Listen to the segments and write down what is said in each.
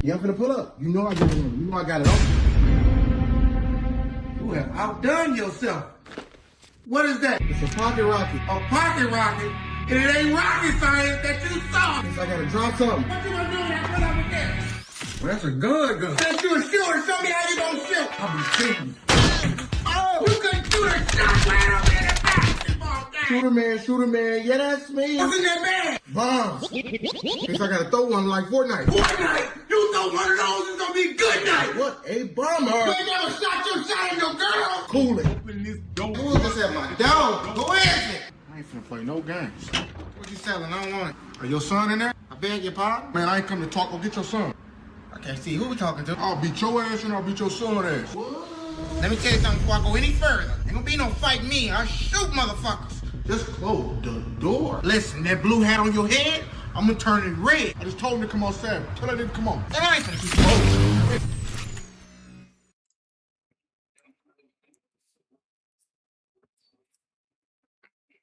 Yeah, I'm finna pull up. You know I got it on. You know I got it on. You have outdone yourself. What is that? It's a pocket rocket. A pocket rocket? And it ain't rocket science that you saw. Because I gotta drop something. What you gonna do when I pull up with that? Well, that's a gun. Let's do a shoot and show me how you gonna shoot. I'll be shooting. Oh, you couldn't shoot a shot right up in the basketball game. Shooter man. Yeah, that's me. What's in that bag? Bombs. Guess I gotta throw one like Fortnite. Fortnite? You throw one of those, it's gonna be good night. What a bummer. You ain't never shot your shot at your girl. Cool it. Open this door. Who is this at my door? Who is it? I ain't finna play no games. What you selling? I don't want it. Are your son in there? I beg your pardon? Man, I ain't come to talk. Go get your son. I can't see who we talking to. I'll beat your ass and I'll beat your son ass. What? Let me tell you something before I go any further. Ain't gonna be no fight me. I'll shoot motherfuckers. Just close the door. Listen, that blue hat on your head, I'm gonna turn it red. I just told him to come outside. Tell that nigga to come on. And I ain't finna keep closing.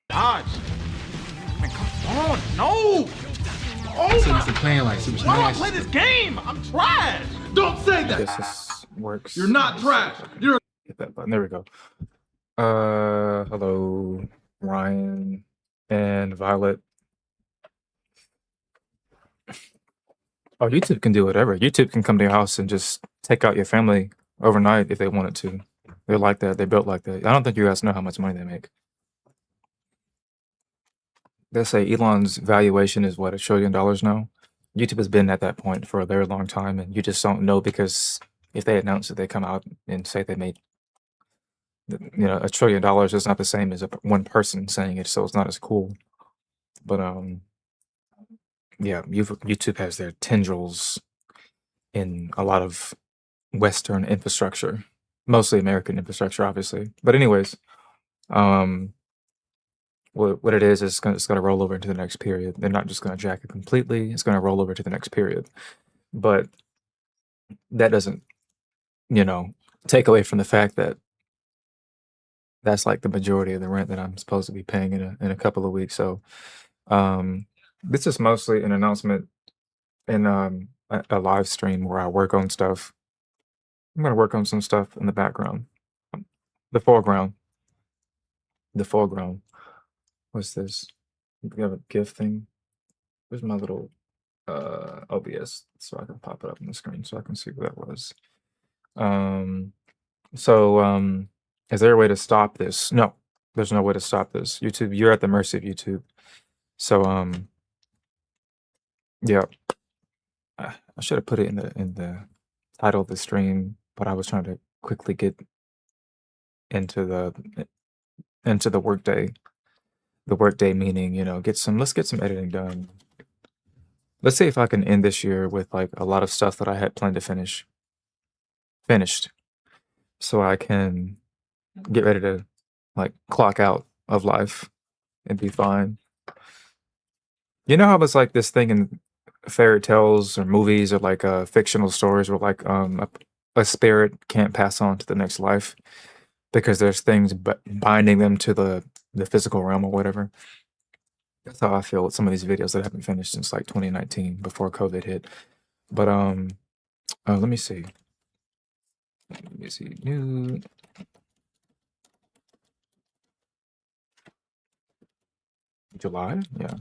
Dodge. Man, come on, no! Oh So my! it's playing like Super Why do I Smash. play this game? I'm trash! Don't say I that! guess this works. You're not trash! You're Hit that button. There we go. Hello, Ryan and Violet. Oh, YouTube can do whatever. YouTube can come to your house and just take out your family overnight if they wanted to. They're like that. They're built like that. I don't think you guys know how much money they make. They say Elon's valuation is what, $1 trillion now? YouTube has been at that point for a very long time, and you just don't know because if they announce it, they come out and say they made, $1 trillion is not the same as one person saying it, so it's not as cool. But yeah, YouTube has their tendrils in a lot of Western infrastructure, mostly American infrastructure, obviously. But anyways, what it is it's gonna roll over into the next period. They're not just gonna jack it completely. It's gonna roll over to the next period. But that doesn't, take away from the fact that that's like the majority of the rent that I'm supposed to be paying in a couple of weeks. So this is mostly an announcement in a live stream where I work on stuff. I'm gonna work on some stuff in the background. The foreground. What's this? We have a GIF thing. Where's my little OBS so I can pop it up on the screen so I can see what that was. Is there a way to stop this? No, there's no way to stop this. YouTube, you're at the mercy of YouTube. So yeah, I should have put it in the title of the stream, but I was trying to quickly get into the workday. The workday meaning, let's get some editing done. Let's see if I can end this year with like a lot of stuff that I had planned to finished, so I can get ready to like clock out of life and be fine. You know how it's like this thing in fairy tales or movies or like fictional stories where like a spirit can't pass on to the next life because there's things binding them to the physical realm or whatever. That's how I feel with some of these videos that I haven't finished since like 2019 before COVID hit. But let me see. New. July? Yeah.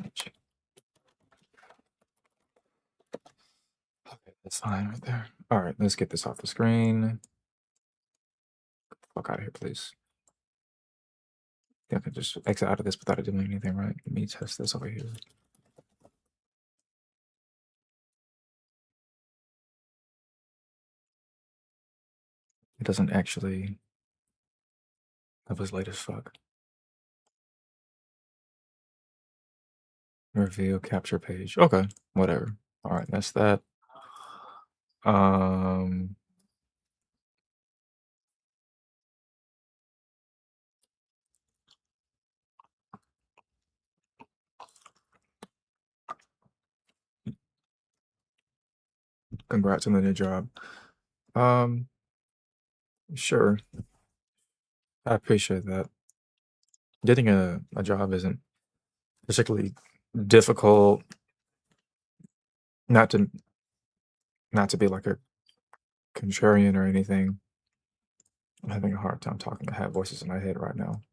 Okay, that's fine right there. All right, let's get this off the screen. Fuck out of here, please. I can just exit out of this without it doing anything, right? Let me test this over here. It doesn't actually. That was late as fuck. Reveal capture page. Okay, whatever. All right, that's that. Congrats on the new job. Sure. I appreciate that. Getting a job isn't particularly difficult. Not to be like a contrarian or anything. I'm having a hard time talking to have voices in my head right now.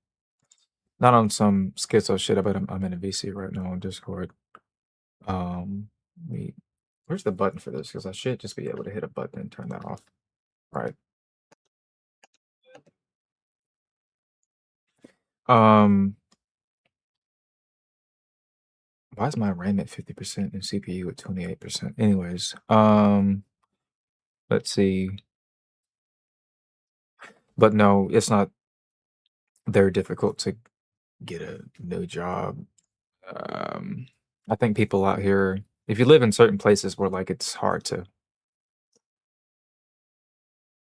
Not on some schizo shit, but I'm in a VC right now on Discord. We Where's the button for this? Because I should just be able to hit a button and turn that off. Right. Why is my RAM at 50% and CPU at 28%? Anyways, let's see. But no, it's not very difficult to get a new job. I think people out here, if you live in certain places where like it's hard to,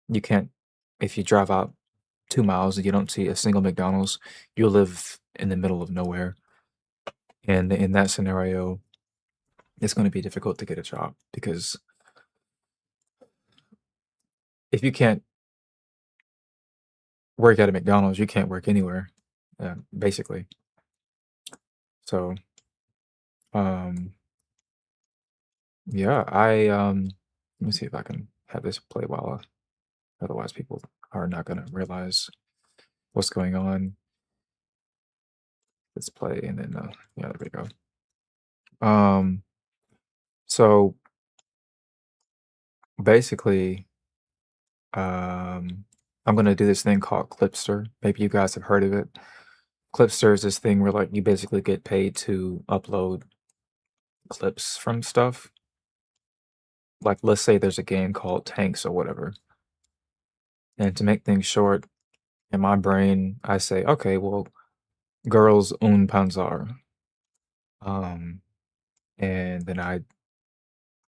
you can't, if you drive out 2 miles and you don't see a single McDonald's, you'll live in the middle of nowhere. And in that scenario, it's going to be difficult to get a job because if you can't work at a McDonald's, you can't work anywhere, basically. So, yeah, let me see if I can have this play while otherwise people are not going to realize what's going on. Let's play and then, yeah, there we go. So basically, I'm going to do this thing called Clipster. Maybe you guys have heard of it. Clipster is this thing where like you basically get paid to upload clips from stuff. Like let's say there's a game called Tanks or whatever. And to make things short, in my brain, I say, okay, well, girls un Panzer. And then I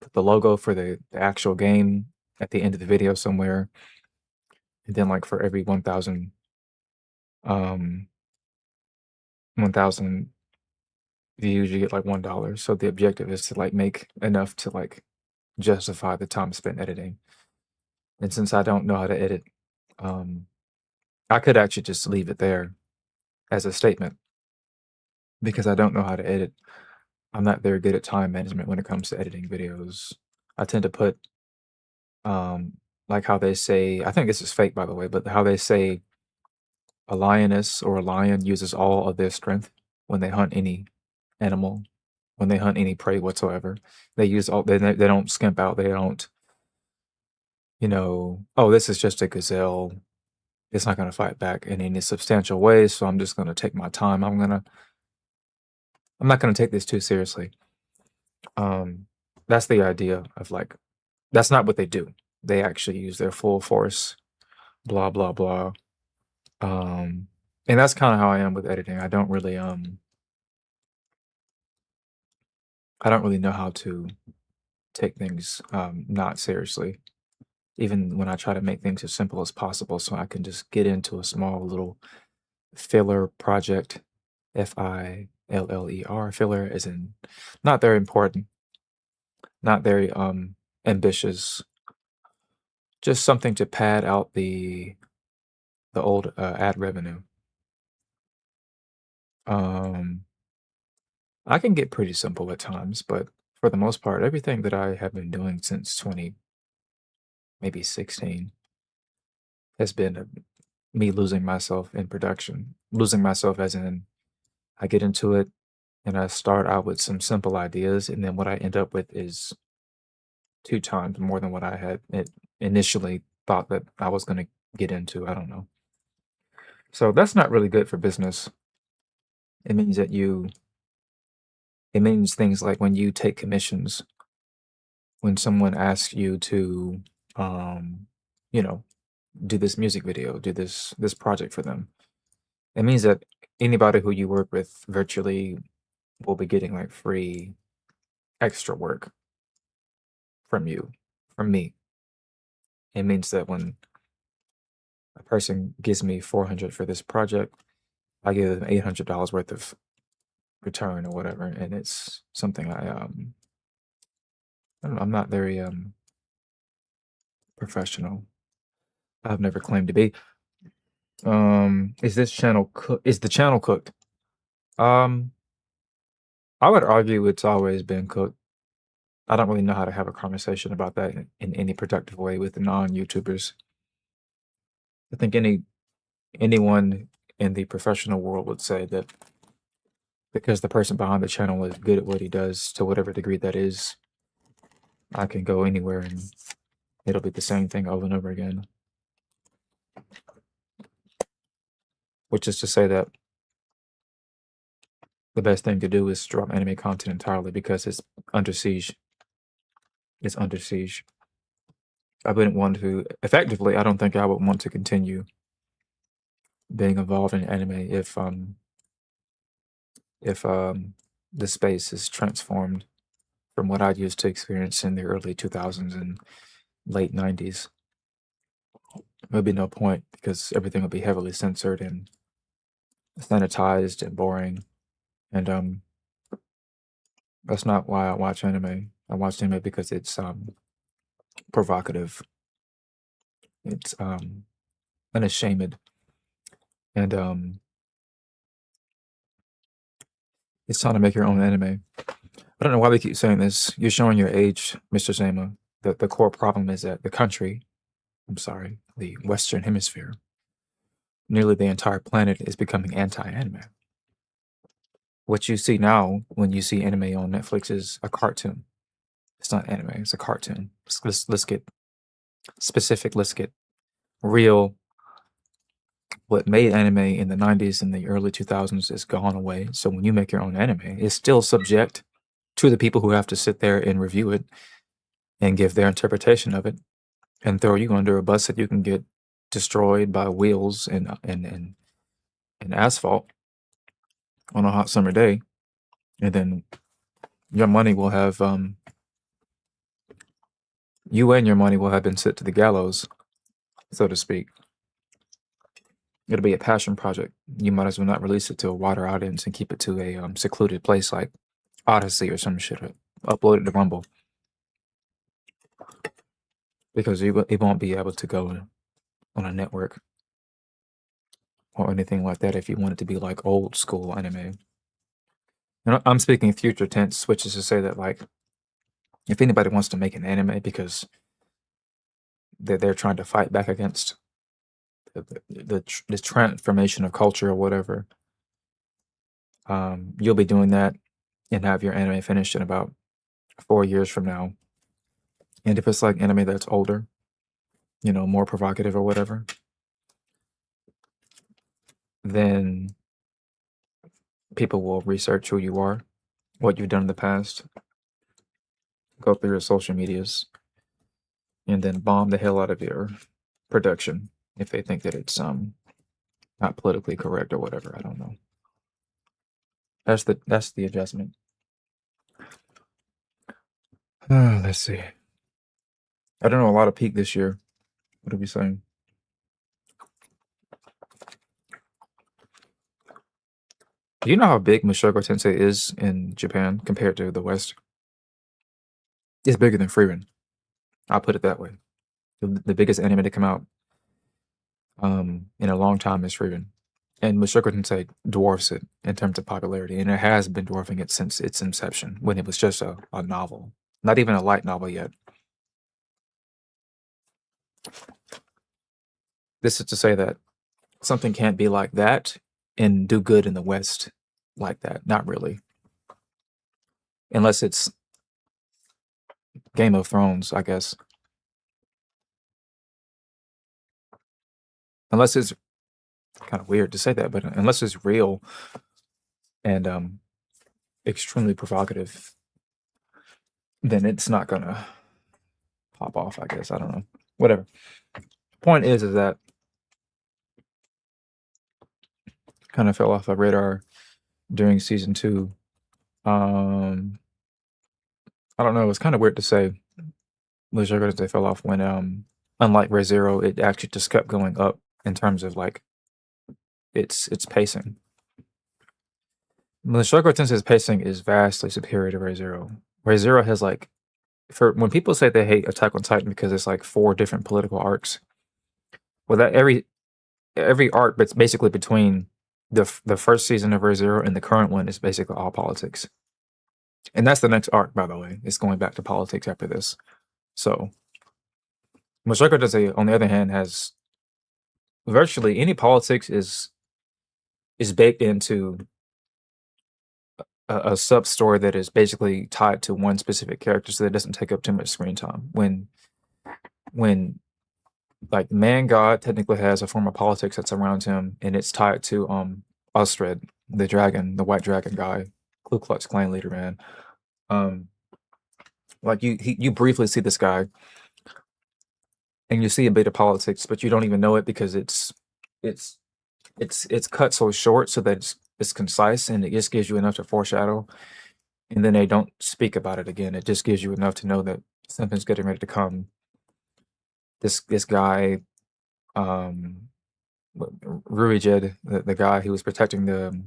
put the logo for the actual game at the end of the video somewhere. And then like for every 1,000 views, you get like $1. So the objective is to like make enough to like justify the time spent editing. And since I don't know how to edit, I could actually just leave it there as a statement because I don't know how to edit. I'm not very good at time management when it comes to editing videos. I tend to put like how they say, I think this is fake by the way, but how they say a lioness or a lion uses all of their strength when they hunt any animal, when they hunt any prey whatsoever. They use all, they don't skimp out. They don't, oh, this is just a gazelle. It's not going to fight back in any substantial way. So I'm just going to take my time. I'm not going to take this too seriously. That's the idea of like, that's not what they do. They actually use their full force, blah, blah, blah. And that's kind of how I am with editing. I don't really know how to take things not seriously, even when I try to make things as simple as possible so I can just get into a small little filler project. FILLER, filler, as in not very important, not very ambitious, just something to pad out the old ad revenue. I can get pretty simple at times, but for the most part, everything that I have been doing since 20, maybe 16, has been me losing myself in production. Losing myself as in I get into it and I start out with some simple ideas, and then what I end up with is 2 times more than what I had initially thought that I was going to get into. I don't know. So that's not really good for business. It means that it means things like when you take commissions, when someone asks you to, you know, do this music video, do this project for them, it means that anybody who you work with virtually will be getting like free extra work from me. It means that when a person gives me 400 for this project, I give them $800 worth of return or whatever, and it's something I don't know, I'm not very professional. I've never claimed to be. Is the channel cooked? Um, I would argue it's always been cooked. I don't really know how to have a conversation about that in any productive way with non-YouTubers. I think anyone in the professional world would say that because the person behind the channel is good at what he does to whatever degree that is, I can go anywhere and it'll be the same thing over and over again. Which is to say that the best thing to do is drop anime content entirely because it's under siege. It's under siege. I wouldn't want to, effectively, I don't think I would want to continue being involved in anime if the space is transformed from what I used to experience in the early 2000s and late 90s. There'd be no point because everything would be heavily censored and sanitized and boring. And that's not why I watch anime. I watch anime because it's provocative. It's unashamed. And it's time to make your own anime. I don't know why we keep saying this. You're showing your age, Mr. Zama. The core problem is that the Western Hemisphere, nearly the entire planet is becoming anti-anime. What you see now when you see anime on Netflix is a cartoon. It's not anime, it's a cartoon. Let's get specific, let's get real. What made anime in the 90s and the early 2000s is gone away. So when you make your own anime, it's still subject to the people who have to sit there and review it and give their interpretation of it and throw you under a bus that you can get destroyed by wheels and asphalt on a hot summer day. And then your money will have you and your money will have been sent to the gallows, so to speak. It'll be a passion project. You might as well not release it to a wider audience and keep it to a secluded place like Odyssey or some shit. Upload it to Rumble. Because it won't be able to go on a network or anything like that if you want it to be like old school anime. And I'm speaking future tense, which is to say that like if anybody wants to make an anime because they're trying to fight back against the transformation of culture or whatever, you'll be doing that and have your anime finished in about 4 years from now. And if it's like anime that's older, more provocative or whatever, then people will research who you are, what you've done in the past, go through your social medias, and then bomb the hell out of your production if they think that it's not politically correct or whatever. I don't know. That's the adjustment. Let's see. I don't know a lot of peak this year. What are we saying? Do you know how big Mushoku Tensei is in Japan compared to the West? It's bigger than Frieren. I'll put it that way. The biggest anime to come out in a long time is Frieren. And Mushoku Tensei dwarfs it in terms of popularity, and it has been dwarfing it since its inception, when it was just a novel. Not even a light novel yet. This is to say that something can't be like that and do good in the West like that. Not really. Unless it's Game of Thrones, I guess. Unless it's kind of weird to say that, but unless it's real and extremely provocative, then it's not gonna pop off, I guess. I don't know. Whatever. Point is that kind of fell off the radar during season 2. I don't know. It's kind of weird to say they fell off when, unlike Re:Zero, it actually just kept going up in terms of like its pacing. Mushoku Tensei's pacing is vastly superior to Re:Zero. Re:Zero has like, when people say they hate Attack on Titan because it's like 4 different political arcs, well, that every arc, but basically between the first season of Re:Zero and the current one is basically all politics. And that's the next arc, by the way. It's going back to politics after this. So Mushoku Tensei, on the other hand, has virtually any politics is baked into a sub story that is basically tied to one specific character, so that it doesn't take up too much screen time. When like Man God technically has a form of politics that's around him, and it's tied to Ustred, the dragon, the white dragon guy, Ku Klux Klan leader, man. Like you briefly see this guy, and you see a bit of politics, but you don't even know it because it's cut so short so that it's concise, and it just gives you enough to foreshadow, and then they don't speak about it again. It just gives you enough to know that something's getting ready to come. This guy, Ruijed, the guy who was protecting the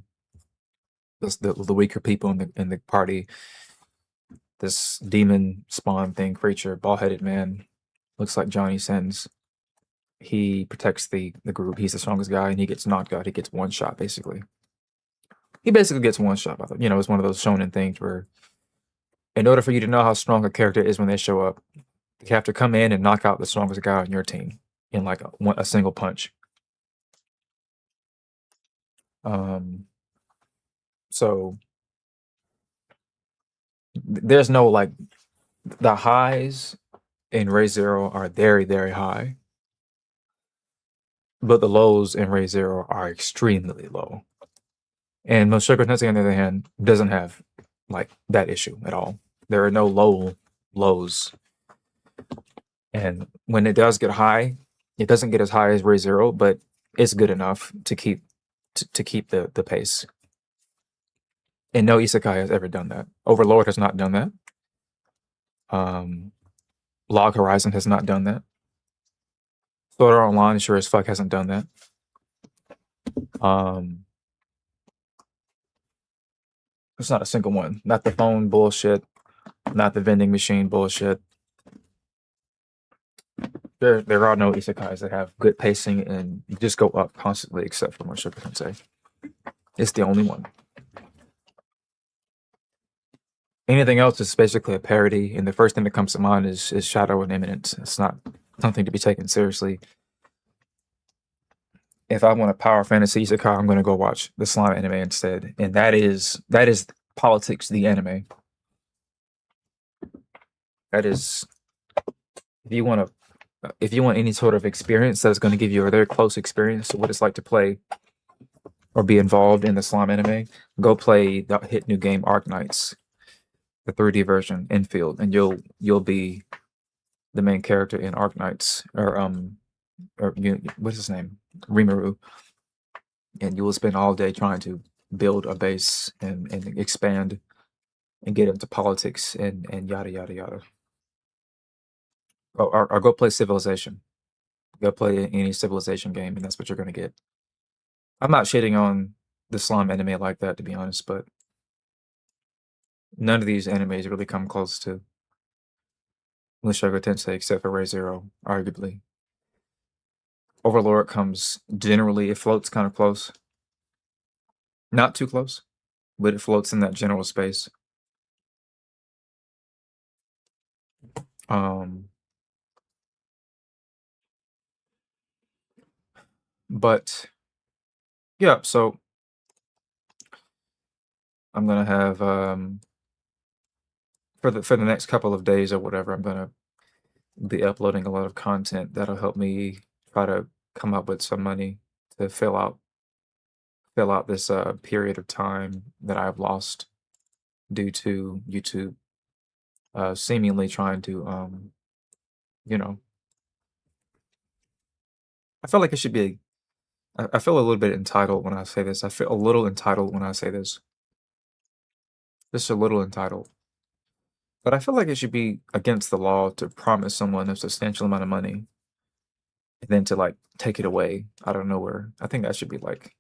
weaker people in the party, this demon spawn thing, creature, bald-headed man, looks like Johnny Sins. He protects the group. He's the strongest guy, and he gets knocked out. He gets one shot, basically. He basically gets one shot. You know, it's one of those shonen things where, in order for you to know how strong a character is when they show up, you have to come in and knock out the strongest guy on your team in like a single punch. So there's no like, the highs in Ray Zero are very, very high, but the lows in Ray Zero are extremely low. And Mushoku Tensei, on the other hand, doesn't have like that issue at all. There are no lows. And when it does get high, it doesn't get as high as Ray Zero, but it's good enough to keep the pace. And no isekai has ever done that. Overlord has not done that. Log Horizon has not done that. Sword Art Online sure as fuck hasn't done that. It's not a single one. Not the phone bullshit. Not the vending machine bullshit. There are no isekais that have good pacing and just go up constantly, except for Mushoku Tensei. It's the only one. Anything else is basically a parody, and the first thing that comes to mind is Shadow and Eminence. It's not something to be taken seriously. If I want a power fantasy isekai, I'm going to go watch the Slime anime instead, and that is Politics, the anime. That is, if you want any sort of experience that's going to give you a very close experience to what it's like to play or be involved in the Slime anime, go play the hit new game Arknights, the 3D version, Infield, and you'll be the main character in Arknights, or what's his name, Rimuru, and you will spend all day trying to build a base and expand and get into politics and yada yada yada. Or go play Civilization. Go play any Civilization game, and that's what you're gonna get. I'm not shitting on the Slime anime like that, to be honest, but none of these animes really come close to Mushoku Tensei except for Ray Zero, arguably. Overlord comes generally, it floats kind of close. Not too close, but it floats in that general space. But yeah, so I'm gonna have for the next couple of days or whatever, I'm gonna be uploading a lot of content that'll help me try to come up with some money to fill out this period of time that I've lost due to YouTube seemingly trying to you know, I feel like it should be I feel a little bit entitled when I say this. I feel a little entitled when I say this. Just a little entitled. But I feel like it should be against the law to promise someone a substantial amount of money and then to like take it away out of nowhere. I think that should be like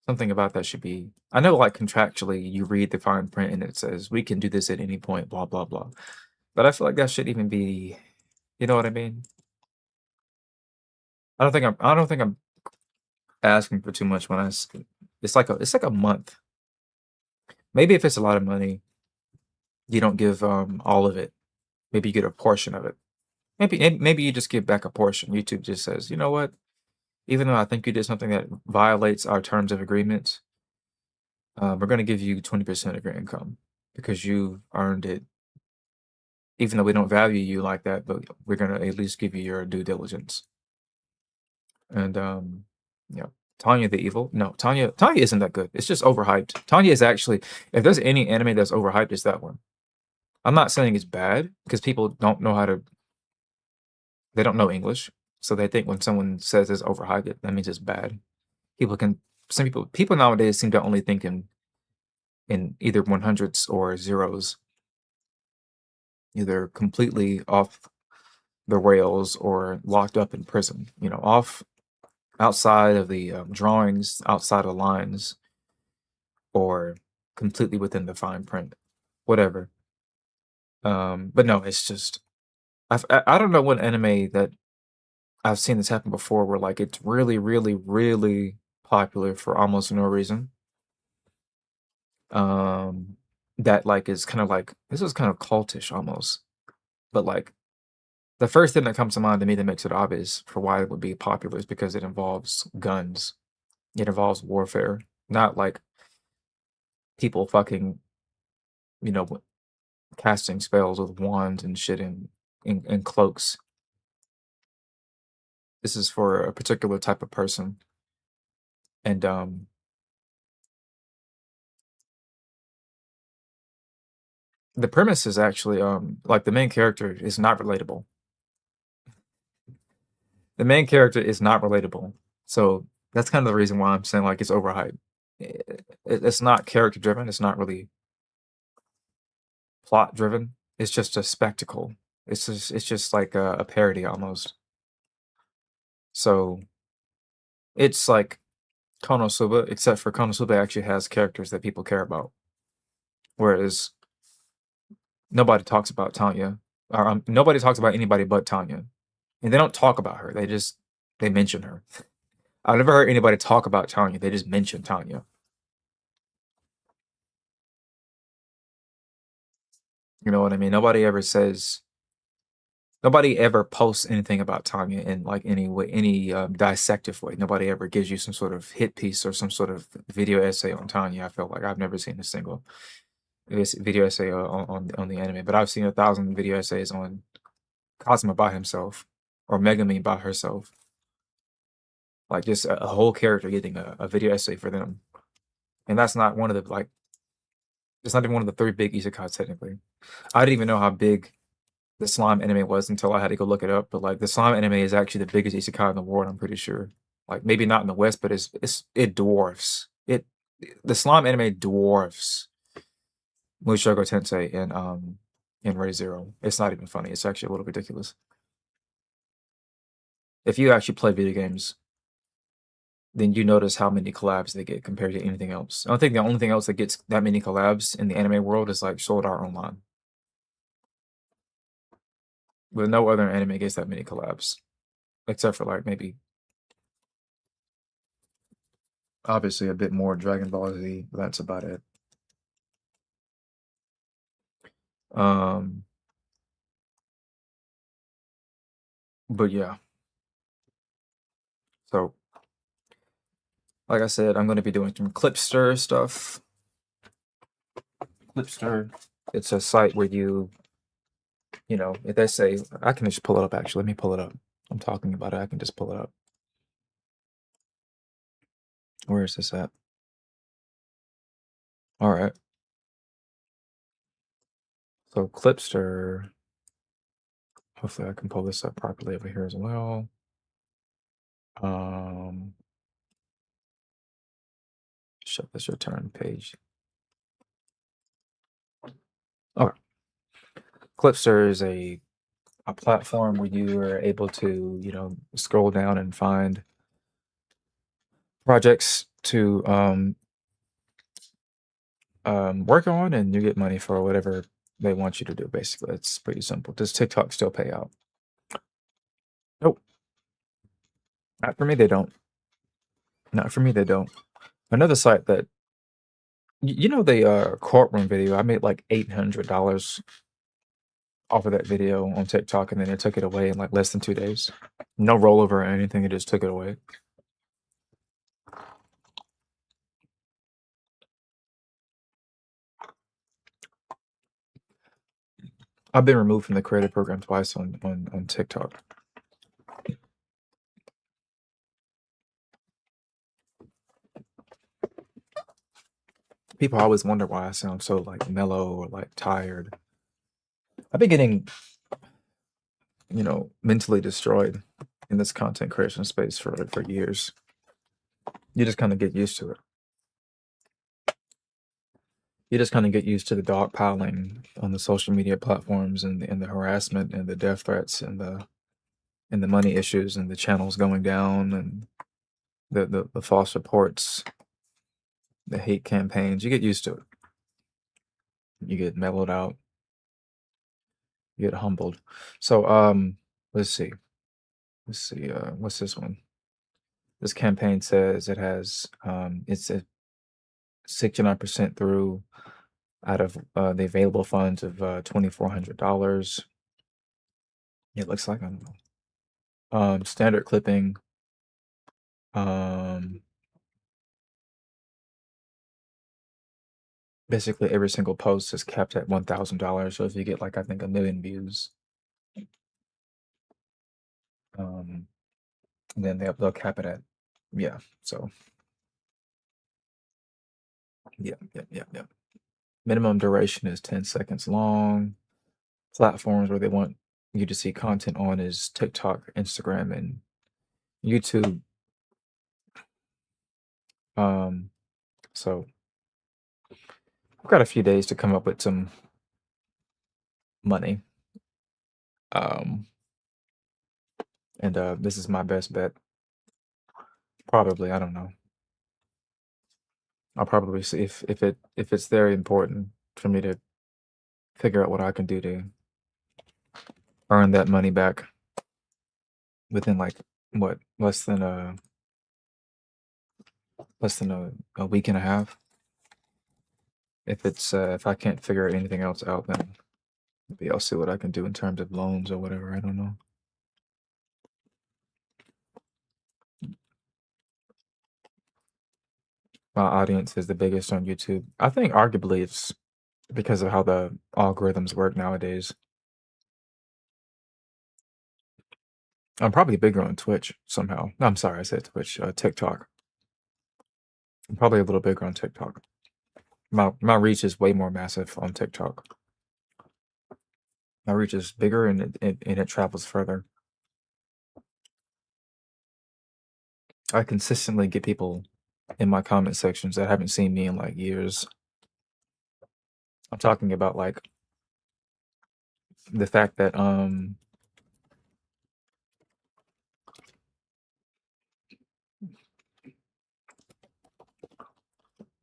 something about that should be. I know like contractually you read the fine print and it says we can do this at any point, blah blah blah. But I feel like that should even be, you know what I mean? I don't think I'm asking for too much when it's like a month. Maybe if it's a lot of money, you don't give all of it. Maybe you get a portion of it. Maybe you just give back a portion. YouTube just says, you know what? Even though I think you did something that violates our terms of agreement, we're going to give you 20% of your income because you earned it. Even though we don't value you like that, but we're going to at least give you your due diligence. And yeah, Tanya the Evil. No, Tanya isn't that good. It's just overhyped. Tanya is actually, if there's any anime that's overhyped, it's that one. I'm not saying it's bad because people don't know how to. They don't know English, so they think when someone says it's overhyped, that means it's bad. Some people nowadays seem to only think in either 100s or zeros, either completely off the rails or locked up in prison. You know, outside of the drawings, outside of lines, or completely within the fine print, whatever. But no, it's just I don't know what anime that I've seen this happen before where like it's really, really, really popular for almost no reason. That like is kind of like this is kind of cultish almost. But like the first thing that comes to mind to me that makes it obvious for why it would be popular is because it involves guns. It involves warfare, not like people fucking, you know, casting spells with wands and shit in cloaks. This is for a particular type of person. And the premise is actually like the main character is not relatable. The main character is not relatable. So that's kind of the reason why I'm saying like it's overhyped. It's not character driven. It's not really plot driven. It's just a spectacle. It's just like a parody almost. So it's like Konosuba, except for Konosuba actually has characters that people care about, whereas nobody talks about Tanya, or nobody talks about anybody but Tanya, and they don't talk about her. They mention her. I've never heard anybody talk about Tanya. They just mention Tanya. You know what I mean? Nobody ever posts anything about Tanya in like any way, any dissective way. Nobody ever gives you some sort of hit piece or some sort of video essay on Tanya. I feel like I've never seen a single video essay on the anime, but I've seen 1,000 video essays on Cosmo by himself or Megami by herself. Like just a whole character getting a video essay for them, and that's not one of the like. It's not even one of the 3 big isekais technically. I didn't even know how big the slime anime was until I had to go look it up. But like the slime anime is actually the biggest isekai in the world. I'm pretty sure. Like maybe not in the West, but it dwarfs it. The slime anime dwarfs Mushoku Tensei in Ray Zero. It's not even funny. It's actually a little ridiculous. If you actually play video games, then you notice how many collabs they get compared to anything else. I think the only thing else that gets that many collabs in the anime world is like Sword Art Online. But no other anime gets that many collabs. Except for like maybe obviously a bit more Dragon Ball Z, but that's about it. But yeah. So like I said, I'm gonna be doing some Clipster stuff. Clipster, it's a site where you know, if they say I can just pull it up actually. Let me pull it up. I'm talking about it, I can just pull it up. Where is this at? All right. So Clipster, hopefully I can pull this up properly over here as well. Show this return page. Okay. Clipster is a platform where you are able to, you know, scroll down and find projects to work on, and you get money for whatever they want you to do. Basically, it's pretty simple. Does TikTok still pay out? Nope. Not for me. They don't. Not for me. They don't. Another site that You know the courtroom video? I made like $800 off of that video on TikTok, and then it took it away in like less than 2 days. No rollover or anything. It just took it away. I've been removed from the creator program twice on TikTok. People always wonder why I sound so like mellow or like tired. I've been getting, mentally destroyed in this content creation space for years. You just kind of get used to it. You just kind of get used to the dogpiling on the social media platforms and the harassment and the death threats and the money issues and the channels going down and the false reports, the hate campaigns. You get used to it. You get mellowed out. You get humbled. So let's see. What's this one? This campaign says it has it's a 69% through out of the available funds of $2,400. It looks like, I don't know. Standard clipping. Basically every single post is capped at $1,000. So if you get like, I think, 1,000,000 views, then they'll cap it at, yeah. So yeah. Minimum duration is 10 seconds long. Platforms where they want you to see content on is TikTok, Instagram, and YouTube. So I've got a few days to come up with some money. And this is my best bet. Probably, I don't know. I'll probably see if it's very important for me to figure out what I can do to earn that money back within like what, less than a week and a half. If I can't figure anything else out, then maybe I'll see what I can do in terms of loans or whatever. I don't know. My audience is the biggest on YouTube. I think arguably it's because of how the algorithms work nowadays. I'm probably bigger on Twitch somehow. No, I'm sorry, I said Twitch. TikTok. I'm probably a little bigger on TikTok. My reach is way more massive on TikTok. My reach is bigger and it travels further. I consistently get people in my comment sections that haven't seen me in like years. I'm talking about like the fact that let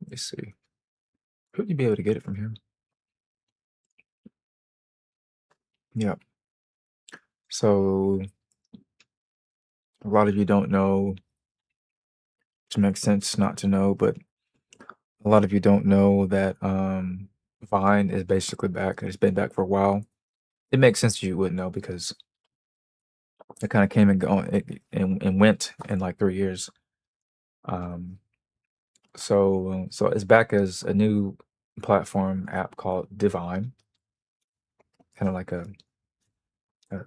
me see. Could you be able to get it from here? Yeah. So a lot of you don't know, which makes sense not to know, but a lot of you don't know that Vine is basically back. It's been back for a while. It makes sense you wouldn't know because it kind of came and and went in like 3 years. So it's back as a new platform app called Divine, kind of like a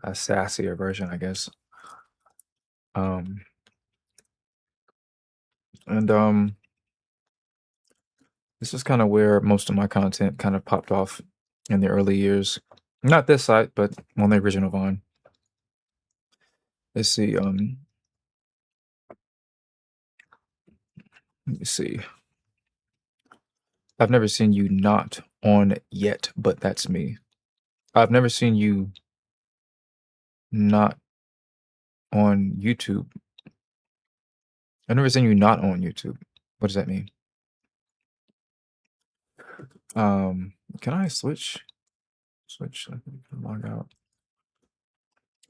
sassier version, I guess. And this is kind of where most of my content kind of popped off in the early years. Not this site, but on the original Vine. Let's see. Let me see. I've never seen you not on yet, but that's me. I've never seen you not on YouTube. I've never seen you not on YouTube. What does that mean? Can I switch? Switch. I can log out.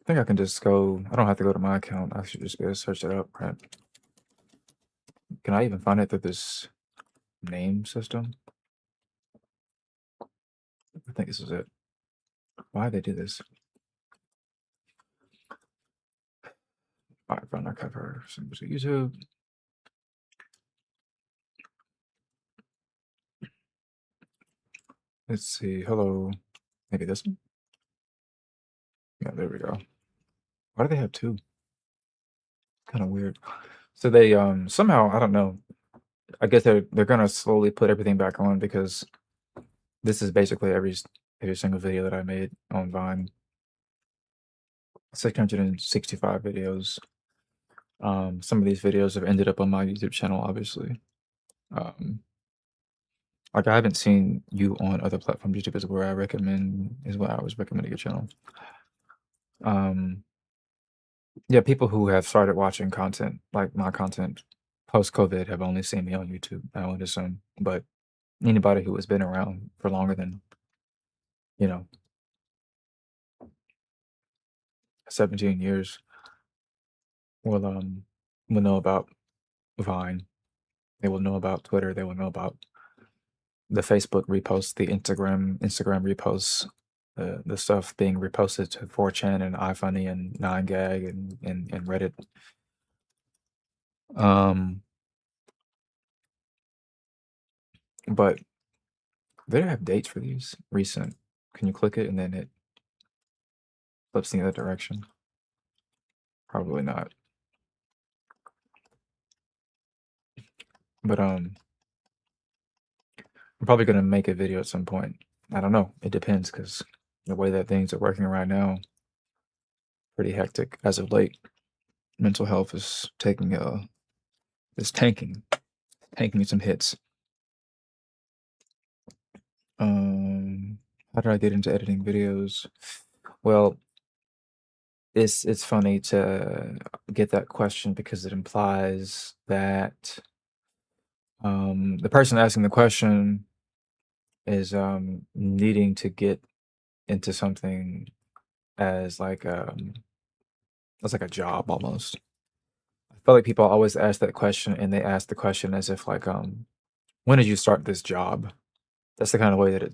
I think I can just go. I don't have to go to my account. I should just be able to search it up, right? Can I even find it through this name system? I think this is it. Why they do this? All right, run our cover. Send to YouTube. Let's see. Hello. Maybe this one. Yeah, there we go. Why do they have two? Kind of weird. So they somehow, I don't know. I guess they're gonna slowly put everything back on because this is basically every single video that I made on Vine. 665 videos. Some of these videos have ended up on my YouTube channel, obviously. Like I haven't seen you on other platforms. YouTube is where I always recommend your channel. Yeah, people who have started watching content, like my content, post-COVID have only seen me on YouTube, I would assume. But anybody who has been around for longer than, you know, 17 years will know about Vine. They will know about Twitter. They will know about the Facebook reposts, the Instagram reposts, the stuff being reposted to 4chan and iFunny and 9gag and Reddit. But they don't have dates for these recent. Can you click it and then it flips in the other direction? Probably not. But I'm probably gonna make a video at some point. I don't know. It depends because the way that things are working right now, pretty hectic as of late. Mental health is tanking some hits. How did I get into editing videos? Well, it's funny to get that question because it implies that the person asking the question is needing to get into something as like a job almost. I feel like people always ask that question and they ask the question as if like when did you start this job? That's the kind of way that it,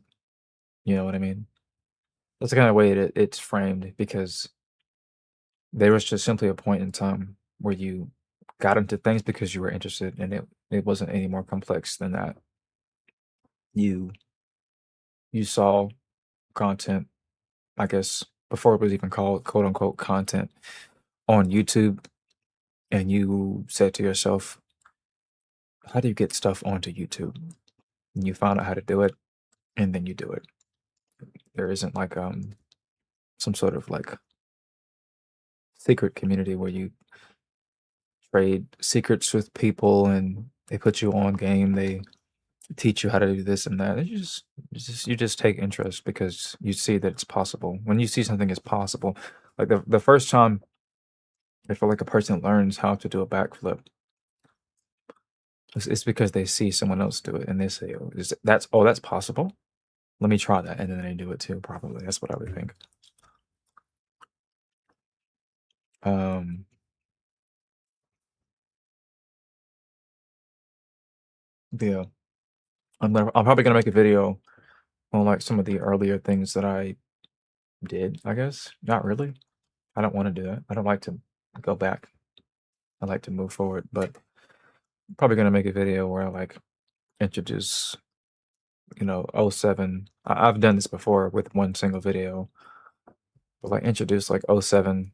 you know what I mean? That's the kind of way it's framed because there was just simply a point in time where you got into things because you were interested and it wasn't any more complex than that. You saw content, I guess, before it was even called quote unquote content on YouTube, and you said to yourself, how do you get stuff onto YouTube? And you found out how to do it, and then you do it. There isn't like some sort of like secret community where you trade secrets with people and they put you on game, they teach you how to do this and that. You just take interest because you see that it's possible. When you see something is possible, like the first time I feel like a person learns how to do a backflip, it's because they see someone else do it and they say, "Oh, that's possible. Let me try that," and then they do it too. Probably that's what I would think. Yeah, I'm probably gonna make a video on like some of the earlier things that I did. I guess not really. I don't want to do that. I don't like to go back. I like to move forward, but probably gonna make a video where I like introduce, '07. I've done this before with one single video, but like introduce like '07,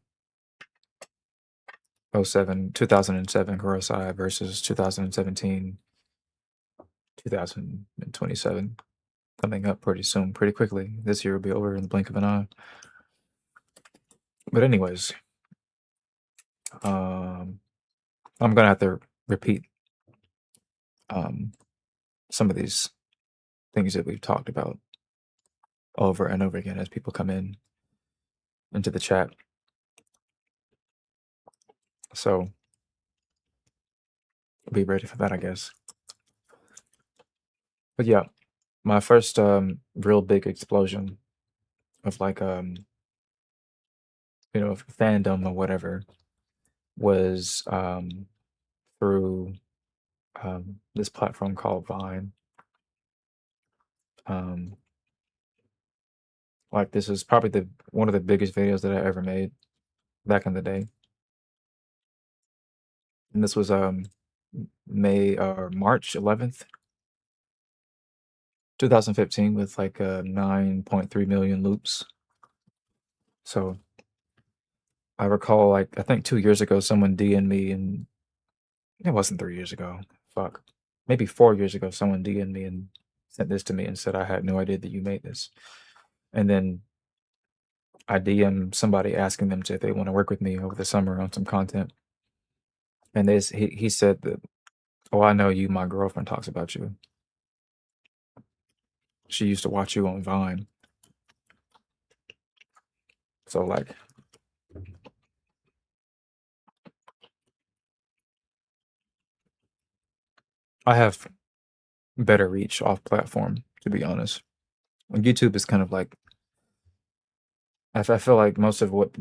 2007 Kurosai versus 2017, 2027 coming up pretty soon, pretty quickly. This year will be over in the blink of an eye. But anyways, I'm gonna have to repeat some of these things that we've talked about over and over again as people come into the chat. So be ready for that, I guess. But yeah, my first real big explosion of like fandom or whatever was through this platform called Vine. Like this is probably one of the biggest videos that I ever made back in the day. And this was May or March 11th, 2015 with like 9.3 million loops. So I recall like I think 2 years ago someone DM'd me, and it wasn't 3 years ago. Fuck. Maybe 4 years ago someone DM'd me and sent this to me and said I had no idea that you made this. And then I DM somebody asking them if they want to work with me over the summer on some content. And he said that, "Oh, I know you. My girlfriend talks about you. She used to watch you on Vine." So like, I have better reach off platform, to be honest. On YouTube is kind of like I feel like most of what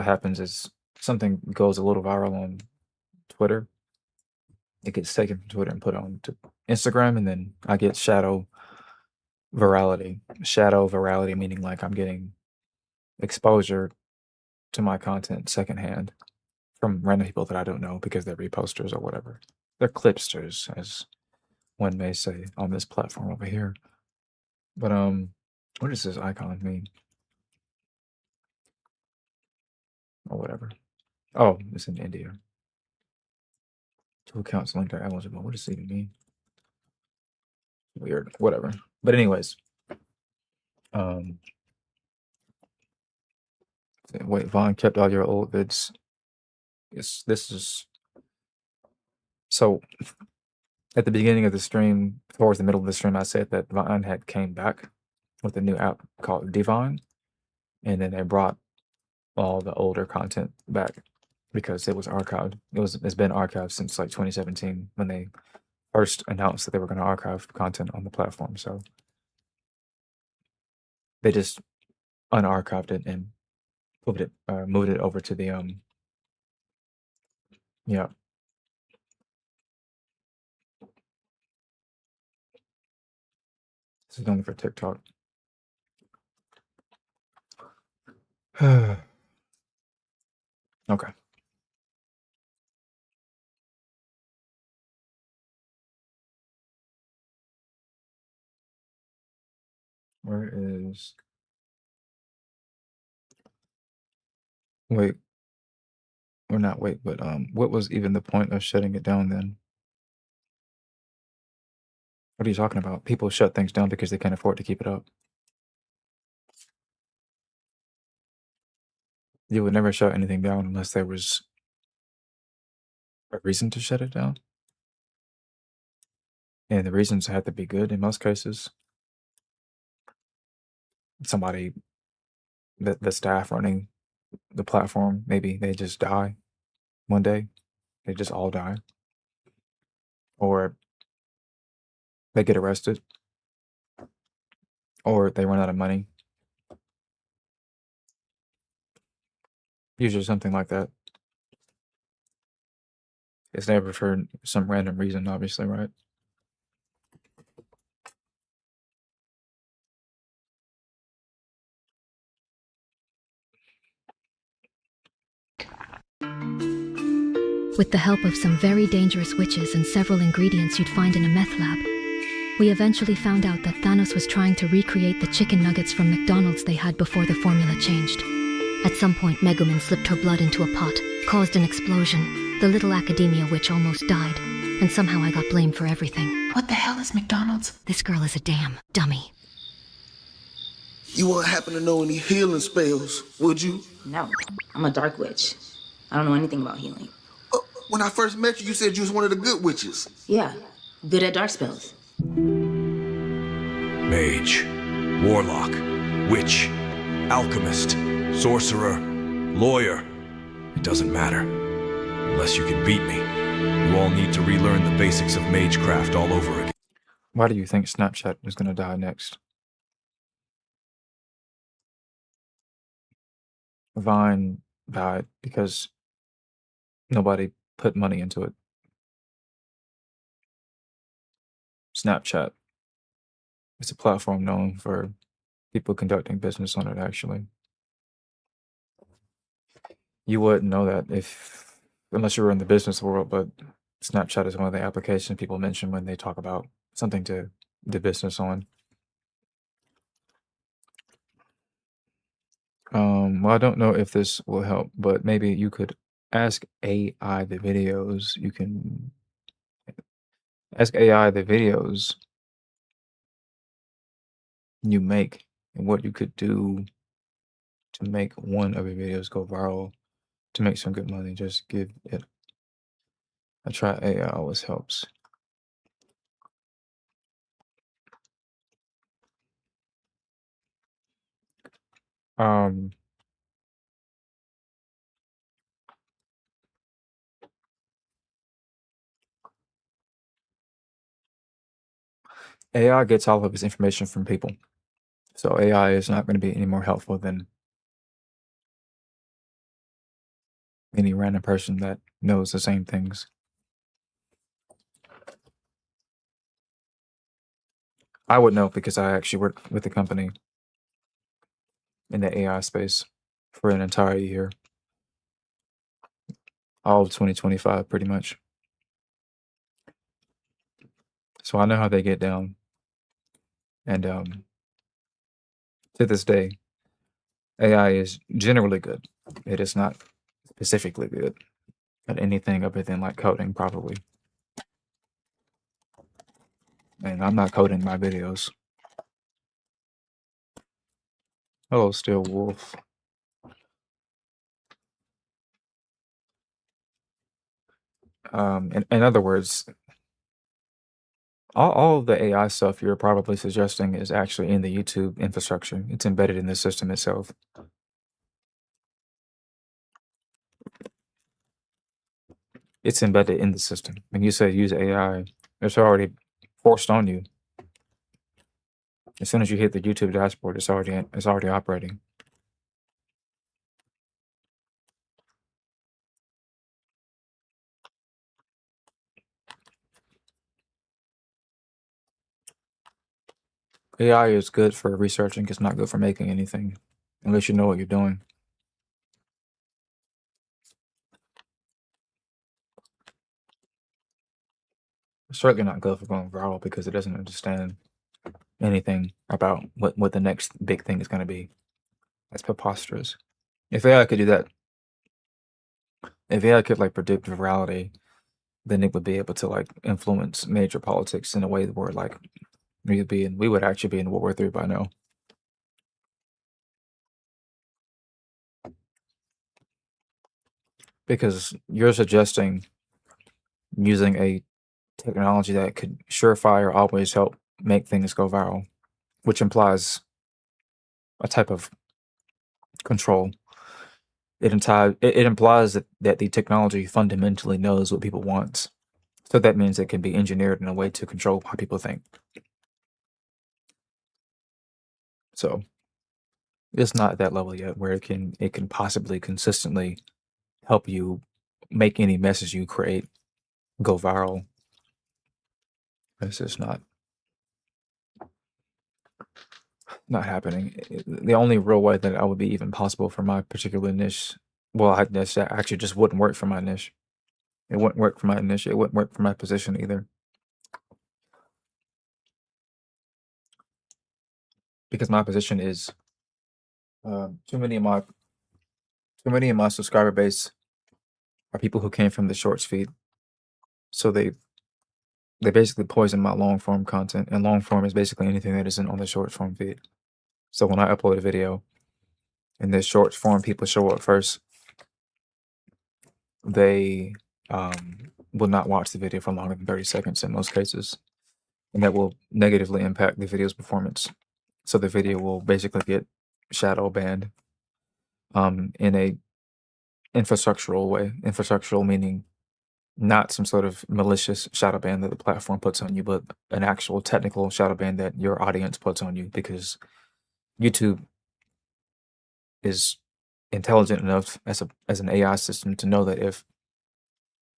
happens is something goes a little viral on Twitter. It gets taken from Twitter and put on to Instagram, and then I get shadow virality. Shadow virality meaning like I'm getting exposure to my content secondhand from random people that I don't know because they're reposters or whatever. They're clipsters, as one may say on this platform over here. But what does this icon mean? Or whatever. Oh, it's in India. 2 accounts linked are eligible. What does it even mean? Weird. Whatever. But anyways. Wait, Vaughn kept all your old vids. This is so at the beginning of the stream, towards the middle of the stream, I said that Vine had came back with a new app called Divine, and then they brought all the older content back because it was archived. It's been archived since like 2017 when they first announced that they were going to archive content on the platform. So they just unarchived it and moved it over to the yeah. This is only for TikTok. Okay. Where is... Wait. Or not wait, but what was even the point of shutting it down then? What are you talking about? People shut things down because they can't afford to keep it up. You would never shut anything down unless there was a reason to shut it down. And the reasons had to be good in most cases. Somebody, the staff running the platform, maybe they just die one day. They just all die. Or they get arrested. Or they run out of money. Usually something like that. It's never for some random reason, obviously, right? With the help of some very dangerous witches and several ingredients you'd find in a meth lab, we eventually found out that Thanos was trying to recreate the chicken nuggets from McDonald's they had before the formula changed. At some point, Megumin slipped her blood into a pot, caused an explosion. The little academia witch almost died, and somehow I got blamed for everything. What the hell is McDonald's? This girl is a damn dummy. You wouldn't happen to know any healing spells, would you? No, I'm a dark witch. I don't know anything about healing. When I first met you, you said you was one of the good witches. Yeah, good at dark spells. Mage, warlock, witch, alchemist, sorcerer, lawyer. It doesn't matter. Unless you can beat me, you all need to relearn the basics of magecraft all over again. Why do you think Snapchat is going to die next? Vine died because nobody put money into it. Snapchat is a platform known for people conducting business on it, actually. You wouldn't know that unless you were in the business world, but Snapchat is one of the applications people mention when they talk about something to do business on. Well, I don't know if this will help, but maybe you could ask AI the videos. You can ask AI the videos you make and what you could do to make one of your videos go viral to make some good money. Just give it a try. AI always helps. Um, AI gets all of its information from people. So AI is not going to be any more helpful than any random person that knows the same things. I would know because I actually worked with the company in the AI space for an entire year. All of 2025, pretty much. So I know how they get down. And to this day, AI is generally good. It is not specifically good at anything other than like coding, probably. And I'm not coding my videos. Hello, Still Wolf. In other words, all of the AI stuff you're probably suggesting is actually in the YouTube infrastructure. It's embedded in the system itself. It's embedded in the system. When you say use AI, it's already forced on you. As soon as you hit the YouTube dashboard, it's already operating. AI is good for researching. It's not good for making anything, unless you know what you're doing. It's certainly not good for going viral because it doesn't understand anything about what the next big thing is going to be. That's preposterous. If AI could do that, if AI could like predict virality, then it would be able to like influence major politics in a way where like we would actually be in World War III by now. Because you're suggesting using a technology that could surefire always help make things go viral, which implies a type of control. It implies that the technology fundamentally knows what people want. So that means it can be engineered in a way to control how people think. So it's not at that level yet where it can possibly consistently help you make any message you create go viral. It's just not happening. The only real way that I would be even possible for my particular niche, well, this actually just wouldn't work for my niche. It wouldn't work for my niche. It wouldn't work for my position either. Because my position is too many of my subscriber base are people who came from the shorts feed. So they basically poison my long form content, and long form is basically anything that isn't on the short form feed. So when I upload a video and the short form people show up first, they will not watch the video for longer than 30 seconds in most cases. And that will negatively impact the video's performance. So the video will basically get shadow banned in a infrastructural way. Infrastructural meaning not some sort of malicious shadow ban that the platform puts on you, but an actual technical shadow ban that your audience puts on you, because YouTube is intelligent enough as an AI system to know that if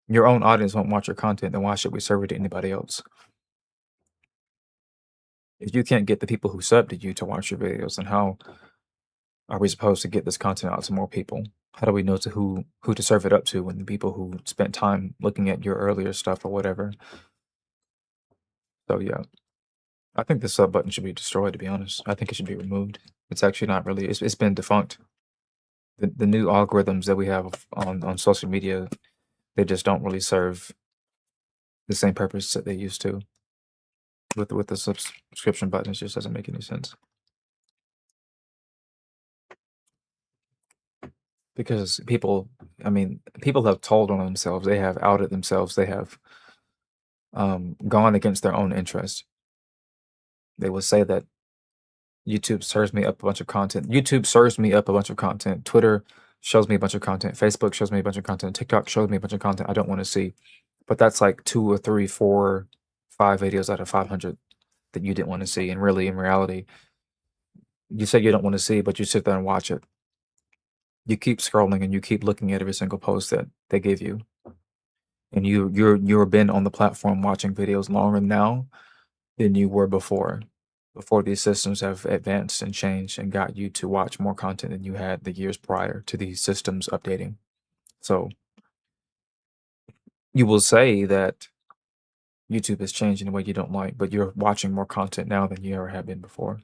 your own audience won't watch your content, then why should we serve it to anybody else? If you can't get the people who sub to you to watch your videos, then how are we supposed to get this content out to more people? How do we know to who to serve it up to when the people who spent time looking at your earlier stuff or whatever? So yeah, I think the sub button should be destroyed, to be honest. I think it should be removed. It's actually not really, it's been defunct. The new algorithms that we have on social media, they just don't really serve the same purpose that they used to. With the subscription button, it just doesn't make any sense. Because people, I mean, people have told on themselves, they have outed themselves, they have gone against their own interest. They will say that YouTube serves me up a bunch of content. YouTube serves me up a bunch of content. Twitter shows me a bunch of content. Facebook shows me a bunch of content. TikTok shows me a bunch of content I don't want to see. But that's like 2 or 3, 4, 5 videos out of 500 that you didn't want to see. And really, in reality, you say you don't want to see, but you sit there and watch it. You keep scrolling and you keep looking at every single post that they give you. And you're been on the platform watching videos longer now than you were before these systems have advanced and changed and got you to watch more content than you had the years prior to these systems updating. So you will say that YouTube is changing the way you don't like, but you're watching more content now than you ever have been before.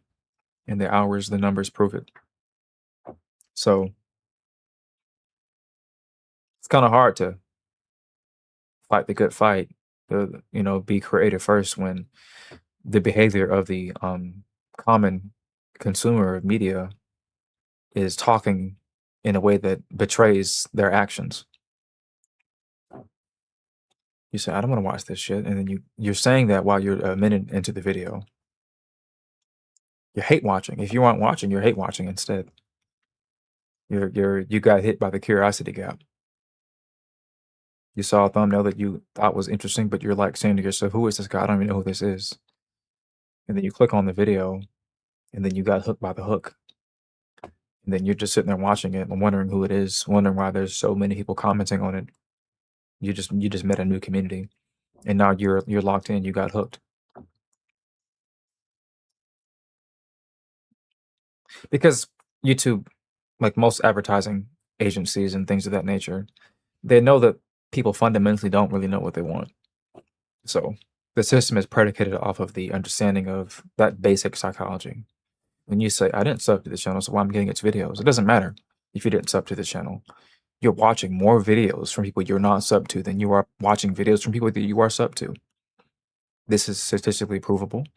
And the hours, the numbers prove it. So it's kind of hard to fight the good fight, be creative first when the behavior of the common consumer of media is talking in a way that betrays their actions. You say, I don't want to watch this shit, and then you're saying that while you're a minute into the video. You're hate watching. If you aren't watching, you're hate watching instead. You got hit by the curiosity gap. You saw a thumbnail that you thought was interesting, but you're like saying to yourself, who is this guy? I don't even know who this is. And then you click on the video, and then you got hooked by the hook. And then you're just sitting there watching it and wondering who it is, wondering why there's so many people commenting on it. You just met a new community, and now you're locked in. You got hooked. Because YouTube, like most advertising agencies and things of that nature, they know that people fundamentally don't really know what they want. So the system is predicated off of the understanding of that basic psychology. When you say, I didn't sub to the channel, so why I'm getting its videos, it doesn't matter if you didn't sub to the channel. You're watching more videos from people you're not sub to than you are watching videos from people that you are sub to. This is statistically provable.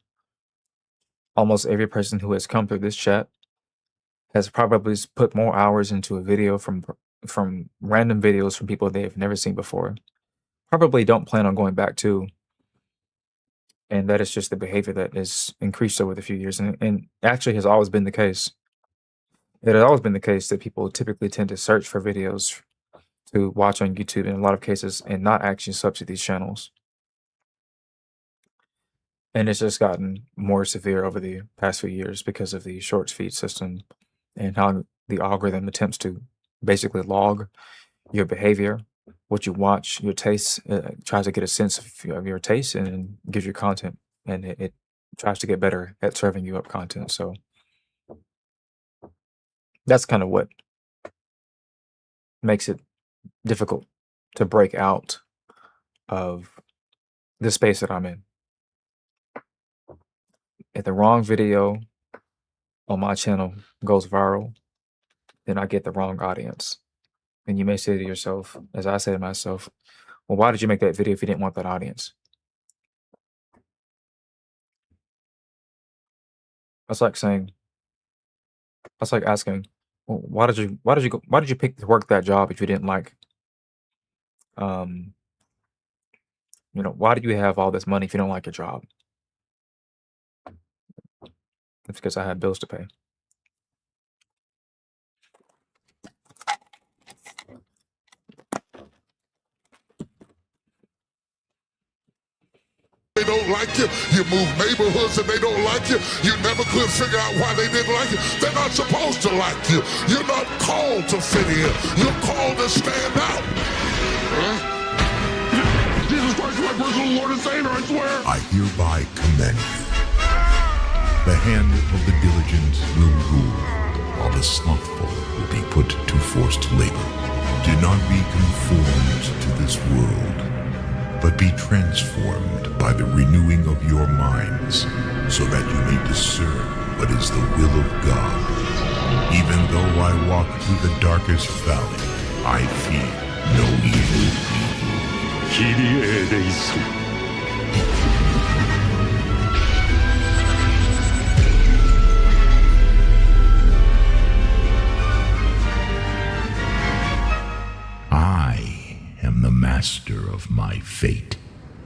Almost every person who has come through this chat has probably put more hours into a video from random videos from people they've never seen before. Probably don't plan on going back to. And that is just the behavior that is increased over the few years. And actually has always been the case. It has always been the case that people typically tend to search for videos to watch on YouTube in a lot of cases and not actually sub to these channels. And it's just gotten more severe over the past few years because of the shorts feed system and how the algorithm attempts to basically log your behavior, what you watch, your tastes, tries to get a sense of your taste and gives you content. And it tries to get better at serving you up content. So that's kind of what makes it difficult to break out of the space that I'm in. If the wrong video on my channel goes viral, then I get the wrong audience. And you may say to yourself, as I say to myself, well, why did you make that video if you didn't want that audience? That's like asking, well, why did you pick to work that job if you didn't like, why do you have all this money if you don't like your job? It's because I had bills to pay. They don't like you. You move neighborhoods and they don't like you. You never could figure out why they didn't like you. They're not supposed to like you. You're not called to fit in. You're called to stand out. Jesus Christ, my personal Lord and Savior, I swear. I hereby commend you. The hand of the diligent will rule, while the slothful will be put to forced labor. Do not be conformed to this world, but be transformed by the renewing of your minds, so that you may discern what is the will of God. Even though I walk through the darkest valley, I fear no evil. I am the master of my fate.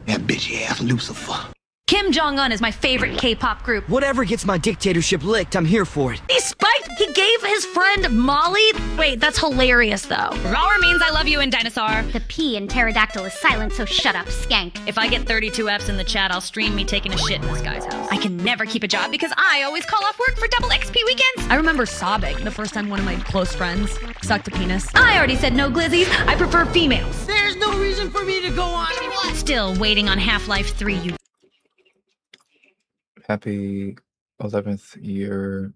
That bitchy ass Lucifer. Kim Jong-un is my favorite K-pop group. Whatever gets my dictatorship licked, I'm here for it. He spiked. He gave his friend Molly. Wait, that's hilarious though. Rower means I love you in dinosaur. The P in pterodactyl is silent, so shut up, skank. If I get 32 Fs in the chat, I'll stream me taking a shit in this guy's house. I can never keep a job because I always call off work for double XP weekends. I remember sobbing the first time one of my close friends sucked a penis. I already said no glizzies. I prefer females. There's no reason for me to go on. Still waiting on Half-Life 3, you. Happy 11th year.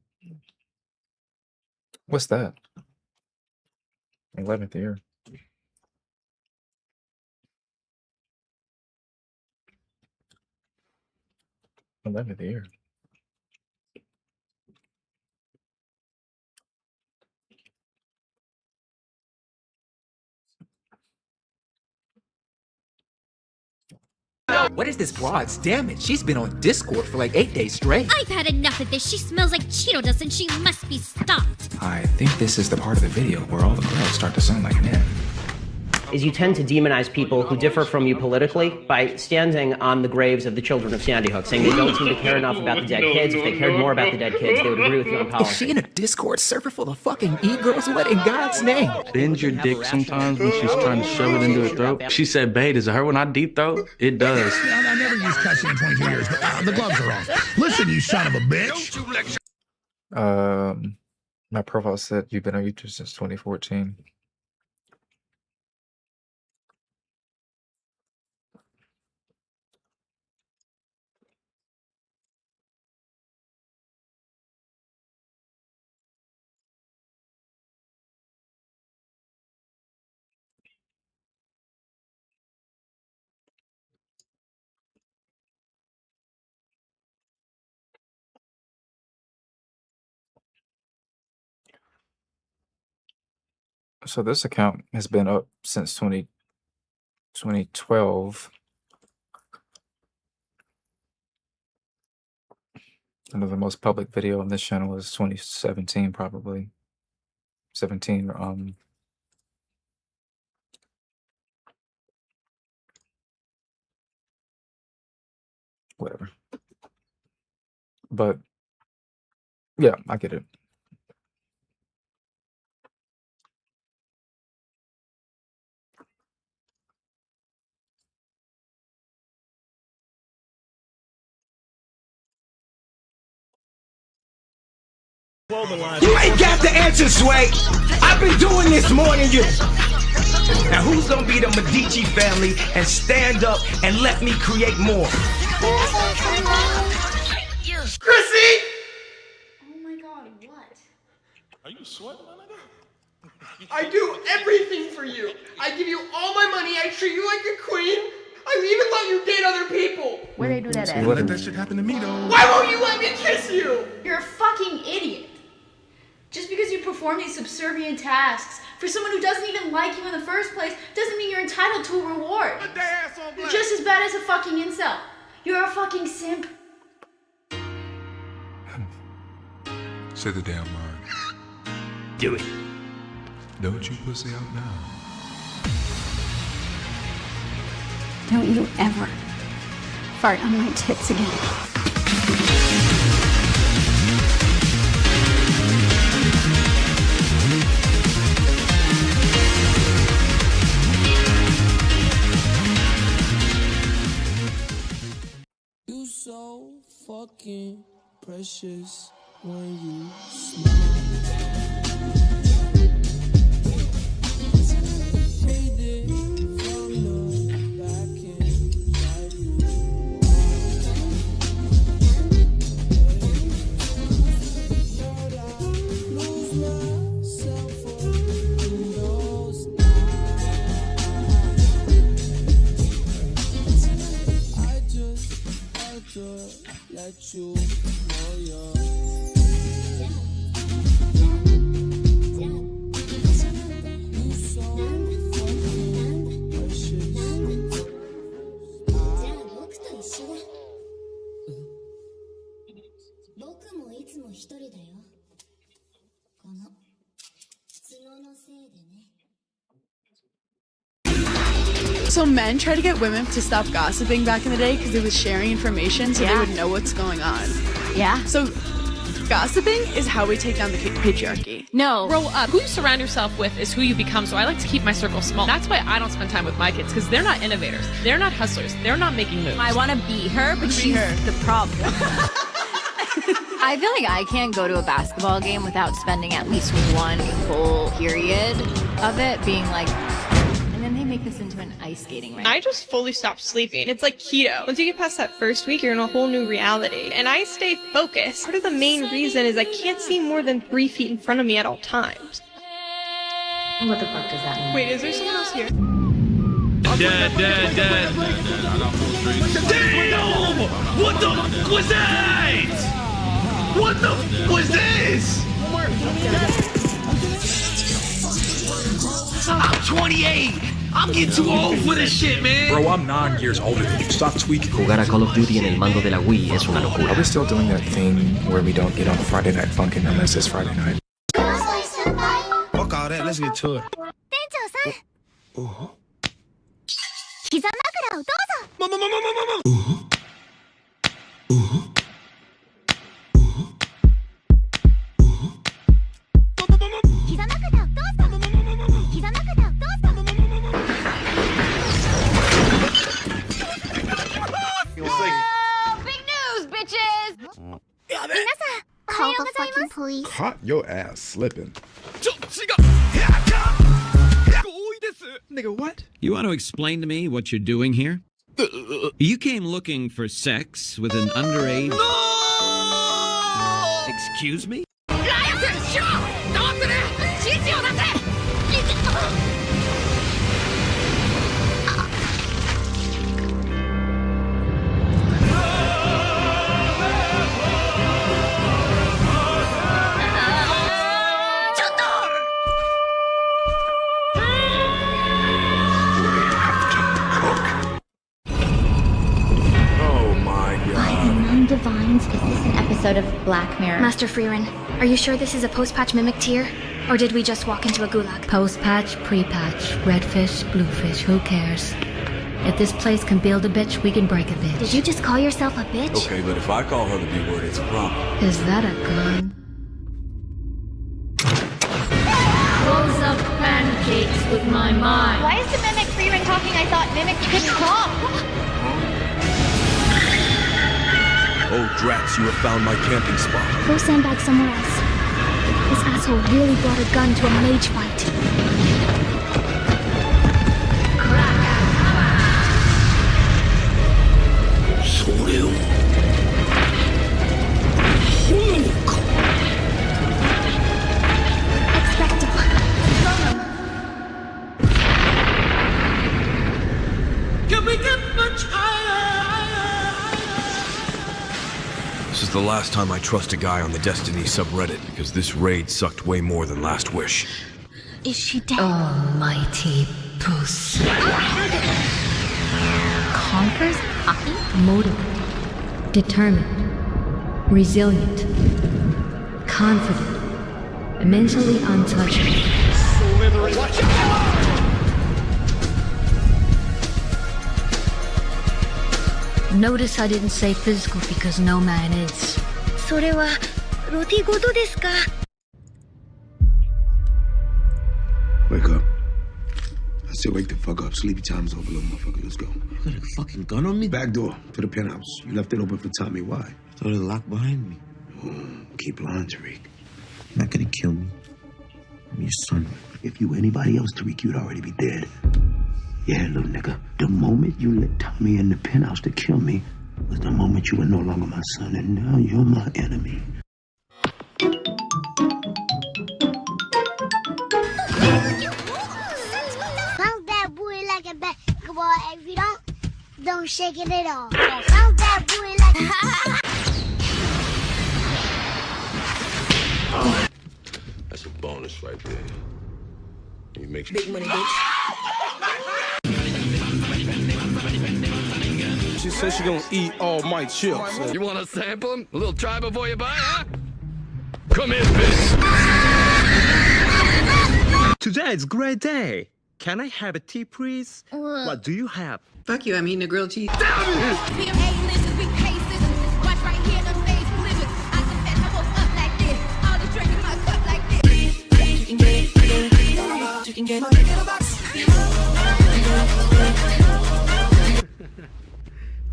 What's that? 11th year. '11th year. What is this broad's? Damn it, she's been on Discord for like 8 days straight. I've had enough of this. She smells like Cheeto dust and she must be stopped. I think this is the part of the video where all the girls start to sound like men. Is you tend to demonize people who differ from you politically by standing on the graves of the children of Sandy Hook, saying they don't seem to care enough about the dead kids. If they cared more about the dead kids, they would agree with you on policy. Is she in a Discord server full of fucking e-girls? What in God's name? Bend your dick sometimes when she's trying to shove it into her throat. She said, babe, does it hurt when I deep throat? It does. I never used cussing in 22 years, but the gloves are off. Listen, you son of a bitch. My profile said you've been on YouTube since 2014. So this account has been up since 2012. And the most public video on this channel is 2017, probably 17. Whatever. But yeah, I get it. You ain't got the answer, Sway. I've been doing this more than you. Now who's gonna be the Medici family and stand up and let me create more? Chrissy! Oh my god, what? Are you sweating, my nigga? I do everything for you. I give you all my money. I treat you like a queen. I even let you date other people. Where they do that at? Let that shit happen to me, though. Why won't you let me kiss you? You're a fucking idiot. Just because you perform these subservient tasks for someone who doesn't even like you in the first place doesn't mean you're entitled to a reward. You're just as bad as a fucking incel. You're a fucking simp. Say the damn line. Do it. Don't you pussy out now. Don't you ever fart on my tits again. You so fucking precious when you smile. to let you know you're So men tried to get women to stop gossiping back in the day because it was sharing information so they would know what's going on. Yeah. So gossiping is how we take down the patriarchy. No. Grow up. Who you surround yourself with is who you become, so I like to keep my circle small. That's why I don't spend time with my kids, because they're not innovators. They're not hustlers. They're not making moves. I want to be her, but she's the problem. I feel like I can't go to a basketball game without spending at least one full period of it being like, and then they make this into an ice skating rink. I just fully stopped sleeping. It's like keto. Once you get past that first week, you're in a whole new reality. And I stay focused. Part of the main reason is I can't see more than 3 feet in front of me at all times. What the fuck does that mean? Wait, is there someone else here? Dead. Damn! What the fuck was that? What the fuck was this? I'm 28. I'm getting too old for this shit, man. Bro, I'm 9 years older than you. Stop tweaking. Jugar a Call of Duty en el mando de la Wii es una locura. Are we still doing that thing where we don't get on Friday Night Funkin' unless it's Friday night? Fuck all that. Let's get to it. Call the fucking police. Caught your ass slipping. Nigga, what? You want to explain to me what you're doing here? You came looking for sex with an underage... No! Excuse me? Divines, is this an episode of Black Mirror? Master Freeran, are you sure this is a post-patch mimic tier? Or did we just walk into a gulag? Post-patch, pre-patch, redfish, bluefish, who cares? If this place can build a bitch, we can break a bitch. Did you just call yourself a bitch? Okay, but if I call her the B word, it's a problem. Is that a gun? Close up pancakes with my mind. Why is the mimic Freeran talking? I thought mimics couldn't talk. Oh, Drax, you have found my camping spot. Go sandbag somewhere else. This asshole really brought a gun to a mage fight. Expecto. Can we get much higher? This is the last time I trust a guy on the Destiny subreddit, because this raid sucked way more than Last Wish. Is she dead? Almighty puss. Conquers hockey? Motivated, determined, resilient, confident, mentally untouchable. Notice I didn't say physical because no man is. それはロティごとですか? Wake up. I said wake the fuck up. Sleepy time's over, little motherfucker. Let's go. You got a fucking gun on me? Back door to the penthouse. You left it open for Tommy. Why? I thought it locked behind me. Keep lying, Tariq. You're not gonna kill me. I'm your son. If you were anybody else, Tariq, you'd already be dead. Yeah, little nigga. The moment you let Tommy in the penthouse to kill me was the moment you were no longer my son, and now you're my enemy. Bounce that booty like a basketball. If you don't shake it at all. Bounce that booty like That's a bonus right there. You make Big money, bitch. She said she gonna eat all my chips. You want to sample them? A little try before you buy, huh? Come here, bitch. Today is a great day. Can I have a tea, please? What do you have? Fuck you, I'm eating a grilled cheese.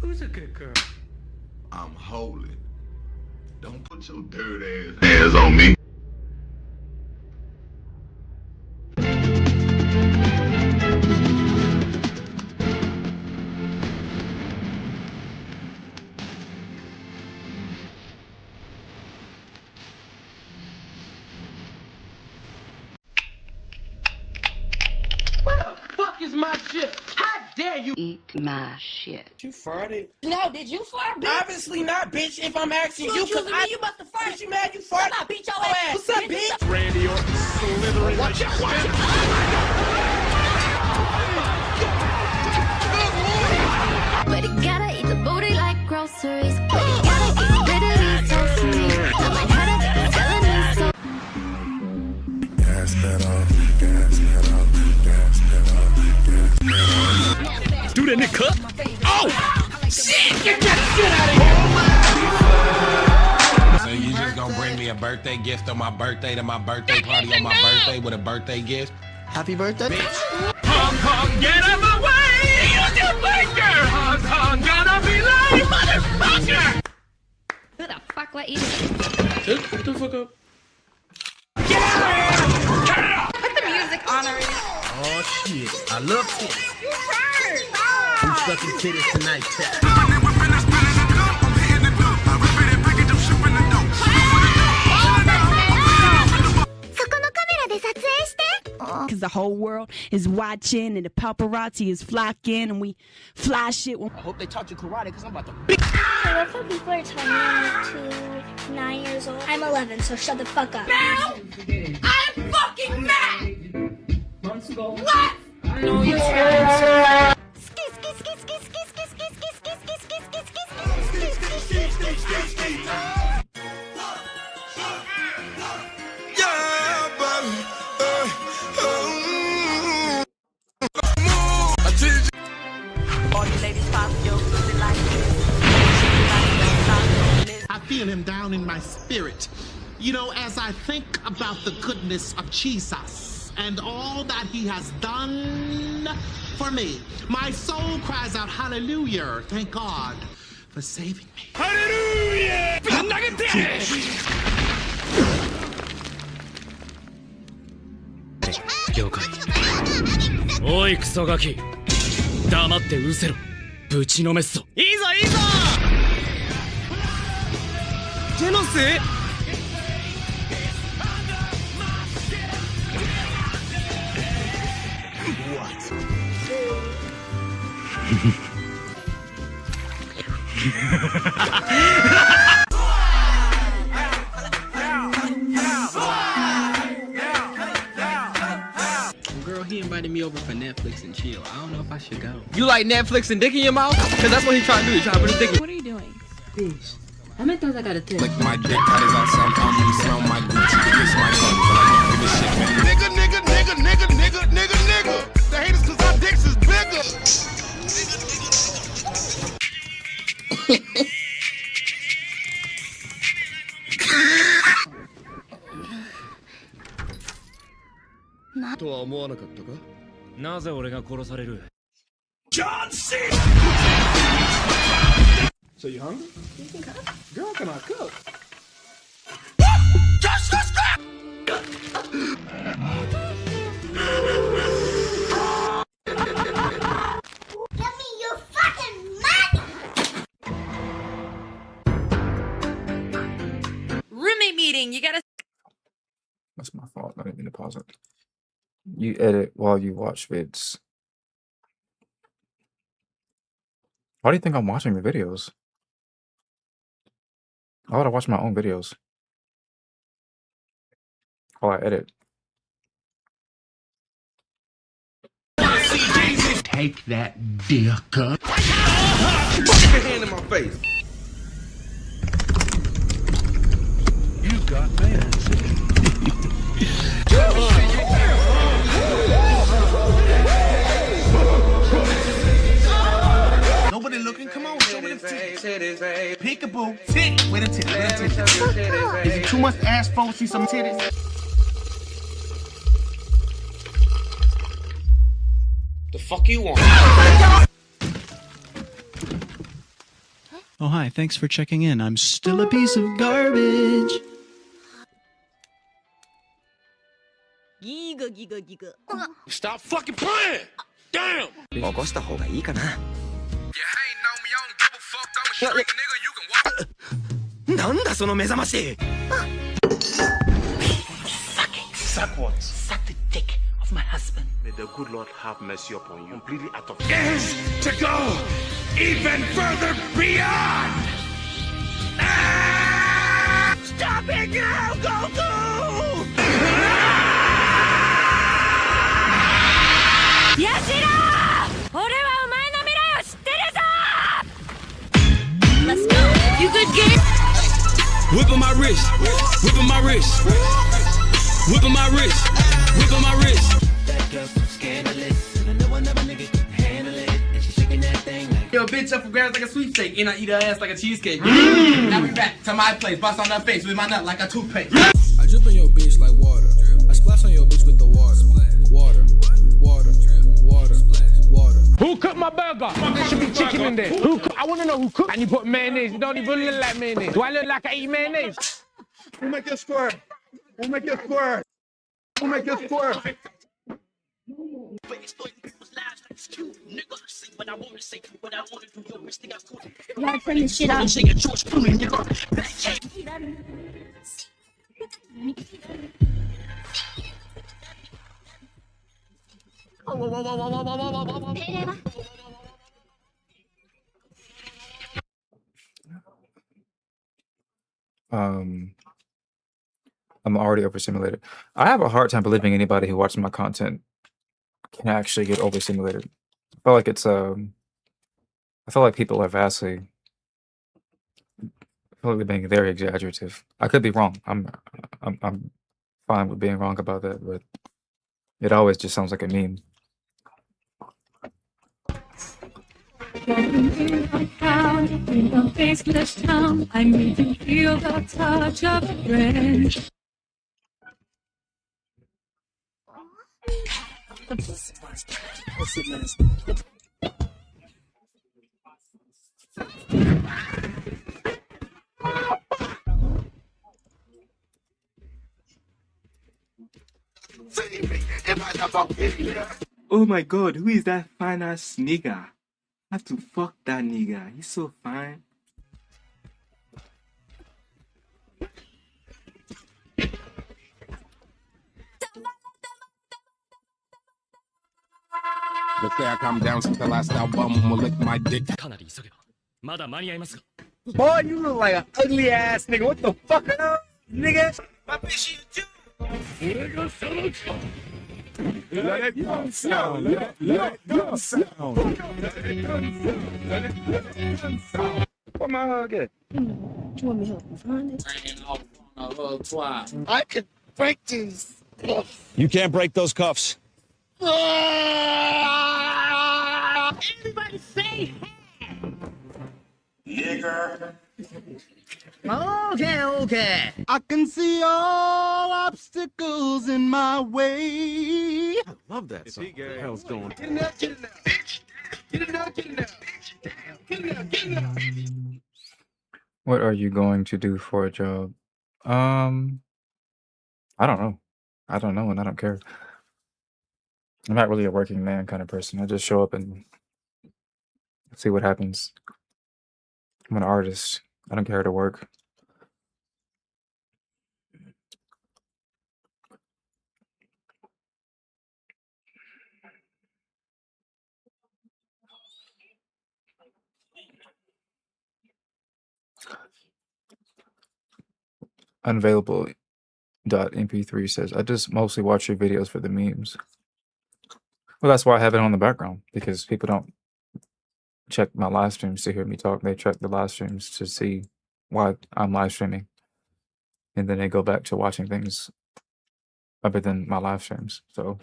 Who's a good girl? I'm holy. Don't put your dirty ass on me. Fuck is my shit? How dare you eat my shit? You farted? No, did you fart, bitch? Obviously not, bitch. If I'm asking you, cause you must have farted. Bitch, you mad you farted? I beat your ass. What's up, bitch? Randy Orton slithering. Watch out, watch out. But you gotta eat the booty like groceries. But you gotta get rid of these groceries. I might have to get selling these so. Gas pedal, gas pedal, gas pedal, gas pedal. Do that in the cup. Oh! Shit! Get that shit out of here! So you just gonna bring me a birthday gift on my birthday to my birthday party on my birthday with a birthday gift? Happy birthday, bitch. Hong Kong, get out of the way! Use your finger! Hong Kong, gonna be like motherfucker! Who the fuck let you? Shut the fuck up. Get out of here! Turn it off! Put the music on already. Oh shit, I love titties. You heard! Who's sucking titties tonight, Ted? Cause the whole world is watching and the paparazzi is flocking and we fly shit. I hope they taught you karate because I'm about to beat. I love how people are telling me I'm 2, 9 years old. I'm 11, so shut the fuck up. Now, I'm fucking mad! Months ago. What? I know you're I feel him down in my spirit. You know, as I think about the goodness of Jesus and all that he has done for me, my soul cries out, hallelujah. Thank God for saving me. Hallelujah! Oi, クソガキ。黙ってうせろ。ぶちのめすぞ。いいぞいいぞ。ジェノス？Girl, he invited me over for Netflix and chill. I don't know if I should go. You like Netflix and dick in your mouth? Cause that's what he trying to do. He trying to put his dick in. What are you doing? Bitch. I meant those I got a tip. Lick my dick, how does that sound? You smell my Gucci, kiss my tongue, but I don't give a shit, man. Nigga, nigga, nigga, nigga, nigga, nigga, nigga. The haters cause our dicks is bigger. John C. So you hungry? You can cook? Girl, can I cook? Just Give me your fucking money! Roommate meeting. You gotta. That's my fault. I didn't mean to pause it. You edit while you watch vids. Why do you think I'm watching the videos? I ought to watch my own videos while I edit. Take that dick. Put your hand in my face. You got fans. Nobody looking, come on, show me them titties. Peekaboo, tit, where the titties? Is it too much ass folks see some titties? The fuck you want? Oh, hi, thanks for checking in. I'm still a piece of garbage. Stop fucking playing! Damn! 起こした方がいいかな。なんだその目覚まし。Suck what? Suck the dick of my husband. May the good Lord have mercy upon you. Completely out of Is to go even further beyond! Ah! Stop it now, Goku! Yashiro! 俺はお前の未来を知ってるぞ! Let's go. You good, kid? Whipping my wrist, whipping my wrist, whipping my wrist, whipping my wrist. That girl's so scandalous, and I know another nigga can handle it, and she's shaking that thing like. Yo, bitch up for grabs like a sweepstake, and I eat her ass like a cheesecake. Now we back to my place, bust on her face with my nut like a toothpaste. I drip on your bitch like water. I splash on your bitch with the water. Water, water, water, water. Who cooked my burger? There should be chicken in there. I want to know who cooked. And you put mayonnaise. You don't even look like mayonnaise. Do I look like I eat mayonnaise? Who make you squirt? Who make you squirt? Who make you squirt? Y'all turn this shit off. I'm already overstimulated. I have a hard time believing anybody who watches my content can actually get overstimulated. I feel like it's I feel like people are vastly I feel like they're being very exaggerative. I could be wrong. I'm fine with being wrong about that, but it always just sounds like a meme. In a faceless town, I need to feel the touch of a friend. Oh my god, who is that fine ass nigga? I have to fuck that nigga. He's so fine. Let's say I come down since the last album will lick my dick. Boy, you look like an ugly ass nigga. What the fuck, nigga? My bitch, you too. Let it go sound. Let it go sound. What my hug at? Do you want me to help you find it? I could break these. You can't break those cuffs. Everybody say Nigger. Okay. I can see all obstacles in my way. I love that song. What the hell's going on? Get in there, get in there. Get in there, get in there. Get in there, get in there. What are you going to do for a job? I don't know. I don't know and I don't care. I'm not really a working man kind of person. I just show up and see what happens. I'm an artist. I don't care to work. unavailable.mp3 says, I just mostly watch your videos for the memes. Well, that's why I have it on the background, because people don't check my live streams to hear me talk. They check the live streams to see why I'm live streaming. And then they go back to watching things other than my live streams. So,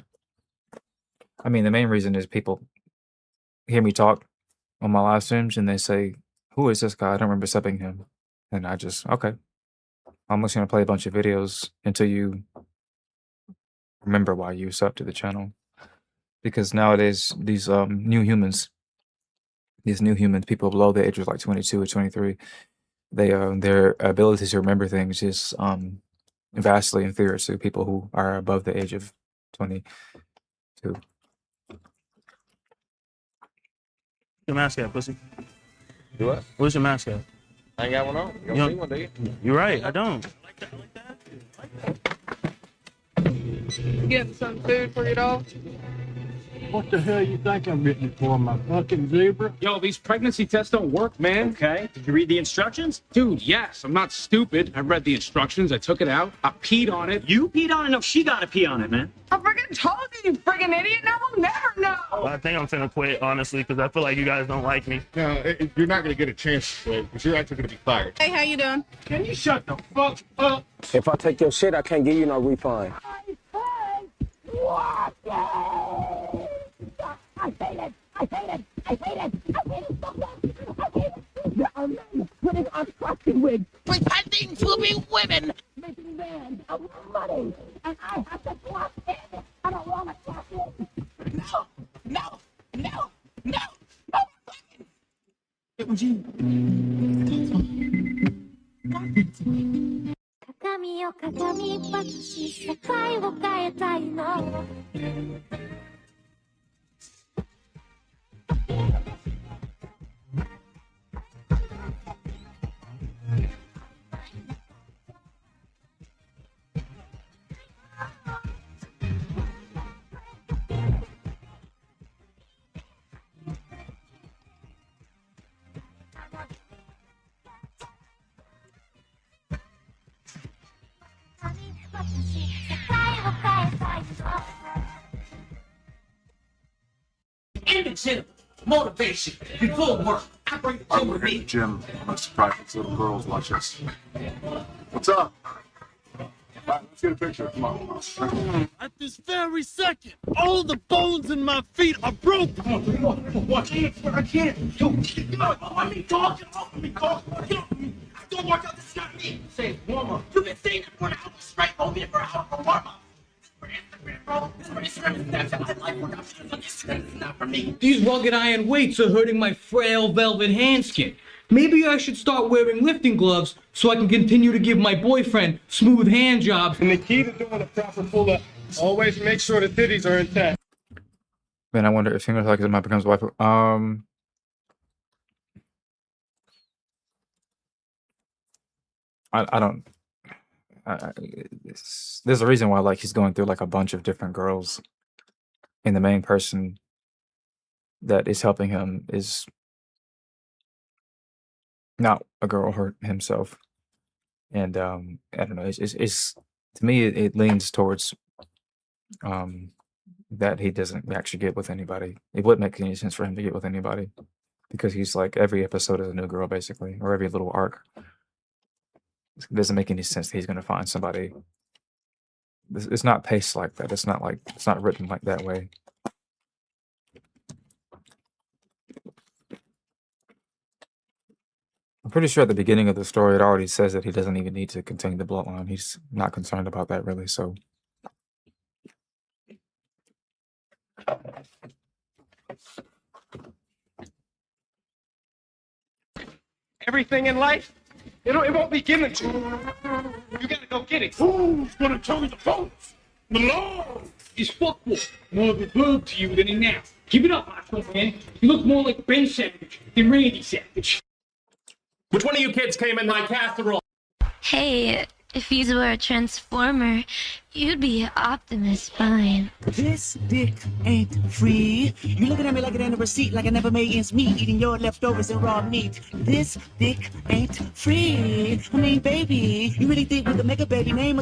I mean, the main reason is people hear me talk on my live streams and they say, who is this guy? I don't remember subbing him. And I just, okay, I'm just going to play a bunch of videos until you remember why you subbed to the channel. Because nowadays, these new humans, people below the age of like 22 or 23, they their ability to remember things is vastly inferior to people who are above the age of 22. Your mask at, pussy. You what? Where's your mask at? I ain't got one on. You don't see one, do you? You're right, I don't. Getting some food for your dog? What the hell you think I'm getting it for, my fucking zebra? Yo, these pregnancy tests don't work, man. Okay. Did you read the instructions? Dude, yes. I'm not stupid. I read the instructions. I took it out. I peed on it. You peed on it? No, she got to pee on it, man. I freaking told you, you freaking idiot. Now we'll never know. Well, I think I'm finna quit, honestly, because I feel like you guys don't like me. No, you're not going to get a chance to quit, because you're actually going to be fired. Hey, how you doing? Can you shut the fuck up? If I take your shit, I can't give you no refund. I hate it. I hate it. I hate it. I hate it so much. I hate it. There are men putting on plastic wigs, pretending to be women, making bands of money, and I have to clock in. I don't want to clock in. No, no, no, no, no. It was you. 鏡よ鏡私世界を変えたいの Independent motivation before work. I bring the gym with me. Gym. I'm surprised these little girls watch us. What's up? Right, let's get a picture. Come on. At this very second, all the bones in my feet are broken. Watch it. I can't. Yo, let me talk. Let me talk. I don't work out. This is not me. Say warm up. You've been saying that for an hour straight. Over here for an hour for warm up. These rugged iron weights are hurting my frail velvet hand skin. Maybe I should start wearing lifting gloves so I can continue to give my boyfriend smooth hand jobs. And the key to doing a proper pull-up, always make sure the titties are intact. Man, I wonder if Single Talk might becomes wife. I don't. There's a reason why like he's going through like a bunch of different girls, and the main person that is helping him is not a girl himself. And I don't know, it's to me it leans towards that he doesn't actually get with anybody. It wouldn't make any sense for him to get with anybody, because he's like every episode is a new girl basically, or every little arc. It doesn't make any sense that he's going to find somebody. It's not paced like that. It's not written like that way. I'm pretty sure at the beginning of the story, it already says that he doesn't even need to continue the bloodline. He's not concerned about that really, so. Everything in life, it won't be given to you. You gotta go get it. Who's gonna tell me the votes? The law is football. More of a verb to you than a noun. Give it up, Macho Man. You look more like Ben Savage than Randy Savage. Which one of you kids came in my casserole? Hey, if you were a transformer, you'd be Optimus Prime. This dick ain't free. You looking at me like it ain't a receipt, like I never made ends meet, eating your leftovers and raw meat. This dick ain't free. I mean, baby, you really think we could make a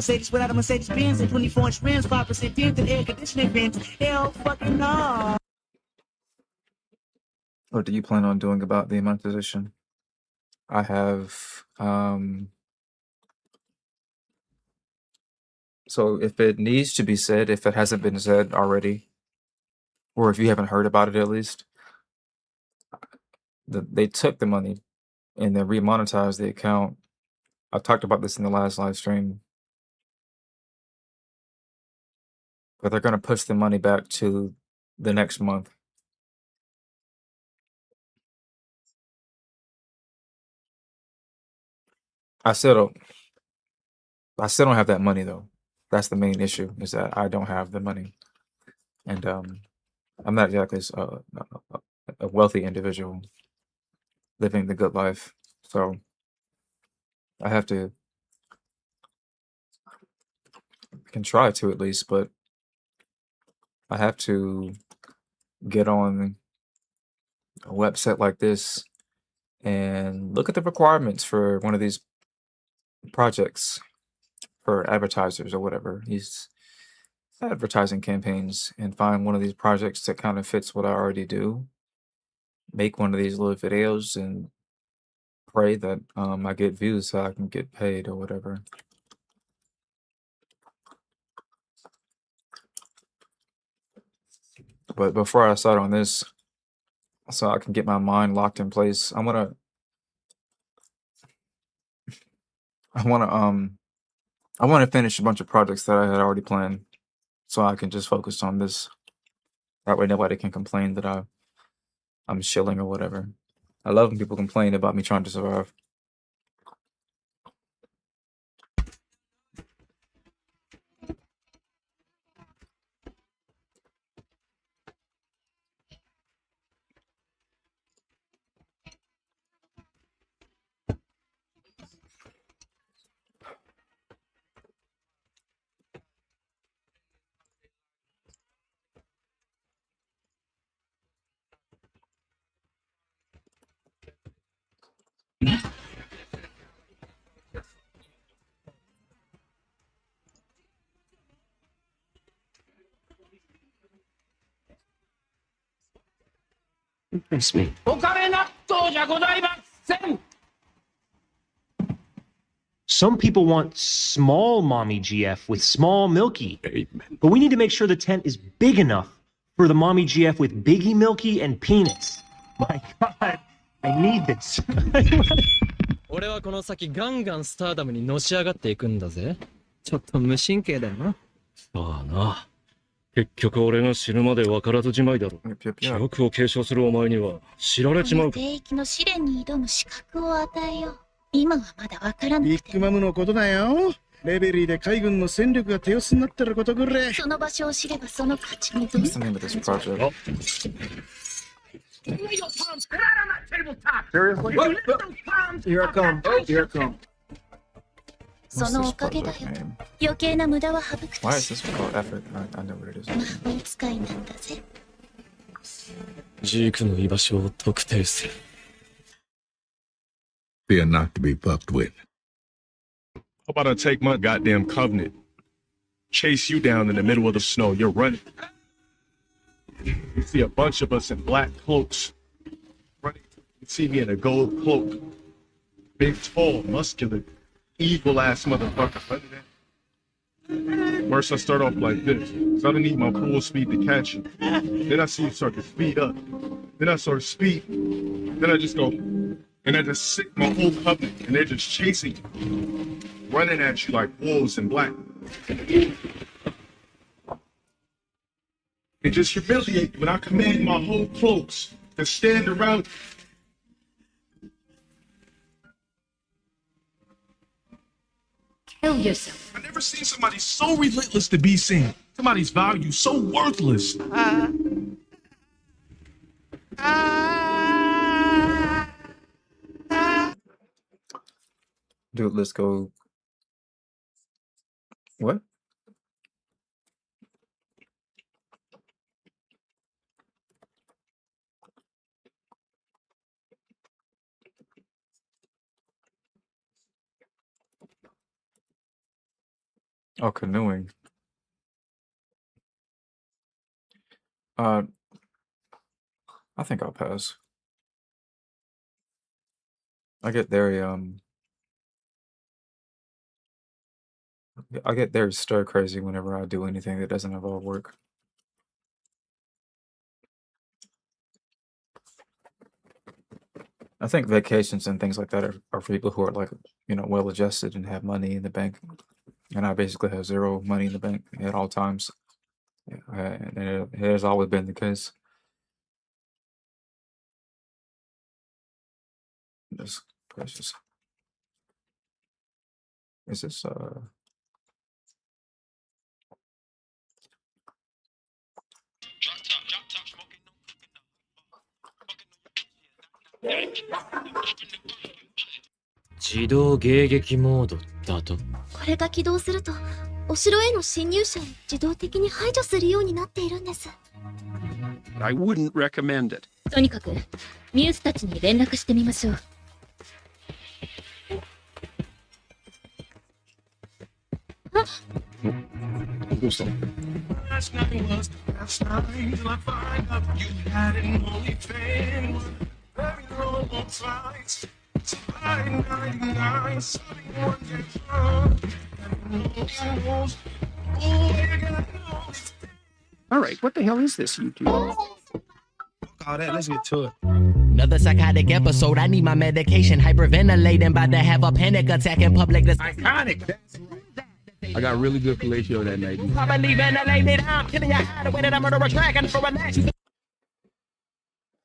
Mercedes without a Mercedes Benz and 24-inch rims, 5% tinted air conditioning vents. Hell fucking no. What do you plan on doing about the monetization? I have so if it needs to be said, if it hasn't been said already, or if you haven't heard about it at least, they took the money and they remonetized the account. I talked about this in the last live stream, but they're gonna push the money back to the next month. I still don't have that money though. That's the main issue, is that I don't have the money. And I'm not exactly a wealthy individual living the good life. So I have to, I can try to at least, but I have to get on a website like this and look at the requirements for one of these projects for advertisers or whatever, these advertising campaigns, and find one of these projects that kind of fits what I already do. Make one of these little videos and pray that I get views so I can get paid or whatever. But before I start on this, so I can get my mind locked in place, I wanna finish a bunch of projects that I had already planned, so I can just focus on this. That way, nobody can complain that I'm shilling or whatever. I love when people complain about me trying to survive. Impress me. お金納豆じゃございません Some people want small mommy GF with small milky. But we need to make sure the tent is big enough for the mommy GF with biggie milky and peanuts. My God, I need this. 俺はこの先ガンガンスターダムにのし上がっていくんだぜ。ちょっと無神経だよな。さあな。結局俺が死ぬまで分からずじまいだろ。記憶を継承するお前には知られちまうか。聖域の試練に挑む資格を与えよう。今はまだ分からなくて。ビッグマムのことだよ。レベリーで海軍の戦力が手薄になってることぐらい。その場所を知ればその勝ち目と。What's the name of this project? Lay your palms flat on that tabletop. Seriously? You lift those palms. Here it comes. Here it comes. そのおかげだよ。余計な無駄は省くと Why し。 is this called effort? I know what it is. 魔法使いなんだぜ。ジークの居場所を特定する。Fear not to be fucked with. How about I take my goddamn covenant, chase you down in the middle of the snow, you're running. You see a bunch of us in black cloaks running. You see me in a gold cloak. Big, tall, muscular, evil-ass motherfucker running at. First I start off like this, so I don't need my full speed to catch you. Then I see you start to speed up. Then I start to speed. Then I just go, and I just sick my whole covenant, and they're just chasing you, running at you like wolves in black. And just humiliate you when I command my whole cloaks to stand around you. Kill yourself. I've never seen somebody so relentless to be seen. Somebody's value so worthless. Dude, let's go. What? Oh, canoeing. I think I'll pass. I get very stir crazy whenever I do anything that doesn't involve work. I think vacations and things like that are for people who are like, well adjusted and have money in the bank. And I basically have zero money in the bank at all times. And it has always been the case. That's precious. Is this自動迎撃モードだと。これが起動すると、お城への侵入者を自動的に排除するようになっているんです。I wouldn't recommend it. とにかく、ミュースたちに連絡してみましょう。どうしたのLast night was the last night till I find out you had an OnlyFans. Very long flights. It's $5.99. Something one gets wrong. And knows. Oh, you got an OnlyFans. All right, what the hell is this YouTube? All that, let's get to it. Another psychotic episode. I need my medication. Hyperventilating, about to have a panic attack in public. This iconic. I got really good fellatio that night. Probably ventilated. I'm killing your hideaway that I'm murder a dragon for a next.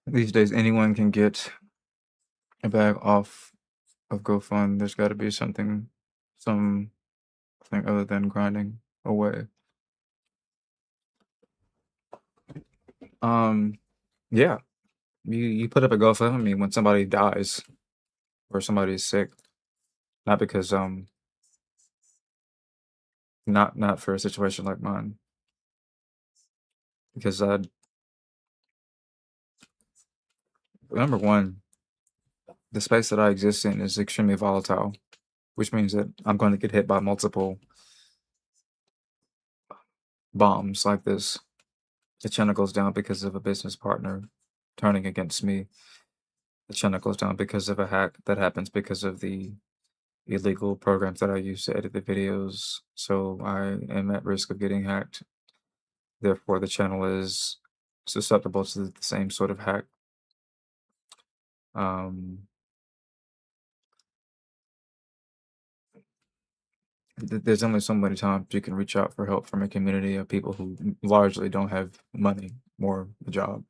These days anyone can get a bag off of GoFund. There's got to be something other than grinding away. Yeah, you put up a GoFundMe when somebody dies or somebody's sick, not because not for a situation like mine, because number one, the space that I exist in is extremely volatile, which means that I'm going to get hit by multiple bombs like this. The channel goes down because of a business partner turning against me. The channel goes down because of a hack that happens because of the illegal programs that I use to edit the videos. So I am at risk of getting hacked. Therefore, the channel is susceptible to the same sort of hack. There's only so many times you can reach out for help from a community of people who largely don't have money or a job.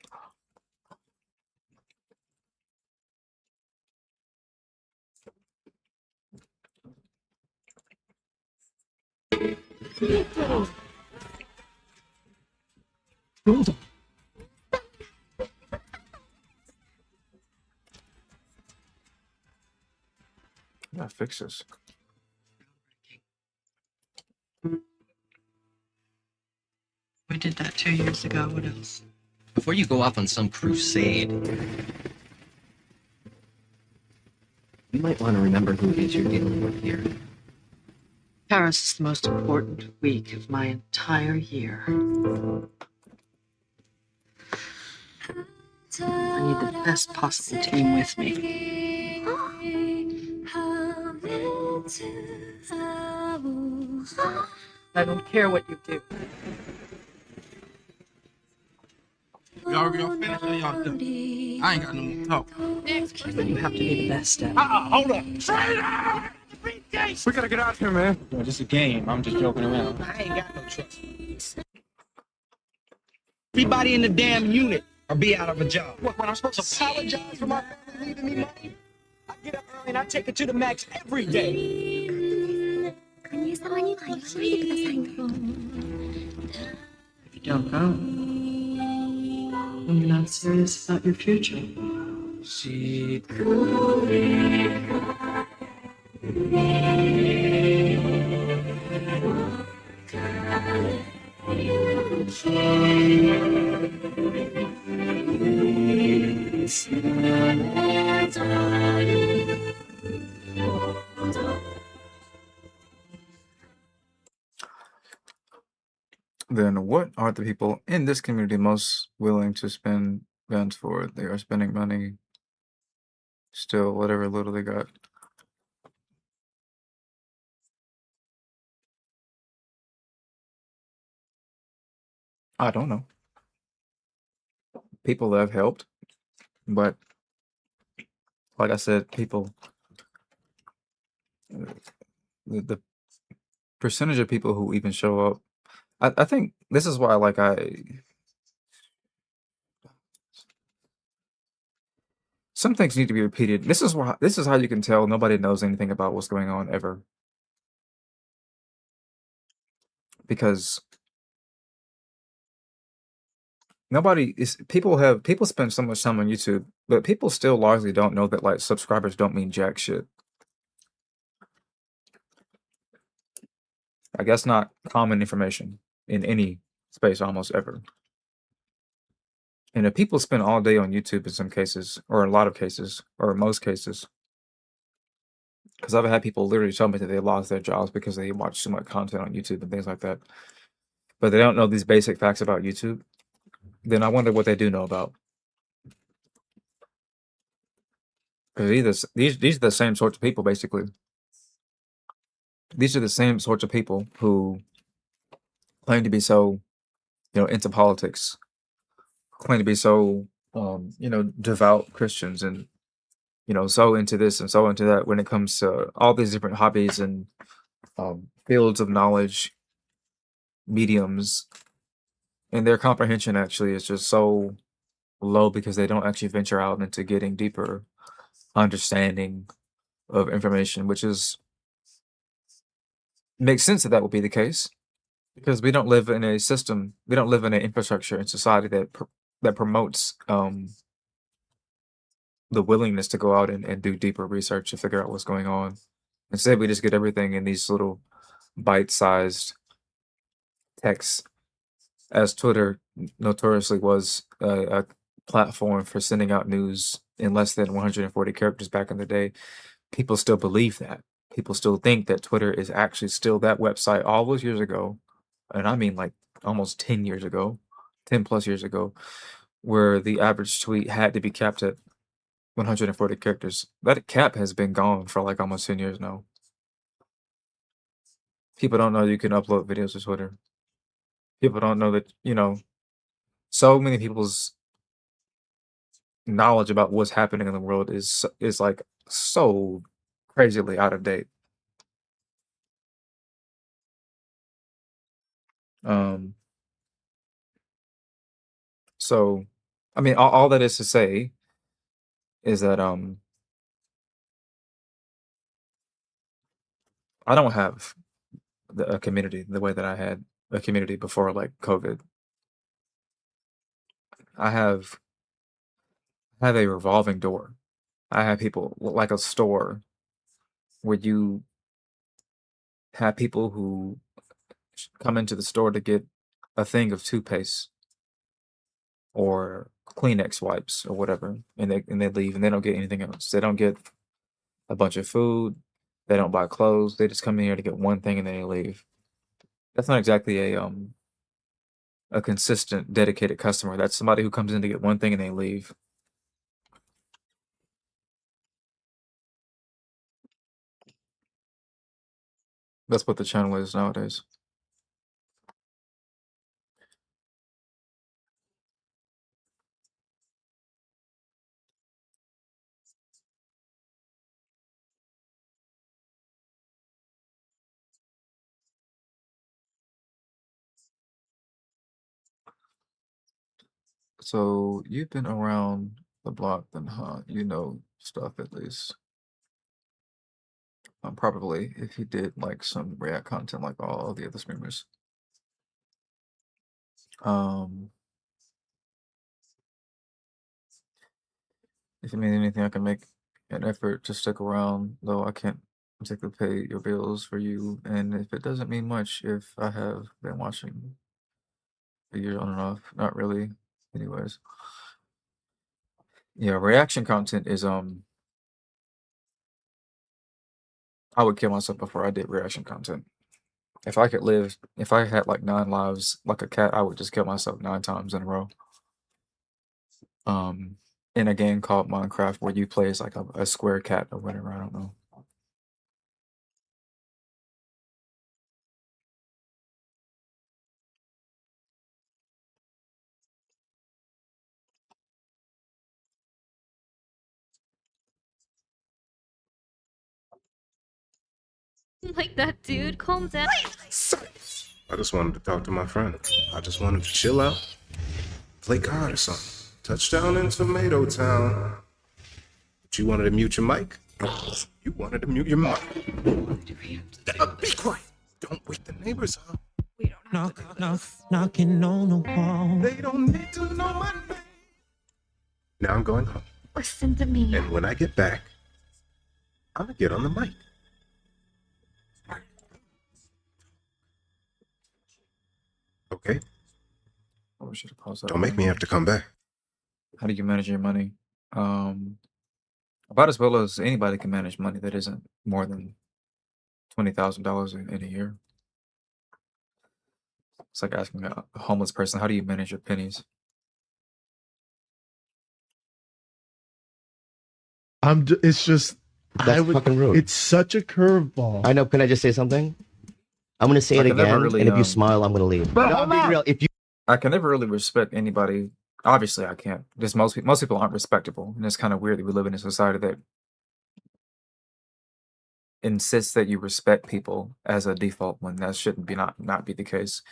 Yeah, fix this. We did that 2 years ago. What else? Before you go off on some crusade, you might want to remember who it is you're dealing with here. Paris is the most important week of my entire year. I need the best possible team with me. I don't care what you do. Y'all finished or y'all done? I ain't got no more talk. But you have to be the best at it. Hold up. Traitor! We gotta get out here, man. No, this is a game. I'm just joking around. I ain't got no trust. Everybody in the damn unit or be out of a job. What, when I'm supposed to apologize for my family leaving me money? I get up early and I take it to the max every day. If you don't go, then you're not serious about your future. then what are the people in this community most willing to spend guns for? They are spending money still, whatever little they got. I don't know. People have helped, but like I said, people, the percentage of people who even show up, I think this is why, like, some things need to be repeated. This is how you can tell nobody knows anything about what's going on ever. Because people spend so much time on YouTube, but people still largely don't know that, like, subscribers don't mean jack shit. I guess not common information in any space almost ever. And if people spend all day on YouTube in some cases, or a lot of cases, or most cases, because I've had people literally tell me that they lost their jobs because they watch too much content on YouTube and things like that, but they don't know these basic facts about YouTube, then I wonder what they do know about. Because these are the same sorts of people, basically. These are the same sorts of people who claim to be so, into politics, claim to be so, devout Christians, and so into this and so into that when it comes to all these different hobbies and fields of knowledge, mediums, and their comprehension actually is just so low because they don't actually venture out into getting deeper understanding of information, which makes sense that would be the case, because we don't live in a system, we don't live in an infrastructure in society that promotes the willingness to go out and do deeper research to figure out what's going on. Instead, we just get everything in these little bite-sized texts, as Twitter notoriously was a platform for sending out news in less than 140 characters back in the day. People still believe that. People still think that Twitter is actually still that website all those years ago, and I mean like almost 10 years ago, 10 plus years ago, where the average tweet had to be capped at 140 characters. That cap has been gone for like almost 10 years now. People don't know you can upload videos to Twitter. People don't know that, so many people's knowledge about what's happening in the world is like so crazily out of date. So, I mean, all that is to say is that I don't have a community the way that I had a community before, like, COVID. I have a revolving door. I have people like a store where you have people who come into the store to get a thing of toothpaste or Kleenex wipes or whatever, and they leave and they don't get anything else. They don't get a bunch of food. They don't buy clothes. They just come in here to get one thing and then they leave. That's not exactly a consistent, dedicated customer. That's somebody who comes in to get one thing and they leave. That's what the channel is nowadays. So you've been around the block then, huh? You know stuff at least. Probably if you did like some React content like all the other streamers. If you mean anything, I can make an effort to stick around, though I can't particularly pay your bills for you. And if it doesn't mean much, if I have been watching a year on and off, not really. Anyways, yeah, reaction content is I would kill myself before I did reaction content. If I could live, if I had like 9 lives like a cat, I would just kill myself 9 times in a row. In a game called Minecraft where you play as like a square cat or whatever, I don't know. Like that, dude. Calm down. I just wanted to talk to my friend. I just wanted to chill out, play card or something. Touchdown in Tomato Town. But you wanted to mute your mic? You wanted to mute your mic. Be quiet. Don't wake the neighbors up. Knocking on the wall. They don't need to know my name. Now I'm going home. Listen to me. And when I get back, I'm gonna get on the mic. Okay? Oh, should have paused that. Don't make me have to come back. How do you manage your money? About as well as anybody can manage money that isn't more than $20,000 in a year. It's like asking a homeless person, how do you manage your pennies? It's just That's fucking rude. It's such a curveball. I know. Can I just say something? I'm gonna say it I can never again, really, and if you smile, I'm gonna leave. But No, hold I'm being on. real. If you I can never really respect anybody. Obviously, I can't. Just most people aren't respectable, and it's kind of weird that we live in a society that insists that you respect people as a default when that shouldn't be not be the case.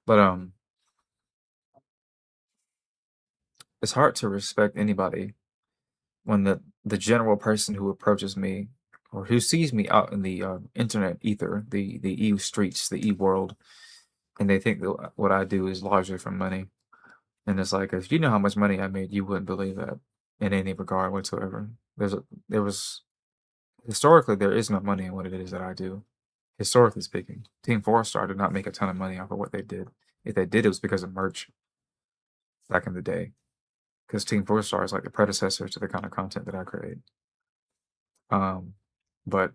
But it's hard to respect anybody when the general person who approaches me or who sees me out in the internet ether, the e streets, the e world, and they think that what I do is largely for money. And it's like, if you know how much money I made, you wouldn't believe that in any regard whatsoever. Historically, there is no money in what it is that I do. Historically speaking, Team 4-Star did not make a ton of money off of what they did. If they did, it was because of merch back in the day. Because Team 4-Star is like the predecessor to the kind of content that I create. But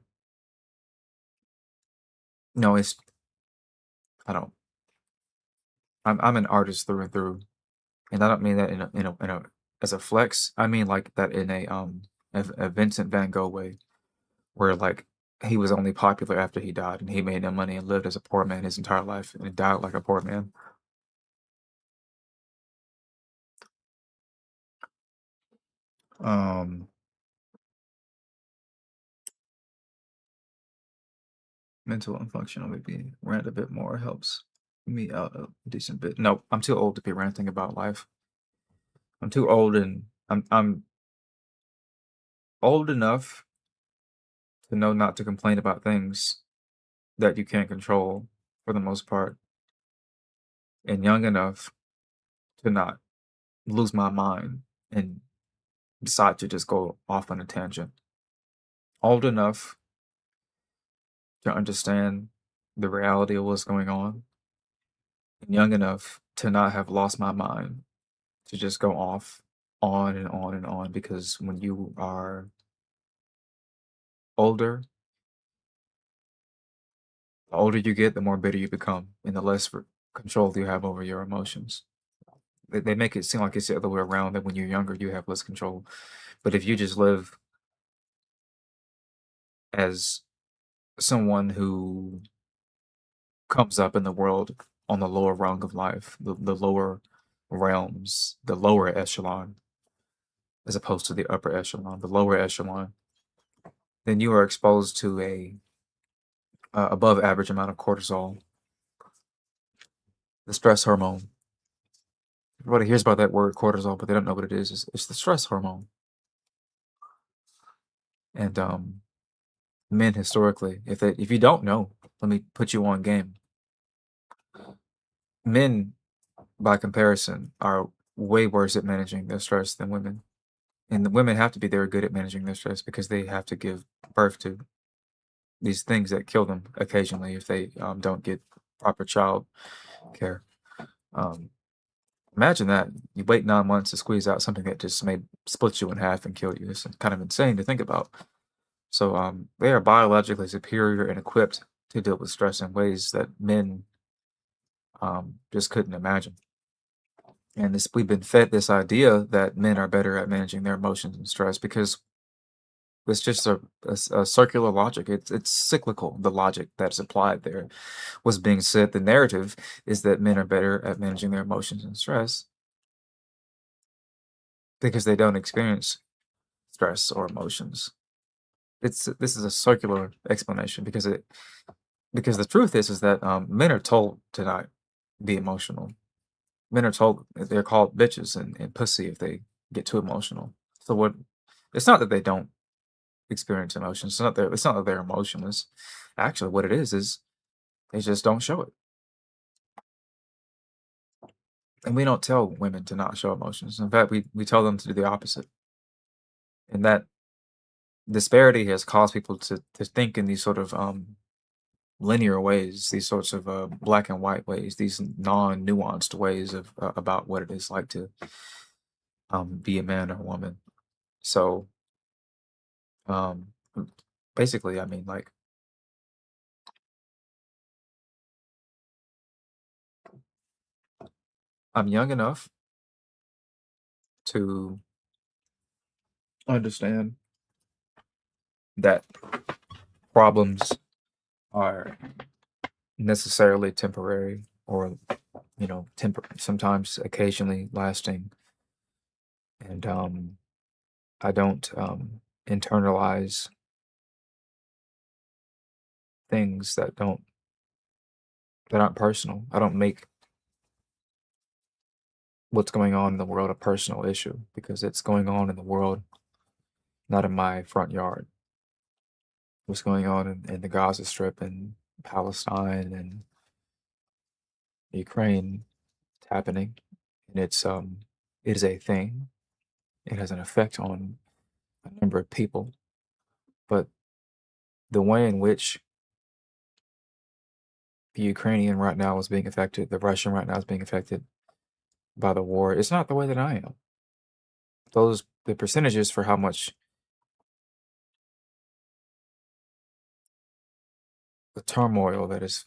no, I'm an artist through and through, and I don't mean that in a as a flex. I mean like that in a Vincent Van Gogh way, where like he was only popular after he died, and he made no money and lived as a poor man his entire life, and he died like a poor man. Mental and functional maybe rant a bit more helps me out a decent bit. No, I'm too old to be ranting about life. I'm too old, and I'm old enough to know not to complain about things that you can't control for the most part, and young enough to not lose my mind and decide to just go off on a tangent. Old enough to understand the reality of what's going on, and young enough to not have lost my mind to just go off on and on and on, because when you are older, the older you get, the more bitter you become, and the less control you have over your emotions. They make it seem like it's the other way around, that when you're younger, you have less control. But if you just live as someone who comes up in the world on the lower rung of life, the lower realms, the lower echelon, as opposed to the upper echelon, the lower echelon, then you are exposed to a above average amount of cortisol, the stress hormone. Everybody hears about that word cortisol, but they don't know what it is. It's the stress hormone. And men historically, if you don't know, let me put you on game. Men, by comparison, are way worse at managing their stress than women. And the women have to be very good at managing their stress because they have to give birth to these things that kill them occasionally if they don't get proper child care. Imagine that. You wait 9 months to squeeze out something that just may split you in half and kill you. It's kind of insane to think about. So they are biologically superior and equipped to deal with stress in ways that men just couldn't imagine. And we've been fed this idea that men are better at managing their emotions and stress because it's just a circular logic. It's cyclical. The logic that's applied there was being said. The narrative is that men are better at managing their emotions and stress because they don't experience stress or emotions. This is a circular explanation because the truth is that men are told to not be emotional. Men are told they're called bitches and pussy if they get too emotional. So what? It's not that they don't experience emotions. It's not that they're emotionless. Actually, what it is they just don't show it. And we don't tell women to not show emotions. In fact, we tell them to do the opposite. And that disparity has caused people to think in these sort of linear ways, these sorts of black and white ways, these non-nuanced ways of about what it is like to be a man or a woman. So basically, I mean, like, I'm young enough to understand that problems are necessarily temporary or, sometimes occasionally lasting. And I don't internalize things that aren't personal. I don't make what's going on in the world a personal issue because it's going on in the world, not in my front yard. What's going on in the Gaza Strip and Palestine and Ukraine, it's happening, and it is a thing. It has an effect on a number of people, but the way in which the Ukrainian right now is being affected, the Russian right now is being affected by the war, it's not the way that I am. The percentages for how much the turmoil that is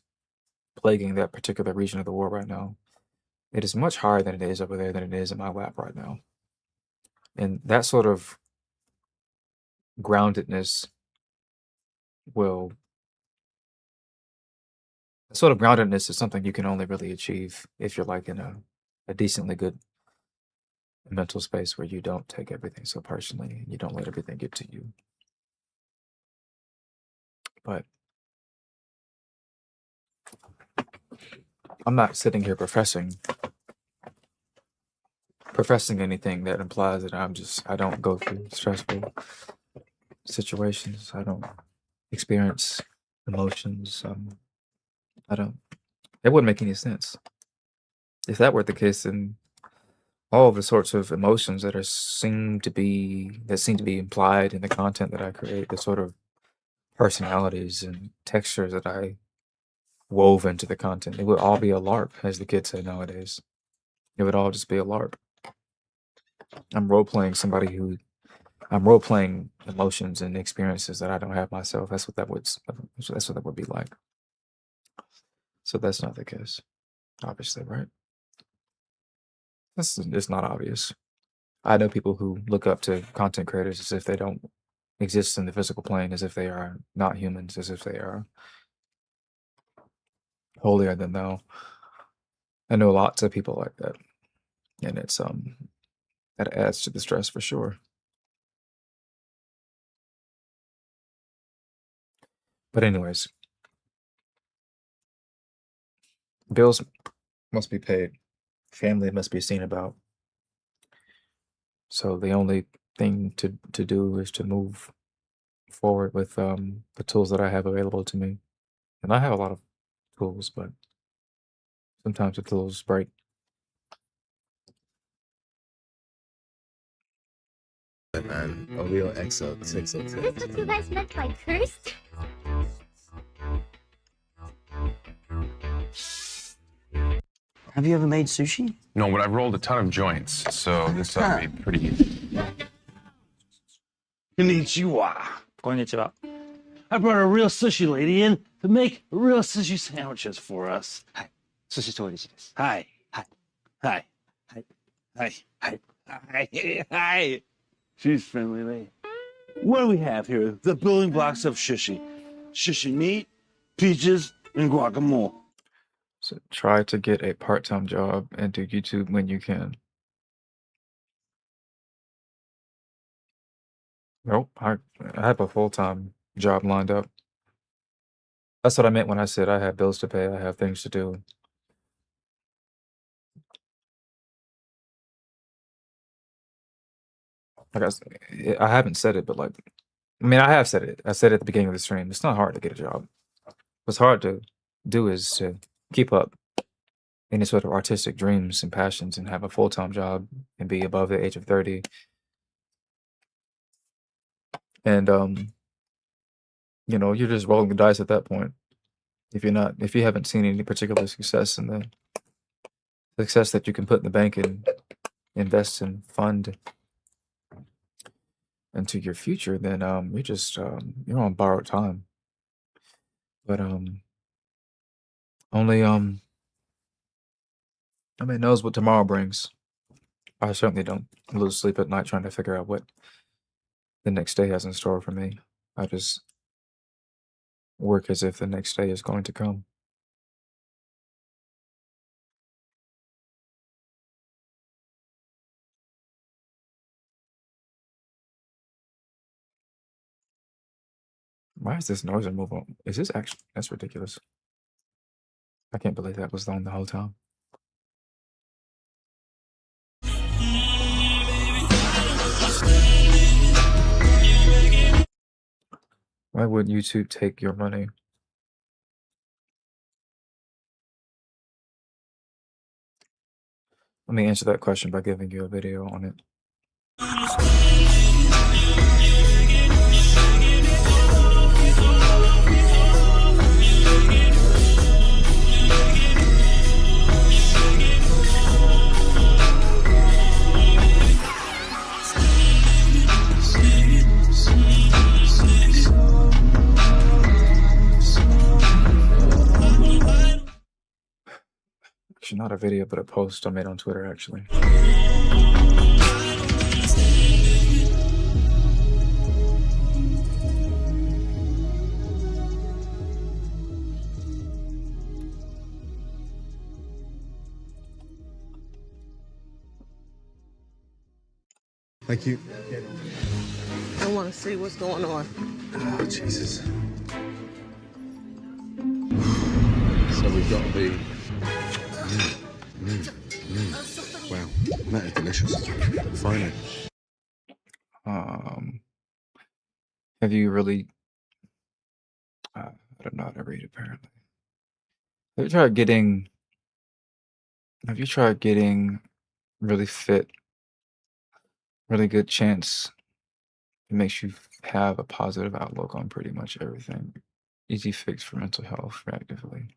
plaguing that particular region of the war right now, it is much higher than it is over there than it is in my lap right now. And that sort of groundedness is something you can only really achieve if you're like in a decently good mental space where you don't take everything so personally and you don't let everything get to you. But I'm not sitting here professing anything that implies that I don't go through stressful situations. I don't experience emotions. It wouldn't make any sense. If that were the case, then all of the sorts of emotions that seem to be implied in the content that I create, the sort of personalities and textures that I wove into the content, it would all be a LARP, as the kids say nowadays. It would all just be a LARP. I'm role-playing emotions and experiences that I don't have myself. That's what that would be like. So that's not the case, obviously, right? It's not obvious. I know people who look up to content creators as if they don't exist in the physical plane, as if they are not humans, as if they are holier than thou. I know lots of people like that, and it's that adds to the stress for sure. But anyways, bills must be paid. Family must be seen about. So the only thing to do is to move forward with the tools that I have available to me. And I have a lot of tools, but sometimes the tools break. Man, a real EXO 602. Is this what you guys meant by cursed? Have you ever made sushi? No, but I've rolled a ton of joints, so this ought to be pretty easy. Konnichiwa. こんにちは。I brought a real sushi lady in to make real sushi sandwiches for us. Hi. Sushi toilet. Hi. Hi. Hi. Hi. Hi. Hi. Hi. Hi. She's friendly lady. What do we have here? The building blocks of sushi. Sushi meat, peaches, and guacamole. So try to get a part-time job and do YouTube when you can. Nope, I have a full-time job lined up. That's what I meant when I said I have bills to pay, I have things to do. Like I haven't said it, but like, I mean, I have said it. I said it at the beginning of the stream. It's not hard to get a job. What's hard to do is to keep up any sort of artistic dreams and passions and have a full-time job and be above the age of 30. And you know, you're just rolling the dice at that point. If you haven't seen any particular success in the success that you can put in the bank and invest and fund into your future, then you're just you're on borrowed time. But only I mean knows what tomorrow brings. I certainly don't lose sleep at night trying to figure out what the next day has in store for me. I just work as if the next day is going to come. Why is this noise removal? Is this actually? That's ridiculous. I can't believe that was on the whole time. Why would YouTube take your money? Let me answer that question by giving you a video on it. Actually, not a video, but a post I made on Twitter, actually. Thank you. I want to see what's going on. Oh, Jesus. So we've got the... Wow, that is delicious. Finally. Have you really... I don't know how to read, apparently. Have you tried getting really fit, really good chance? It makes you have a positive outlook on pretty much everything. Easy fix for mental health, reactively.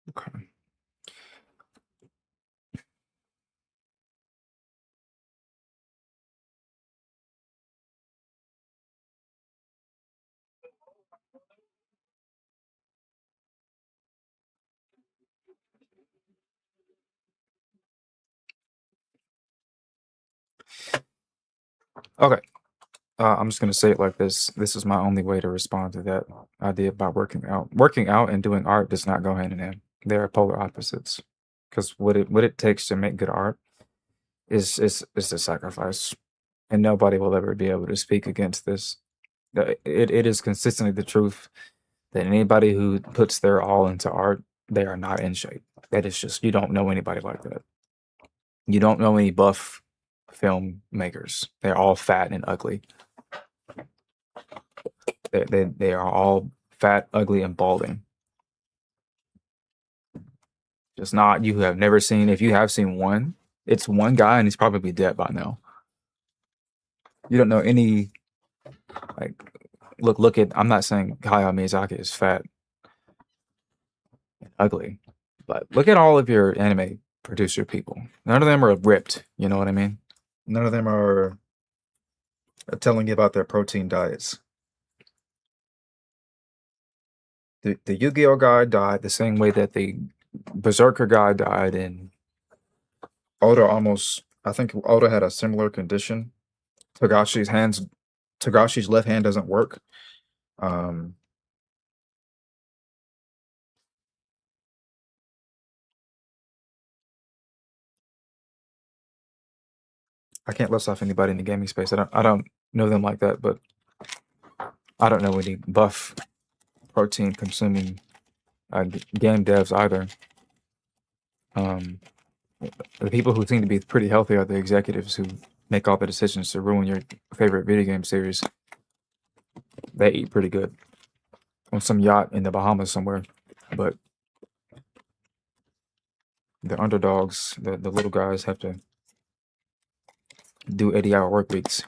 Okay. Okay. I'm just gonna say it like this. This is my only way to respond to that idea about working out. Working out and doing art does not go hand in hand. They are polar opposites. Because what it takes to make good art is a sacrifice, and nobody will ever be able to speak against this. It is consistently the truth that anybody who puts their all into art, they are not in shape. That is just, you don't know anybody like that. You don't know any buff filmmakers. They're all fat and ugly. They are all fat, ugly, and balding. Just not, you have never seen, if you have seen one, it's one guy and he's probably dead by now. You don't know any, like, look at, I'm not saying Hayao Miyazaki is fat and ugly, but look at all of your anime producer people. None of them are ripped, you know what I mean? None of them are telling you about their protein diets. The Yu-Gi-Oh guy died the same way that the Berserker guy died, and Oda I think Oda had a similar condition. Togashi's left hand doesn't work. I can't list off anybody in the gaming space. I don't know them like that, but I don't know any buff protein consuming game devs either. The people who seem to be pretty healthy are the executives who make all the decisions to ruin your favorite video game series. They eat pretty good on some yacht in the Bahamas somewhere, but the underdogs, the little guys, have to do 80-hour work weeks.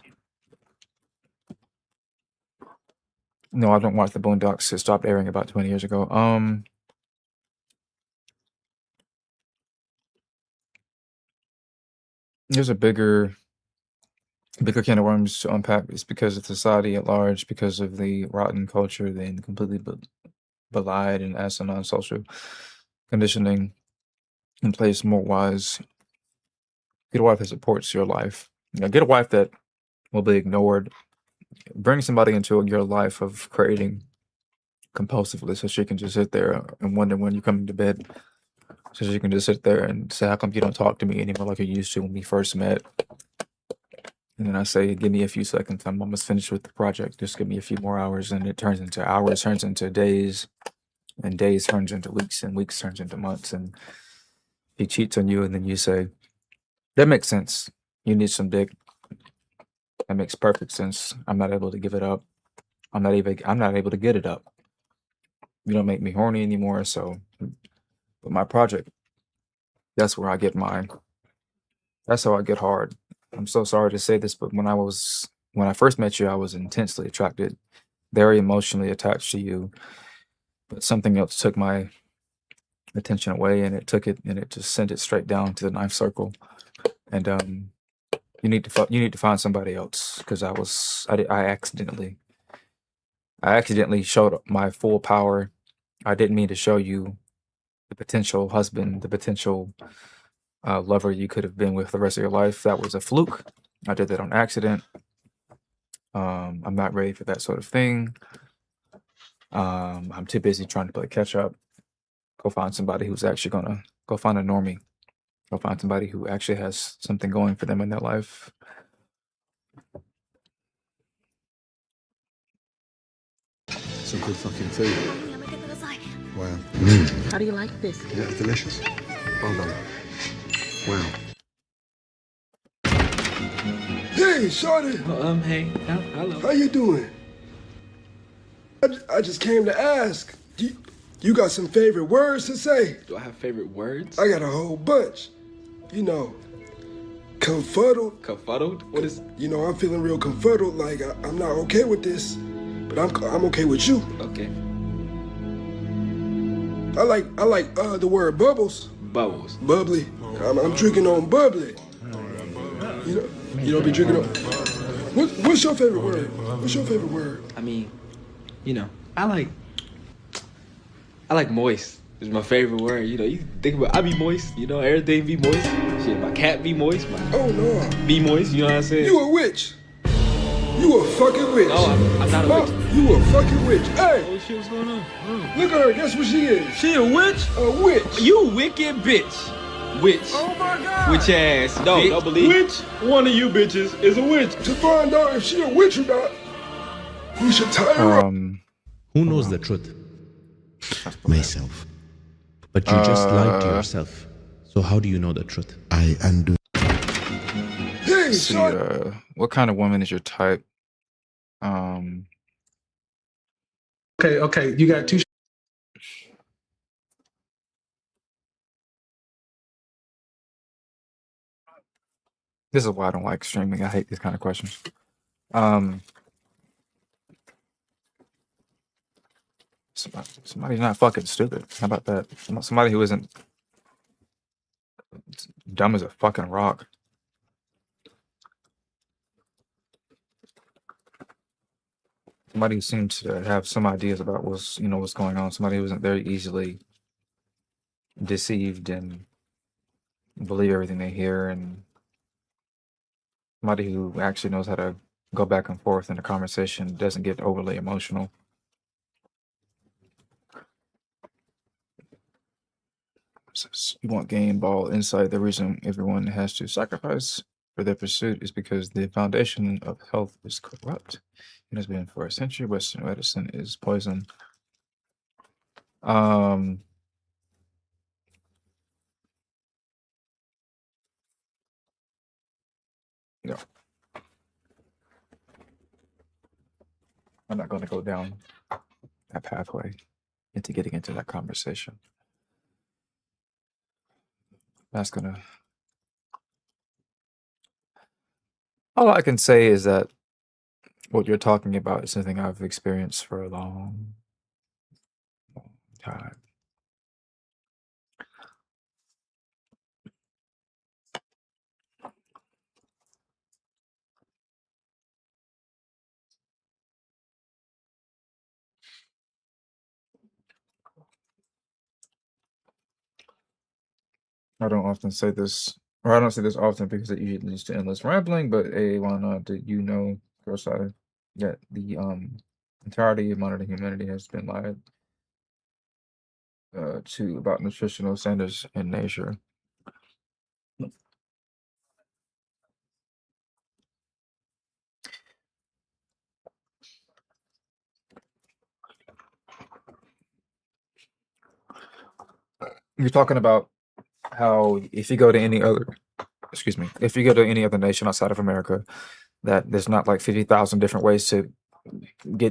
No, I don't watch the Boondocks. It stopped airing about 20 years ago. There's a bigger can of worms to unpack. It's because of society at large, because of the rotten culture, then completely belied and asinine social conditioning in place. More wise, get a wife that supports your life. Get a wife that will be ignored. Bring somebody into your life of creating compulsively, so she can just sit there and wonder when you're coming to bed. So she can just sit there and say, "How come you don't talk to me anymore like you used to when we first met?" And then I say, "Give me a few seconds. I'm almost finished with the project. Just give me a few more hours." And it turns into hours, turns into days, and days turns into weeks, and weeks turns into months. And he cheats on you, and then you say, "That makes sense. You need some dick. That makes perfect sense. I'm not able to give it up. I'm not able to get it up. You don't make me horny anymore." So, but my project, that's where I get mine. That's how I get hard. I'm so sorry to say this, but when I first met you, I was intensely attracted, very emotionally attached to you. But something else took my attention away, and it just sent it straight down to the ninth circle. And you need to find somebody else, because I accidentally showed my full power. I didn't mean to show you the potential husband, the potential lover you could have been with the rest of your life. That was a fluke. I did that on accident. I'm not ready for that sort of thing. I'm too busy trying to play catch up. Go find somebody who's actually gonna go find a normie. Go find somebody who actually has something going for them in their life. Some good fucking food. Wow. How do you like this? Yeah, it's delicious. Well done. Wow. Hey, shorty. Hey. Hello. How you doing? I just came to ask. You got some favorite words to say? Do I have favorite words? I got a whole bunch. You know, confuddled. Confuddled? What is? You know, I'm feeling real confuddled. Like I'm not okay with this, but I'm okay with you. Okay. I like the word bubbles. Bubbles. Bubbly. I'm drinking on bubbly. You don't be drinking on. What's your favorite word? What's your favorite word? I mean, you know, I like moist. It's my favorite word. You know, you think about I be moist. You know, everything be moist. Shit, my cat be moist. My Oh no. be moist. You know what I'm saying? You a witch. You a fucking witch. No, I'm not a Huh? witch. You a fucking witch. Hey, Oh shit, what's going on? look at her. Guess what she is? She a witch? A witch. You wicked bitch. Witch. Oh my God. Witch ass. No, Bitch. don't believe. Which one of you bitches is a witch? To find out if she a witch or not, we should tie her up. Who knows the truth? Myself. But you just lied to yourself. So how do you know the truth? Hey, Let's see, what kind of woman is your type? Okay, you got two. This is why I don't like streaming. I hate these kind of questions. Somebody's not fucking stupid. How about that? Somebody who isn't dumb as a fucking rock. Somebody who seems to have some ideas about what's going on. Somebody who isn't very easily deceived and believe everything they hear, and somebody who actually knows how to go back and forth in a conversation, doesn't get overly emotional. You want game ball insight. The reason everyone has to sacrifice for their pursuit is because the foundation of health is corrupt. It has been for a century. Western medicine is poison. No. I'm not going to go down that pathway into getting into that conversation. That's gonna. All I can say is that what you're talking about is something I've experienced for a long time. I don't often say this, or I don't say this often because it usually leads to endless rambling, but why not? Did you know, Gross Eye, that the entirety of modern humanity has been lied to about nutritional standards in nature? You're talking about how if you go to any other, if you go to any other nation outside of America, that there's not like 50,000 different ways to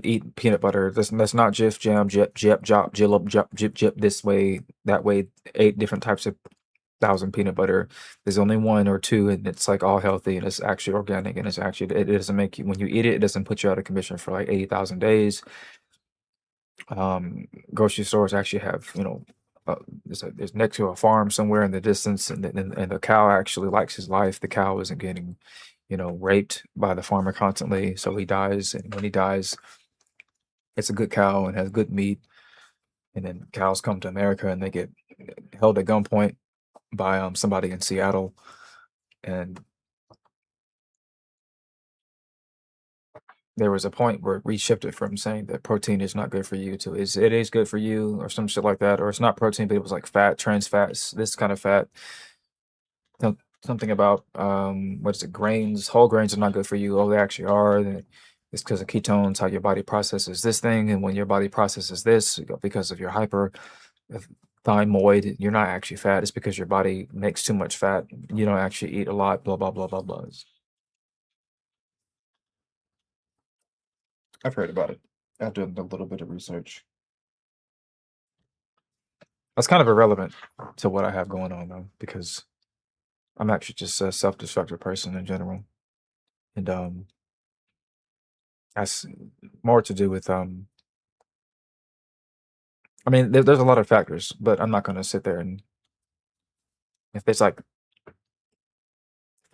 eat peanut butter. That's not jif, jam, jip, jip, jop, jillop, jop, jip, jip, this way, that way, 8 different types of 1,000 peanut butter. There's only 1 or 2, and it's like all healthy, and it's actually organic, and it's actually, it doesn't make you, when you eat it, it doesn't put you out of commission for like 80,000 days. Grocery stores actually have, there's next to a farm somewhere in the distance, and the cow actually likes his life. The cow isn't getting, raped by the farmer constantly, so he dies, and when he dies, it's a good cow and has good meat. And then cows come to America and they get held at gunpoint by somebody in Seattle, and there was a point where we shifted from saying that protein is not good for you to it is good for you, or some shit like that, or it's not protein, but it was like fat, trans fats, this kind of fat. Something about what is it? Grains, whole grains are not good for you. Oh, they actually are. It's because of ketones, how your body processes this thing, and when your body processes this, because of your hyperthyroid, you're not actually fat. It's because your body makes too much fat. You don't actually eat a lot. Blah blah blah blah blah. I've heard about it. I've done a little bit of research. That's kind of irrelevant to what I have going on though, because I'm actually just a self-destructive person in general, and that's more to do with I mean, there's a lot of factors, but I'm not going to sit there and if there's like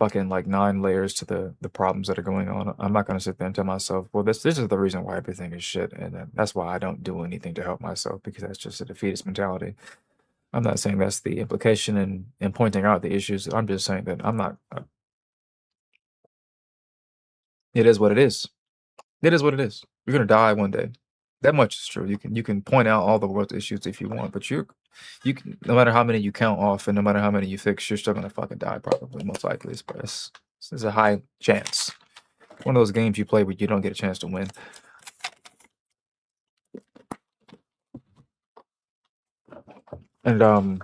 fucking like 9 layers to the problems that are going on, I'm not going to sit there and tell myself, well, this is the reason why everything is shit, and that's why I don't do anything to help myself, because that's just a defeatist mentality. I'm not saying that's the implication in pointing out the issues. I'm just saying that I'm not. It is what it is. It is what it is. You're gonna die one day. That much is true. You can point out all the world's issues if you want, but you can, no matter how many you count off and no matter how many you fix, you're still gonna fucking die probably, most likely. It's a high chance. One of those games you play where you don't get a chance to win. And the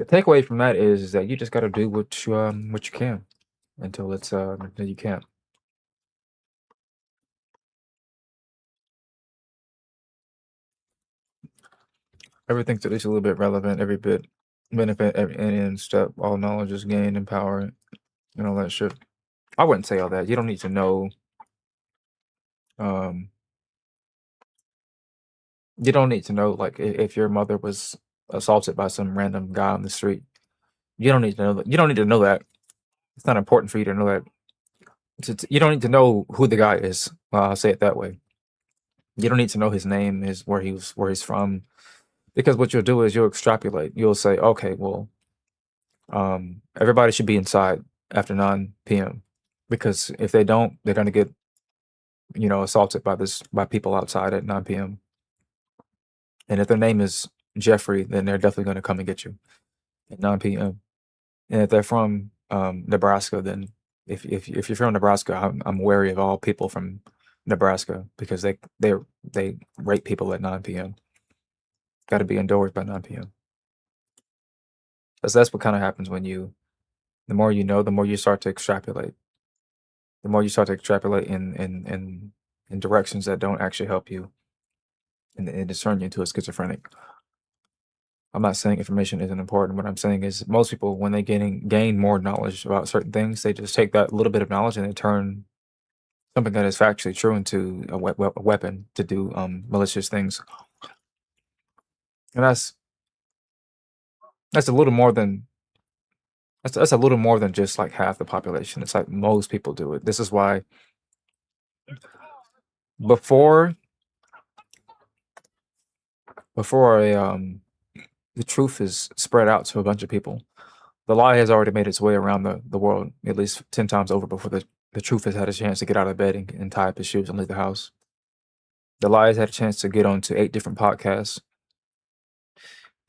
takeaway from that is that you just got to do what you can until until you can't. Everything's at least a little bit relevant, every bit benefit, any step, all knowledge is gained and power, and all that shit. I wouldn't say all that. You don't need to know. You don't need to know, like, if your mother was assaulted by some random guy on the street. You don't need to know that. You don't need to know that. It's not important for you to know that. You don't need to know who the guy is. I'll say it that way. You don't need to know his name, where he's from, because what you'll do is you'll extrapolate. You'll say, okay, well, everybody should be inside after 9 p.m. because if they don't, they're gonna get, assaulted by people outside at 9 p.m. And if their name is Jeffrey, then they're definitely gonna come and get you at 9 p.m. And if they're from Nebraska, then if you're from Nebraska, I'm wary of all people from Nebraska because they rape people at 9 p.m. Got to be indoors by 9 p.m. That's what kind of happens when the more you know, the more you start to extrapolate. The more you start to extrapolate in directions that don't actually help you and discern you into a schizophrenic. I'm not saying information isn't important. What I'm saying is most people, when they gain more knowledge about certain things, they just take that little bit of knowledge and they turn something that is factually true into a weapon to do malicious things. And that's a little more than that's a little more than just like half the population. It's like most people do it. This is why before the truth is spread out to a bunch of people, the lie has already made its way around the world at least 10 times over before the truth has had a chance to get out of bed and tie up his shoes and leave the house. The lie has had a chance to get onto 8 different podcasts,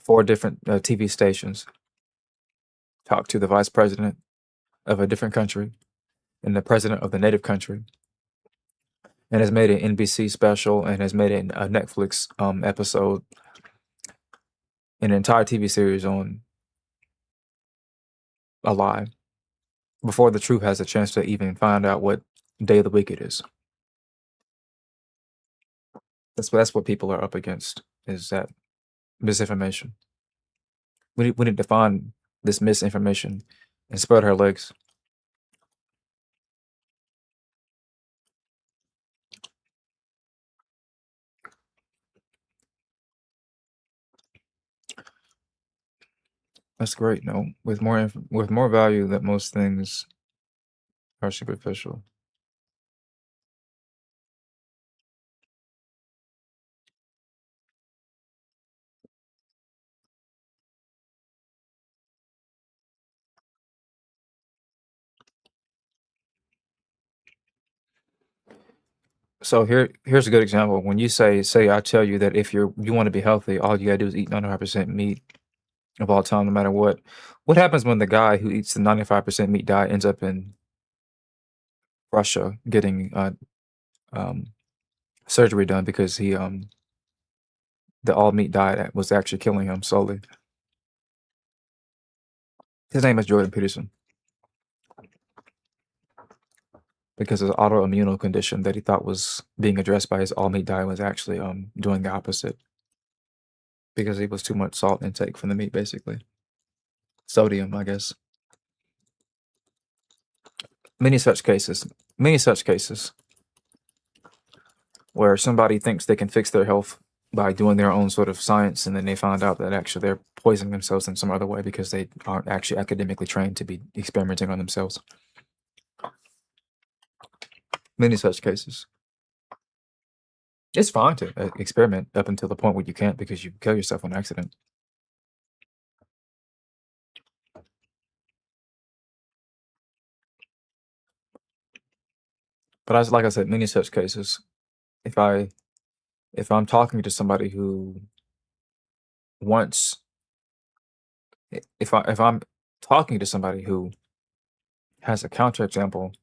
4 different TV stations, talk to the vice president of a different country and the president of the native country, and has made an NBC special and has made a Netflix episode, an entire TV series on a lie before the truth has a chance to even find out what day of the week it is. That's what people are up against, is that misinformation. We need to find this misinformation and spread her legs. That's great. No, with more value that most things are superficial. So here's a good example. When you say I tell you that if you want to be healthy, all you gotta do is eat 95% meat of all time, no matter what. What happens when the guy who eats the 95% meat diet ends up in Russia getting surgery done because the all meat diet was actually killing him slowly? His name is Jordan Peterson. Because his autoimmune condition that he thought was being addressed by his all meat diet was actually doing the opposite. Because he was too much salt intake from the meat, basically. Sodium, I guess. Many such cases where somebody thinks they can fix their health by doing their own sort of science, and then they find out that actually they're poisoning themselves in some other way because they aren't actually academically trained to be experimenting on themselves. Many such cases. It's fine to experiment up until the point where you can't because you kill yourself on accident. But as like I said, many such cases, if I'm talking to somebody who wants, if I'm talking to somebody who has a counterexample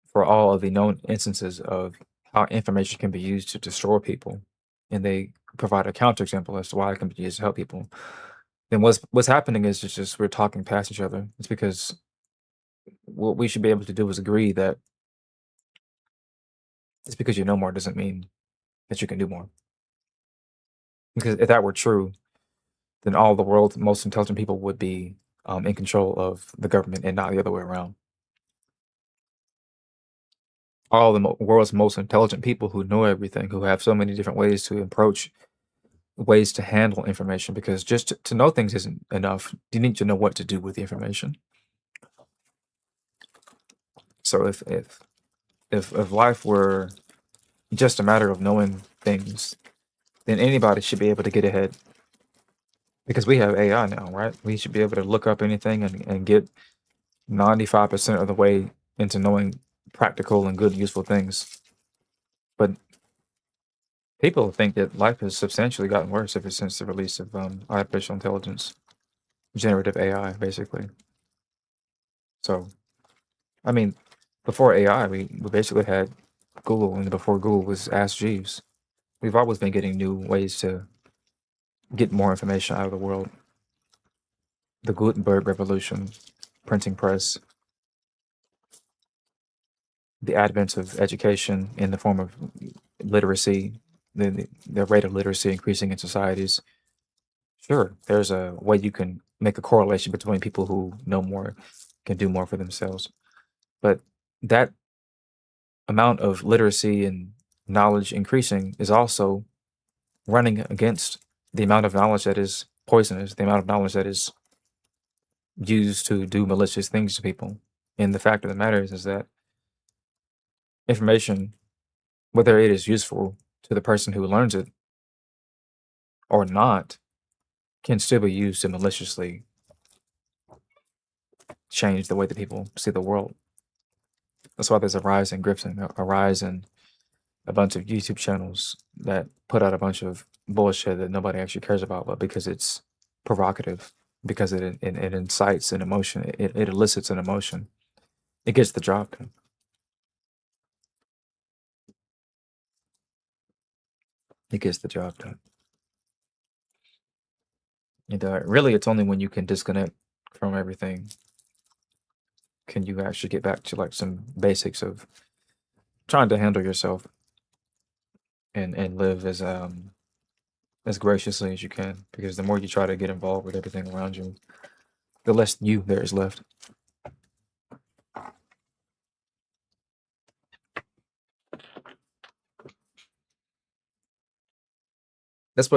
for all of the known instances of how information can be used to destroy people, and they provide a counterexample as to why it can be used to help people, then what's happening is it's just we're talking past each other. It's because what we should be able to do is agree that just because you know more doesn't mean that you can do more. Because if that were true, then all the world's most intelligent people would be in control of the government and not the other way around. All the world's most intelligent people who know everything, who have so many different ways to approach, ways to handle information, because just to know things isn't enough. You need to know what to do with the information. So if life were just a matter of knowing things, then anybody should be able to get ahead. Because we have AI now, right? We should be able to look up anything and get 95% of the way into knowing practical and good, useful things. But people think that life has substantially gotten worse ever since the release of artificial intelligence, generative AI, basically. So, I mean, before AI, we basically had Google, and before Google was Ask Jeeves. We've always been getting new ways to get more information out of the world. The Gutenberg revolution, printing press, the advent of education in the form of literacy, the rate of literacy increasing in societies. Sure, there's a way you can make a correlation between people who know more can do more for themselves. But that amount of literacy and knowledge increasing is also running against the amount of knowledge that is poisonous, the amount of knowledge that is used to do malicious things to people. And the fact of the matter is that information, whether it is useful to the person who learns it or not, can still be used to maliciously change the way that people see the world. That's why there's a rise in grifting, a rise in a bunch of YouTube channels that put out a bunch of bullshit that nobody actually cares about, but because it's provocative, because it incites an emotion, it elicits an emotion, it gets the job done. It gets the job done. And really, it's only when you can disconnect from everything can you actually get back to like some basics of trying to handle yourself and live as graciously as you can. Because the more you try to get involved with everything around you, the less you there is left. That's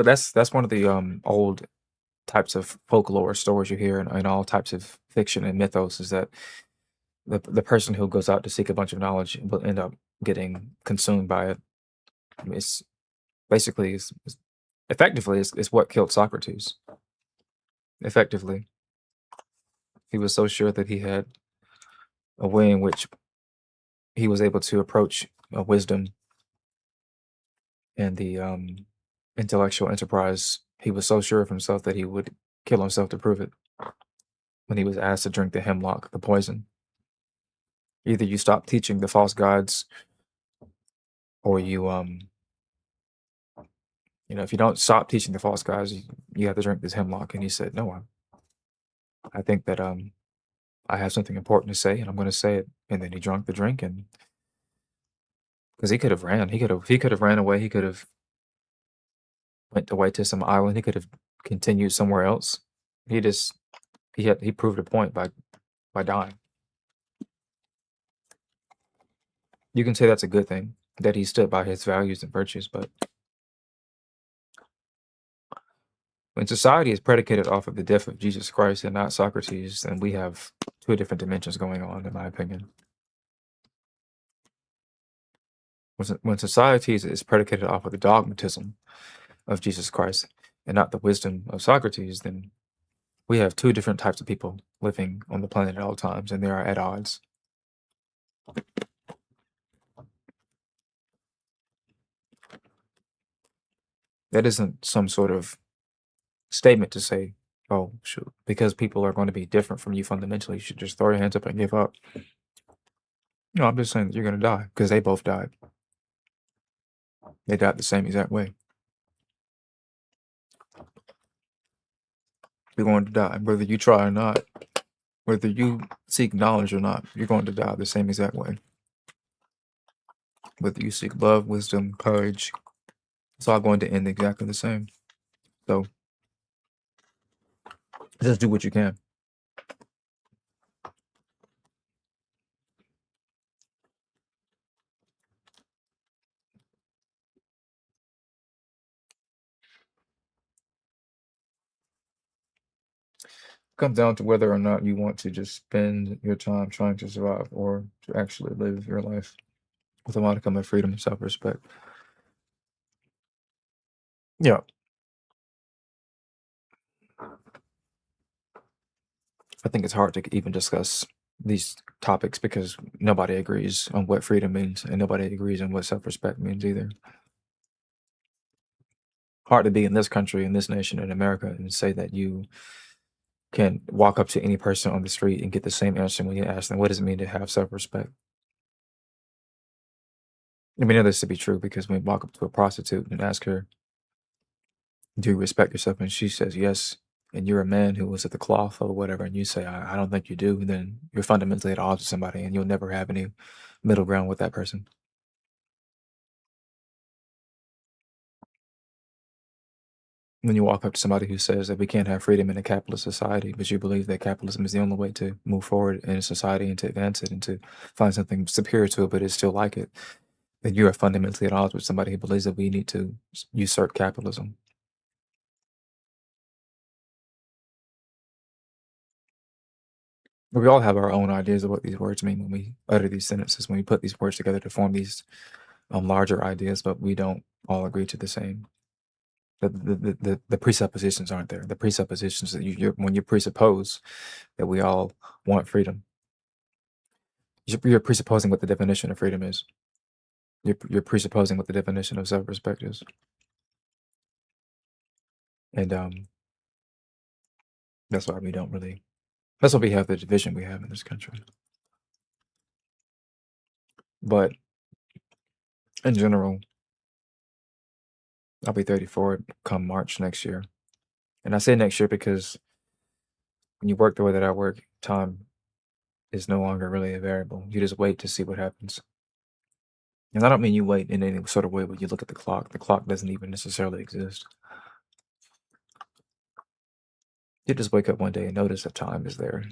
one of the old types of folklore stories you hear in all types of fiction and mythos, is that the person who goes out to seek a bunch of knowledge will end up getting consumed by it. I mean, it's basically effectively it's what killed Socrates. Effectively, he was so sure that he had a way in which he was able to approach wisdom and the intellectual enterprise. He was so sure of himself that he would kill himself to prove it. When he was asked to drink the hemlock, the poison, either you stop teaching the false gods, or you if you don't stop teaching the false gods, you have to drink this hemlock. And he said, no, I think that I have something important to say, and I'm going to say it. And then he drank the drink, and because he could have ran, he could have ran away, he could have went away to some island, he could have continued somewhere else. He proved a point by dying. You can say that's a good thing, that he stood by his values and virtues, but when society is predicated off of the death of Jesus Christ and not Socrates, then we have two different dimensions going on, in my opinion. When society is predicated off of the dogmatism of Jesus Christ and not the wisdom of Socrates, then we have two different types of people living on the planet at all times, and they are at odds. That isn't some sort of statement to say, oh, shoot, because people are going to be different from you fundamentally, you should just throw your hands up and give up. No, I'm just saying that you're going to die because they both died. They died the same exact way. You're going to die, whether you try or not, whether you seek knowledge or not, you're going to die the same exact way. Whether you seek love, wisdom, courage, it's all going to end exactly the same. So just do what you can. Comes down to whether or not you want to just spend your time trying to survive or to actually live your life with a modicum of freedom and self-respect. Yeah. I think it's hard to even discuss these topics because nobody agrees on what freedom means and nobody agrees on what self-respect means either. Hard to be in this country, in this nation, in America, and say that you can walk up to any person on the street and get the same answer when you ask them, what does it mean to have self-respect? I mean, I know this to be true because when you walk up to a prostitute and ask her, do you respect yourself? And she says yes, and you're a man who was at the cloth or whatever, and you say, I don't think you do, then you're fundamentally at odds with somebody and you'll never have any middle ground with that person. When you walk up to somebody who says that we can't have freedom in a capitalist society, but you believe that capitalism is the only way to move forward in a society and to advance it and to find something superior to it, but it's still like it, then you are fundamentally at odds with somebody who believes that we need to usurp capitalism. We all have our own ideas of what these words mean when we utter these sentences, when we put these words together to form these larger ideas, but we don't all agree to the same. The presuppositions aren't there. The presuppositions that when you presuppose that we all want freedom, you're presupposing what the definition of freedom is. You're presupposing what the definition of self-respect is. And that's why we don't really, that's why we have the division we have in this country. But in general, I'll be 34 come March next year. And I say next year because when you work the way that I work, time is no longer really a variable. You just wait to see what happens. And I don't mean you wait in any sort of way where you look at the clock. The clock doesn't even necessarily exist. You just wake up one day and notice that time is there.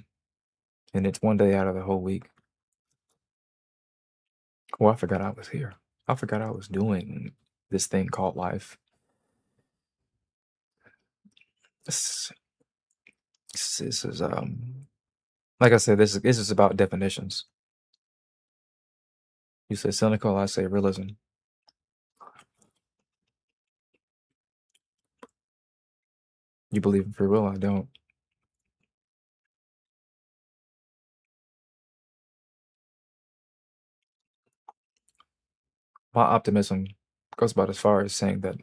And it's one day out of the whole week. Oh, I forgot I was here. I forgot I was doing this thing called life. This is like I said, this is about definitions. You say cynical, I say realism. You believe in free will, I don't. My optimism goes about as far as saying that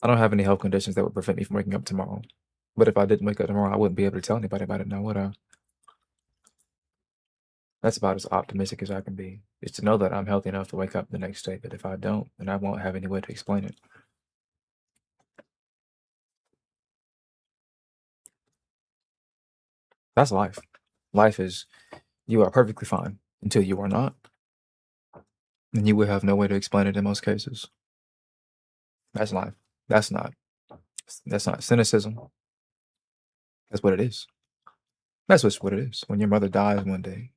I don't have any health conditions that would prevent me from waking up tomorrow. But if I didn't wake up tomorrow, I wouldn't be able to tell anybody about it now, would I? That's about as optimistic as I can be. Is to know that I'm healthy enough to wake up the next day, but if I don't, then I won't have any way to explain it. That's life. Life is you are perfectly fine until you are not. And you will have no way to explain it in most cases. That's life. That's not cynicism. That's what it is. That's just what it is. When your mother dies one day,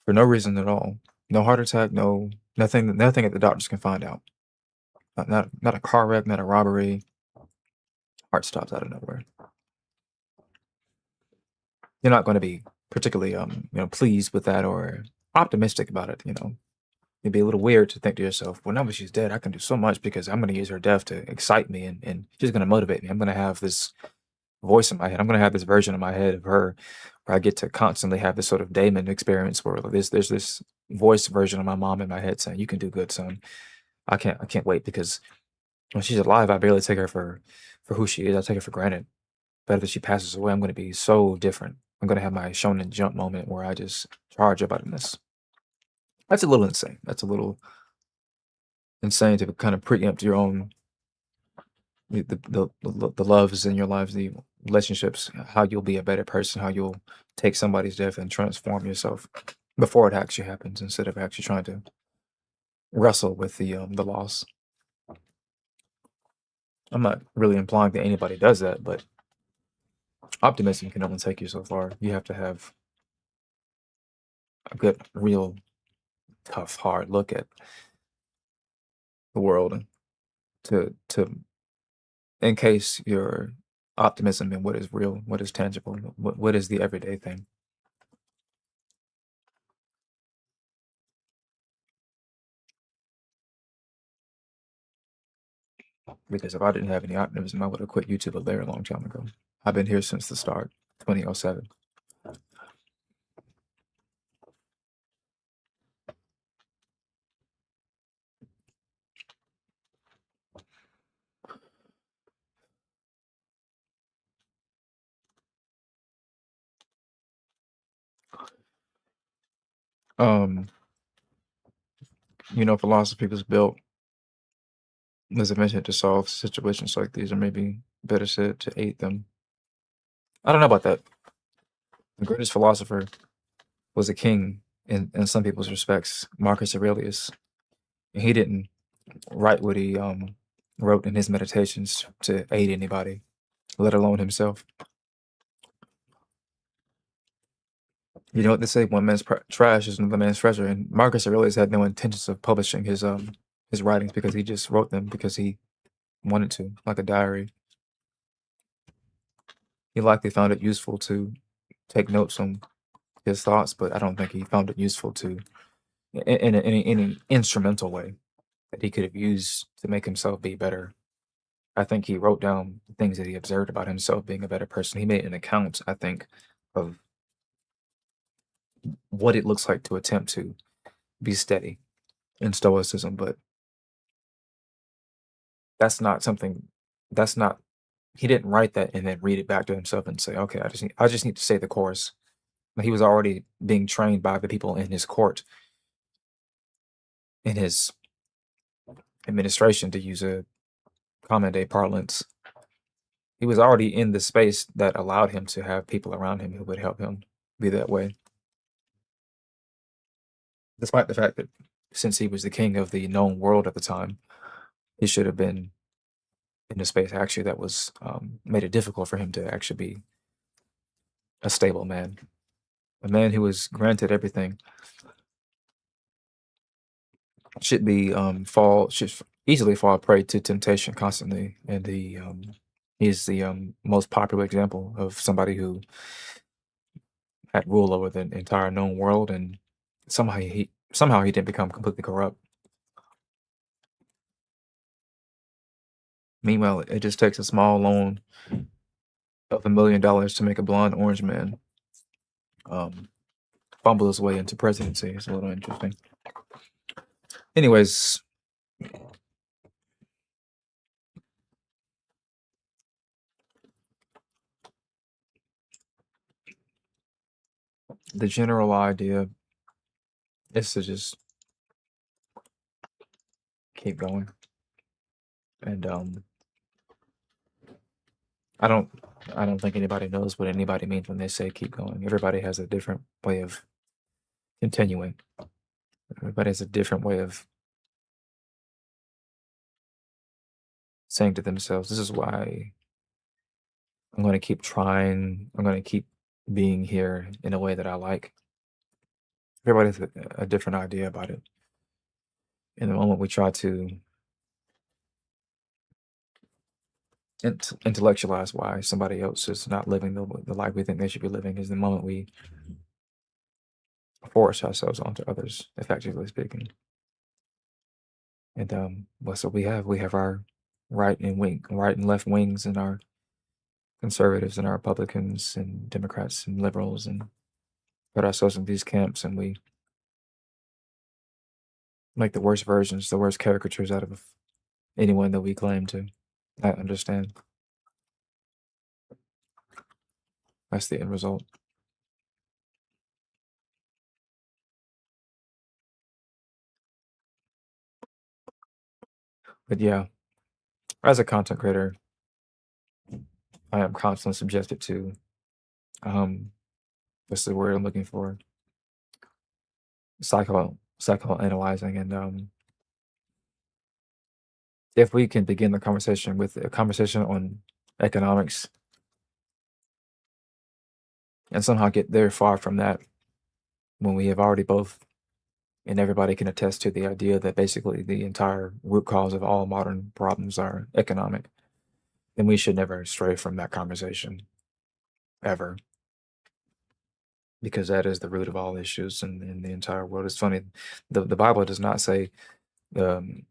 for no reason at all, no heart attack, nothing that the doctors can find out. Not a car wreck, not a robbery. Heart stops out of nowhere. You're not going to be particularly pleased with that or optimistic about it. You know, it'd be a little weird to think to yourself, well, now that she's dead, I can do so much because I'm going to use her death to excite me and she's going to motivate me. I'm going to have this voice in my head. I'm going to have this version in my head of her where I get to constantly have this sort of Damon experience where there's this voice version of my mom in my head saying, you can do good, son. I can't wait because when she's alive, I barely take her for who she is. I take her for granted. But after she passes away, I'm going to be so different. I'm going to have my Shonen Jump moment where I just charge up out this. That's a little insane. That's a little insane to kind of preempt your own the loves in your lives, the relationships, how you'll be a better person, how you'll take somebody's death and transform yourself before it actually happens, instead of actually trying to wrestle with the loss. I'm not really implying that anybody does that, but optimism can only take you so far. You have to have a good, real, tough, hard look at the world to encase your optimism in what is real, what is tangible, what is the everyday thing. Because if I didn't have any optimism, I would have quit YouTube a very long time ago. I've been here since the start, 2007. You know, philosophy was built, as I mentioned, to solve situations like these, or maybe better said, to aid them. I don't know about that. The greatest philosopher was a king in some people's respects, Marcus Aurelius. And he didn't write what he wrote in his meditations to aid anybody, let alone himself. You know what they say? One man's trash is another man's treasure. And Marcus Aurelius had no intentions of publishing his writings because he just wrote them because he wanted to, like a diary. He likely found it useful to take notes on his thoughts, but I don't think he found it useful to in any instrumental way that he could have used to make himself be better. I think he wrote down things that he observed about himself being a better person. He made an account, I think, of what it looks like to attempt to be steady in stoicism, but that's not he didn't write that and then read it back to himself and say, okay, I just need to say the chorus. He was already being trained by the people in his court, in his administration, to use a common day parlance. He was already in the space that allowed him to have people around him who would help him be that way. Despite the fact that since he was the king of the known world at the time, he should have been in a space actually that was made it difficult for him to actually be a stable man. A man who was granted everything should be should easily fall prey to temptation constantly, and he's the most popular example of somebody who had rule over the entire known world, and somehow he didn't become completely corrupt. Meanwhile, it just takes a small loan of $1 million to make a blonde orange man fumble his way into presidency. It's a little interesting. Anyways, the general idea is to just keep going. And I don't think anybody knows what anybody means when they say keep going. Everybody has a different way of continuing. Everybody has a different way of saying to themselves, this is why I'm going to keep trying. I'm going to keep being here in a way that I like. Everybody has a different idea about it. In the moment we try to intellectualize why somebody else is not living the life we think they should be living, is the moment we force ourselves onto others, effectively speaking. And what's what we have? We have our right and left wings, and our conservatives and our Republicans and Democrats and liberals, and put ourselves in these camps, and we make the worst versions, the worst caricatures out of anyone that we claim to not understand. That's the end result. But yeah, as a content creator, I am constantly subjected to what's the word I'm looking for? Psychoanalyzing. And if we can begin the conversation with a conversation on economics and somehow get there far from that, when we have already both, and everybody can attest to the idea that basically the entire root cause of all modern problems are economic, then we should never stray from that conversation, ever. Because that is the root of all issues in the entire world. It's funny, the Bible does not say the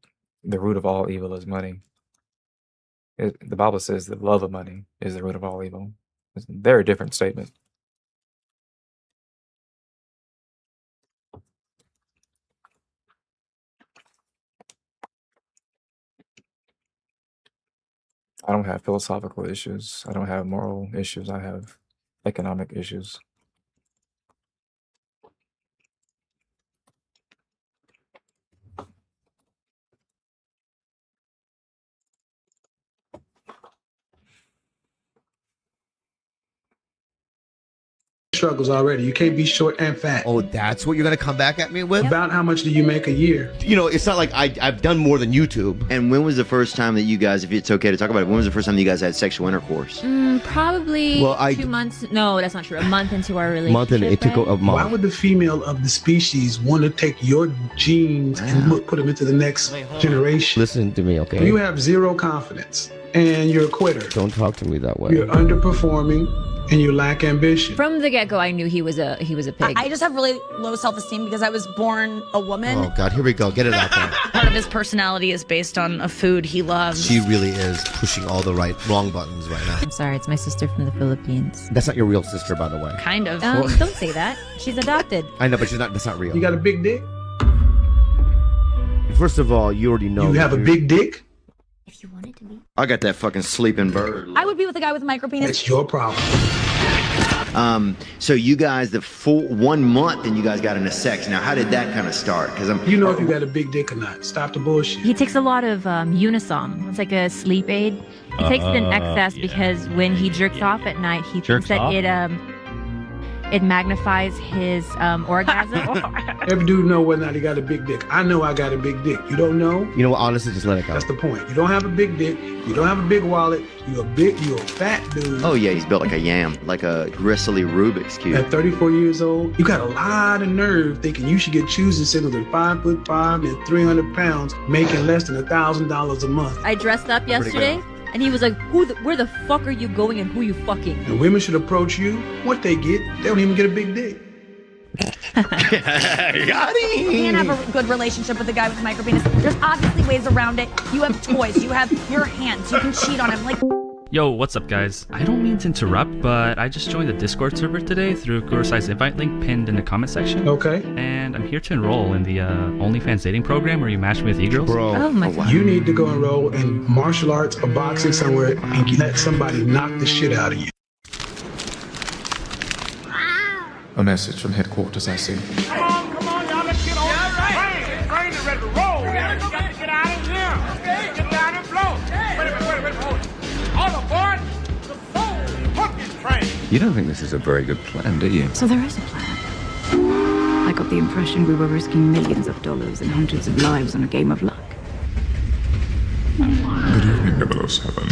root of all evil is money. The Bible says the love of money is the root of all evil. It's a very different statement. I don't have philosophical issues. I don't have moral issues. I have economic issues. Struggles already. You can't be short and fat. Oh, that's what you're gonna come back at me with? About how much do you make a year? You know, it's not like I've done more than YouTube. And when was the first time that you guys, if it's okay to talk about it, when was the first time that you guys had sexual intercourse? Probably 2 months. No, that's not true. A month into our relationship. Month and it took a month. Why would the female of the species want to take your genes and put them into the next generation? Listen to me, okay? You have zero confidence and you're a quitter. Don't talk to me that way. You're underperforming and you lack ambition. From the get-go, I knew he was a pig. I just have really low self-esteem because I was born a woman. Oh God, here we go. Get it out there. Part of his personality is based on a food he loves. She really is pushing all the wrong buttons right now. I'm sorry, it's my sister from the Philippines. That's not your real sister, by the way. Kind of. Don't say that. She's adopted. I know, but that's not real. You got a big dick? First of all, you already know. You have a big dick? If you wanted to be. I got that fucking sleeping bird. I would be with a guy with a micropenis. It's your problem. So you guys, the full 1 month, and you guys got into sex. Now, how did that kind of start? Because you know if you got a big dick or not. Stop the bullshit. He takes a lot of Unisom. It's like a sleep aid. He takes it in excess because when he jerks off at night, he thinks that it magnifies his orgasm. Every dude know whether or not he got a big dick. I know I got a big dick. You don't know? You know what? Honestly, just let it go. That's the point. You don't have a big dick. You don't have a big wallet. You're a fat dude. Oh yeah, he's built like a yam, like a gristly Rubik's Cube. At 34 years old, you got a lot of nerve thinking you should get choosing signals at 5'5" and 300 pounds, making less than $1,000 a month. I dressed up yesterday. And he was like, where the fuck are you going and who you fucking? And women should approach you. What they get, they don't even get a big dick. You can't have a good relationship with a guy with a micropenis. There's obviously ways around it. You have toys. You have your hands. You can cheat on him. Like. Yo, what's up guys? I don't mean to interrupt, but I just joined the Discord server today through Kurosai's invite link pinned in the comment section. Okay. And I'm here to enroll in the OnlyFans dating program where you match me with e-girls. Bro, oh my God. You need to go enroll in martial arts or boxing somewhere and let somebody knock the shit out of you. A message from headquarters, I see. Come on, y'all, let's get on the train is ready to roll. We gotta get out of here. Get down and blow. Wait a minute, hold it. All aboard the full hooking train. You don't think this is a very good plan, do you? So there is a plan. I got the impression we were risking millions of dollars and hundreds of lives on a game of luck. Good evening, 007.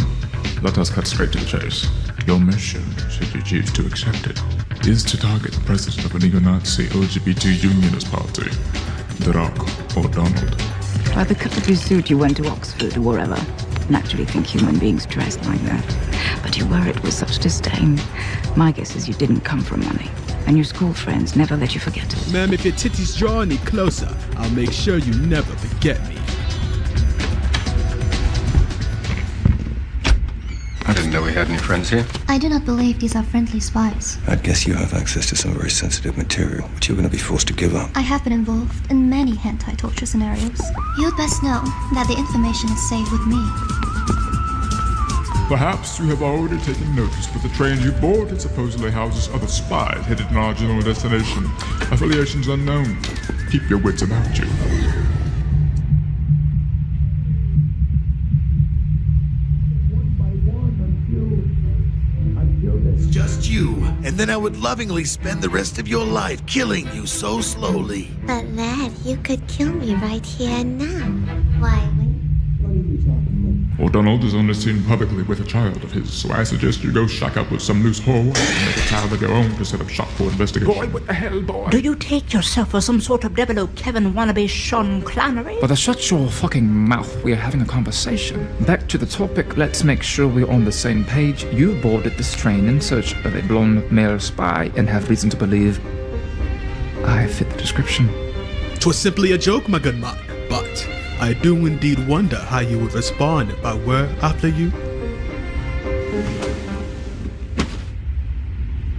Let us cut straight to the chase. Your mission, should you choose to accept it, is to target the president of a neo-Nazi LGBT unionist party, The Rock or Donald. By the cut of your suit, you went to Oxford or wherever. naturally think human beings dress like that. But you wear it with such disdain. My guess is you didn't come from money. And your school friends never let you forget it. Ma'am, if your titties draw any closer, I'll make sure you never forget me. I didn't know we had any friends here. I do not believe these are friendly spies. I'd guess you have access to some very sensitive material, which you're going to be forced to give up. I have been involved in many hentai torture scenarios. You'd best know that the information is safe with me. Perhaps you have already taken notice that the train you boarded supposedly houses other spies headed in our general destination. Affiliations unknown. Keep your wits about you. It's just you, and then I would lovingly spend the rest of your life killing you so slowly. But Dad, you could kill me right here and now. Why? O'Donnell is only seen publicly with a child of his, so I suggest you go shack up with some loose whore and make a child of your own to set up shop for investigation. Boy, what the hell, boy? Do you take yourself for some sort of Devil Kevin wannabe Sean Clannery? But shut your fucking mouth. We are having a conversation. Back to the topic. Let's make sure we're on the same page. You boarded this train in search of a blonde male spy and have reason to believe I fit the description. 'Twas simply a joke, my good Mark, but I do indeed wonder how you would respond if I were after you.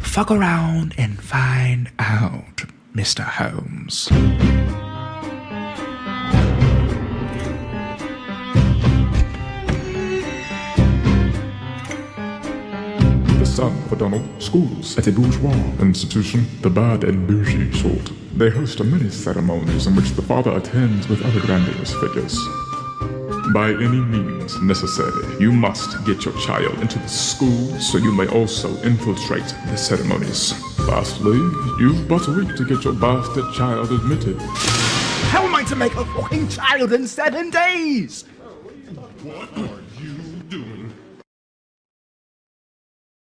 Fuck around and find out, Mr. Holmes. The son of O'Donnell schools at a bourgeois institution, the bad and bougie sort. They host many ceremonies in which the father attends with other grandiose figures. By any means necessary, you must get your child into the school so you may also infiltrate the ceremonies. Lastly, you've but a week to get your bastard child admitted. How am I to make a fucking child in 7 days? What are you doing?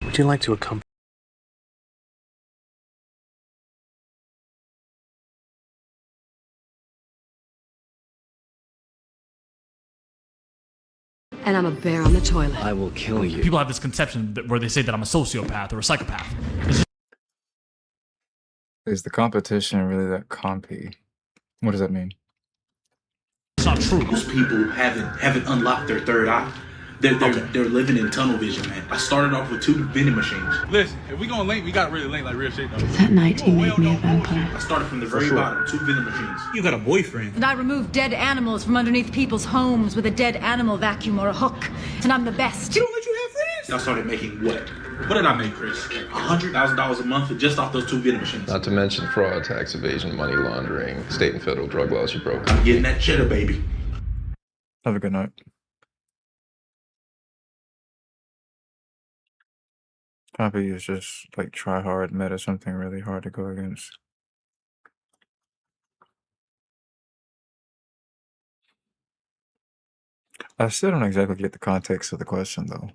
Would you like to accompany? And I'm a bear on the toilet. I will kill you. People have this conception where they say that I'm a sociopath or a psychopath. Is the competition really that compy? What does that mean? It's not true. Most people haven't unlocked their third eye. They're living in tunnel vision, man. I started off with 2 vending machines. Listen, if we gonna link, we got really link like real shit though. That night he made me a vampire. I started from the very bottom, 2 vending machines. You got a boyfriend. And I remove dead animals from underneath people's homes with a dead animal vacuum or a hook. And I'm the best. He don't let you have friends. I started making what? What did I make, Chris? $100,000 a month just off those 2 vending machines. Not to mention fraud, tax evasion, money laundering, state and federal drug laws you broke. I'm getting that cheddar, baby. Have a good night. Compy is just like try hard meta, something really hard to go against. I still don't exactly get the context of the question though.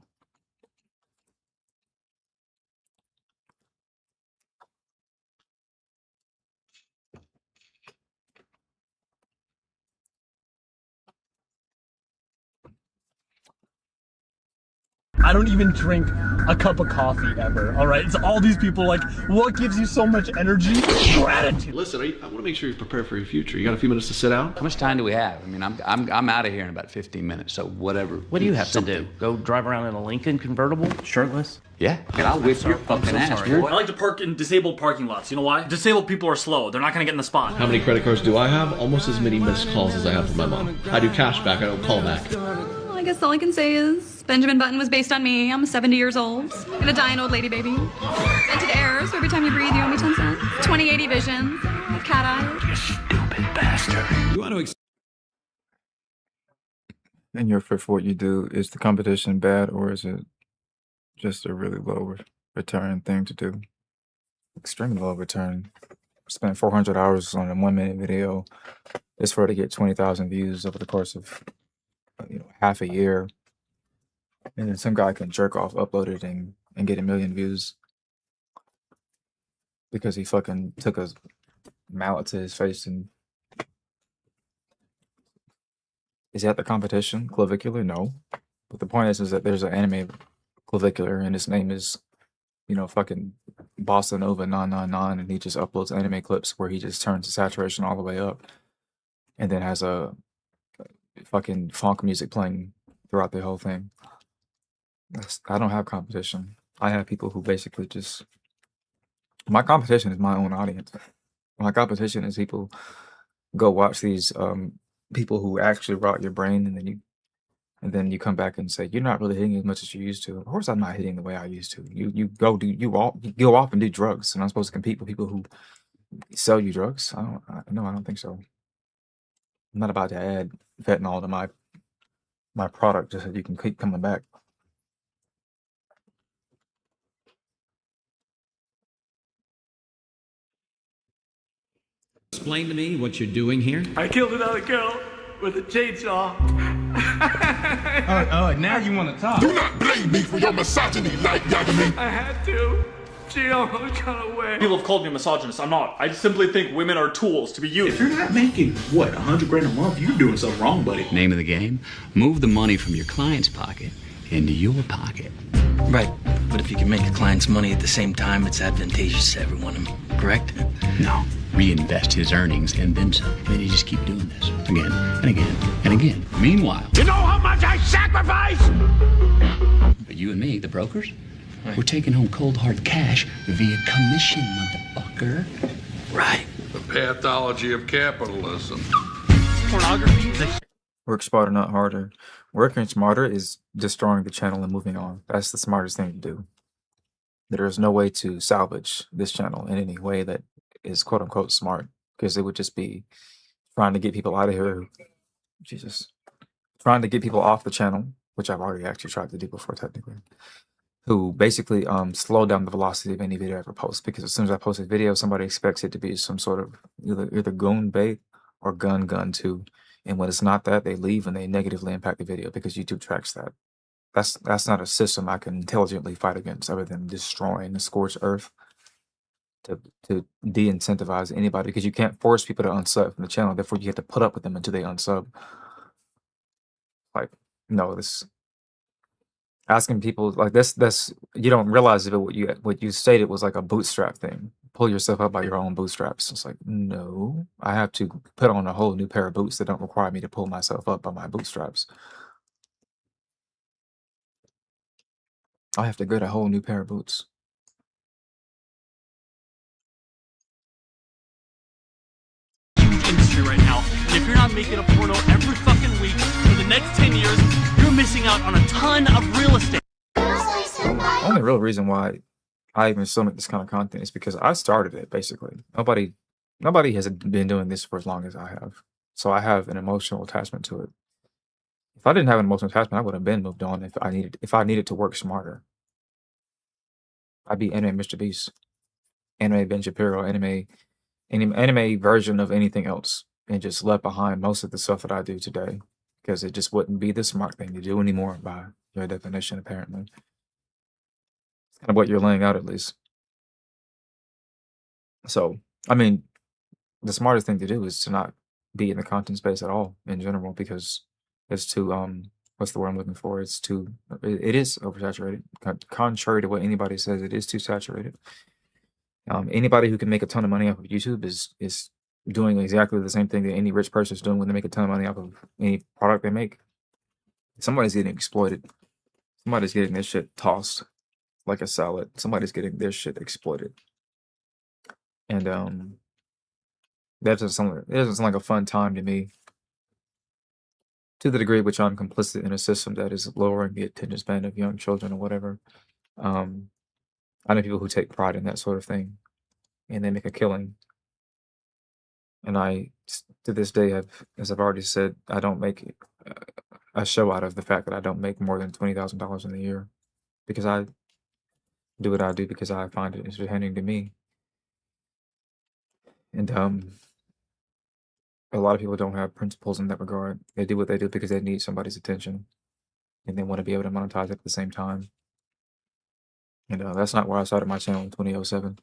I don't even drink a cup of coffee ever, all right? It's all these people like, what gives you so much energy? Gratitude. Listen, I want to make sure you prepare for your future. You got a few minutes to sit out? How much time do we have? I mean, I'm out of here in about 15 minutes, so whatever. What do you have to do? Go drive around in a Lincoln convertible, shirtless? Yeah, and I'll whip your fucking ass, I like to park in disabled parking lots. You know why? Disabled people are slow. They're not going to get in the spot. How many credit cards do I have? Almost as many missed calls as I have from my mom. I do cash back, I don't call back. I guess all I can say is Benjamin Button was based on me. I'm 70 years old. Gonna die an old lady baby. Invented air, so every time you breathe, you owe me 10 cents. 20/80 vision. Cat eye. You stupid bastard. You want to In your fit for what you do, is the competition bad or is it just a really low return thing to do? Extremely low return. Spent 400 hours on a 1-minute video. It's for her to get 20,000 views over the course of half a year. And then some guy can jerk off, upload it, and get 1 million views because he fucking took a mallet to his face. And is that the competition? Clavicular? No. But the point is that there's an anime clavicular, and his name is, you know, fucking Bossa Nova 999, and he just uploads anime clips where he just turns the saturation all the way up, and then has a fucking funk music playing throughout the whole thing. I don't have competition. I have people who basically just. My competition is my own audience. My competition is people go watch these people who actually rot your brain, and then you come back and say you're not really hitting as much as you used to. Of course, I'm not hitting the way I used to. You go off and do drugs, and I'm supposed to compete with people who sell you drugs. I don't think so. I'm not about to add fentanyl to my product just so you can keep coming back. Explain to me what you're doing here. I killed another girl with a chainsaw. Now you want to talk. Do not blame me for your misogyny, like Yagami. I had to. She almost got away. People have called me a misogynist. I'm not. I simply think women are tools to be used. If you're not making, what, $100 a month, you're doing something wrong, buddy. Name of the game? Move the money from your client's pocket into your pocket. Right, but if you can make a client's money at the same time, it's advantageous to everyone, correct? No. Reinvest his earnings and then some. And then you just keep doing this again and again and again. Meanwhile, You know how much I sacrifice? but you and me, the brokers, we're taking home cold hard cash via commission, motherfucker. Right. The pathology of capitalism. Pornography is a Work smarter, not harder. Working smarter is destroying the channel and moving on. That's the smartest thing to do. There is no way to salvage this channel in any way that is quote unquote smart, because it would just be trying to get people out of here. Jesus. Trying to get people off the channel, which I've already actually tried to do before technically, who basically slow down the velocity of any video I ever post, because as soon as I post a video, somebody expects it to be some sort of either goon bait or gun too. And when it's not that, they leave and they negatively impact the video because YouTube tracks that. That's not a system I can intelligently fight against other than destroying the scorched earth to de-incentivize anybody, because you can't force people to unsub from the channel. Therefore, you have to put up with them until they unsub. Like, no, this asking people like this you don't realize if what you stated was like a bootstrap thing. Pull yourself up by your own bootstraps. It's like, no, I have to put on a whole new pair of boots that don't require me to pull myself up by my bootstraps. I have to get a whole new pair of boots. industry right now. And if you're not making a porno every fucking week for the next 10 years, you're missing out on a ton of real estate. The only real reason why I even still make this kind of content is because I started it, basically. Nobody has been doing this for as long as I have. So I have an emotional attachment to it. If I didn't have an emotional attachment, I would have been moved on if I needed to work smarter. I'd be anime Mr. Beast, anime Ben Shapiro, anime version of anything else, and just left behind most of the stuff that I do today, because it just wouldn't be the smart thing to do anymore by your definition, apparently. It's kind of what you're laying out, at least. So, I mean, the smartest thing to do is to not be in the content space at all in general, because it's too what's the word I'm looking for? It is oversaturated. Contrary to what anybody says, it is too saturated. Anybody who can make a ton of money off of YouTube is doing exactly the same thing that any rich person is doing when they make a ton of money off of any product they make. Somebody's getting exploited. Somebody's getting their shit tossed like a salad. Somebody's getting their shit exploited. And that doesn't sound like a fun time to me. To the degree which I'm complicit in a system that is lowering the attention span of young children or whatever. I know people who take pride in that sort of thing, and they make a killing. And I, to this day, as I've already said, I don't make a show out of the fact that I don't make more than $20,000 in a year, because I do what I do because I find it entertaining to me. And a lot of people don't have principles in that regard. They do what they do because they need somebody's attention, and they want to be able to monetize it at the same time. And that's not where I started my channel in 2007.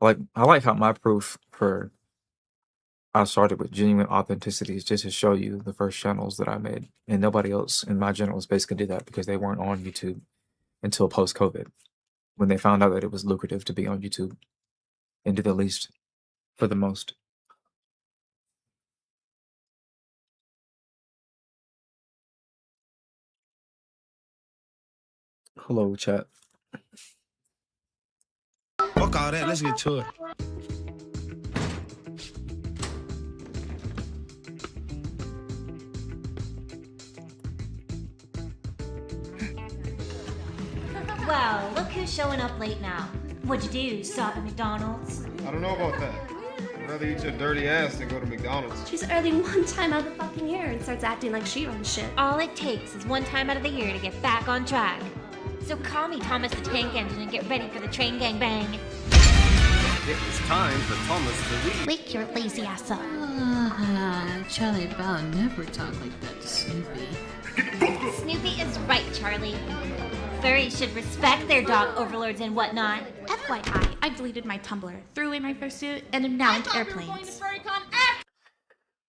I like how my proof for I started with genuine authenticities just to show you the first channels that I made, and nobody else in my channels basically did that because they weren't on YouTube until post-COVID, when they found out that it was lucrative to be on YouTube and do the least for the most. Hello, chat. Fuck all that. Let's get to it. Well, look who's showing up late now. What'd you do? Stop at McDonald's? I don't know about that. I'd rather eat your dirty ass than go to McDonald's. She's early one time out of the fucking year and starts acting like she runs shit. All it takes is one time out of the year to get back on track. So call me Thomas the Tank Engine and get ready for the train gang bang. It was time for Thomas to leave. Wake your lazy ass up. Charlie Brown never talked like that to Snoopy. Snoopy is right, Charlie. Furries should respect their dog overlords and whatnot. FYI, I've deleted my Tumblr, threw away my fursuit, and am now into airplanes.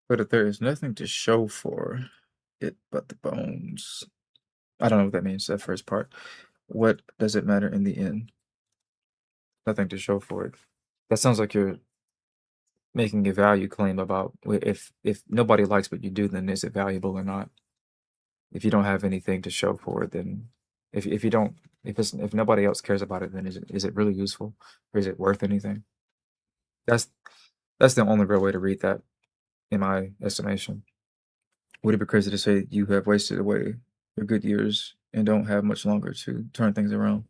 But if there is nothing to show for it but the bones. I don't know what that means, that first part. What does it matter in the end? Nothing to show for it. That sounds like you're making a value claim about if nobody likes what you do, then is it valuable or not? If you don't have anything to show for it, then if nobody else cares about it, then is it really useful, or is it worth anything? That's the only real way to read that, in my estimation. Would it be crazy to say you have wasted away your good years and don't have much longer to turn things around?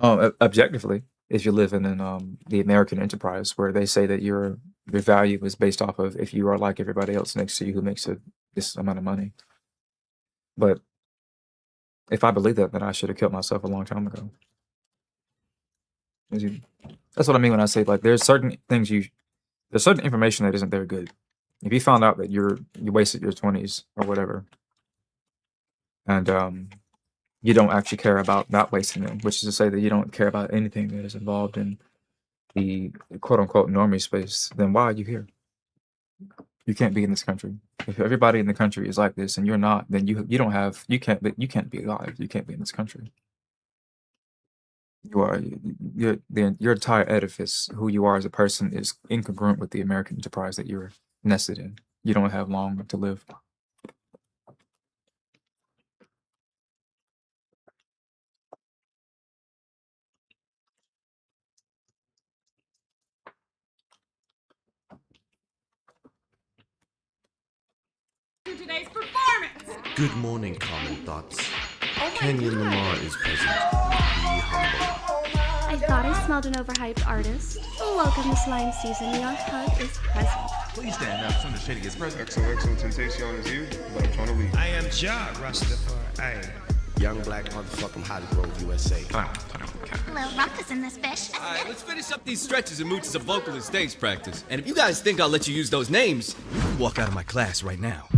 Objectively, if you're living in the American enterprise, where they say that your value is based off of if you are like everybody else next to you who makes this amount of money. But if I believe that, then I should have killed myself a long time ago. That's what I mean when I say, like, there's certain information that isn't very good. If you found out that you wasted your 20s or whatever, and you don't actually care about not wasting them, which is to say that you don't care about anything that is involved in the quote-unquote normie space, then why are you here? You can't be in this country. If everybody in the country is like this and you're not, then you can't be alive. You can't be in this country. Your entire edifice, who you are as a person, is incongruent with the American enterprise that you're nested in. You don't have long to live. Today's performance. Good morning, Common Thoughts. Oh Kenyon Lamar is present. Be humble. I thought I smelled an overhyped artist. Welcome to slime season. Your hug is present. Please stand up. Senator Shady is present. XOXO Temptation is you, but I'm trying to leave. I am Ja Rastafari. Young black motherfucker from Holly Grove, USA. Little ruckus in this fish. Alright, let's finish up these stretches and move to some vocal and stage practice. And if you guys think I'll let you use those names, you can walk out of my class right now.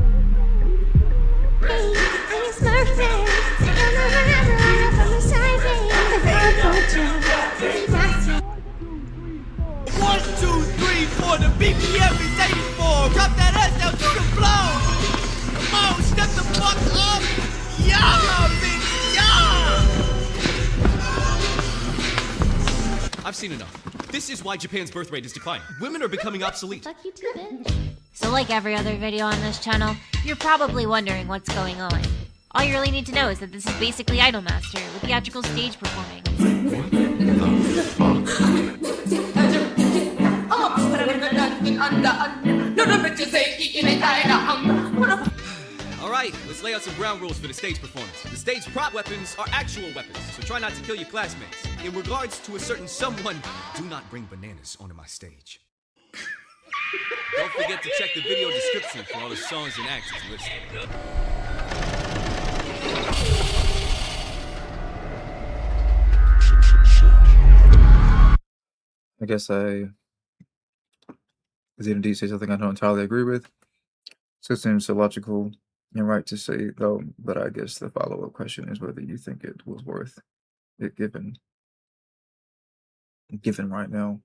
One, two, three, four. The BPM is 84. Drop that ass down to the floor. Come on, step the fuck up. Yeah, bitch, yeah. I've seen enough. This is why Japan's birth rate is declining. Women are becoming obsolete. Fuck you too, bitch. So like every other video on this channel, you're probably wondering what's going on. All you really need to know is that this is basically Idolmaster with theatrical stage performing. Alright, let's lay out some ground rules for the stage performance. The stage prop weapons are actual weapons, so try not to kill your classmates. In regards to a certain someone, do not bring bananas onto my stage. Don't forget to check the video description for all the songs and actors listed. I guess I indeed say something I don't entirely agree with. So it seems illogical and right to say, though, but I guess the follow-up question is whether you think it was worth it given right now.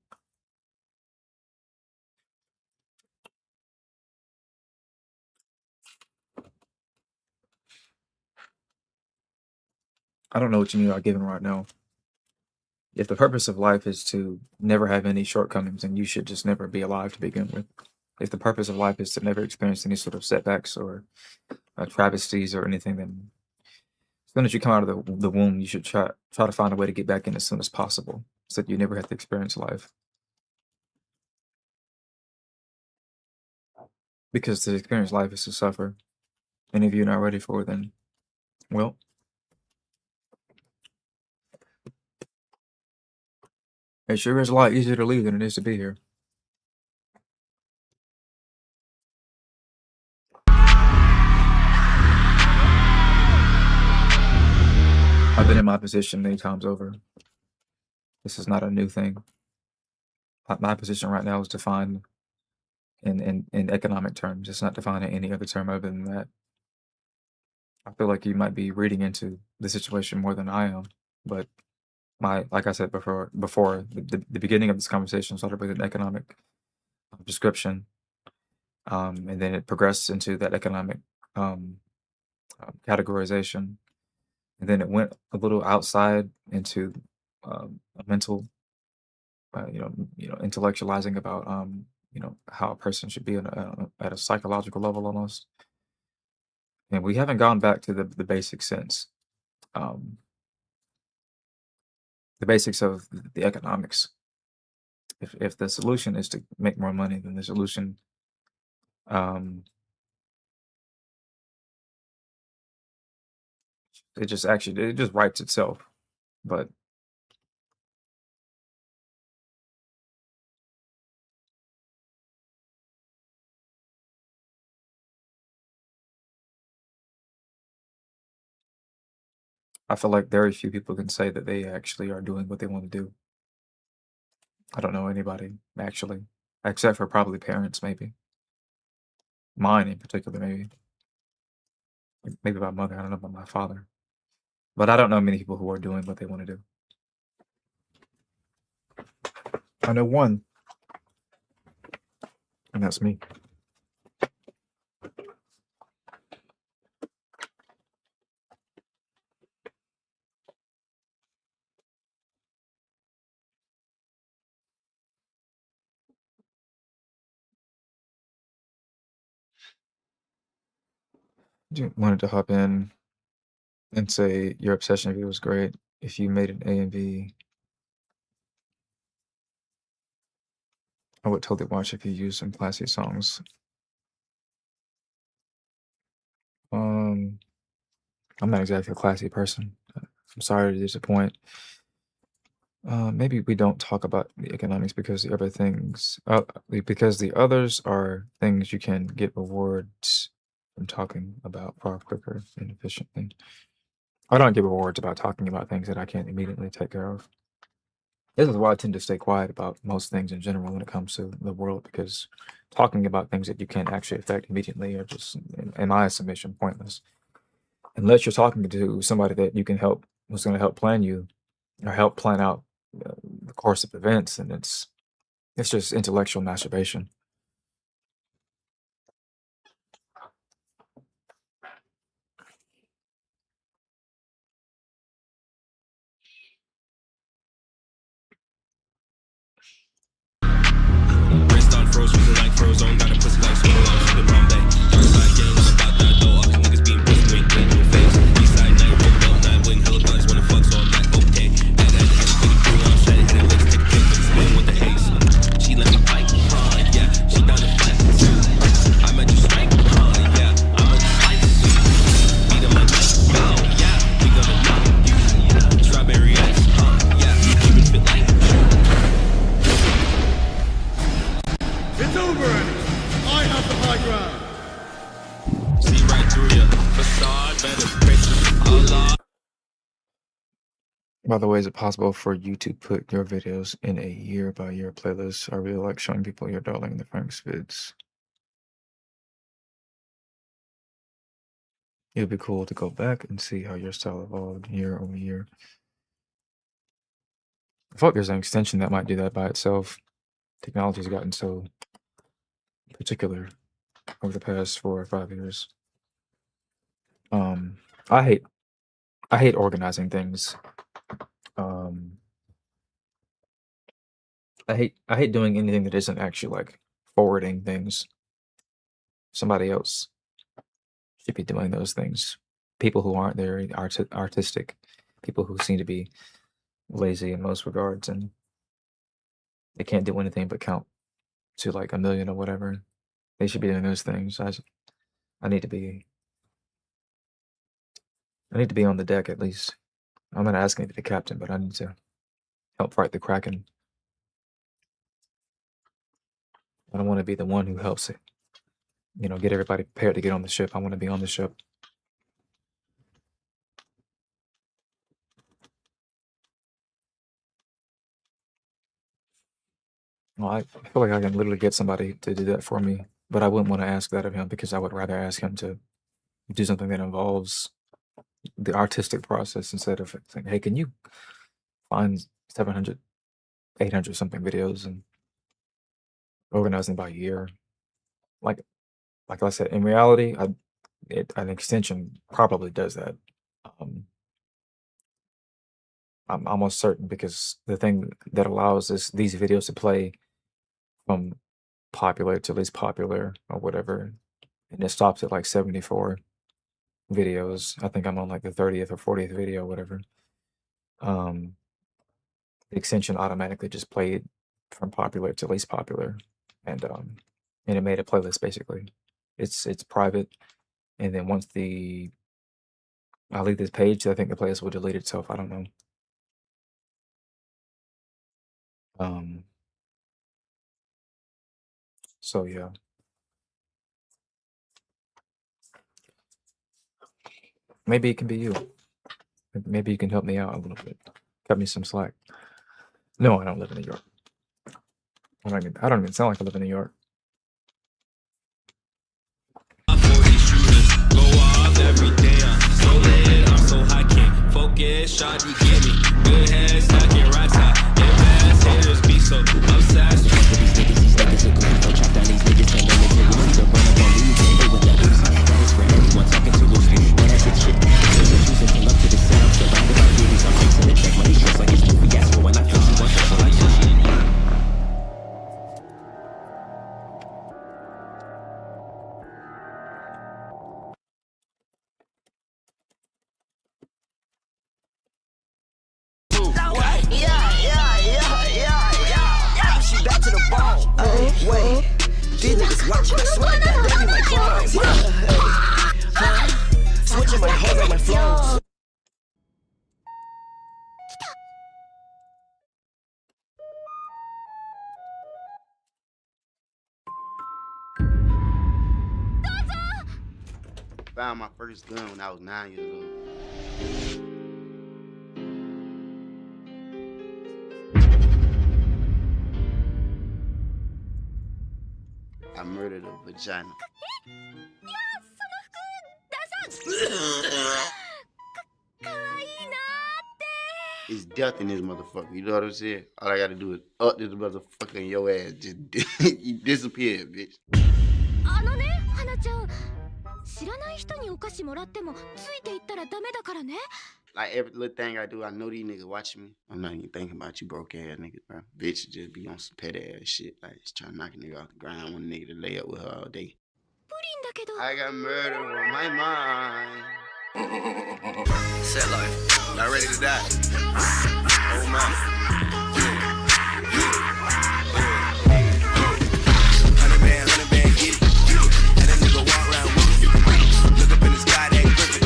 I don't know what you mean by given right now. If the purpose of life is to never have any shortcomings, then you should just never be alive to begin with. If the purpose of life is to never experience any sort of setbacks or travesties or anything, then as soon as you come out of the womb, you should try to find a way to get back in as soon as possible, so that you never have to experience life. Because to experience life is to suffer. And if you're not ready for it, then, well, it sure is a lot easier to leave than it is to be here. I've been in my position many times over. This is not a new thing. My position right now is defined in economic terms. It's not defined in any other term other than that. I feel like you might be reading into the situation more than I am, but like I said before, the beginning of this conversation started with an economic description, and then it progressed into that economic categorization, and then it went a little outside into a mental, intellectualizing about how a person should be at a psychological level almost. And we haven't gone back to the basic sense, the basics of the economics. If the solution is to make more money, then the solution, it just writes itself. But I feel like very few people can say that they actually are doing what they want to do. I don't know anybody actually, except for probably parents, maybe. Mine in particular, maybe. Maybe my mother. I don't know about my father. But I don't know many people who are doing what they want to do. I know one, and that's me. Just wanted to hop in and say your obsession video was great. If you made an A and B, I would totally watch if you used some classy songs. I'm not exactly a classy person. I'm sorry to disappoint. Maybe we don't talk about the economics because the other things, because the others are things you can get rewards from talking about far quicker and efficiently. I don't get rewards about talking about things that I can't immediately take care of. This is why I tend to stay quiet about most things in general when it comes to the world, because talking about things that you can't actually affect immediately are just, in my estimation, pointless. Unless you're talking to somebody that you can help, who's going to help plan you or help plan out the course of events, and it's just intellectual masturbation. Wrist on froze, feeling like Frozone. Got a pussy like Swallow, I'm sipping Bombay. Dark side gang, I'm about that though. All these niggas being pussy, we ain't playing in the face. East side night, rolled up, night, wing, hella bodies wanna fuck, so I'm like, okay. That pretty cool, I'm shut, hit it, let's take a pic, but spin with the haze. She let me bite, yeah, she done the flex. I might just strike, yeah, I'ma just slice. Beat 'em like Mike, bow, yeah, we gonna knock you. Strawberry ice, yeah, keep it fit like. It's over, I have the high ground. See right through ya, facade, better bitch, Allah. By the way, is it possible for you to put your videos in a year-by-year playlist? I really like showing people your Darling in the Franxx vids. It would be cool to go back and see how your style evolved year over year. I thought there's an extension that might do that by itself. Technology's gotten so particular over the past 4 or 5 years. I hate I hate organizing things. I hate doing anything that isn't actually like forwarding things. Somebody else should be doing those things. People who aren't very artistic, people who seem to be lazy in most regards, and they can't do anything but count to like 1,000,000 or whatever. They should be doing those things. I need to be on the deck at least. I'm not asking to be the captain, but I need to help fight the Kraken. I don't want to be the one who helps it. You know, get everybody prepared to get on the ship. I want to be on the ship. Well, I feel like I can literally get somebody to do that for me, but I wouldn't want to ask that of him because I would rather ask him to do something that involves the artistic process instead of saying, hey, can you find 700, 800 something videos and organize them by year? Like I said, in reality, an extension probably does that. I'm almost certain because the thing that allows these videos to play from popular to least popular or whatever, and it stops at like 74 videos. I think I'm on like the 30th or 40th video, whatever. The extension automatically just played from popular to least popular, and it made a playlist basically. It's private, and then once I leave this page, I think the playlist will delete itself. I don't know. So yeah. Maybe it can be you. Maybe you can help me out a little bit. Cut me some slack. No, I don't live in New York. I don't even sound like I live in New York. Every day I'm so lit, I'm so high, can't focus. Shawty give me good head, stacking right side. Get past haters, be so obsessed. These niggas are good, so chop down these niggas and limit it. We need to run up on me, you can't do with that loose. That is for anyone talking to loosely. When I get shit, choosing pull up to the set, I'm surrounded by beauties. I'm fixing to check money just like it's movie gas. But when I feel she wants to like shit. Found my first gun when I was 9 years old. I murdered a vagina. It's death in this motherfucker, you know what I'm saying? All I gotta do is up this motherfucker and your ass just you disappear, bitch. 知らない人にお菓子もらってもついていったらダメだからね。 Like every little thing I do, I know these niggas watching me. I'm not even thinking about you broke ass niggas, bro. Bitch just be on some pet ass shit, like just trying to knock a nigga off the ground, want a nigga to lay up with her all day. I got murder on my mind. Set life. Not ready to die. Oh my. 100 band, get it. And that nigga walk around with it. Look up in the sky, that griffin.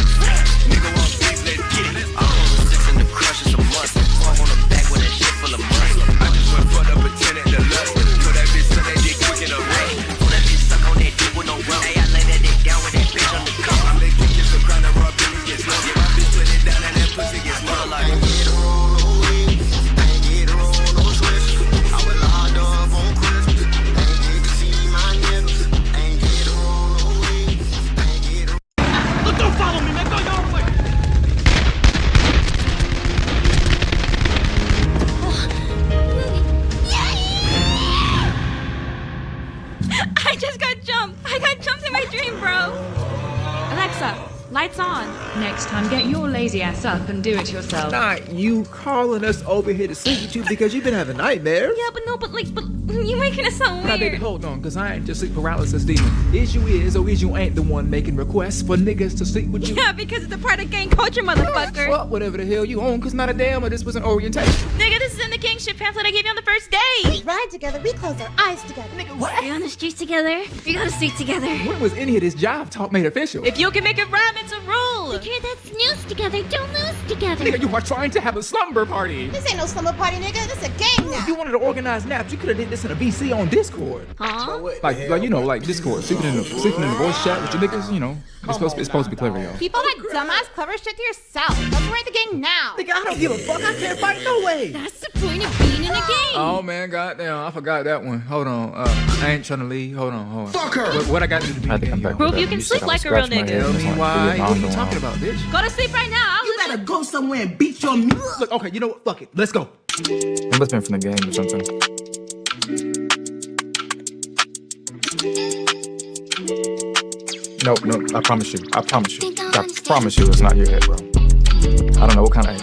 Nigga want beef, let's get it. I'm on the 6 and the crush is a must. I'm on the back with that shit full of must. I just went fucked up a 10 at the lust. So that bitch suck that dick quick in a rush. So that bitch suck on that dick with no rub. Hey, I lay that dick down with that bitch on the cup. I'm the king, just a crown of raw billies get slow. Yeah, my bitch put it down and that pussy gets slow. Like, get her on no wings. Ain't get her on no switch. I was locked up on Christmas. Ain't get to see my niggas. Ain't get her on no wings. Ain't get her. Look, don't follow me, man. Go your own way. I just got jumped. I got jumped in my dream, bro. Alexa, lights on. Nick. Next time, get your lazy ass up and do it yourself. Not you calling us over here to sleep with you because you've been having nightmares. Yeah, but you're making it sound Now, baby, weird. hold on, because I ain't just sleep paralysis demon. Is you ain't the one making requests for niggas to sleep with you? Yeah, because it's a part of gang culture, motherfucker. Well, whatever the hell you own, because not a damn of this was an orientation. Nigga, this is in the kingship pamphlet I gave you on the first day. We ride together, we close our eyes together. Nigga, what? We're on the streets together. We gotta sleep together. When was any of this job talk made official? If you can make it rhyme, it's a rule. We care that snooze together, don't lose together. Nigga, you are trying to have a slumber party. This ain't no slumber party, nigga. This a gang now. If you wanted to organize naps, you could have did this in a VC on Discord. Huh? Like you know, like Discord, sleeping in the voice chat with your niggas. You know, it's supposed to be clever, y'all. Keep all that dumbass clever shit to yourself. Let's ride the gang now. Nigga, I don't give a fuck. I can't fight no way. That's the point of being in a game. Oh man, goddamn, I forgot that one. Hold on, I ain't trying to leave. Hold on. Fuck her. What I got to do to be? I had to come back. Prove you can sleep like a real nigga. Tell me why. What are you talking about, bitch? Go to sleep right now. You better go somewhere and beat your music. Look, okay, you know what? Fuck it. Let's go. It must have been from the game or something. Nope. I promise you. I promise you it's not your head, bro. I don't know what kind of.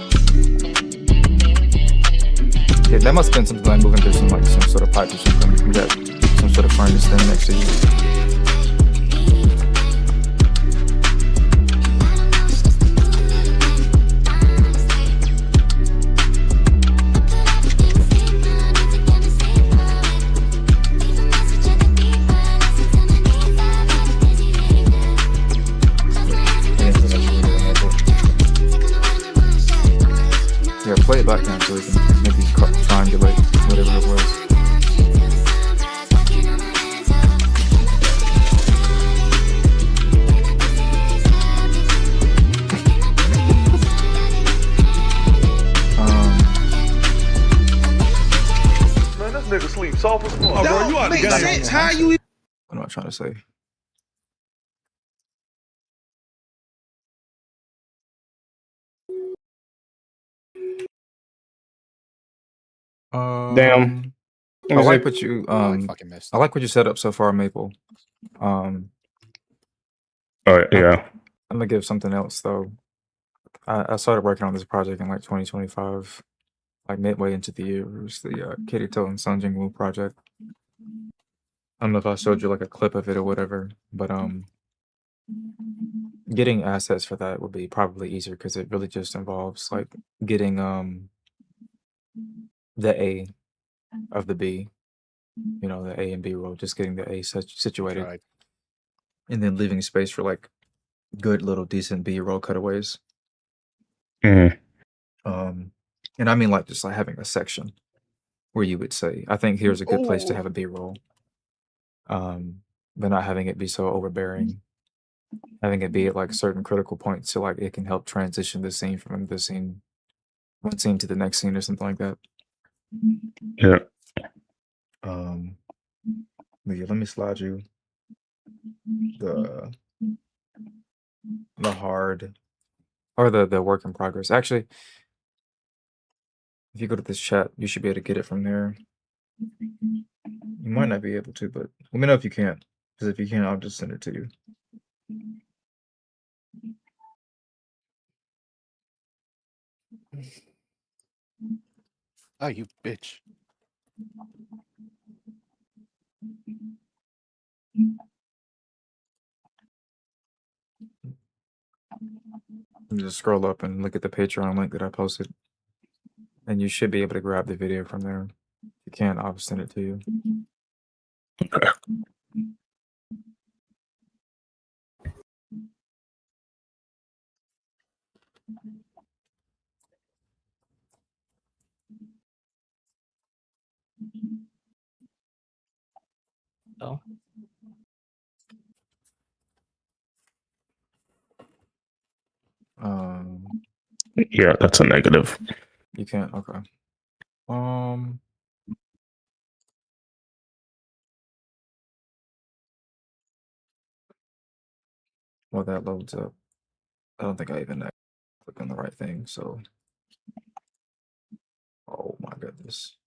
Yeah, that must have been something like moving through some sort of pipe or something. You got some sort of furnace thing next to you. Yeah, play it back down so we can maybe triangulate whatever it was. Man, this nigga sleep soft as fuck. Oh, bro, you out the game. How you? What am I trying to say? Damn. I like what you I like what you set up so far, Maple. Oh yeah. I'm gonna give something else though. I started working on this project in like 2025, like midway into the year. It was the Kirito and Sanjing project. I don't know if I showed you like a clip of it or whatever, but getting assets for that would be probably easier because it really just involves like getting the A of the B, you know, the A and B roll, just getting the A situated, Right. and then leaving space for like good little decent B roll cutaways. Mhm. And I mean like just like having a section where you would say, I think here's a good place to have a B roll, but not having it be so overbearing, having it be at like certain critical points so like it can help transition the scene from the scene, one scene to the next scene or something like that. Yeah. But yeah, let me slide you the hard or the work in progress. Actually, if you go to this chat, you should be able to get it from there. You might not be able to, but let me know if you can't. Because if you can't, I'll just send it to you. Oh, you bitch. You just scroll up and look at the Patreon link that I posted. And you should be able to grab the video from there. If you can't, I'll send it to you. Oh. Yeah, that's a negative. You can't. Okay. Well, that loads up. I don't think I even click on the right thing. So, oh my goodness.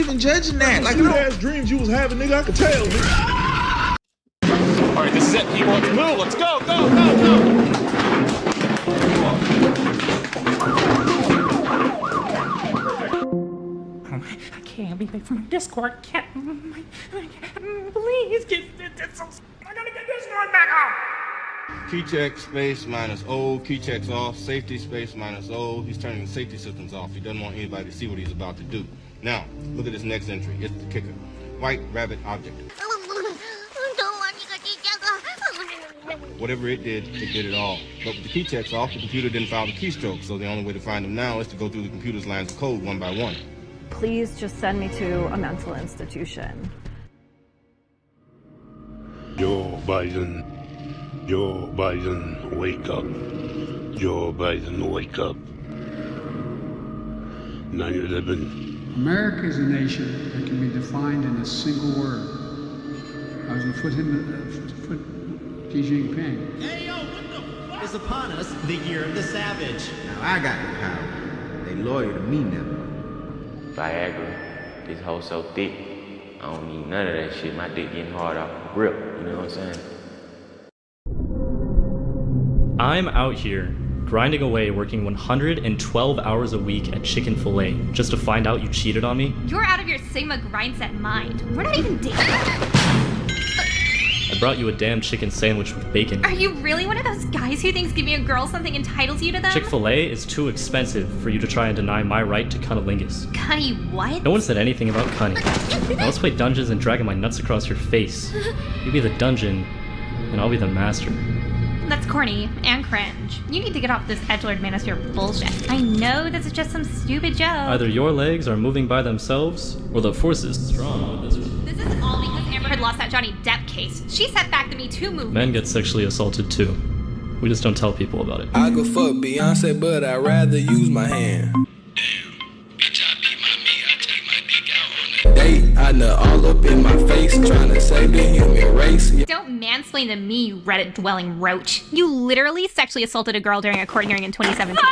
even judging that. Like, you ass dreams you was having, nigga, I could tell, nigga. Alright, this is it, people. Let's move. Let's go, go, go, go. I can't be away from Discord. Please get this. I gotta get Discord back on. Key check space minus O, key checks off, safety space minus O. He's turning the safety systems off. He doesn't want anybody to see what he's about to do. Now, look at this next entry. It's the kicker. White rabbit object. Whatever it did it all. But with the key checks off, the computer didn't file the keystroke, so the only way to find them now is to go through the computer's lines of code one by one. Please just send me to a mental institution. Joe Biden, wake up. Joe Biden, wake up. 9/11. America is a nation that can be defined in a single word. I was going to foot Xi Jinping. Hey, yo, what the fuck? It's upon us, the year of the savage. Now I got the power. They loyal to me now. Viagra, this hoe so thick, I don't need none of that shit. My dick getting hard off the grip, you know what I'm saying? I'm out here grinding away, working 112 hours a week at Chicken Filet just to find out you cheated on me. You're out of your Sigma grindset mind. We're not even dating. I brought you a damn chicken sandwich with bacon. Are you really one of those guys who thinks giving a girl something entitles you to them? Chick-fil-A is too expensive for you to try and deny my right to cunnilingus. Cunny what? No one said anything about cunning. Now let's play Dungeons and dragging my nuts across your face. You be the dungeon, and I'll be the master. That's corny and cringe. You need to get off this edgelord manosphere bullshit. I know this is just some stupid joke. Either your legs are moving by themselves, or the force is strong with this one. This is all because Amber had lost that Johnny Depp case. She set back the Me Too movement. Men get sexually assaulted too. We just don't tell people about it. I go fuck Beyonce, but I'd rather use my hand. I know all up in my face, trying to save the human race. Don't mansplain to me, you Reddit-dwelling roach. You literally sexually assaulted a girl during a court hearing in 2017.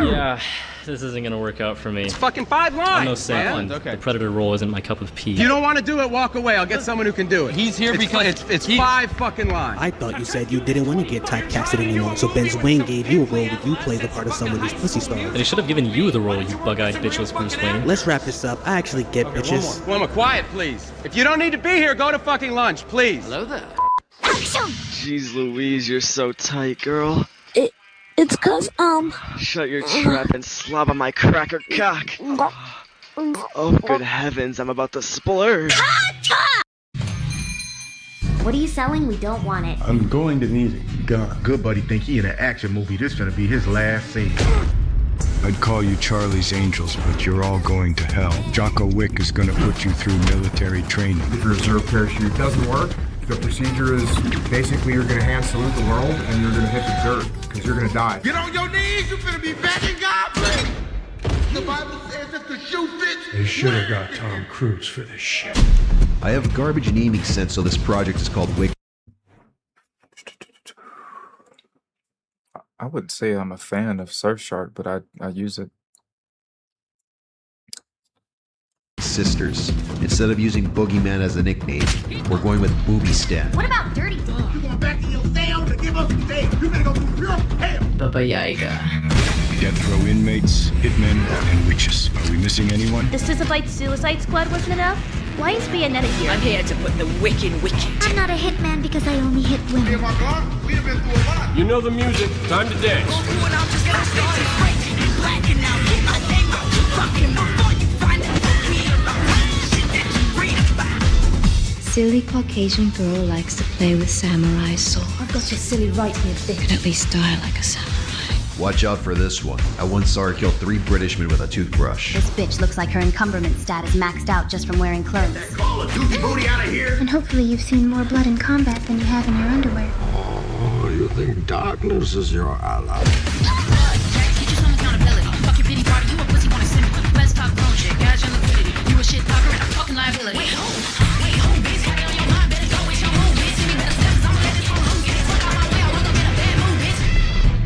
Yeah, this isn't gonna work out for me. It's fucking 5 lines. I'm no saint, and Okay. the predator role isn't my cup of tea. If you don't want to do it, walk away. I'll get someone who can do it. He's here because it's 5 fucking lines. I thought you said you didn't want to get typecasted anymore, so Ben Wayne gave you a role where you play the part of some of these pussy stars. And he should have given you the role, you bug-eyed bitchless Bruce Wayne. Let's wrap this up. I actually get bitches. Wilma, quiet, please. If you don't need to be here, go to fucking lunch, please. Hello there. Jeez Louise, you're so tight, girl. It's cause, Shut your trap and slob on my cracker cock. Oh, good heavens, I'm about to splurge. What are you selling? We don't want it. I'm going to need a gun. Good buddy think he in an action movie. This gonna be his last scene. I'd call you Charlie's Angels, but you're all going to hell. Jocko Wick is gonna put you through military training. If your reserve parachute doesn't work, the procedure is basically you're gonna hand salute the world and you're gonna hit the dirt, because you're gonna die. Get on your knees, you're gonna be begging God, please. The Bible says if the shoe fits. They should have got Tom Cruise for this shit. I have garbage naming sense, so this project is called Wick. I wouldn't say I'm a fan of Surfshark, but I use it. Sisters. Instead of using Boogeyman as a nickname, we're going with Booby Stat. What about Dirty D? You going back to your cell to give us some day. You better go through pure hell. Baba Yaga. Death row inmates, hitmen, and witches. Are we missing anyone? The Sisyphite Suicide Squad wasn't enough? Why is Bayonetta here? I'm here to put the wick in wicked. I'm not a hitman because I only hit women. My God, we have been through a lot. You know the music. Time to dance. Silly Caucasian girl likes to play with samurai sword. I've got your silly right here, bitch. Could at least die like a samurai. Watch out for this one. I once saw her kill 3 Britishmen with a toothbrush. This bitch looks like her encumberment stat is maxed out just from wearing clothes. Call a dookie booty out of here. And hopefully you've seen more blood in combat than you have in your underwear. Oh, you think darkness is your ally?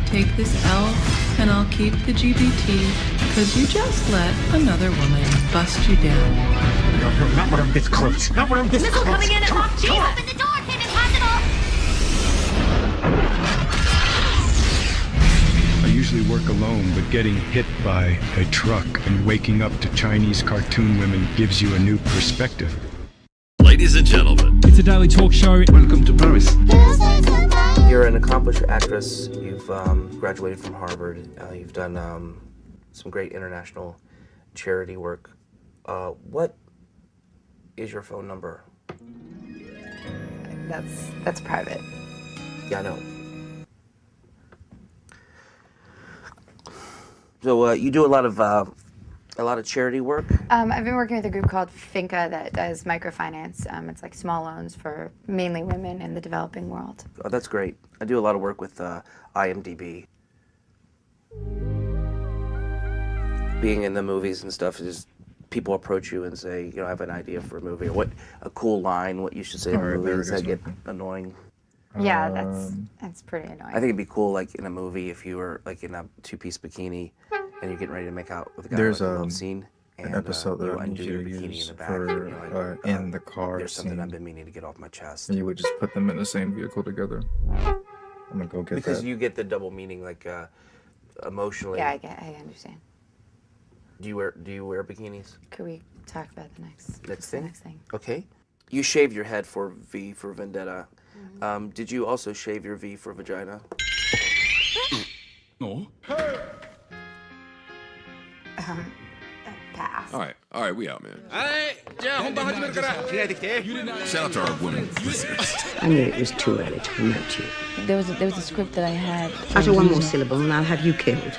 Take this L And I'll keep the GBT because you just let another woman bust you down. No, not when I'm this close. Not when I'm this Missile close. coming in at Mach 2. Open the door, Ken Impossible! I usually work alone, but getting hit by a truck and waking up to Chinese cartoon women gives you a new perspective. Ladies and gentlemen, it's a daily talk show. Welcome to Paris. You're an accomplished actress. You've graduated from Harvard. You've done some great international charity work. What is your phone number? That's private. Yeah, I know. So you do a lot of charity work. I've been working with a group called Finca that does microfinance. It's like small loans for mainly women in the developing world. Oh, that's great. I do a lot of work with IMDb. Being in the movies and stuff is people approach you and say, I have an idea for a movie, or what a cool line, what you should say in a movie. Does that get annoying? Yeah, that's pretty annoying. I think it'd be cool, like in a movie, if you were like in a two-piece bikini and you're getting ready to make out with a guy. There's like a love scene. An episode that I need you to use for in the car. There's something I've been meaning to get off my chest. And you would just put them in the same vehicle together. I'm gonna go get because that. You get the double meaning, like emotionally. Yeah, I understand. Do you wear bikinis? Could we talk about the next thing? Okay. You shaved your head for V for Vendetta. Mm-hmm. Did you also shave your V for vagina? No. Pass. All right, we out, man. Shout out to our women. I knew it was too early to promote you. There was a script that I had. Utter one more syllable and I'll have you killed.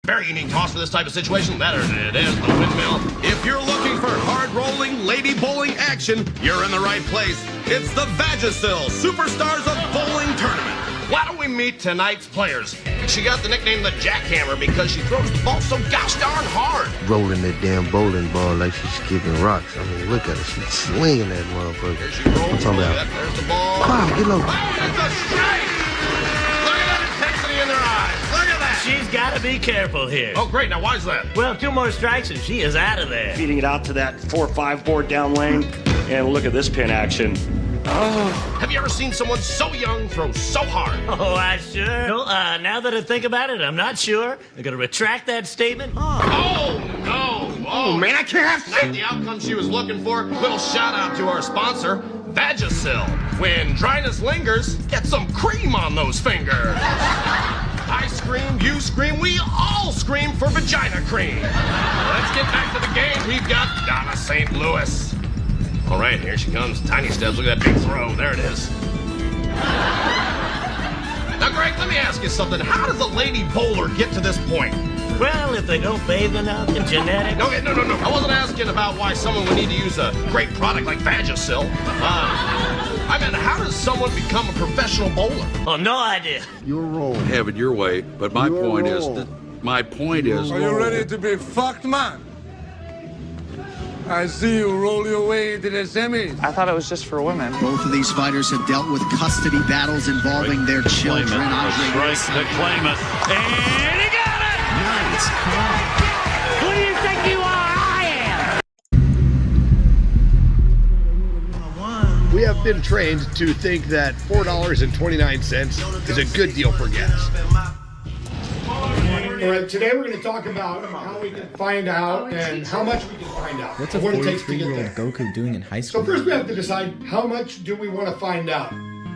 Very unique toss for this type of situation. That it is, the windmill. If you're looking for hard-rolling, lady bowling action, you're in the right place. It's the Vagisil Superstars of Bowling Tournament. Why don't we meet tonight's players? She got the nickname the Jackhammer because she throws the ball so gosh darn hard. Rolling that damn bowling ball like she's kicking rocks. I mean, look at her. She's slinging that motherfucker. Here she rolls. I'm talking about. There's the ball. Come on, get low. Oh, it's a strike! Look at that intensity in their eyes. Look at that. She's got to be careful here. Oh, great. Now, why is that? Well, 2 more strikes and she is out of there. Feeding it out to that 4-5 board down lane. And look at this pin action. Oh. Have you ever seen someone so young throw so hard? Oh, I sure. No, now that I think about it, I'm not sure. I'm going to retract that statement. Oh, no. Oh, man, I can't. Not the outcome she was looking for. Little shout out to our sponsor, Vagisil. When dryness lingers, get some cream on those fingers. I scream, you scream, we all scream for vagina cream. Let's get back to the game. We've got Donna St. Louis. All right, here she comes. Tiny steps. Look at that big throw. There it is. Now, Greg, let me ask you something. How does a lady bowler get to this point? Well, if they don't bathe enough in genetics. Okay, no. I wasn't asking about why someone would need to use a great product like Vagisil. I meant, how does someone become a professional bowler? Oh, no idea. You're wrong. Have it your way, but my point is that Are you ready to be fucked, man? I see you roll your way into the semis. I thought it was just for women. Both of these fighters have dealt with custody battles involving their children. Strike to Claymont. And he got it! Nice. Who do you think you are? I am! We have been trained to think that $4.29 is a good deal for gas. All right, today we're going to talk about how we can find out and how much we can find out. What's a 43-year-old Goku doing in high school? So first we have to decide how much do we want to find out.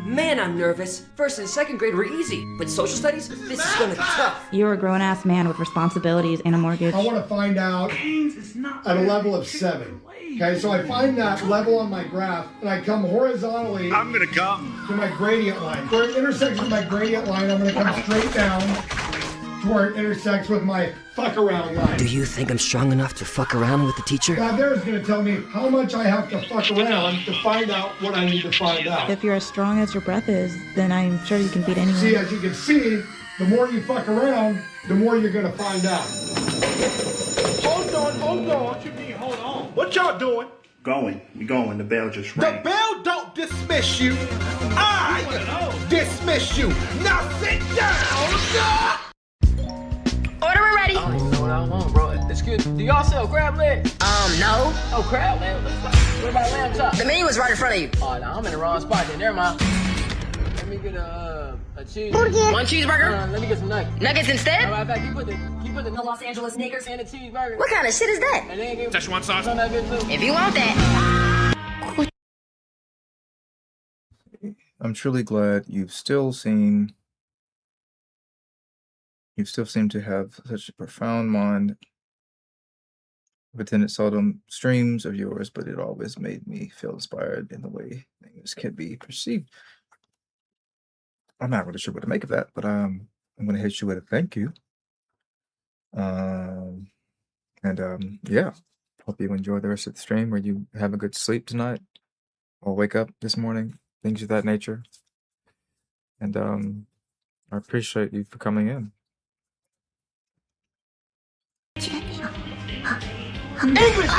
Man, I'm nervous. First and second grade were easy, but social studies, this is gonna be tough. You're a grown-ass man with responsibilities and a mortgage. I want to find out at a level of 7. Okay, so I find that level on my graph, and I come horizontally. I'm gonna come to my gradient line. Where it intersects with my gradient line, I'm gonna come straight down to where it intersects with my fuck around line. Do you think I'm strong enough to fuck around with the teacher? God there is going to tell me how much I have to fuck around to find out what I need to find out. If you're as strong as your breath is, then I'm sure you can beat anyone. See, as you can see, the more you fuck around, the more you're going to find out. Hold on. What you mean, hold on? What y'all doing? You're going. The bell just rang. The bell don't dismiss you. I dismiss you. Now sit down. Order it ready. I don't even know what I want, bro. Excuse me, do y'all sell crab legs? No. Oh, crab legs? What about lamb chops? The menu was right in front of you. Oh, no, I'm in the wrong spot then. Never mind. Let me get a cheese. One cheeseburger? Let me get some nuggets. Nuggets instead? Matter of fact, you put the Los Angeles Snickers in a cheeseburger. What kind of shit is that? And then give Szechuan sauce. some of that good too. If you want that. I'm truly glad you still seem to have such a profound mind. I've attended seldom streams of yours, but it always made me feel inspired in the way things can be perceived. I'm not really sure what to make of that, but I'm going to hit you with a thank you. Yeah, hope you enjoy the rest of the stream, or you have a good sleep tonight, or wake up this morning, things of that nature. And I appreciate you for coming in. English!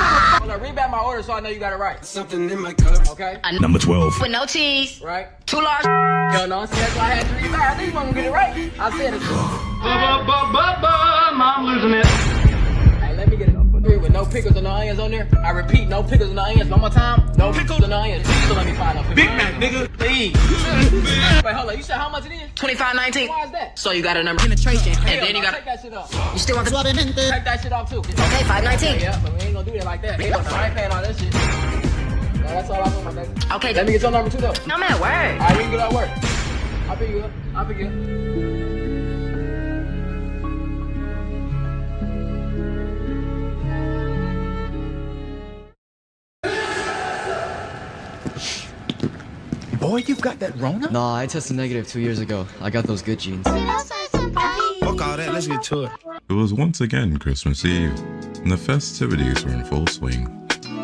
Read back my order so I know you got it right. Something in my color. Okay. Number 12. With no cheese. Right. 2 large. Yo, no, see, that's why I had to read back. I think you want to get it right. I said it. I'm losing it. Hey, let me get it. 3 with no pickles and no onions on there. I repeat, no pickles and no onions. One more time. No pickles and no onions. So let me find out. Big Mac, nigga. Please. Wait, hold on. You said how much it is? $25.19. Why is that? So you got a number. Penetration. And then you got. Take that shit off. You still want the Take that shit off too. Okay, $5.19. Yeah, but we ain't gonna do that like that. Hell no, I ain't paying all that shit. No, that's all I want, my baby. Okay. Let me get your number too though. No, I'm at work. Alright, we can get out work. I'll pick you up. I'll pick you up. Boy, you've got that Rona? Nah, I tested negative 2 years ago. I got those good genes. Fuck all that, let's get to it. It was once again Christmas Eve, and the festivities were in full swing.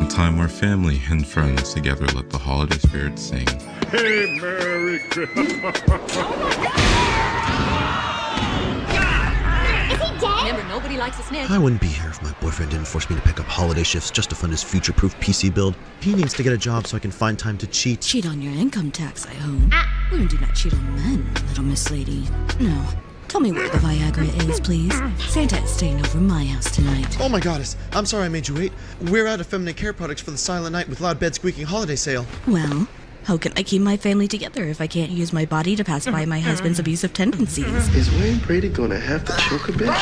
A time where family and friends together let the holiday spirit sing. Hey, Merry Christmas. Remember, nobody likes a sniff. I wouldn't be here if my boyfriend didn't force me to pick up holiday shifts just to fund his future-proof PC build. He needs to get a job so I can find time to cheat. Cheat on your income tax, I hope. Women do not cheat on men, little Miss Lady. No. Tell me where the Viagra is, please. Santa is staying over my house tonight. Oh my goddess, I'm sorry I made you wait. We're out of feminine care products for the Silent Night with Loud Bed Squeaking holiday sale. Well, how can I keep my family together if I can't use my body to pacify my husband's abusive tendencies? Is Wayne Brady gonna have to choke a bitch?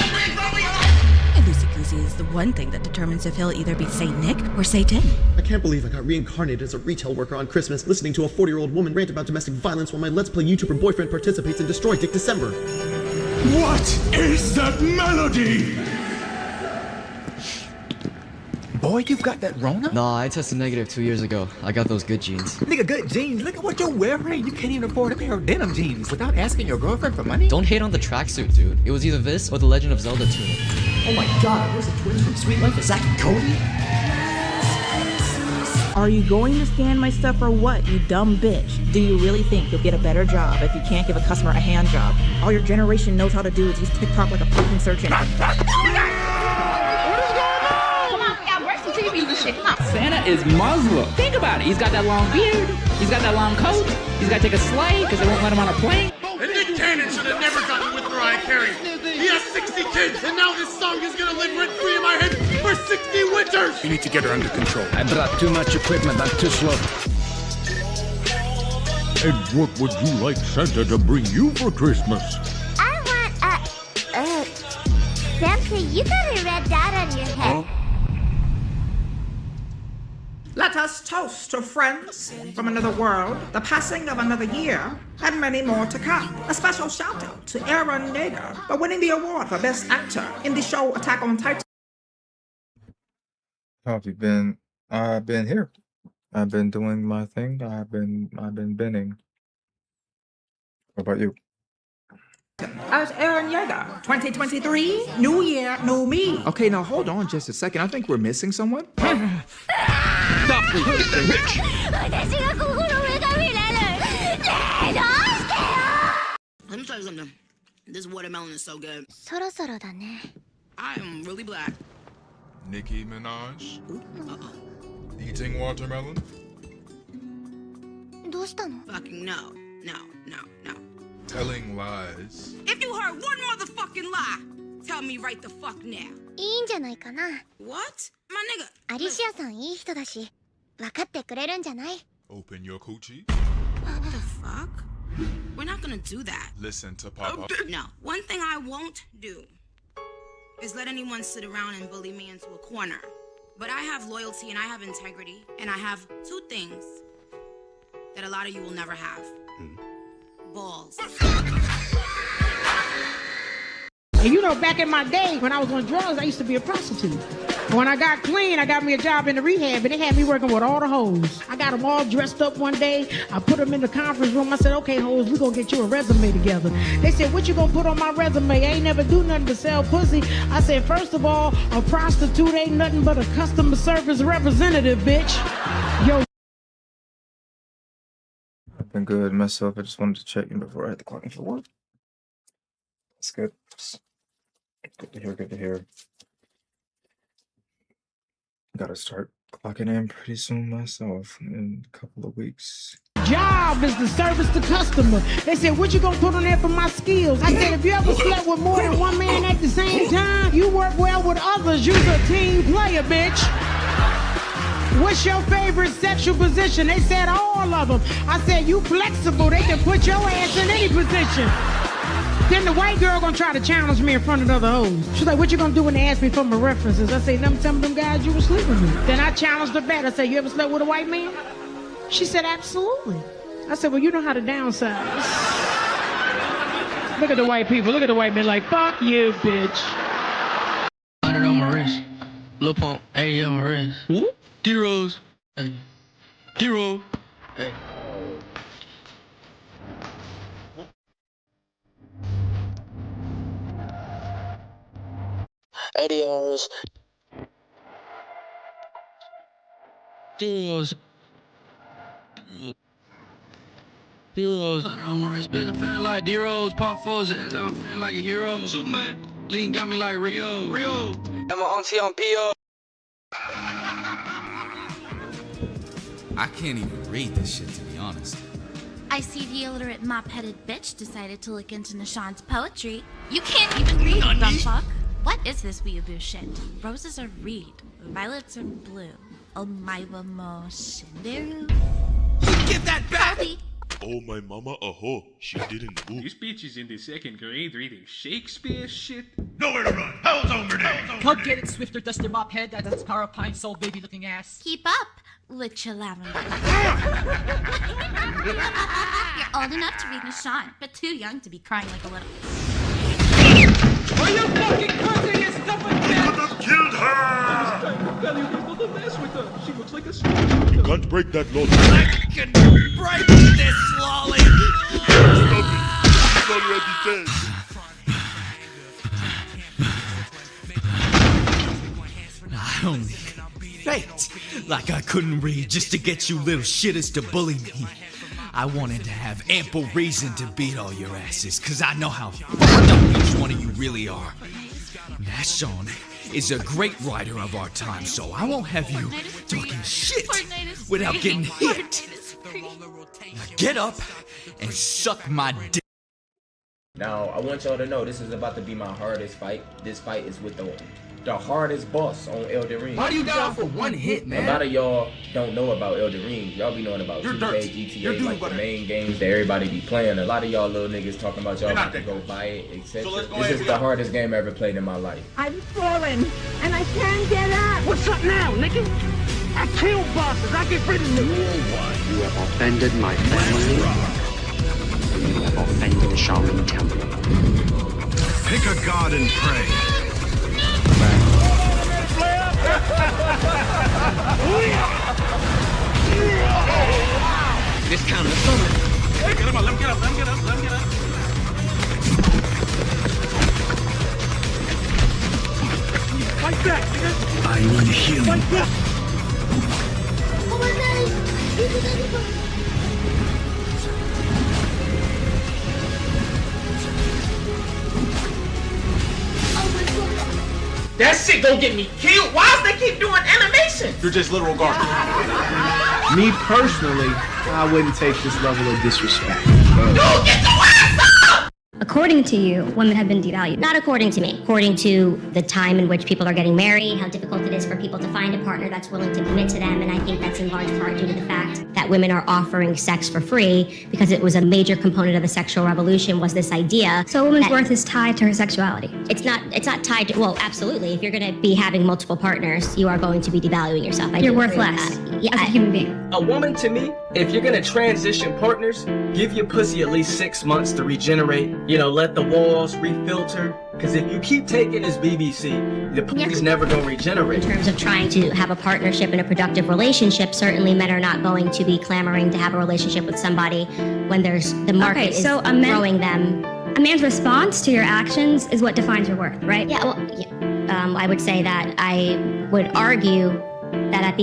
A loosey-goosey is the one thing that determines if he'll either be Saint Nick or Satan. I can't believe I got reincarnated as a retail worker on Christmas, listening to a 40-year-old woman rant about domestic violence while my Let's Play YouTuber boyfriend participates in Destroy Dick December. What is that melody? Boy, you've got that Rona? Nah, I tested negative 2 years ago. I got those good genes. Nigga, good jeans. Look at what you're wearing. You can't even afford a pair of denim jeans without asking your girlfriend for money. Don't hate on the tracksuit, dude. It was either this or the Legend of Zelda tunic. Oh my god, where's the twins from Sweet Life of Zack and Cody? Are you going to scan my stuff or what, you dumb bitch? Do you really think you'll get a better job if you can't give a customer a hand job? All your generation knows how to do is use TikTok like a fucking search engine. Santa is Muslim. Think about it. He's got that long beard. He's got that long coat. He's got to take a sleigh because they won't let him on a plane. And Nick Cannon should have never gotten with Mariah Carey. He has 60 kids, and now this song is gonna live rent-free in my head for 60 winters. You need to get her under control. I brought too much equipment. I'm too slow. And what would you like Santa to bring you for Christmas? I want Santa, you got a red dot on your head. Let us toast to friends from another world, the passing of another year, and many more to come. A special shout out to Aaron Yeager for winning the award for Best Actor in the show Attack on Titan. How have you been? I've been here. I've been doing my thing. I've been binning. What about you? As Aaron Yeager, 2023, new year, new me. Okay, now hold on just a second. I think we're missing someone. Stop this, bitch! Let me tell you something. This watermelon is so good. そろそろだね。 I am really black. Nicki Minaj, the Eating watermelon? どうしたの? Fucking no. Telling lies. If you heard one motherfucking lie, tell me right the fuck now. いいんじゃないかな. What? My nigga. アリシアさんいい人だし、分かってくれるんじゃない? Open your coochie? What the fuck? We're not gonna do that. Listen to Papa. No. One thing I won't do is let anyone sit around and bully me into a corner. But I have loyalty and I have integrity, and I have two things that a lot of you will never have. Balls. And you know, back in my day, when I was on drugs, I used to be a prostitute. When I got clean, I got me a job in the rehab, and they had me working with all the hoes. I got them all dressed up one day. I put them in the conference room. I said, okay, hoes, we gonna get you a resume together. They said, what you gonna put on my resume? I ain't never do nothing but sell pussy. I said, first of all, a prostitute ain't nothing but a customer service representative, bitch. Yo. I've been good myself. I just wanted to check in before I had to clock in for work. That's good. Good to hear. Gotta start clocking in pretty soon myself in a couple of weeks. Job is the service to customer. They said, what you gonna put on there for my skills? I said, if you ever slept with more than one man at the same time, you work well with others. You's a team player, bitch. What's your favorite sexual position? They said all of them. I said, you flexible. They can put your ass in any position. Then the white girl gonna try to challenge me in front of the other hoes. She's like, what you gonna do when they ask me for my references? I say, them some of them guys you were sleeping with. Then I challenged her back. I said, you ever slept with a white man? She said, absolutely. I said, well, you know how to downsize. Look at the white people. Look at the white men like, fuck you, bitch. 100 on my wrist. Lil Pump, 80 on my wrist. Whoop. D-Rose. Hey. D-Rose. Hey. ADRs. D-Rose. D-Rose. I'm feeling like D-Rose, Pop Foes. I'm feeling like a hero. So man, Lean got me like Rio. I'm an auntie on P.O. I can't even read this shit, to be honest. I see the illiterate mop-headed bitch decided to look into Nishan's poetry. You can't even read, dumb fuck. What is this weeaboo shit? Roses are red, violets are blue. Omaiwa mo shinderu. Give that back! Oh, my mama a hoe. She didn't move. This bitch is in the 2nd grade reading Shakespeare shit. Nowhere to run. Hell's over there. Come get it, Swifter, Duster, Mop Head, that Scar Pine Soul baby looking ass. Keep up with your lavender. You're old enough to read Nishan, but too young to be crying like a little. Are you fucking cursing and stuff like that? You could have killed her! Belly was not to mess with her. She looks like a You can't break that law. I can break this lolly! Stop it. She's already dead. I only faked like I couldn't read just to get you little shitters to bully me. I wanted to have ample reason to beat all your asses, cause I know how fucked up each one of you really are. Nashon is a great writer of our time, so I won't have you talking shit without getting hit. Now get up and suck my dick. Now, I want y'all to know this is about to be my hardest fight. This fight is with the hardest boss on Elden Ring. Why do you down for one hit, man? A lot of y'all don't know about Elden Ring. Y'all be knowing about 2K, GTA, like the main games that everybody be playing. A lot of y'all little niggas talking about y'all want to go buy it, etc. This is the hardest game I ever played in my life. I'm falling, and I can't get up. What's up now, nigga? I kill bosses. I get rid of them. You have offended my family. You have offended the Shaolin Temple. Pick a god and pray. This kind of summon. Hey, get him up, let him get up, let him get up, let him get up. Fight back, nigga. I need healing. Fight back. Oh my god! That shit gonna get me killed. Why does they keep doing animation? You're just literal garbage. Me personally, I wouldn't take this level of disrespect. Dude, get your ass up! According to you, women have been devalued. Not according to me. According to the time in which people are getting married, how difficult it is for people to find a partner that's willing to commit to them, and I think that's in large part due to the fact that women are offering sex for free because it was a major component of the sexual revolution was this idea. So a woman's worth is tied to her sexuality. It's not tied to, well, absolutely. If you're going to be having multiple partners, you are going to be devaluing yourself. You're worth less as a human being. A woman, to me, if you're gonna transition partners, give your pussy at least 6 months to regenerate. You know, let the walls refilter. Because if you keep taking this BBC, the pussy's never gonna regenerate. In terms of trying to have a partnership and a productive relationship, certainly men are not going to be clamoring to have a relationship with somebody when there's the market is throwing them. A man's response to your actions is what defines your worth, right? Yeah, well, I would say that I would argue that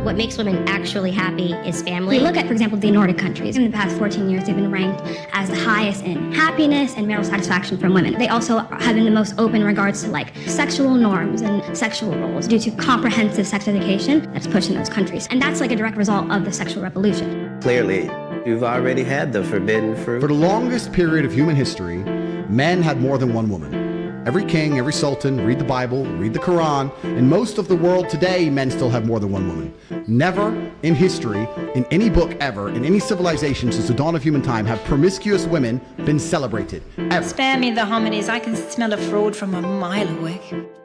what makes women actually happy is family. We look at, for example, the Nordic countries. In the past 14 years, they've been ranked as the highest in happiness and marital satisfaction from women. They also have been the most open in regards to like sexual norms and sexual roles due to comprehensive sex education that's pushed in those countries. And that's like a direct result of the sexual revolution. Clearly, you've already had the forbidden fruit. For the longest period of human history, men had more than one woman. Every king, every sultan, read the Bible, read the Quran. In most of the world today, men still have more than one woman. Never in history, in any book ever, in any civilization since the dawn of human time, have promiscuous women been celebrated. Ever. Spare me the hominies. I can smell a fraud from a mile away.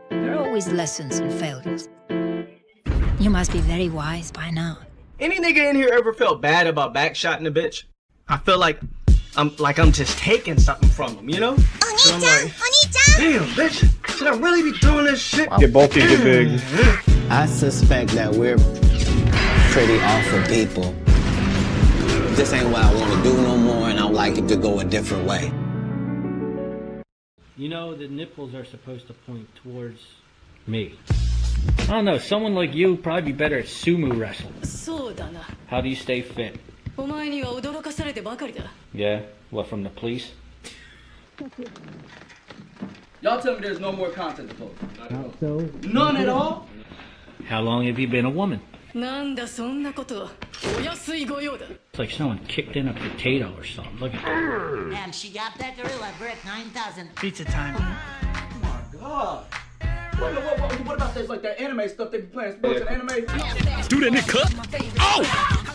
There are always lessons and failures. You must be very wise by now. Any nigga in here ever felt bad about backshotting a bitch? I feel like I'm just taking something from them, you know? So I'm like, damn, bitch, should I really be doing this shit? Get bulky, get big. I suspect that we're pretty awful people. This ain't what I want to do no more, and I'd like it to go a different way. You know, the nipples are supposed to point towards me. I don't know, someone like you would probably be better at sumo wrestling. How do you stay fit? Yeah? What, from the police? Y'all tell me there's no more content to post. So? None at all? How long have you been a woman? It's like someone kicked in a potato or something. Look at that. Damn, she got that gorilla brick 9,000. Pizza time. Oh my god. What about this, like that anime stuff they be playing? Sports and anime? Do that nigga cut. Oh!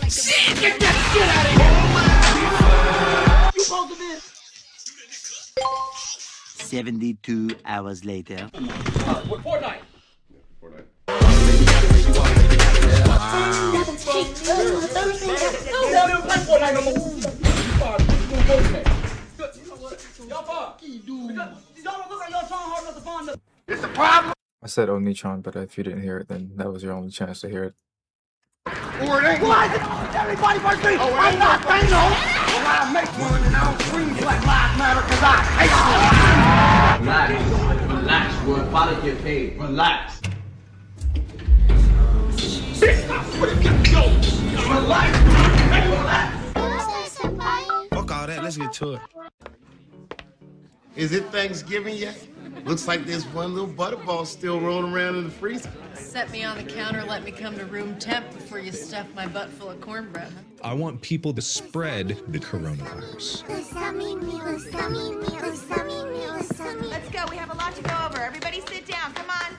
Shit! Get that shit out of here! You supposed to be... 72 hours later. Fortnite. It's a problem. I said Onitron, but if you didn't hear it, then that was your only chance to hear it. Or it ain't. Why is it everybody but me? I'm not Thanos. Well, I make one and I'll scream Black Lives Matter because I hate you. Relax, we're about to get paid. Relax. Relax. Fuck all that, let's get to it. Is it Thanksgiving yet? Looks like there's one little butterball still rolling around in the freezer. Set me on the counter, let me come to room temp before you stuff my butt full of cornbread. I want people to spread the coronavirus. Let's go, we have a lot to go over. Everybody sit down, come on.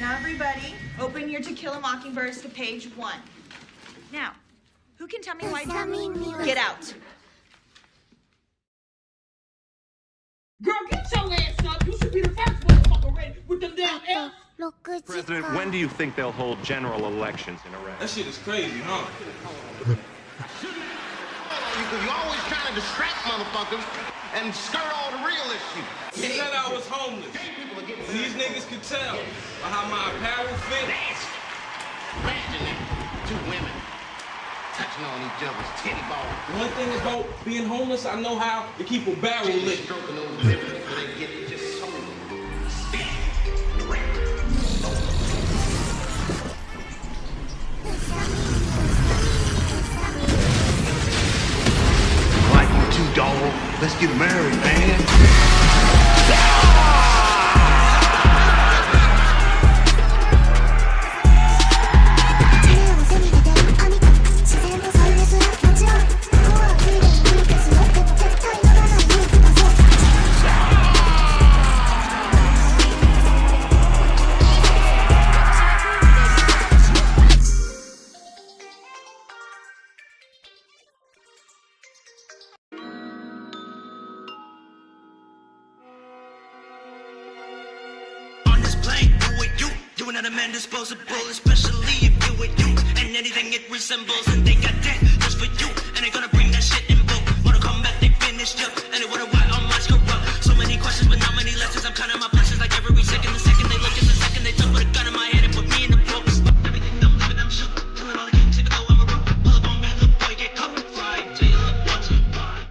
Now everybody, open your To Kill a Mockingbirds to page 1. Now, who can tell me why? Get out. Girl, get your ass up. You should be the first motherfucker ready with them damn L's. President, when do you think they'll hold general elections in Iraq? That shit is crazy, huh? You always trying to distract motherfuckers and skirt all the real issues. He said I was homeless. These niggas could tell by how my apparel fit. Imagine two women touching on each other's titty balls. One thing about being homeless, I know how to keep a barrel lit. Stroking those nipples before they get just so Like you two, dog. Let's get married, man. man disposable, especially if you with you and anything it resembles. And they got that just for you, and they gonna bring that shit in book. Wanna come back, they finished up, and they wonder why I'm much corrupt. So many questions, but not many lessons. I'm counting my blessings like every second. The second they look, is the second they took with a gun in my head and put me in the books. Everything I'm living, I'm shook. Doing all I can, even though I'm a rook. Pull up on me, little boy, get covered, fried. Till you look once and fine.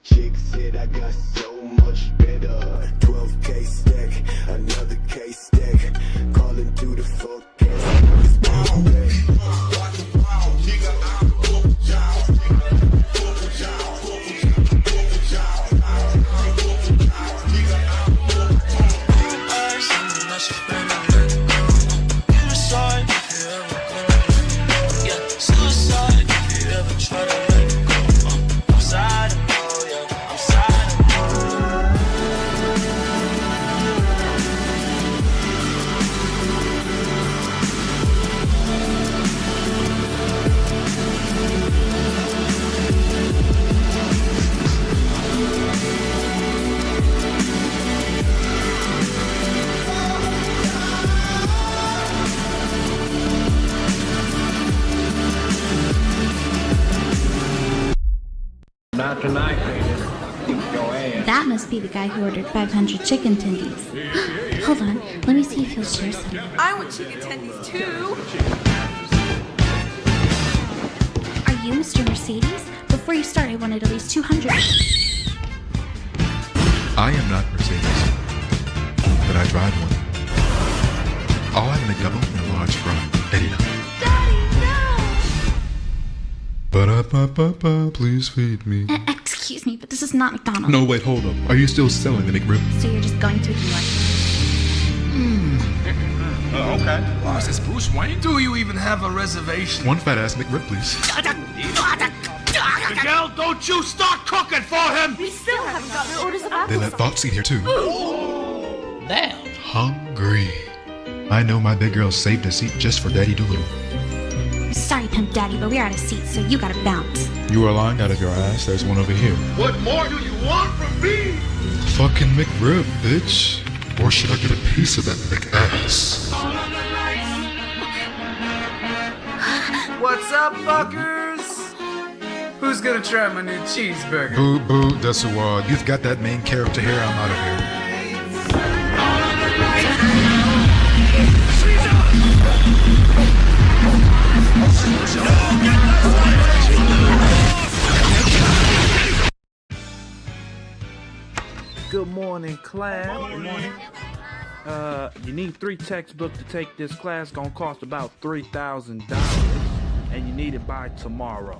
Chick said I got so much better. 12K stack, another K stack. Calling through the fuck Not tonight, baby. Go ahead. That must be the guy who ordered 500 chicken tendies. Hold on, let me see if he'll share some. I want chicken tendies too. Are you Mr. Mercedes? Before you start, I wanted at least 200. I am not Mercedes, but I drive one. I'll have a double and a large fry. Eddie, no. Ba-da-ba-ba-ba, please feed me. Excuse me, but this is not McDonald's. No, wait, hold up. Are you still selling the McRib? So you're just going to ignore Okay. Oh, is this Bruce Wayne? Do you even have a reservation? One fat ass McRib, please. Miguel, don't you start cooking for him! We still haven't gotten our orders of They let thoughts eat here too. Damn. Hungry. I know my big girl saved a seat just for Daddy Doolittle. Sorry, Pimp Daddy, but we're out of seats, so you gotta bounce. You are lying out of your ass. There's one over here. What more do you want from me? Fucking McRib, bitch. Or should I get a piece of that McAss? What's up, fuckers? Who's gonna try my new cheeseburger? Boo, boo, that's a wad. You've got that main character here. I'm out of here. Good morning, class. Good morning. You need 3 textbooks to take this class. Gonna cost about $3,000, and you need it by tomorrow.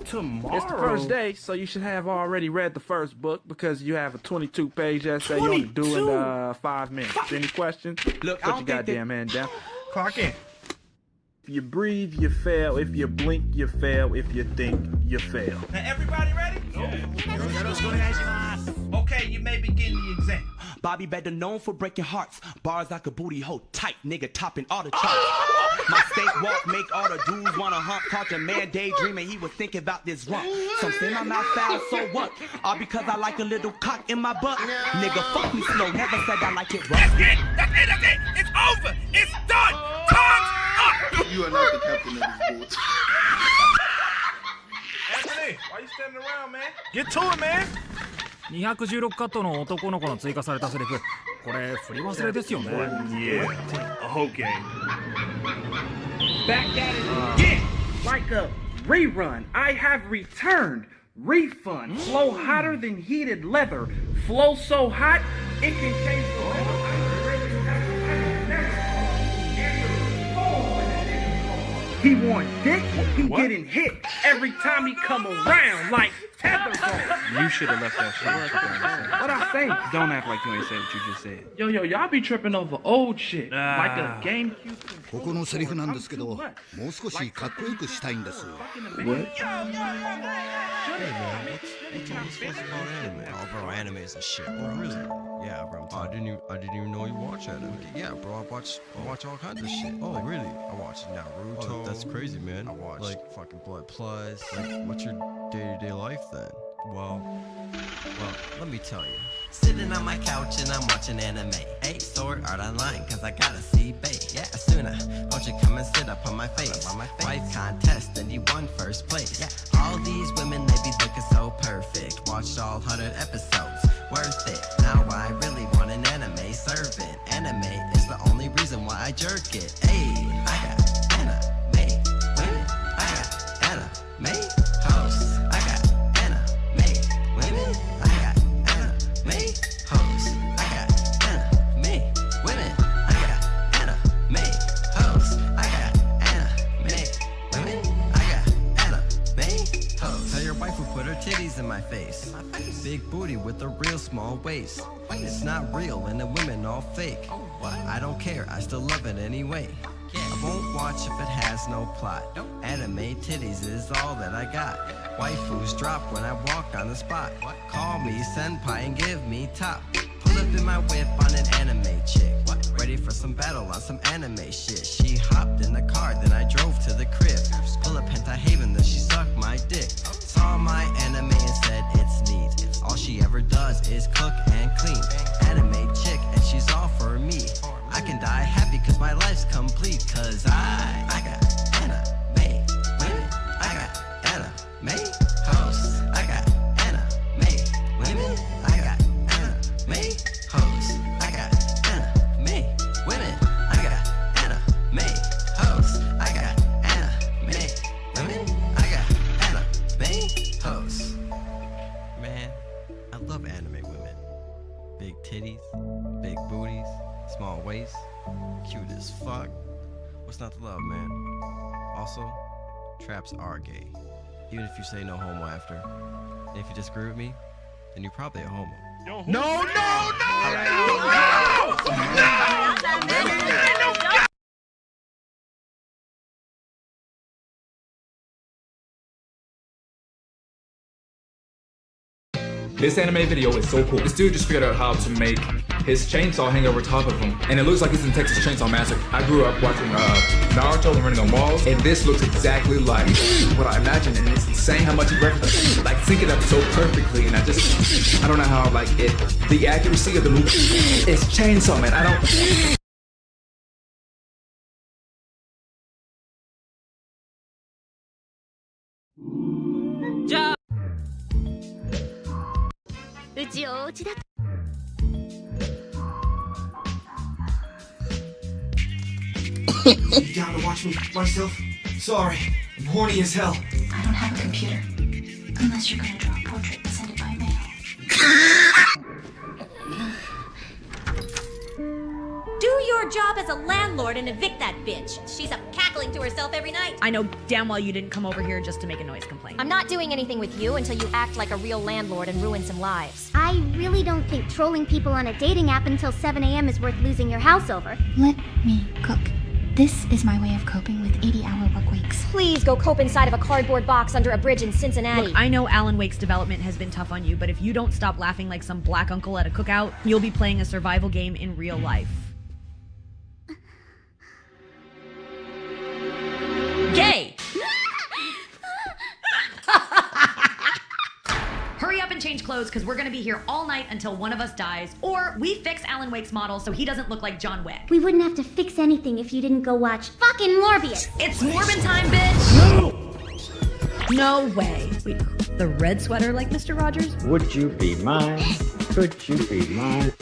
Tomorrow? It's the first day, so you should have already read the first book because you have a 22-page essay you only do in 5 minutes. Any questions? Look, Put your goddamn hand down. Clock in. If you breathe, you fail. If you blink, you fail. If you think, you fail. Now everybody ready? Okay, you may begin the exam. Bobby better known for breaking hearts. Bars like a booty hole tight, nigga topping all the charts. My state walk make all the dudes wanna hump. Caught your man daydreaming, he was thinking about this rump. Some say my mouth foul, so what? All because I like a little cock in my butt. Nigga, fuck me slow, never said I like it rough. That's it! It's over! It's done! Time's up! You are not the captain of this boat. Anthony, why you standing around, man? Get to it, man! 216カットの男の子の追加されたセリフ、これ振り忘れですよね。Yeah, okay. Back at it again, like a rerun. I have returned. Refund. Flow hotter than heated leather. Flow so hot, it can change the weather. He want dick, he getting hit every time he come around like tether ball. You should have left that shit. What I say? Don't act like you ain't said what you just said. Yo, y'all be tripping over old shit. Like a GameCube. ここのセリフなんですけど、もう少しかっこよくしたいんです。What? Oh, bro, animes and shit, bro. Really? Yeah, bro. I didn't even know you watch anime. Yeah, bro. I watch all kinds of shit. Oh, really? I watch Naruto. Oh, that's crazy, man. I watch like fucking Blood Plus. Like, what's your day-to-day life then? Well, let me tell you. Sitting on my couch and I'm watching anime. Hey, Sword Art Online, cause I gotta see bae. Yeah, Asuna, won't you come and sit up on my face? Wife contest and you won first place. Yeah. All these women, they be looking so perfect. Watched all 100 episodes, worth it. Now I really want an anime servant. Anime is the only reason why I jerk it. Hey, I got anime women. I got anime hosts. I got anime women. I got anime hosts. I got anime women. I got anime hosts. I got anime women. I got anime hosts. Tell your wife who put her titties in my face. Big booty with a real small waist. It's not real and the women all fake. I don't care, I still love it anyway. I won't watch if it has no plot. Anime titties is all that I got. Waifus drop when I walk on the spot. Call me senpai and give me top. Pull up in my whip on an anime chick. Ready for some battle on some anime shit. She hopped in the car, then I drove to the crib. Pull up Hentai Haven, then she sucked my dick. Saw my anime and said it's neat. All she ever does is cook and clean. Anime chick and she's all for me. I can die happy cause my life's complete. Cause I got anime women. I got anime hosts. I got anime women. I got anime hosts. I got anime women. I got anime hosts. I got anime women. I got anime hosts. Man, I love anime women. Big titties, big booties, small waist, cute as fuck. What's not to love, man? Also, traps are gay. Even if you say no homo after. And if you disagree with me, then you're probably a homo. No! This anime video is so cool. This dude just figured out how to make his chainsaw hang over top of him, and it looks like he's in Texas Chainsaw Massacre. I grew up watching Naruto and running on walls, and this looks exactly like what I imagined, and it's insane how much he references, like sync it up so perfectly, and I don't know how, like, the accuracy of the movie is Chainsaw Man. I don't. うちお家だ。You down to watch me myself? Sorry, I'm horny as hell. I don't have a computer. Unless you're gonna draw a portrait and send it by mail. your job as a landlord and evict that bitch. She's up cackling to herself every night. I know damn well you didn't come over here just to make a noise complaint. I'm not doing anything with you until you act like a real landlord and ruin some lives. I really don't think trolling people on a dating app until 7 a.m. is worth losing your house over. Let me cook. This is my way of coping with 80-hour work weeks. Please go cope inside of a cardboard box under a bridge in Cincinnati. Look, I know Alan Wake's development has been tough on you, but if you don't stop laughing like some black uncle at a cookout, you'll be playing a survival game in real life. Gay! Hurry up and change clothes, because we're gonna be here all night until one of us dies, or we fix Alan Wake's model so he doesn't look like John Wick. We wouldn't have to fix anything if you didn't go watch fucking Morbius. It's Morbin time, bitch! No way. Wait, the red sweater like Mr. Rogers? Would you be mine? Could you be mine?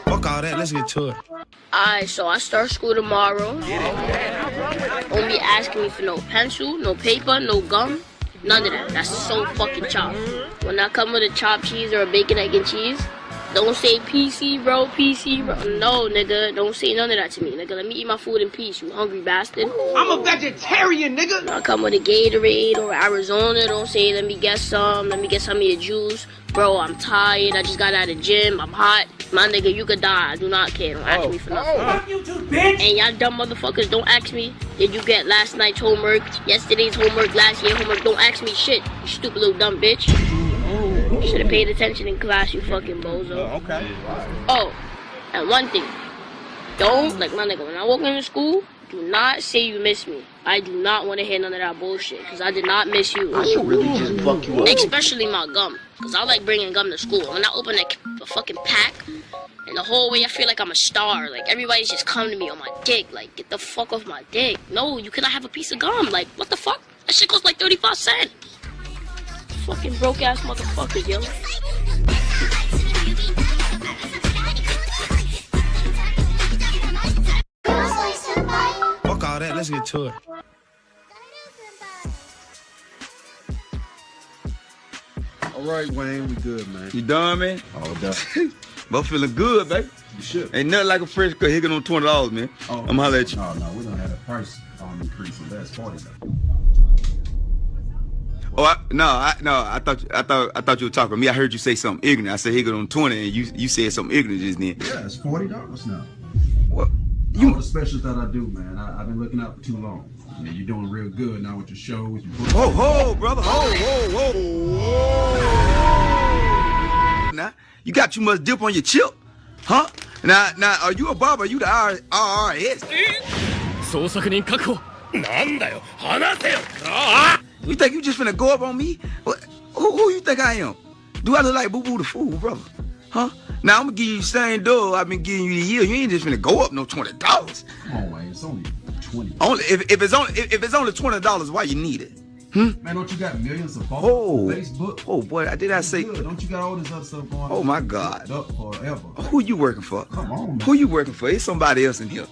Fuck all that, let's get to it. Alright, so I start school tomorrow. Won't be asking me for no pencil, no paper, no gum. None of that. That's so fucking chopped. When I come with a chopped cheese or a bacon, egg, and cheese, don't say PC, bro, PC, bro. No, nigga, don't say none of that to me, nigga. Let me eat my food in peace, you hungry bastard. I'm a vegetarian, nigga. When I come with a Gatorade or Arizona, don't say, let me get some of your juice. Bro, I'm tired, I just got out of the gym, I'm hot. My nigga, you could die, I do not care, don't ask me for nothing. Fuck you too, bitch! And y'all dumb motherfuckers, don't ask me, did you get last night's homework, yesterday's homework, last year's homework? Don't ask me shit, you stupid little dumb bitch. You should have paid attention in class, you fucking bozo. Okay. Oh, and one thing, don't, like my nigga, when I walk into school, do not say you miss me. I do not want to hear none of that bullshit, because I did not miss you. I should really just fuck you up. Especially my gum, because I like bringing gum to school. When I open a fucking pack, and the whole way I feel like I'm a star. Like, everybody's just coming to me on my dick. Like, get the fuck off my dick. No, you cannot have a piece of gum. Like, what the fuck? That shit costs like 35 cents. Fucking broke-ass motherfuckers, yo. Fuck all that, let's get to it. All right, Wayne, we good, man. You done, man? All done. But feeling good, baby. You should. Ain't nothing like a fresh cut higging on $20, man. Oh, I'm holler at you. No, we don't have a price increase, so that's $40. Oh, I thought you were talking to me. I heard you say something ignorant. I said higging on 20, and you said something ignorant just then. Yeah, it's $40 now. What? All the specials that I do, man. I've been looking out for too long. I mean, you're doing real good now with your show, with your book. Ho, brother. Ho. Now, you got too much dip on your chip, huh? Now, are you a barber? Are you the IRS? You think you just finna go up on me? Who you think I am? Do I look like Boo Boo the Fool, brother? Huh? Now, I'm gonna give you the same dough I've been giving you the year. You ain't just finna go up no $20. Come on, Wayne, it's only $20. Only if it's only $20, why you need it? Man, don't you got millions of followers on Facebook? Oh boy, did I say? Good. Don't you got all this other stuff going on? Oh my God. Up forever. Who you working for? Come on, man. Who you working for? It's somebody else in here.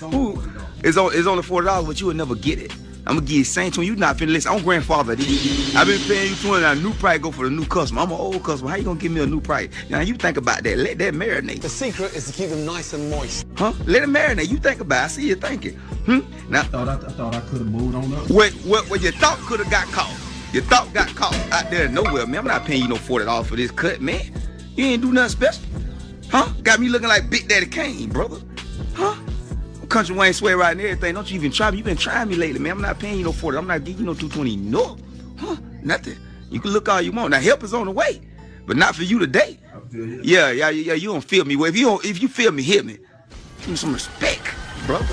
Who? It's only $40, but you would never get it. I'm gonna give you the same to you. Not finna listen. I'm grandfather. I've been paying you $20. Now, new price go for the new customer. I'm an old customer. How you gonna give me a new price? Now you think about that. Let that marinate. The secret is to keep them nice and moist. Huh? Let it marinate. You think about it. I see you thinking. Now I thought I could have moved on up. What you thought could have got caught. Your thought got caught out there nowhere, man. I'm not paying you no $40 for this cut, man. You ain't do nothing special. Huh? Got me looking like Big Daddy Kane, brother. Huh? Country Wayne swear right and everything. Don't you even try me. You been trying me lately, man. I'm not paying you no $40. I'm not giving you no $220. No. Huh? Nothing. You can look all you want. Now help is on the way. But not for you today. Yeah. You don't feel me. Well, if you feel me, hit me. Give me some respect, brother.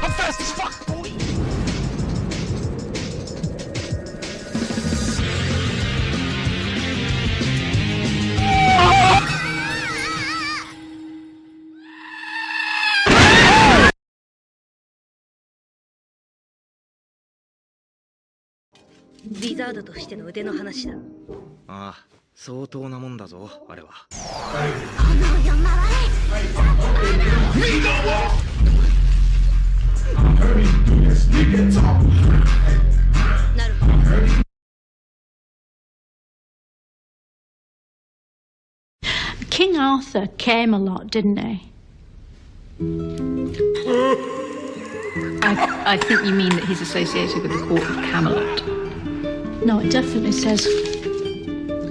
I'm fast as fuck, boy.リザードとしての腕の話だ。ああ、相当なもんだぞ、あれは。なるほど。King Arthur came a lot, didn't he? I think you mean that he's associated with the court of Camelot. No, it definitely says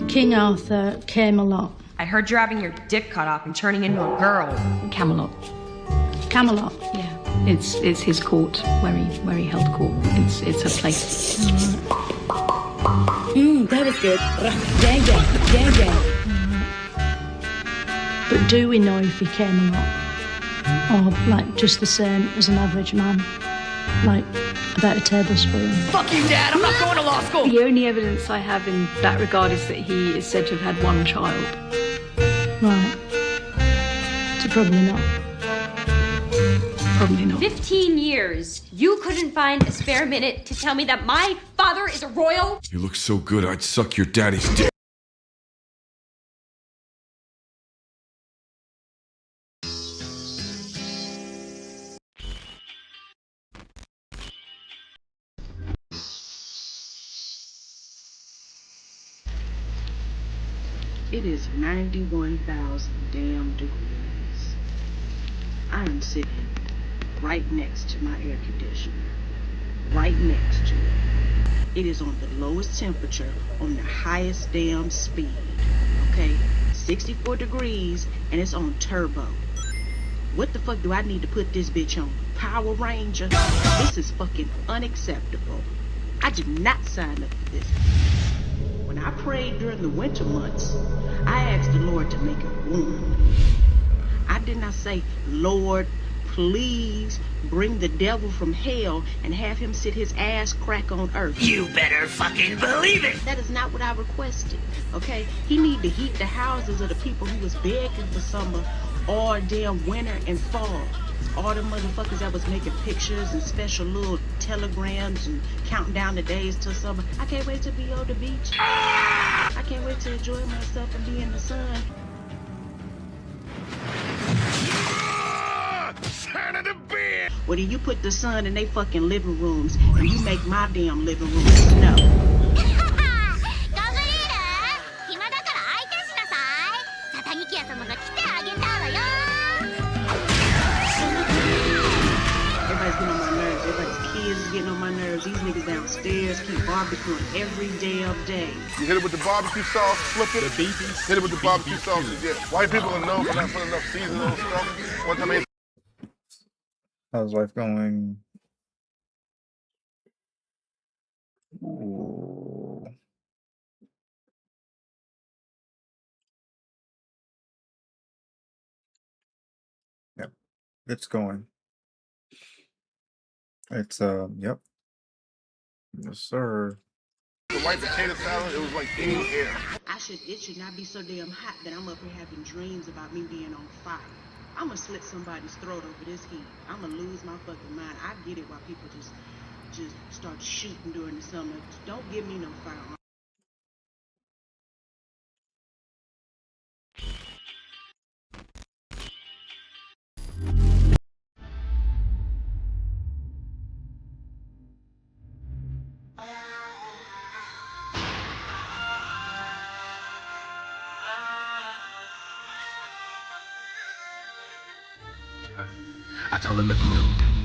King Arthur came a lot. I heard you're having your dick cut off and turning into a girl. Camelot. Camelot. Yeah, it's his court where he held court. It's a place. That was good. Yeah. But do we know if he came a lot, or like just the same as an average man, like about a tablespoon? Fuck you, Dad! I'm not going to law school! The only evidence I have in that regard is that he is said to have had one child. Right. So probably not. Probably not. 15 years. You couldn't find a spare minute to tell me that my father is a royal? You look so good, I'd suck your daddy's dick. It is 91,000 damn degrees. I am sitting right next to my air conditioner. Right next to it. It is on the lowest temperature on the highest damn speed. Okay? 64 degrees and it's on turbo. What the fuck do I need to put this bitch on? Power Ranger? This is fucking unacceptable. I did not sign up for this. When I prayed during the winter months, I asked the Lord to make it warm. I did not say, Lord, please bring the devil from hell and have him sit his ass crack on earth. You better fucking believe it. That is not what I requested, okay? He need to heat the houses of the people who was begging for summer all damn winter and fall. All the motherfuckers that was making pictures and special little telegrams and counting down the days till summer. I can't wait to be on the beach. I can't wait to enjoy myself and be in the sun. Son of the bitch! Well, then you put the sun in they fucking living rooms and you make my damn living room snow. Getting on my nerves. These niggas downstairs keep barbecuing every damn day. You hit it with the barbecue sauce, flip it. The beef. Hit it with the barbecue sauce. Yeah. White people are known for not putting enough seasoning on stuff. One time How's life going? Ooh. Yep, it's going. It's yep. Yes, sir. The white potato salad, it was like eating air. I it should not be so damn hot that I'm up here having dreams about me being on fire. I'ma slit somebody's throat over this heat. I'ma lose my fucking mind. I get it why people just start shooting during the summer. Don't give me no firearm. I told them if you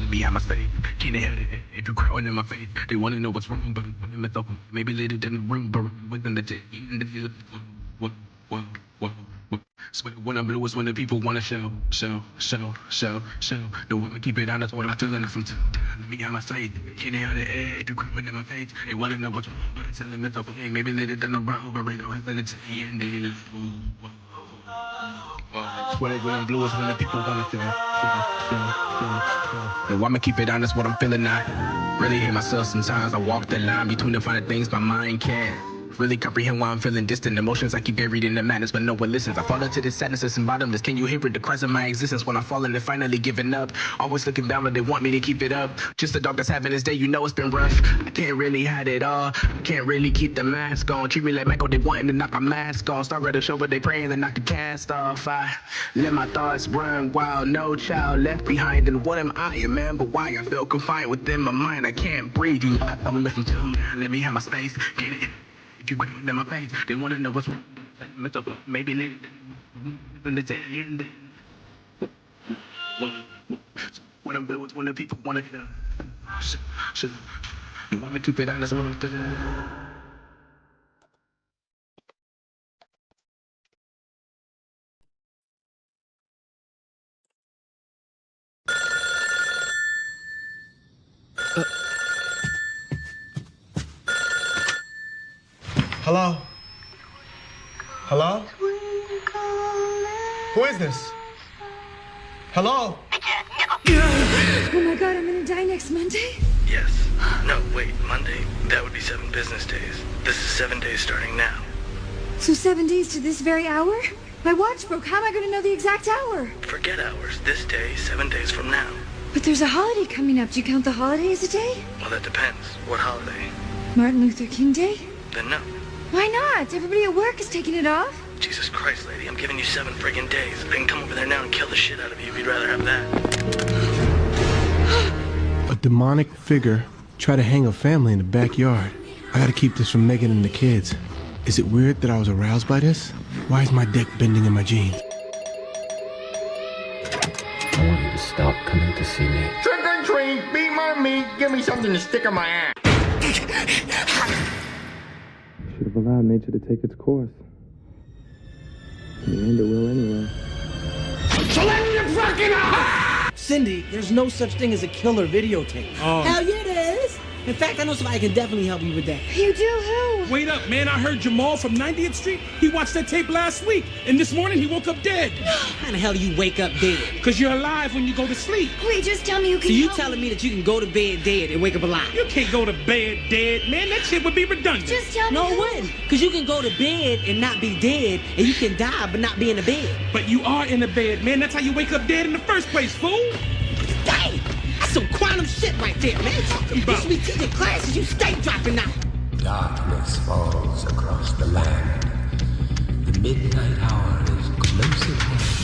let me have my faith. Can't have it if you're crying in my face. They want to know what's wrong, but maybe they didn't room, but within the day. So when I'm blue is when the people want to show. The women keep it honest when I'm feeling it from time. Let me have my faith. Can't have it if you're crying in my face. They want to know what's wrong, but it's in the middle. Maybe they didn't room, but they don't have it. When I'm blue is when the people want to feel. No, I'ma keep it honest what I'm feeling. I really hate myself sometimes. I walk the line between the finer things my mind can't really comprehend why I'm feeling distant. Emotions I keep buried in the madness, but no one listens. I fall into this sadness and bottomless. Can you hear it? The cries of my existence when I'm falling and finally giving up. Always looking down, but they want me to keep it up. Just a dog that's having his day, you know it's been rough. I can't really hide it all. I can't really keep the mask on. Treat me like Michael, they wanting to knock my mask off. Start at the show, but they praying to knock the cast off. I let my thoughts run wild. No child left behind. And what am I, a man? But why I feel confined within my mind? I can't breathe. You, I'm listening to me. Let me have my space. Get it. If you quit in my face, they want to know what's wrong. Maybe they in the end. When I'm built, when the people want to know. You want me to fit out this one? Hello? Hello? Who is this? Hello? Oh my god, I'm gonna die next Monday? Yes. No, wait, Monday? That would be 7 business days. This is 7 days starting now. So 7 days to this very hour? My watch broke. How am I gonna know the exact hour? Forget hours. This day, 7 days from now. But there's a holiday coming up. Do you count the holiday as a day? Well, that depends. What holiday? Martin Luther King Day? Then no. Why not? Everybody at work is taking it off. Jesus Christ, lady, I'm giving you 7 friggin' days. I can come over there now and kill the shit out of you if you'd rather have that. A demonic figure tried to hang a family in the backyard. I gotta keep this from Megan and the kids. Is it weird that I was aroused by this? Why is my dick bending in my jeans? I want you to stop coming to see me. Trick or treat, beat my meat, give me something to stick in my ass. Should have allowed nature to take its course. In the end, it will anyway. So let me fucking Cindy, there's no such thing as a killer videotape. Oh. Hell yeah, there is. In fact, I know somebody can definitely help you with that. You do who? Wait up, man. I heard Jamal from 90th Street. He watched that tape last week, and this morning he woke up dead. How the hell do you wake up dead? Because you're alive when you go to sleep. Wait, just tell me who can So you help telling me that you can go to bed dead and wake up alive? You can't go to bed dead, man. That shit would be redundant. Just tell me No, who. it wouldn't. Because you can go to bed and not be dead, and you can die but not be in the bed. But you are in the bed, man. That's how you wake up dead in the first place, fool. Dang! That's some quantum shit right there, man. You should be teaching classes. You stay dropping out. Darkness falls across the land. The midnight hour is close at hand.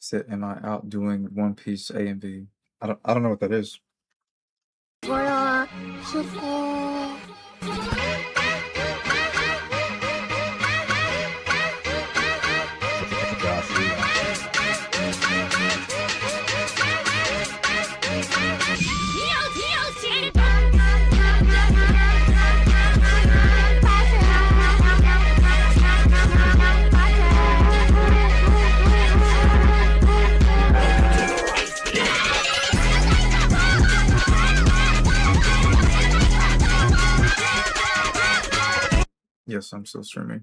Said, am I out doing One Piece A and B? I don't know what that is. Yes, I'm still streaming.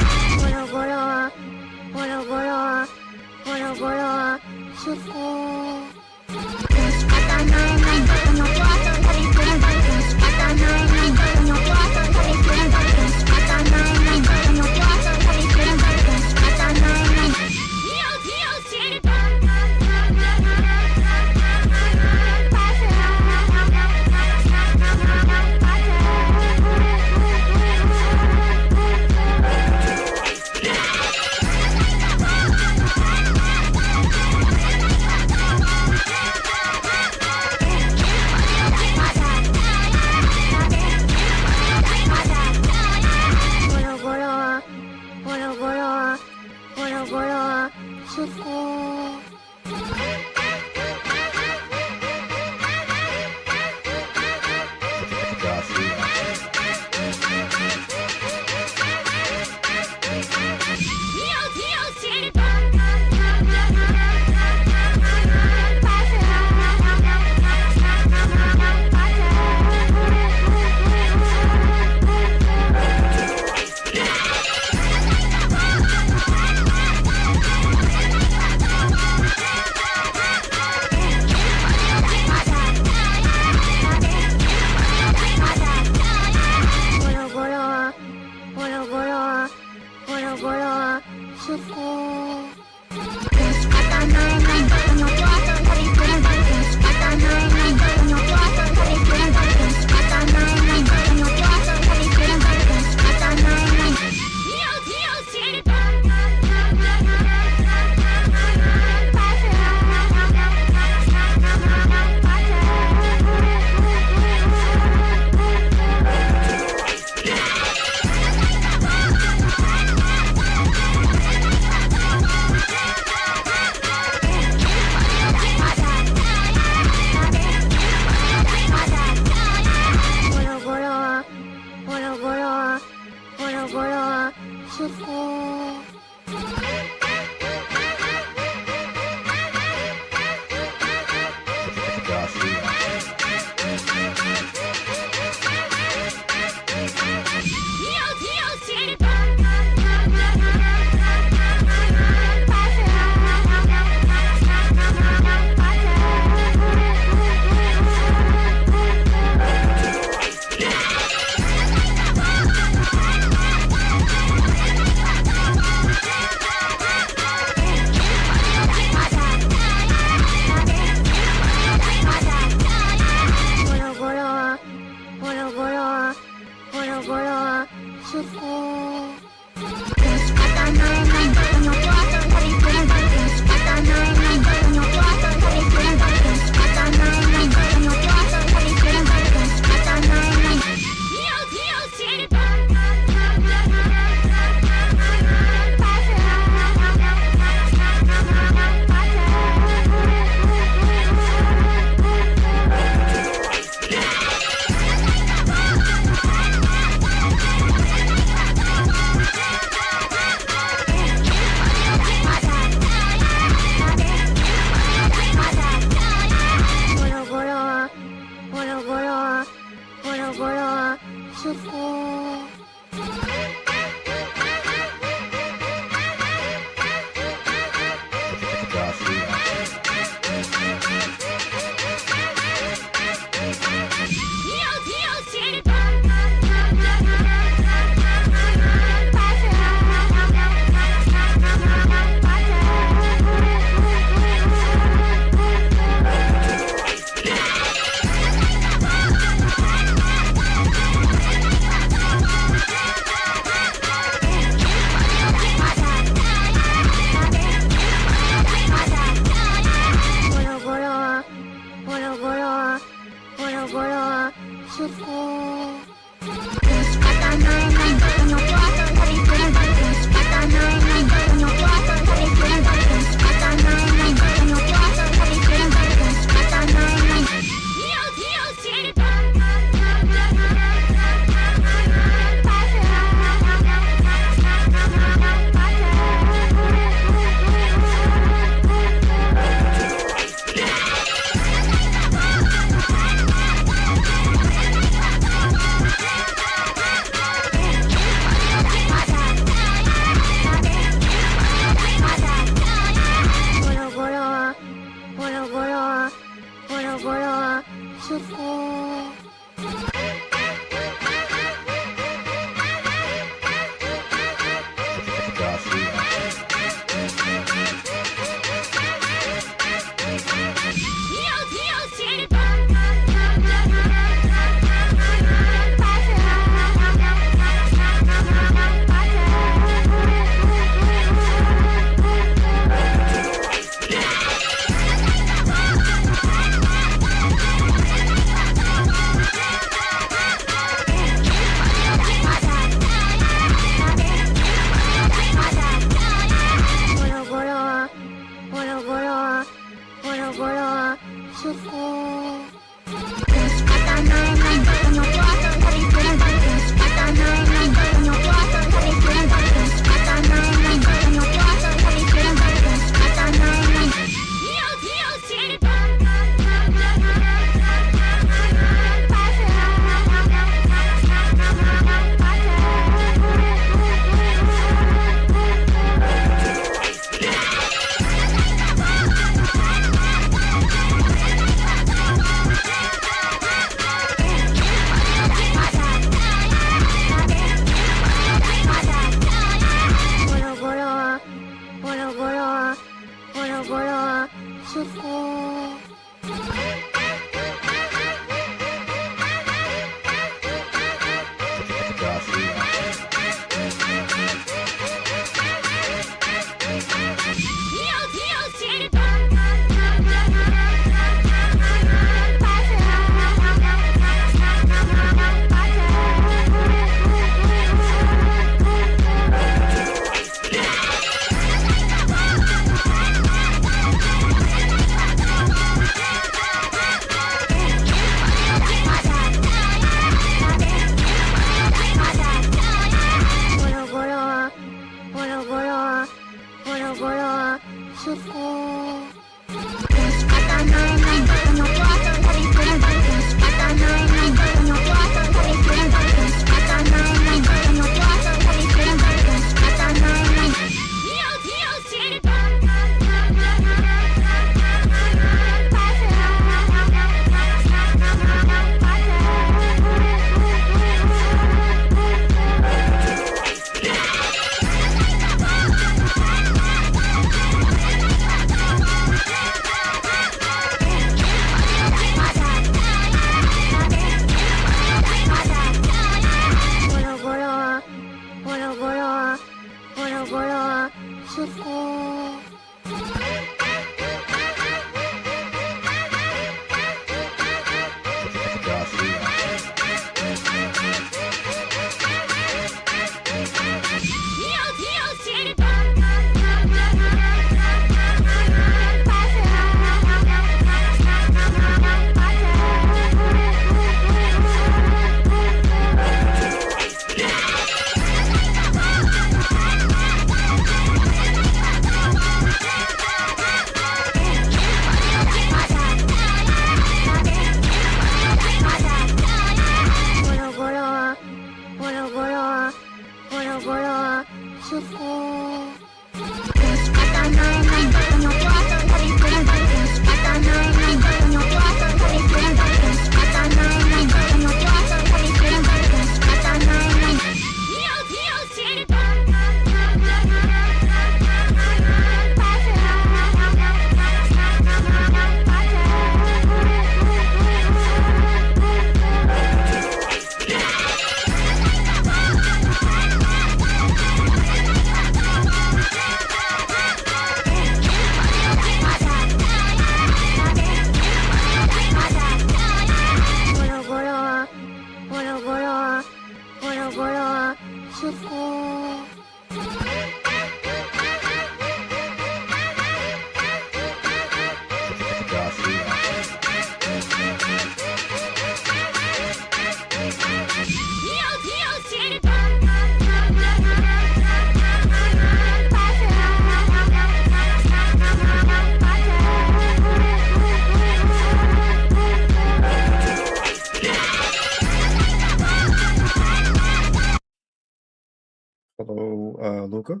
Hello, Luca.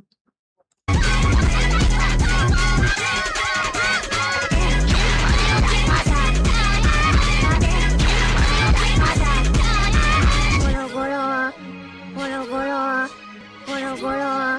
Bora, bora, bora, bora, bora.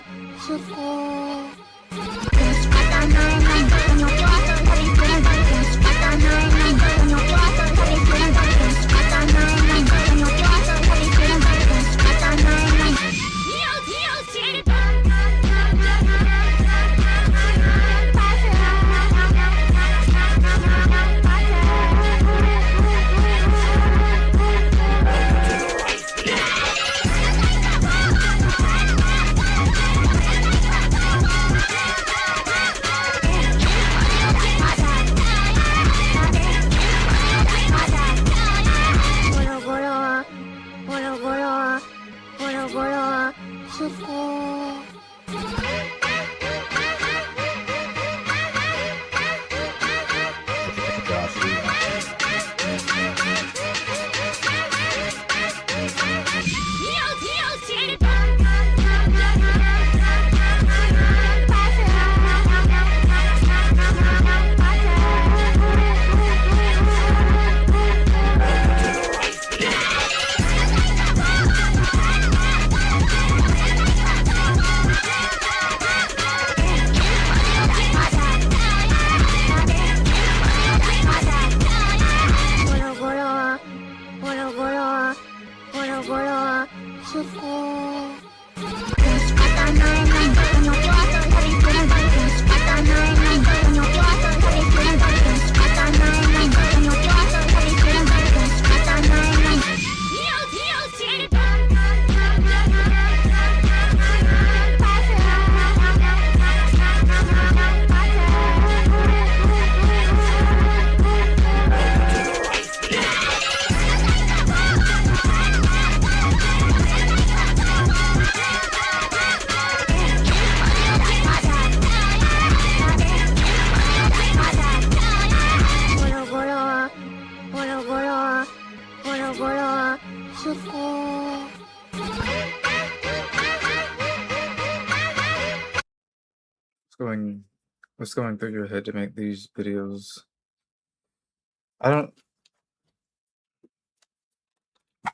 What's going through your head to make these videos? I don't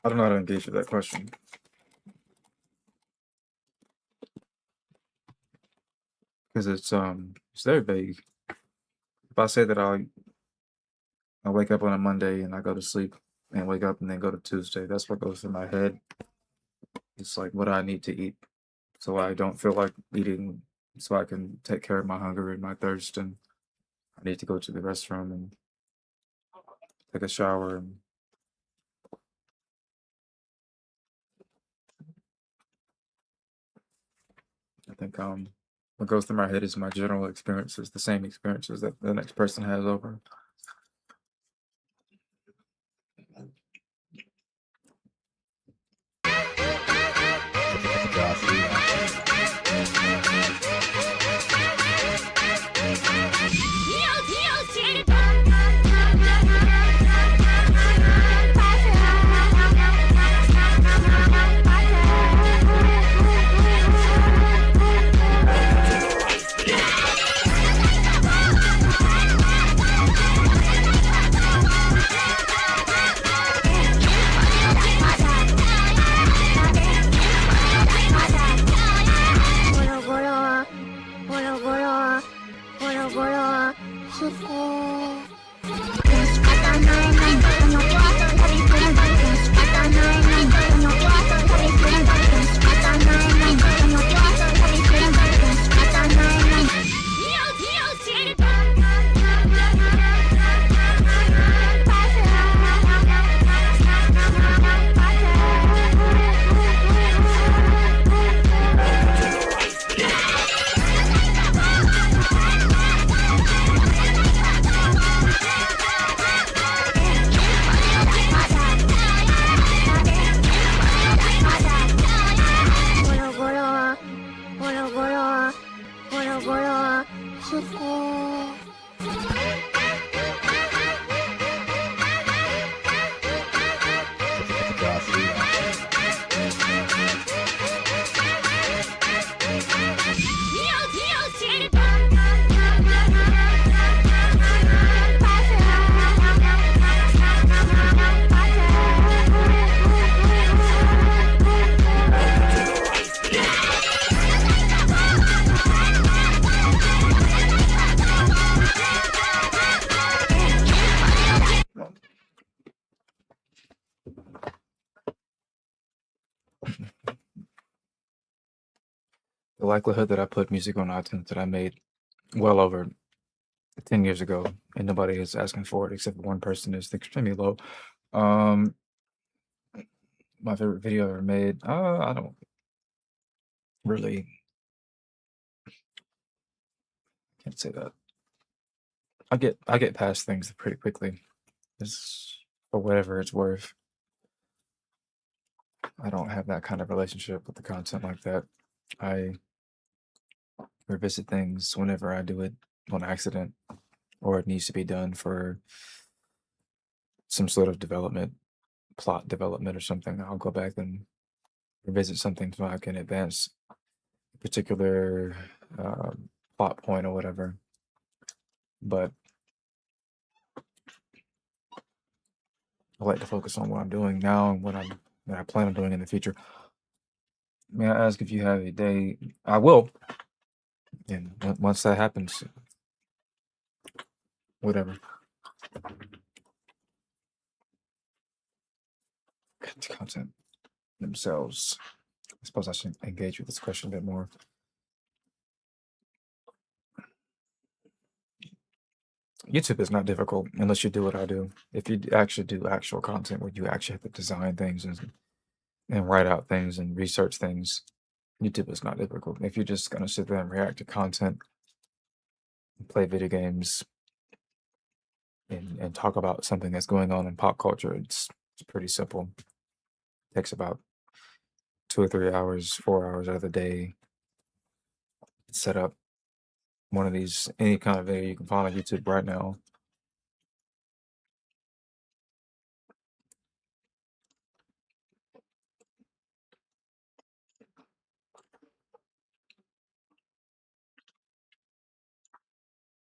know how to engage with that question. Because it's very vague. If I say that I wake up on a Monday and I go to sleep and wake up and then go to Tuesday, that's what goes through my head. It's like what I need to eat so I don't feel like eating, so I can take care of my hunger and my thirst, and I need to go to the restroom and take a shower. And I think what goes through my head is my general experiences, the same experiences that the next person has over. The likelihood that I put music on iTunes that I made well over 10 years ago and nobody is asking for it except one person is extremely low. My favorite video I ever made, I don't really can't say that. I get past things pretty quickly. It's for whatever it's worth. I don't have that kind of relationship with the content like that. I revisit things whenever I do it on accident or it needs to be done for some sort of development, plot development or something. I'll go back and revisit something so I can advance a particular plot point or whatever. But I like to focus on what I'm doing now and what I plan on doing in the future. May I ask if you have a day? I will. And once that happens, whatever. Content themselves. I suppose I should engage with this question a bit more. YouTube is not difficult unless you do what I do. If you actually do actual content where you actually have to design things and write out things and research things, YouTube is not difficult. If you're just going to sit there and react to content, play video games, and talk about something that's going on in pop culture, it's pretty simple. It takes about 2 or 3 hours, 4 hours out of the day to set up one of these, any kind of video you can find on YouTube right now.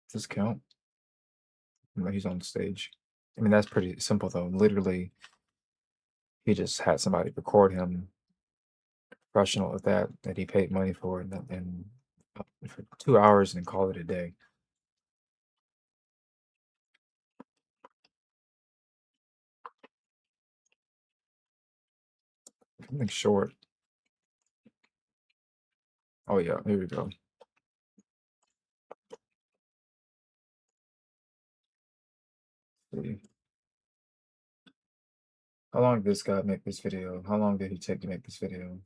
Does this count? No, he's on stage. I mean, that's pretty simple though. Literally, he just had somebody record him, professional at that he paid money for, and for 2 hours and call it a day. Something short. Oh yeah, here we go. See. How long did this guy make this video? How long did he take to make this video?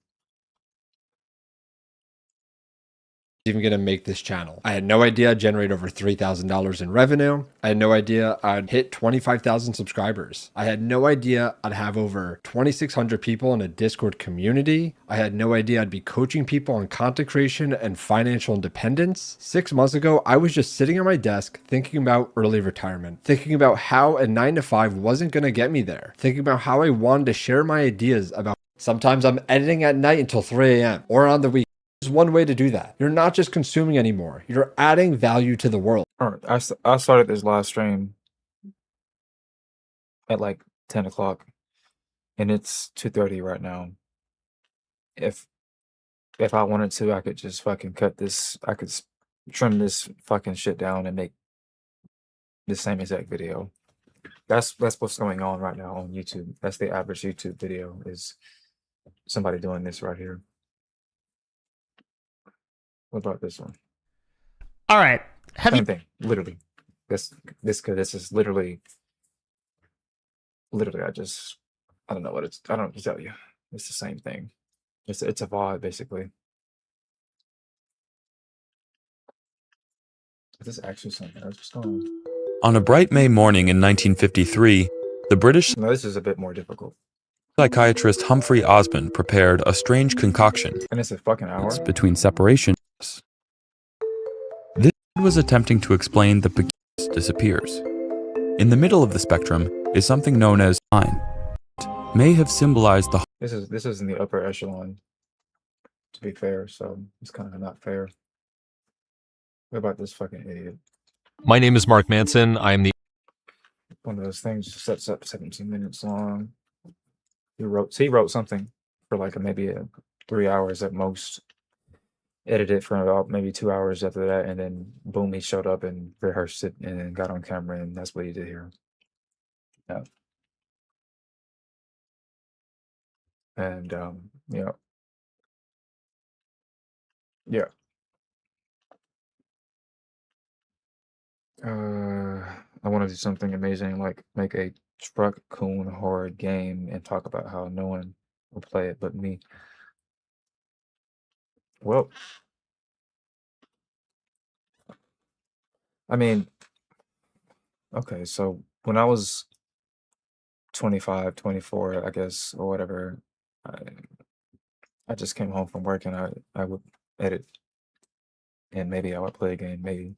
Even gonna make this channel. I had no idea I'd generate over $3,000 in revenue. I had no idea I'd hit 25,000 subscribers. I had no idea I'd have over 2,600 people in a Discord community. I had no idea I'd be coaching people on content creation and financial independence. 6 months ago, I was just sitting at my desk thinking about early retirement, thinking about how a 9 to 5 wasn't gonna get me there, thinking about how I wanted to share my ideas about sometimes I'm editing at night until 3 a.m. or on the weekend. There's one way to do that. You're not just consuming anymore. You're adding value to the world. All right, I started this live stream at like 10 o'clock, and it's 2:30 right now. If I wanted to, I could just fucking cut this. I could trim this fucking shit down and make the same exact video. That's what's going on right now on YouTube. That's the average YouTube video, is somebody doing this right here. What about this one? All right. Same thing, literally. This is literally, I don't know what it's. I don't know what to tell you. It's the same thing. It's a VOD basically. Is this actually something? What's going on? On a bright May morning in 1953, the British No, this is a bit more difficult. psychiatrist Humphrey Osmond prepared a strange concoction And it's a fucking hour. between separation. This was attempting to explain the peculiar disappears. In the middle of the spectrum is something known as line. May have symbolized the. This is in the upper echelon, to be fair, so it's kind of not fair. What about this fucking idiot? My name is Mark Manson. I am the One of those things that sets up 17 minutes long. He wrote something for like maybe 3 hours at most. Edited for about maybe 2 hours after that, and then boom, he showed up and rehearsed it and then got on camera, and that's what he did here. Yeah. And yeah. Yeah. I want to do something amazing, like make a truck coon horror game and talk about how no one will play it but me. Well, I mean, okay, so when I was 25, 24, I guess, or whatever, I, I just came home from work and I would edit and maybe I would play a game, maybe.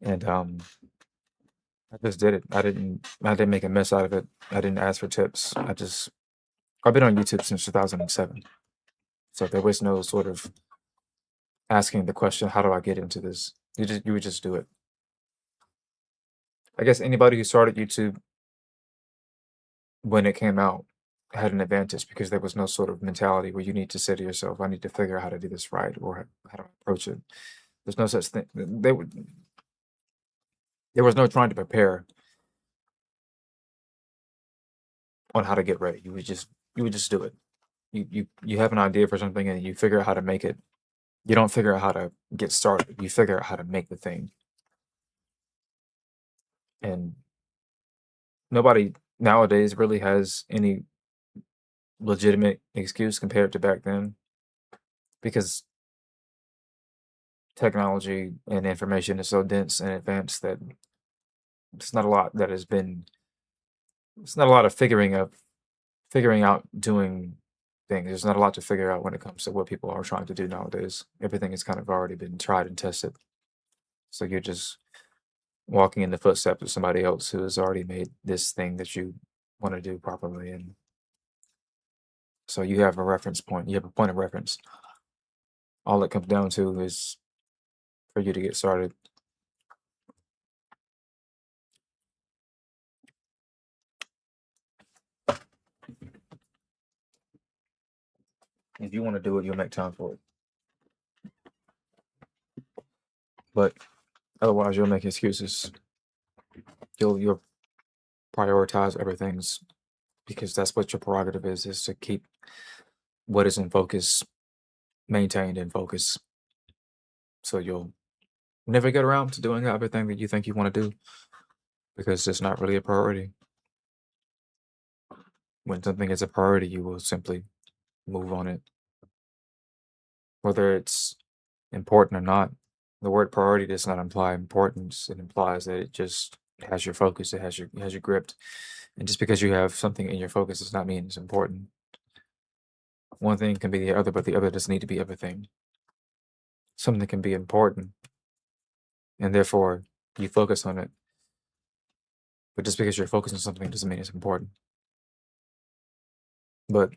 And I just did it. I didn't make a mess out of it. I didn't ask for tips. I've been on YouTube since 2007. So there was no sort of asking the question, how do I get into this? You would just do it. I guess anybody who started YouTube when it came out had an advantage because there was no sort of mentality where you need to say to yourself, I need to figure out how to do this right or how to approach it. There's no such thing. There was no trying to prepare on how to get ready. You would just do it. You have an idea for something and you figure out how to make it. You don't figure out how to get started. You figure out how to make the thing. And nobody nowadays really has any legitimate excuse compared to back then because technology and information is so dense and advanced that it's not a lot that has been it's not a lot of figuring out doing things. There's not a lot to figure out when it comes to what people are trying to do nowadays. Everything has kind of already been tried and tested. So you're just walking in the footsteps of somebody else who has already made this thing that you want to do properly. And so you have a reference point, you have a point of reference. All it comes down to is for you to get started. If you want to do it, you'll make time for it. But otherwise, you'll make excuses. You'll prioritize other things because that's what your prerogative is to keep what is in focus maintained in focus. So you'll never get around to doing everything that you think you want to do because it's not really a priority. When something is a priority, you will simply move on it. Whether it's important or not, the word priority does not imply importance. It implies that it just has your focus, it has your gripped. And just because you have something in your focus does not mean it's important. One thing can be the other, but the other doesn't need to be everything. Something can be important, and therefore you focus on it. But just because you're focused on something doesn't mean it's important. But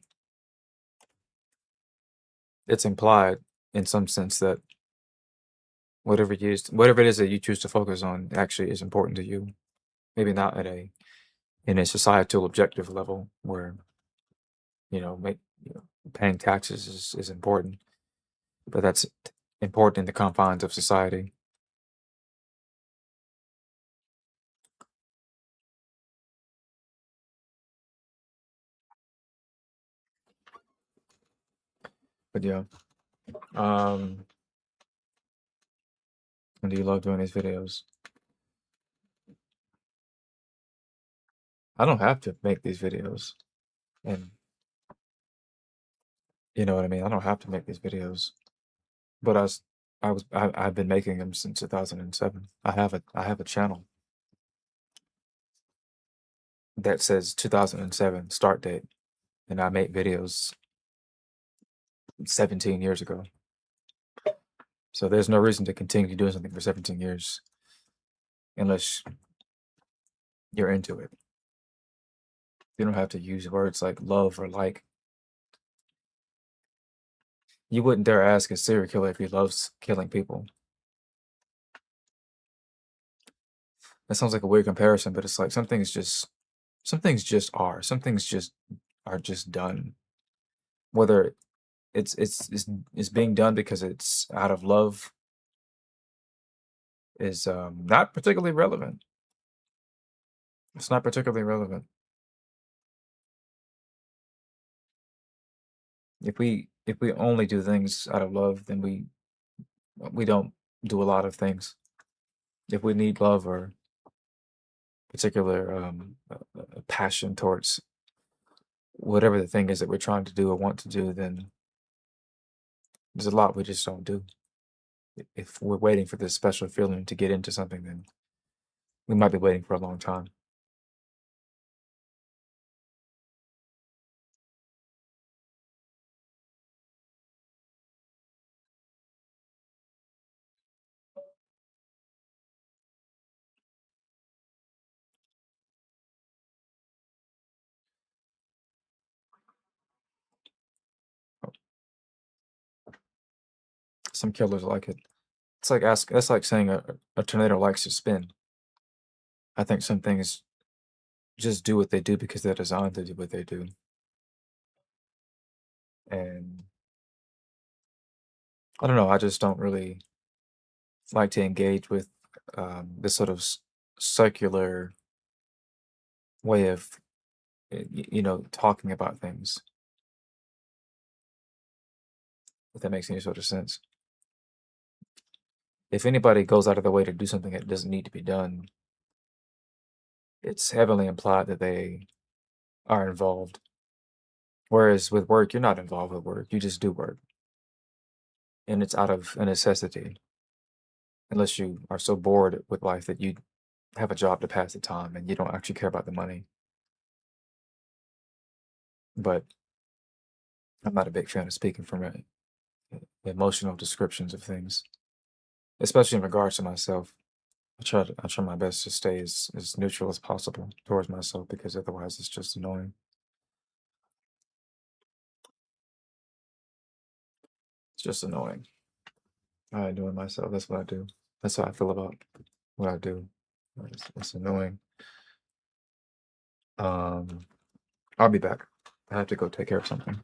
it's implied in some sense that whatever it is that you choose to focus on actually is important to you. Maybe not in a societal objective level where paying taxes is important, but that's important in the confines of society. But yeah, and do you love doing these videos? I don't have to make these videos, and you know what I mean. I don't have to make these videos, but I've been making them since 2007. I have a channel that says 2007 start date, and I made videos 17 years ago. So there's no reason to continue doing something for 17 years unless you're into it. You don't have to use words like love or like. You wouldn't dare ask a serial killer if he loves killing people. That sounds like a weird comparison, but it's like some things just are. Some things just are just done. Whether it's being done because it's out of love is not particularly relevant. It's not particularly relevant. If if we only do things out of love, then we don't do a lot of things. If we need love or particular passion towards whatever the thing is that we're trying to do or want to do, then there's a lot we just don't do. If we're waiting for this special feeling to get into something, then we might be waiting for a long time. Some killers like it. That's like saying a tornado likes to spin. I think some things just do what they do because they're designed to do what they do. And I don't know, I just don't really like to engage with this sort of circular way of, talking about things, if that makes any sort of sense. If anybody goes out of their way to do something that doesn't need to be done, it's heavily implied that they are involved. Whereas with work, you're not involved with work, you just do work. And it's out of a necessity. Unless you are so bored with life that you have a job to pass the time and you don't actually care about the money. But I'm not a big fan of speaking from emotional descriptions of things, especially in regards to myself. I try my best to stay as neutral as possible towards myself, because otherwise it's just annoying. It's just annoying. I do it myself. That's what I do. That's how I feel about what I do. It's annoying. I'll be back. I have to go take care of something.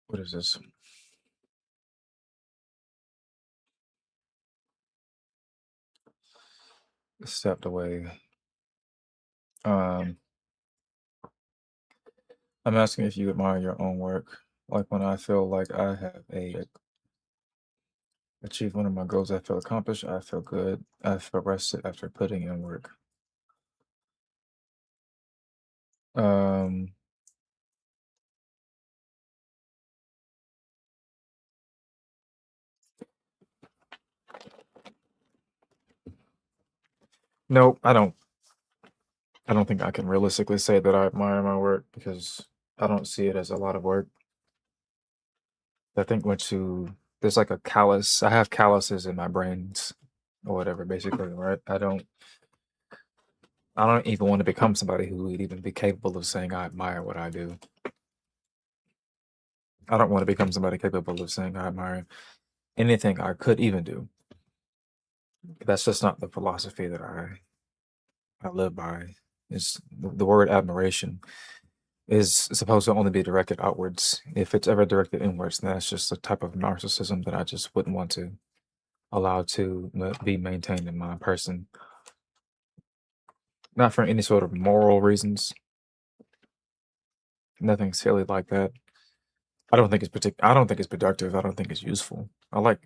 What is this? Stepped away. I'm asking if you admire your own work. Like when I feel like I have achieved one of my goals, I feel accomplished, I feel good, I feel rested after putting in work. Nope, I don't think I can realistically say that I admire my work because I don't see it as a lot of work. I think there's like a callus. I have calluses in my brains or whatever, basically, right? I don't even want to become somebody who would even be capable of saying I admire what I do. I don't want to become somebody capable of saying I admire anything I could even do. That's just not the philosophy that I live by. Is the word admiration is supposed to only be directed outwards. If it's ever directed inwards, then that's just a type of narcissism that I just wouldn't want to allow to be maintained in my person. Not for any sort of moral reasons. Nothing silly like that. I don't think it's productive. I don't think it's useful. I'm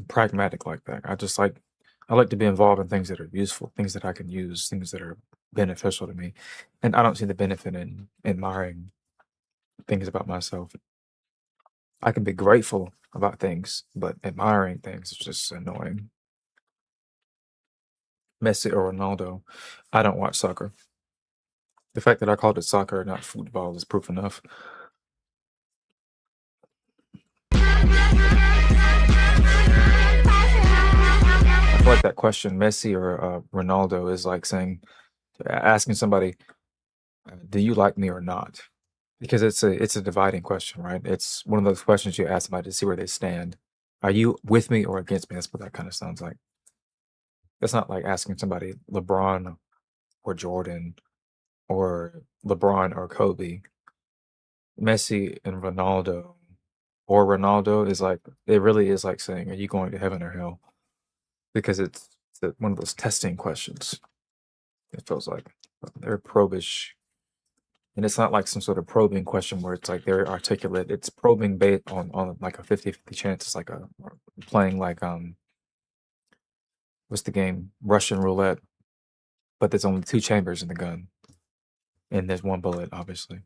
pragmatic like that. I like to be involved in things that are useful, things that I can use, things that are beneficial to me. And I don't see the benefit in admiring things about myself. I can be grateful about things, but admiring things is just annoying. Messi or Ronaldo, I don't watch soccer. The fact that I called it soccer, not football, is proof enough. I feel like that question, Messi or Ronaldo, is like asking somebody, do you like me or not? Because it's a dividing question, right? It's one of those questions you ask somebody to see where they stand. Are you with me or against me? That's what that kind of sounds like. That's not like asking somebody LeBron or Jordan or LeBron or Kobe. Messi and Ronaldo or Ronaldo is like, it really is like saying, are you going to heaven or hell? Because it's one of those testing questions. It feels like they're probish. And it's not like some sort of probing question where it's like they're articulate. It's probing based on like a 50-50 chance. It's like playing like what's the game? Russian roulette. But there's only 2 chambers in the gun. And there's 1 bullet, obviously.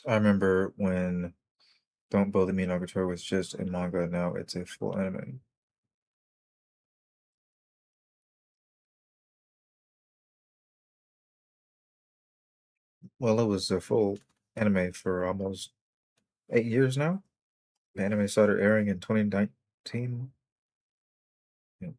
I remember when Don't Bully Me Naruto was just a manga, now it's a full anime. Well, it was a full anime for almost 8 years now. The anime started airing in 2019. Yeah.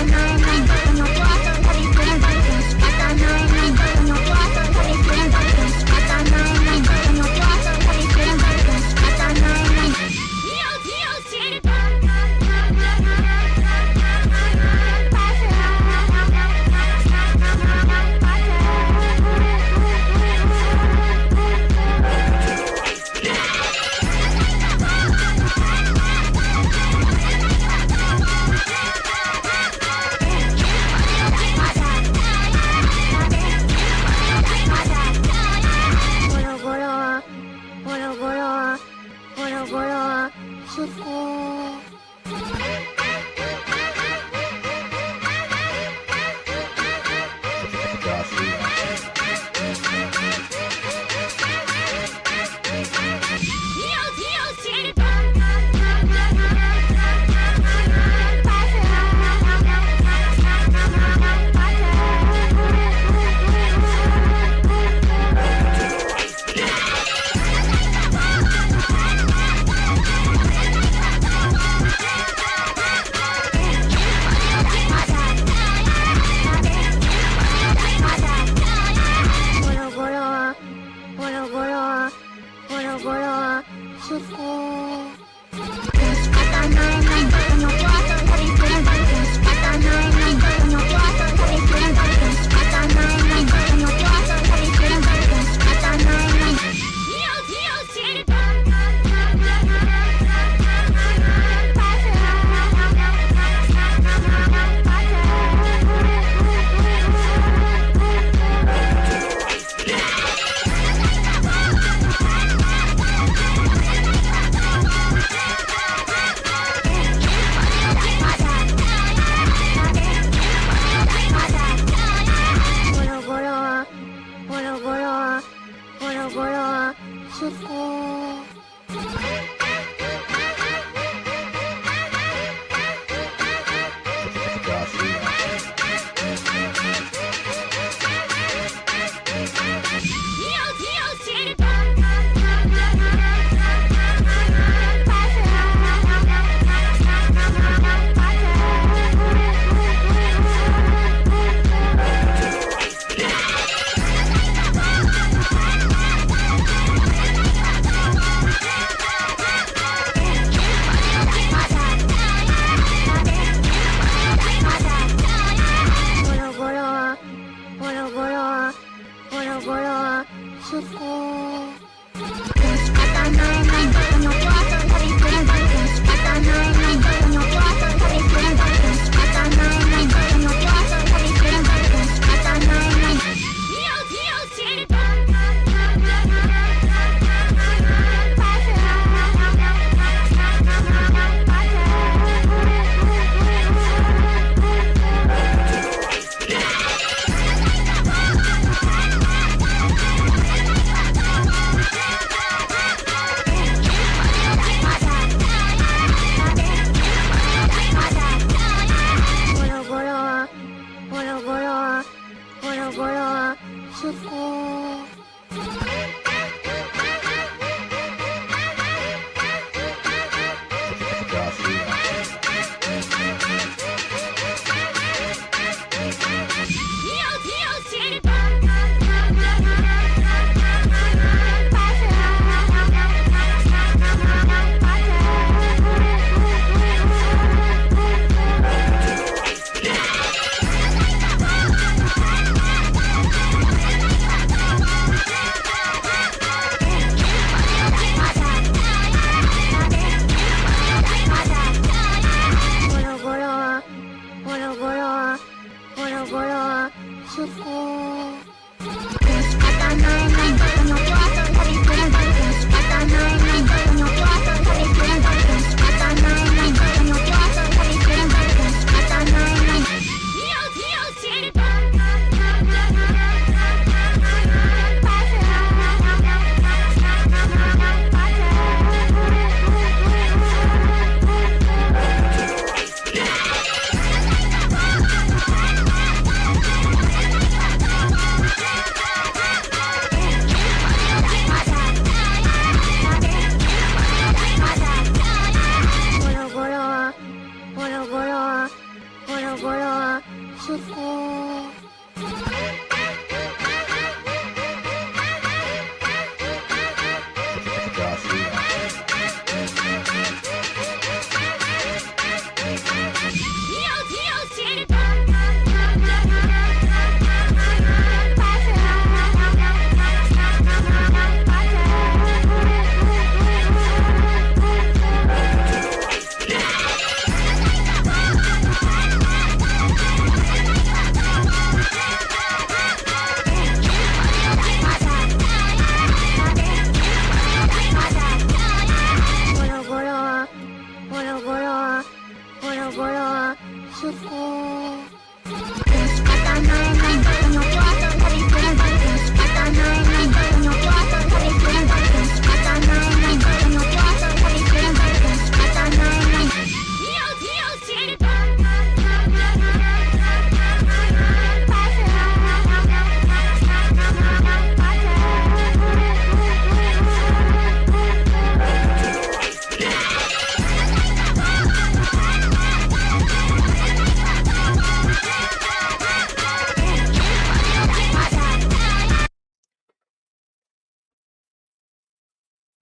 Bye.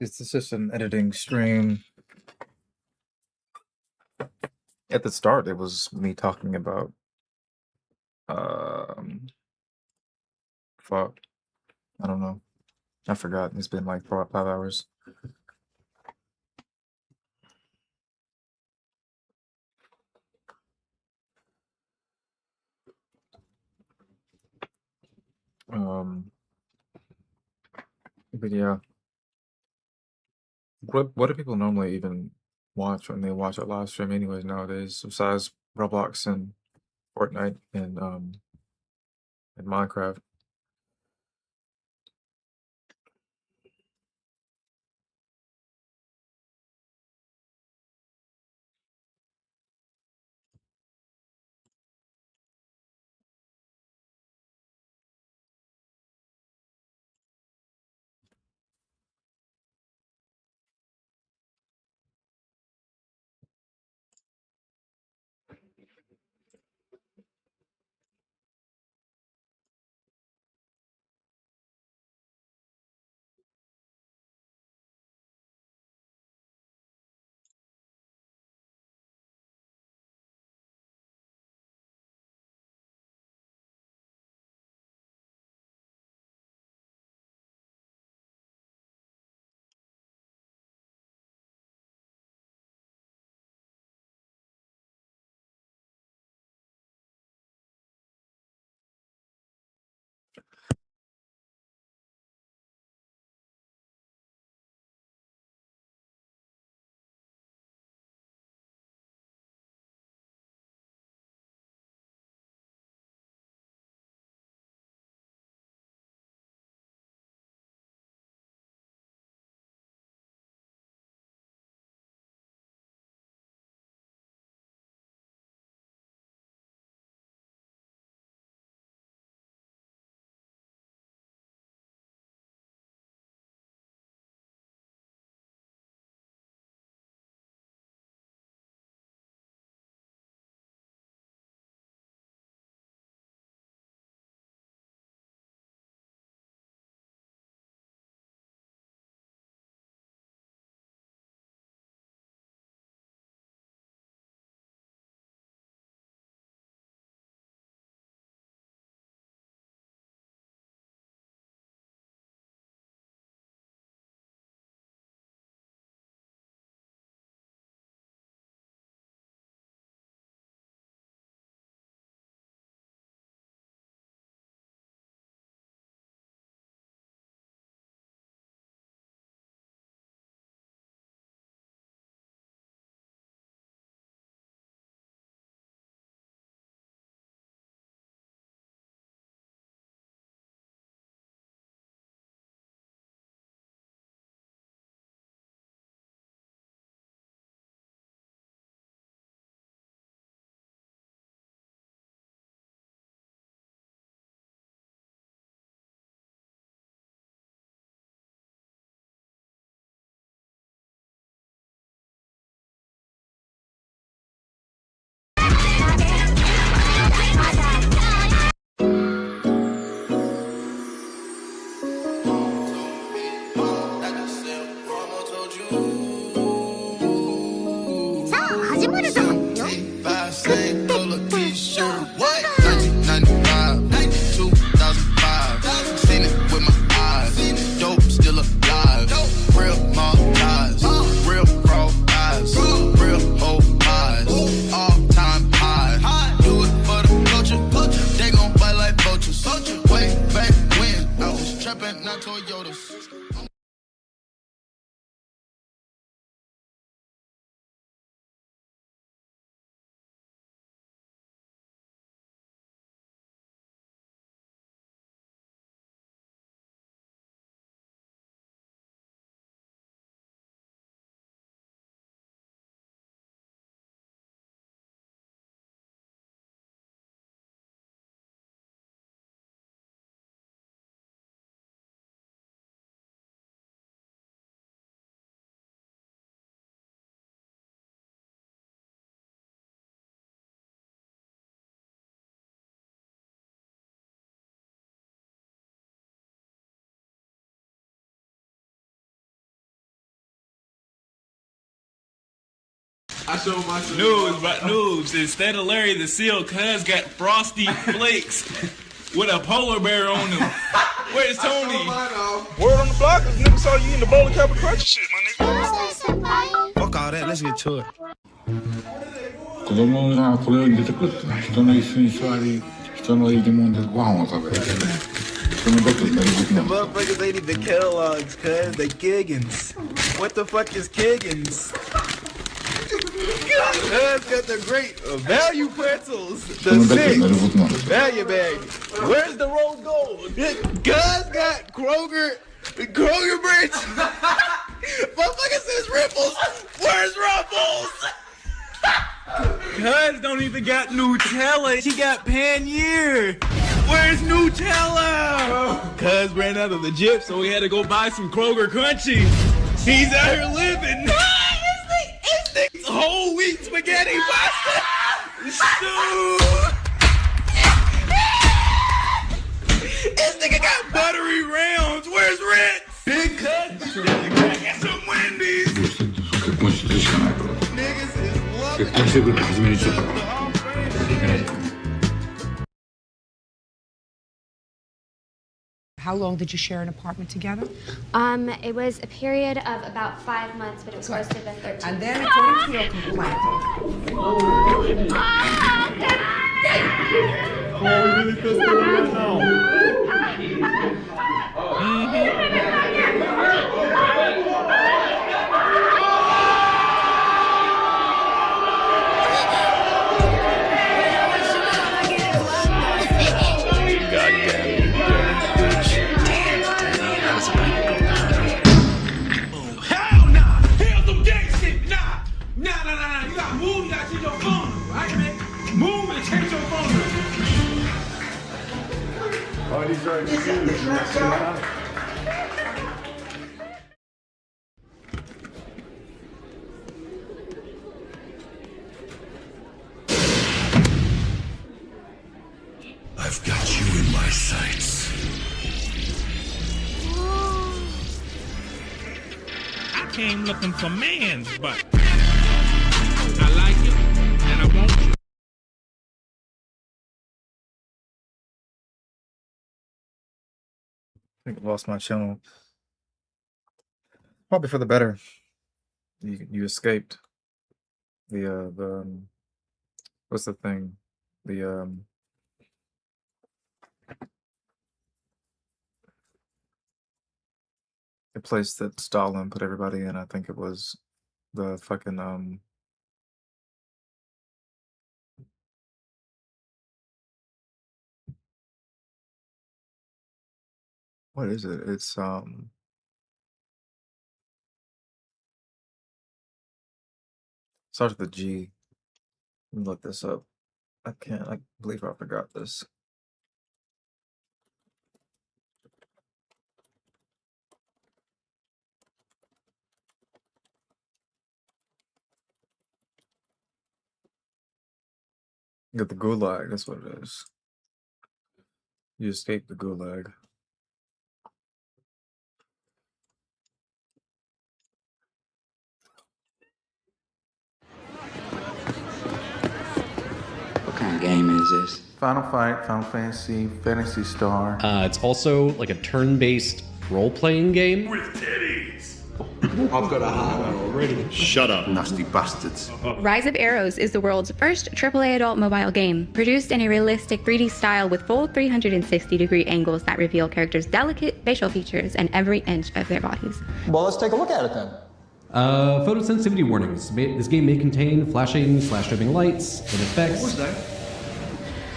It's just an editing stream. At the start, it was me talking about fuck. I don't know. I forgot. It's been like 5 hours. But yeah. What do people normally even watch when they watch a live stream anyways nowadays, besides Roblox and Fortnite and Minecraft? I showed my news, but news. Instead of Larry the Seal, cuz got frosty flakes with a polar bear on them. Where's Tony? Word on the block, this nigga saw you in the bowling cup of crunchy shit, my nigga. Fuck all that, let's get to it. 子供がこれを出てくるってのは人の椅子に座り人の入り物でご飯を食べるそのことになるべきなんだ Motherfuckers ain't even Kellogg's, cuz. They Kiggins. What the fuck is Kiggins? Cuz got the great value pretzels. The six. Value bag. Where's the rose gold? Cuz got Kroger Bridge. Motherfucker says Ripples. Where's Ruffles? Cuz don't even got Nutella. She got Pannier. Where's Nutella? Cuz ran out of the Jif, so we had to go buy some Kroger Crunchy. He's out here living. It's whole wheat spaghetti pasta. Stew. This nigga got buttery rounds. Where's Ritz? Big cut. Get some Wendy's. 結婚するしかないから結婚してくれて初めにしようかな How long did you share an apartment together? It was a period of about 5 months, but it was supposed to have been 13. And then, according to your complaint... I've got you in my sights. I came looking for man's butt. I like it, and I want you. I think I lost my channel. Probably for the better. You escaped the what's the thing? The place that Stalin put everybody in. I think it was the fucking what is it? It's starts with a G. Let me look this up. I believe I forgot this. You got the gulag, that's what it is. You escaped the gulag. What kind of game is this? Final Fight, Final Fantasy, Fantasy Star. It's also like a turn-based role-playing game. With titties. I've got a hard one already. Shut up. Nasty bastards. Rise of Arrows is the world's first AAA adult mobile game, produced in a realistic 3D style with full 360-degree angles that reveal characters' delicate facial features and every inch of their bodies. Well, let's take a look at it then. Photosensitivity warnings. This game may contain flashing, stripping lights, and effects. What was that?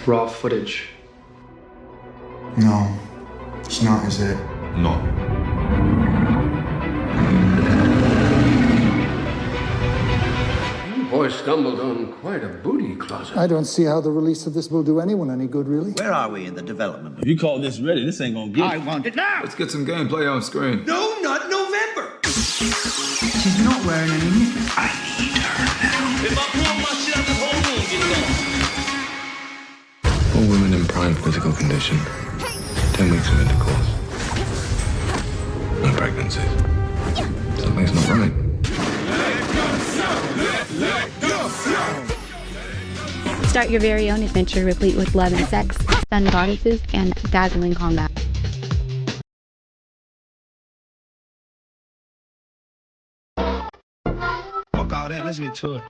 Raw footage. No, it's not, is it? No. Boy stumbled on quite a booty closet. I don't see how the release of this will do anyone any good, really. Where are we in the development? If you call this ready, this ain't gonna get I want it now! Let's get some gameplay on screen. No, not November! She's not wearing any knickers. I need her now. If I pull my shit out, the whole room gets lost. All women in prime physical condition. 10 weeks of intercourse. No pregnancies. Something's not right. Let go, let Start your very own adventure replete with love and sex, stunned goddesses, and dazzling combat. Fuck all that, let's get to it.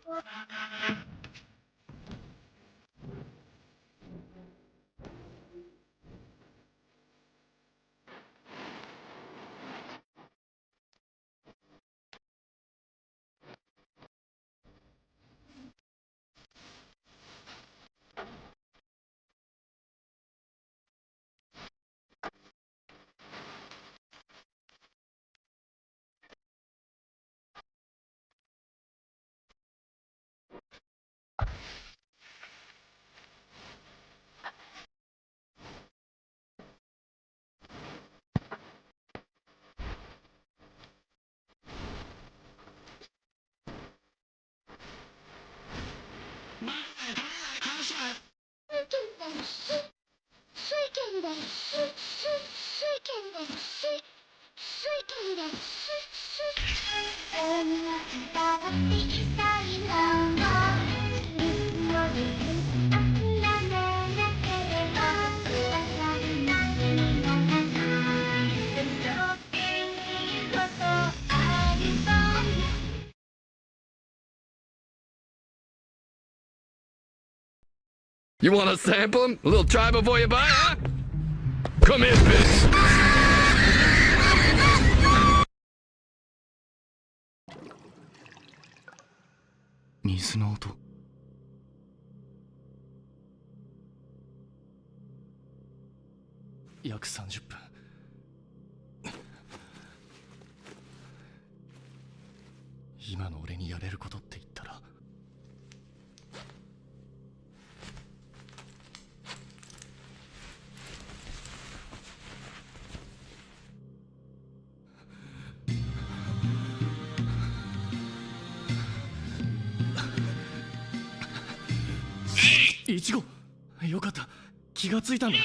You want to sample him? A little try before you buy, huh? Come here, bitch. 水の音。約30分。今の俺にやれることって言ったら。イチゴ、よかった。気がついたんだ。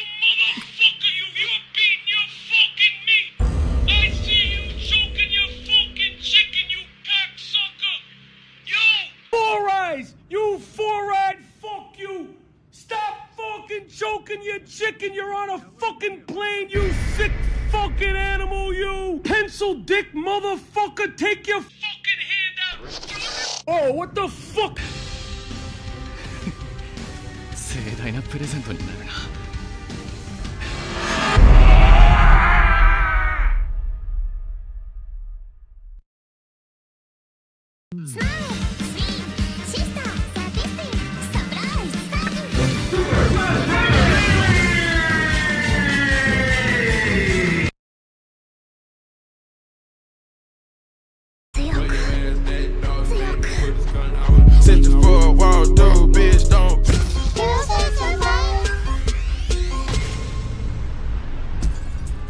You four-eyed fuck you! Stop fucking choking your chicken! You're on a fucking plane, you sick fucking animal, you! Pencil dick motherfucker! Take your fucking hand out! Oh, what the fuck?盛大なプレゼントになるな。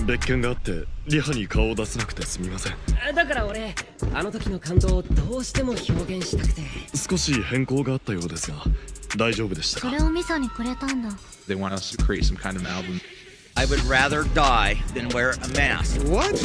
別件があってリハに顔を出せなくてすみません。だから俺あの時の感動をどうしても表現したくて。少し変更があったようですが大丈夫でしたか？それをミサにくれたんだ。They want us to create some kind of album. I would rather die than wear a mask. What?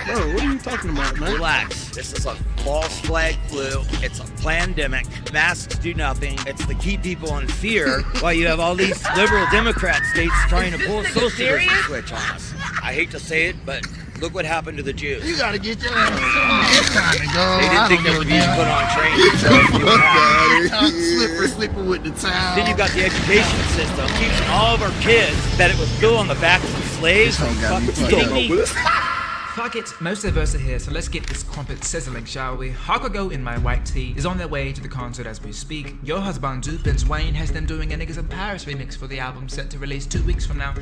Bro, what are you talking about, man? Relax. This is a false flag flu. It's a pandemic. Masks do nothing. It's to keep people in fear while you have all these liberal Democrat states trying to pull a socialism switch on us. I hate to say it, but look what happened to the Jews. You gotta get your ass. It's time to go. They didn't think they were being put on trains. Slipper with the towel. Then you got the education system teaching all of our kids that it was built on the backs of slaves. Fuck it, most of us are here, so let's get this crumpet sizzling, shall we? Hakago in my white tee is on their way to the concert as we speak. Your husband, Vince Wayne, has them doing a Niggas in Paris remix for the album set to release 2 weeks from now.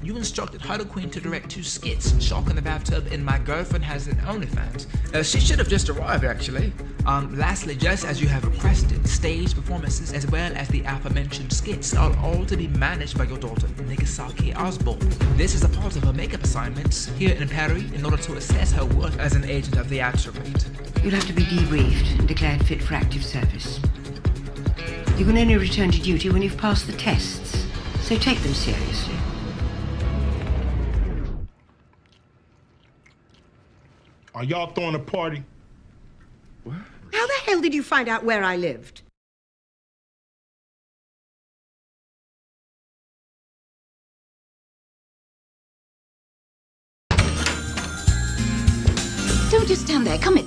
You instructed Huddle Queen to direct 2 skits, Shock in the Bathtub, and My Girlfriend Has an OnlyFans. She should have just arrived, actually. Lastly, just as you have requested, stage performances as well as the aforementioned skits are all to be managed by your daughter, Nagasaki Osborne. This is a part of her makeup assignments here in Paris in order to assess her worth as an agent of the Astrogate. You'll have to be debriefed and declared fit for active service. You can only return to duty when you've passed the tests, so take them seriously. Are y'all throwing a party? How the hell did you find out where I lived? just stand there. Come in.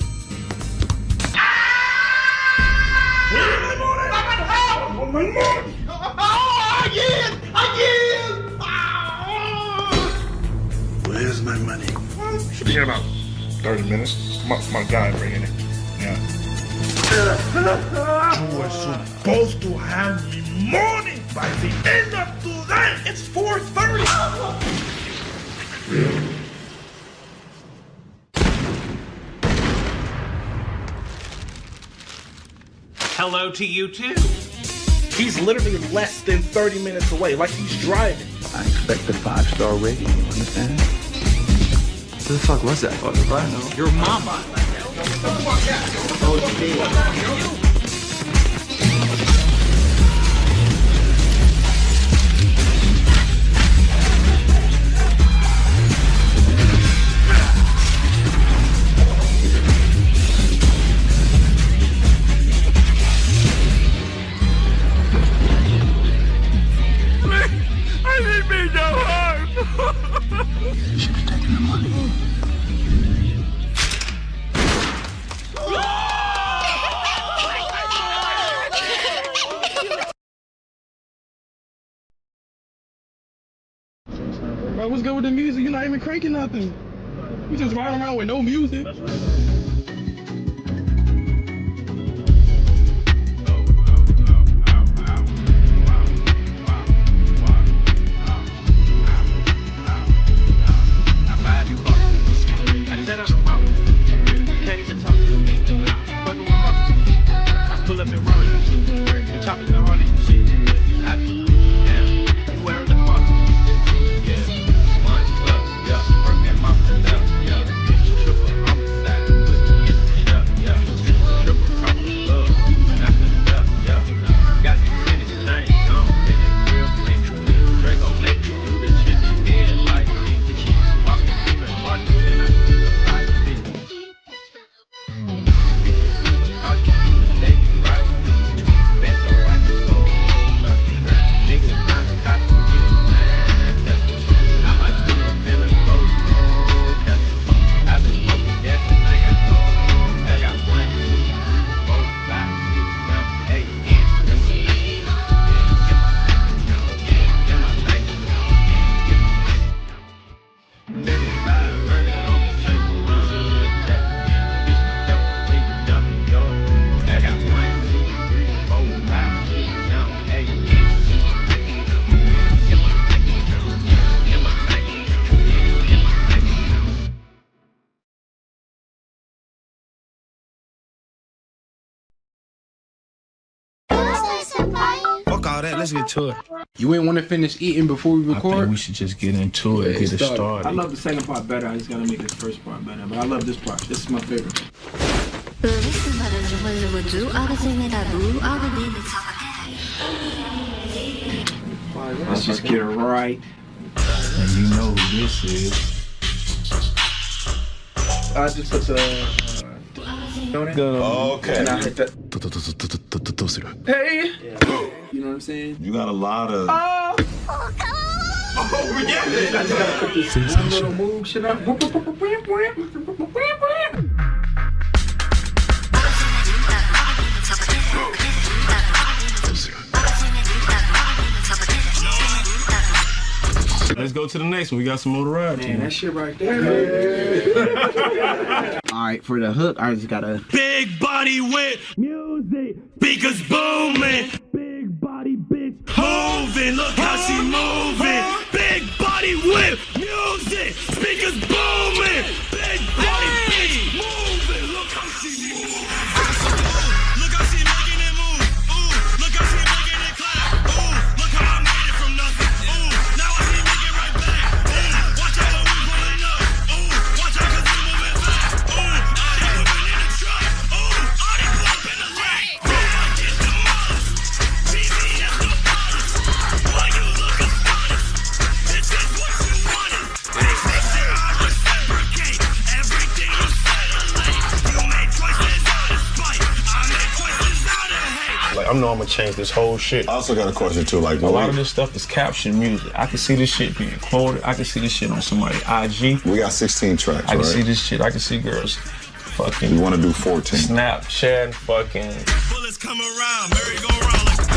Where's my money? Should be here about 30 minutes. My guy bringing it. Yeah. You were supposed to have me morning by the end of today. It's 4:30. Hello to you too. He's literally less than 30 minutes away, like he's driving. I expect a 5-star rating, you understand? What the fuck was that? Oh, I know. Your mama. I didn't mean no harm. You should have taken the money. Bro, what's good with the music? You're not even cranking nothing. You just riding around with no music. Pull up and run. Chopping the hardy shit. You wearing the fuck? Yeah. One club, yeah. Work that mouth, yeah. Triple homicide, yeah. Triple homicide, yeah. Got me finished thing, real thing. Draco make you do this shit. Head like me. Walking through the party, then I do the like me. All you do is take it right. Bent so I can go. Niggas trying to copy me, man. I might do a feeling close. I've been smoking gas and I got gold. I got 1, 2, 3, 4, 5, 6, 7, 8 inch. In my bank account. $75 burning on the table. I got 1, 2, 3, 4, 5, 6, 7, 8 inch. In my bank account. In my bank account. Fuck all that, let's get to it. You ain't want to finish eating before we record? I think we should just get into it, get it started. I love the second part better, I just gotta make this first part better. But I love this part, this is my favorite. Let's just get it right. And you know who this is. I just put the... Okay. And I hit that. Hey! You know what I'm saying? You got a lot of... Oh, yeah! I just gotta put this one little move shit up. Let's go to the next one. We got some more to ride. Man, that shit right there. Alright, for the hook, I just gotta... Big body with music, speakers booming. Big body bitch moving, look how she moving. Big body with music, speakers booming. Big body bitch moving, look how she moving. Look how she making it move. Ooh, look how she making it clap. Ooh, look how I made it from nothing. Ooh, now I see make it right back. Ooh, watch out when we pulling up. Ooh, watch out 'cause we moving fast. Ooh, all they moving in the truck. Ooh, all they pull up in the rack. Ooh, I get demolished. BBS the bottles. Why you look astonished? This is what you wanted. Make sure I reciprocate everything you said or late. You made choices out of spite. I made choices out of hate. Like, I know I'm gonna change this whole shit. I also got a question too, like... A lot of this stuff is caption music. I can see this shit being quoted. I can see this shit on somebody's IG. We got 16 tracks, I can right? see this shit. I can see girls fucking. You want to do 14. Snapchat and fucking. Bullets come around, merry-go-round like a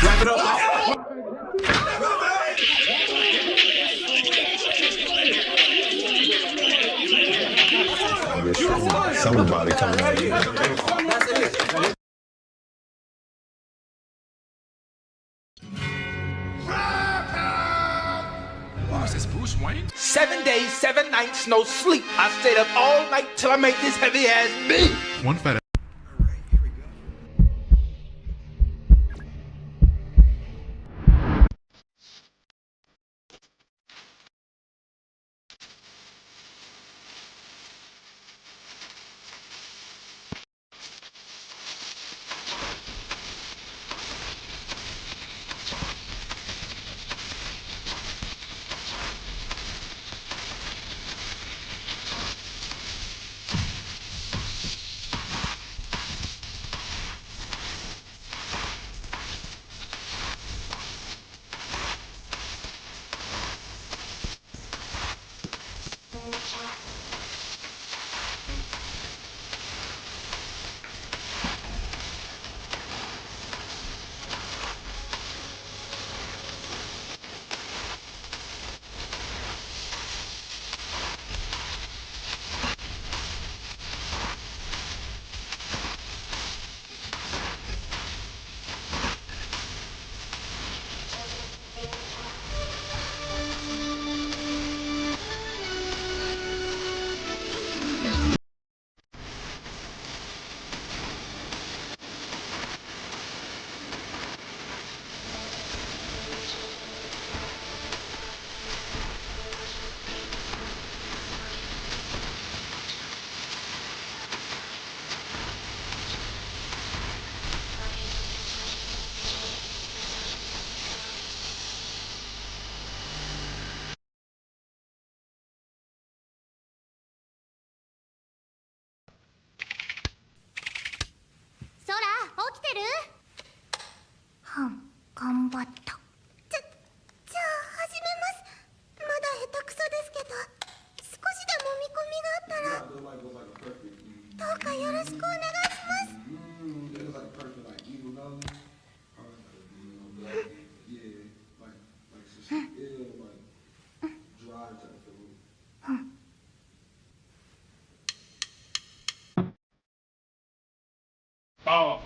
Wrap it up. Somebody coming out here. Oh, is this Bruce Wayne? 7 days, 7 nights, no sleep. I stayed up all night till I made this heavy ass beat. One fat.頑張った。じゃあ始めます。まだ下手くそですけど、少しでも見込みがあったら、どうかよろしくお願いします。Oh.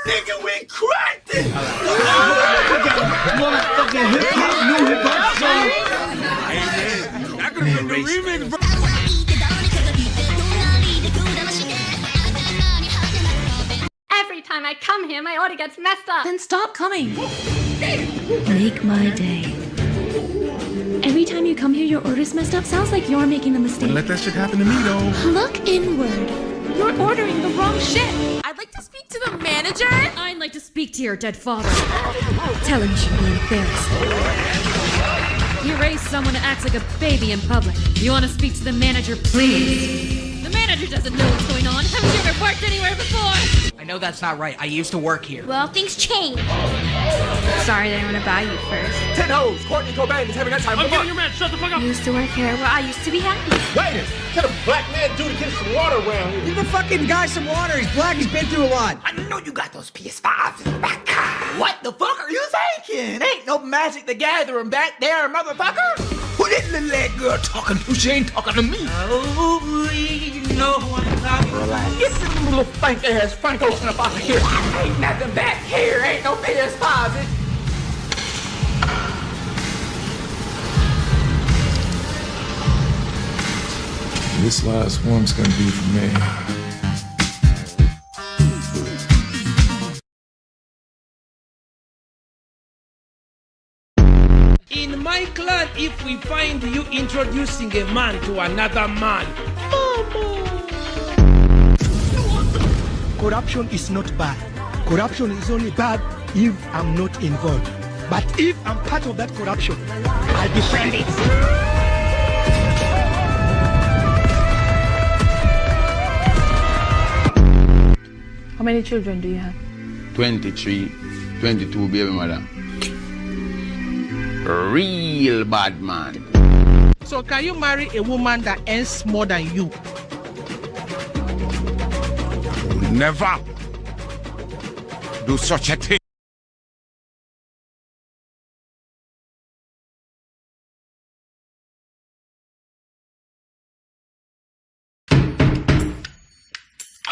Nigga, we cracked it! Motherfucking hip-hop, new hip-hop song! That could've been the remix, bro! Every time I come here, my order gets messed up. Then stop coming. Make my day. Every time you come here, your order's messed up. Sounds like you're making the mistake. Wouldn't let that shit happen to me, though. Look inward. You're ordering the wrong shit. I'd like to speak to the manager. I'd like to speak to your dead father. Tell him you should be embarrassed. You raised someone that acts like a baby in public. You want to speak to the manager, please? The manager doesn't know what's going on. Haven't you ever worked anywhere before? I know that's not right. I used to work here. Well, things change. Sorry that I'm gonna buy you first. 10 hoes! Courtney Cobain is having that time. I'm getting your man. Shut the fuck up. I used to work here where I used to be happy. Wait, can a black man do to get some water around here? Give the fucking guy some water. He's black. He's been through a lot. I know you got those PS5s in the back. What the fuck are you thinking? Ain't no Magic the Gathering back there, motherfucker. Who this little leg girl talking to? She ain't talking to me. Oh, you know who I'm talking Relax. Get them little stank ass Frankos up off of here. Ain't nothing back here. Ain't no PS5. This last one's gonna be for me. In my clan, if we find you introducing a man to another man, corruption is not bad. Corruption is only bad if I'm not involved. But if I'm part of that corruption, I'll defend it. How many children do you have? 23, 22 baby mother. Real bad man. So can you marry a woman that earns more than you? Never do such a thing.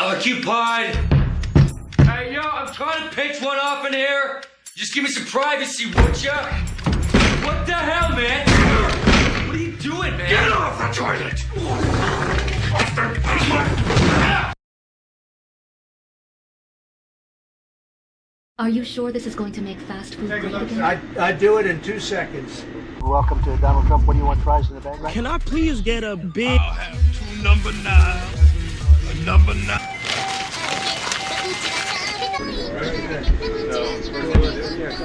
Occupied. Hey, yo, I'm trying to pitch one off in here. Just give me some privacy, would ya? What the hell, man? What are you doing, man? Get off the toilet! Are you sure this is going to make fast food great again? I do it in 2 seconds. Welcome to Donald Trump. What do you want, fries in the bag? Right? Can I please get a big... I'll have 2 number 9s. A number 9.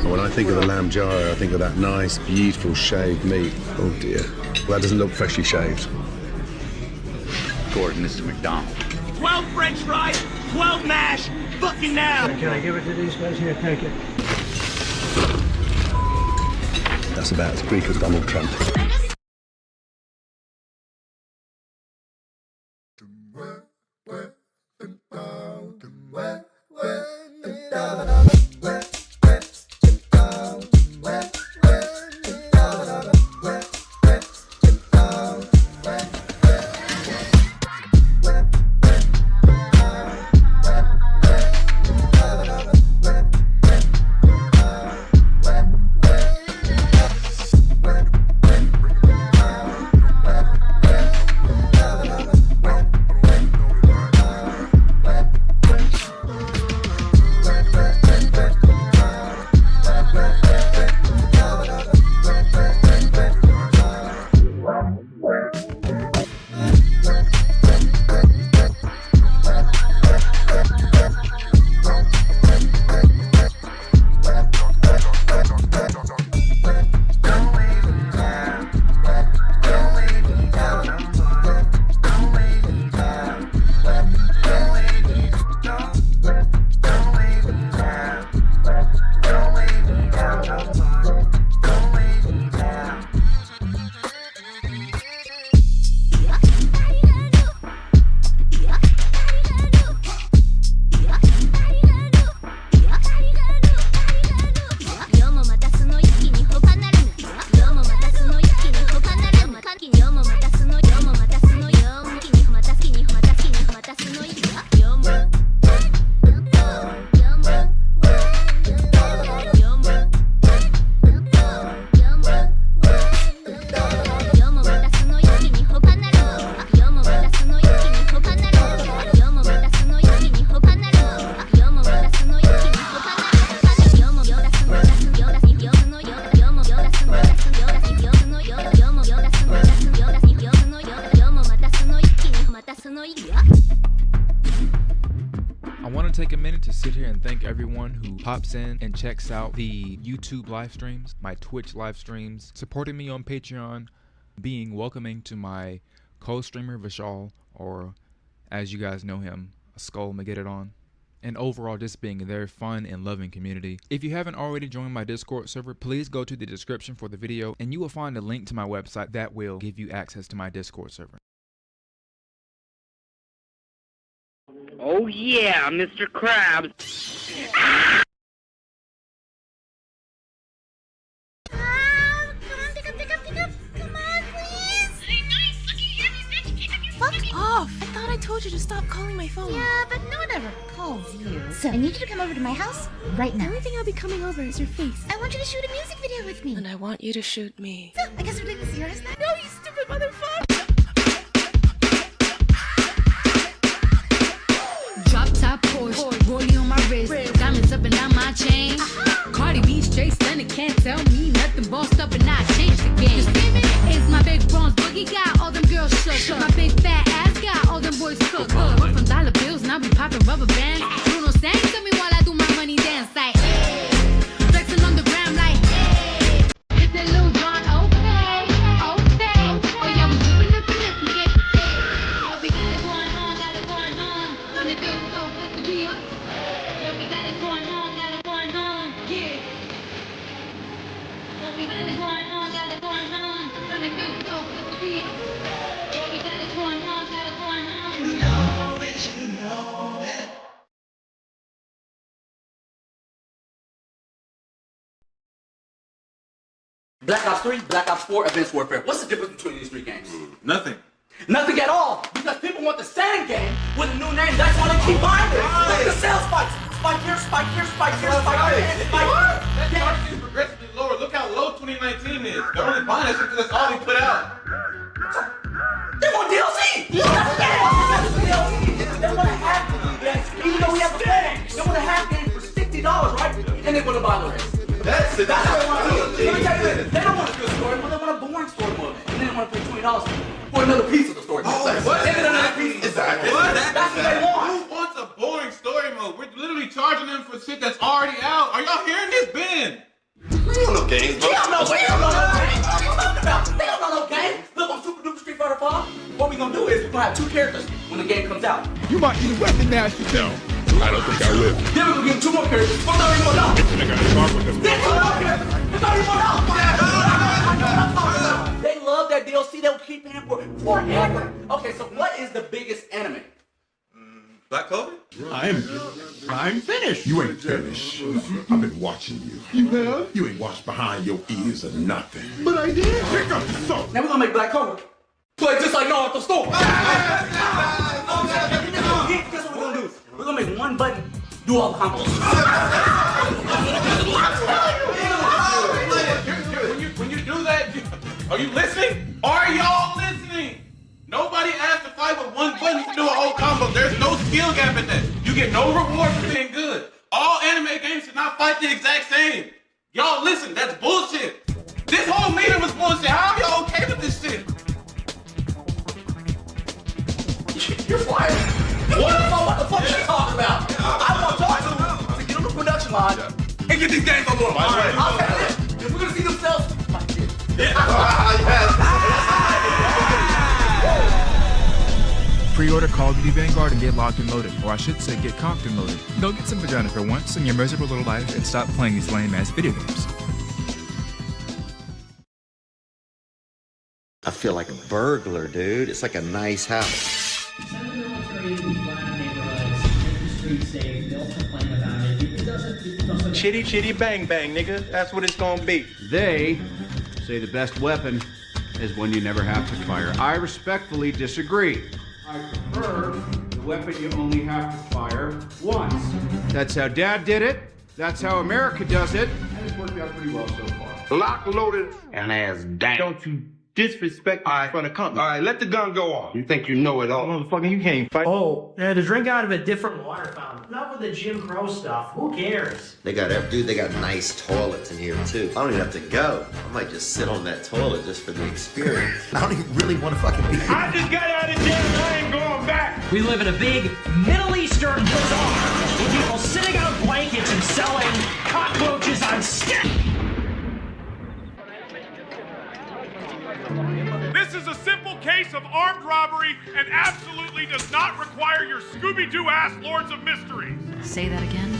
When I think of the lamb gyro, I think of that nice, beautiful shaved meat. Oh dear. Well, that doesn't look freshly shaved. Gordon, Mr. McDonald. 12 French fries, 12 mash, fucking now! Can I give it to these guys? Here, take it. That's about as Greek as Donald Trump. Take a minute to sit here and thank everyone who pops in and checks out the YouTube live streams, my Twitch live streams, supporting me on Patreon, being welcoming to my co-streamer Vishal, or as you guys know him, Skull Mageddon, and overall just being a very fun and loving community. If you haven't already joined my Discord server, please go to the description for the video and you will find a link to my website that will give you access to my Discord server. Oh yeah, Mr. Krabs. Fuck off! I thought I told you to stop calling my phone. Yeah, but no one ever calls you. So, I need you to come over to my house right now. The only thing I'll be coming over is your face. I want you to shoot a music video with me. And I want you to shoot me. So, I guess we're doing this yours now? No, you stupid motherfucker! Drop top Porsche, rollie on my wrist, diamonds up and down my chain. Cardi B straight stunning, can't tell me nothing. Bossed up and I changed the game. It's my big bronze boogie, got all them girls shook. My big fat ass got all them boys cooked. We're from dollar bills, now we popping rubber bands. Bruno sang to me while I do my money dance like, hey. Flexing on the gram like, hey. Hit that Lil Jon, okay, okay. Oh yeah, we whipping up the lip, nigga. Oh, we got it going on, got it going on. When it feels so good to be up. Oh, we got it going on, yeah. Oh, we got it going on, got it going on. When it feels so good to be up. Oh, we got it going on, got it going on. You know it, you know it. Black Ops 3, Black Ops 4, Advanced Warfare. What's the difference between these three games? Nothing. Nothing at all, because people want the same game with a new name. That's why they keep buying it. Look at the sales spikes. Spike here, spike here, spike here, spike here, spike here. That market is progressively lower. Look how low 2019 is. They're only buying that shit because that's all they put out. They want DLC. They want to have games. Even though we have a game, they want to have games for $60, right? And they want to buy the rest. That's it. That's what they want to do. Let me tell you this. They don't want a good story mode. They want a boring story mode. And then they want to pay $20 for another piece of the story mode. What? And then another piece. Exactly. That's what they want. Who wants a boring story mode? We're literally charging them for shit that's already out. Are y'all hearing this, Ben? We don't know games, bro. They don't know games. What are you talking about? They don't know no games. Look, on Super Duper Street Fighter 5, what we're going to do is we're going to have two characters when the game comes out. You might need a weapon now, you know. I don't think I will. Then we're going to give them two more characters for $30 more. And I gotta talk with them. Then two more characters for $30 more. They love that DLC. They'll keep paying for it forever. Okay, so what is the biggest anime? Black Clover? I'm finished. You ain't finished. I've been watching you. You have? You ain't watched behind your ears or nothing. But I did. Pick up the soap. Now we're going to make Black Clover play just like y'all at the store. Guess what we're going to do? We're going to make one button do all the combos. When you do that, are you listening? Are y'all listening? Nobody asked to fight with one button to do a whole combo. There's no skill gap in that. You get no reward for being good. All anime games should not fight the exact same. Y'all listen, that's bullshit. This whole meeting was bullshit. How are y'all okay with this shit? You're fired. What the fuck are you talking about? I want to talk to get on the production line and get these games on board. I'll tell you this. If we're going to see themselves, like this. Pre-order Call of Duty Vanguard and get locked and loaded, or I should say get cocked and loaded. Go get some vagina for once in your miserable little life and stop playing these lame-ass video games. I feel like a burglar, dude. It's like a nice house. Chitty chitty bang bang, nigga. That's what it's gonna be. They say the best weapon is one you never have to fire. I respectfully disagree. I prefer the weapon you only have to fire once. That's how Dad did it. That's how America does it. And it's worked out pretty well so far. Lock, loaded, and as damn. Don't you disrespect in front of company. All right, let the gun go off. You think you know it all. Motherfucker, you can't fight. Oh, yeah, to drink out of a different water fountain. Not with the Jim Crow stuff. Who cares? They got nice toilets in here too. I don't even have to go. I might just sit on that toilet just for the experience. I don't even really want to fucking be here. I just got out of jail and I ain't going back. We live in a big Middle Eastern bazaar with people sitting on blankets and selling cockroaches on sticks. This is a simple case of armed robbery and absolutely does not require your Scooby-Doo ass Lords of Mysteries. Say that again.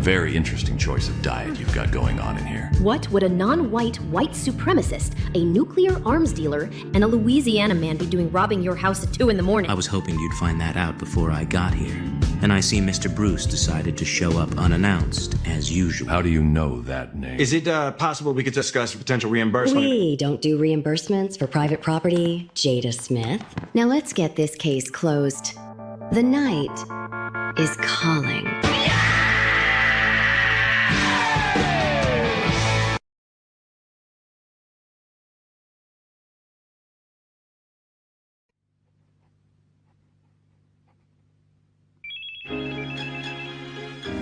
Very interesting choice of diet you've got going on in here. What would a non-white white supremacist, a nuclear arms dealer, and a Louisiana man be doing robbing your house at 2 in the morning? I was hoping you'd find that out before I got here. and I see Mr. Bruce decided to show up unannounced, as usual. How do you know that name? Is it possible we could discuss potential reimbursement? We don't do reimbursements for private property, Jada Smith. Now let's get this case closed. The night is calling.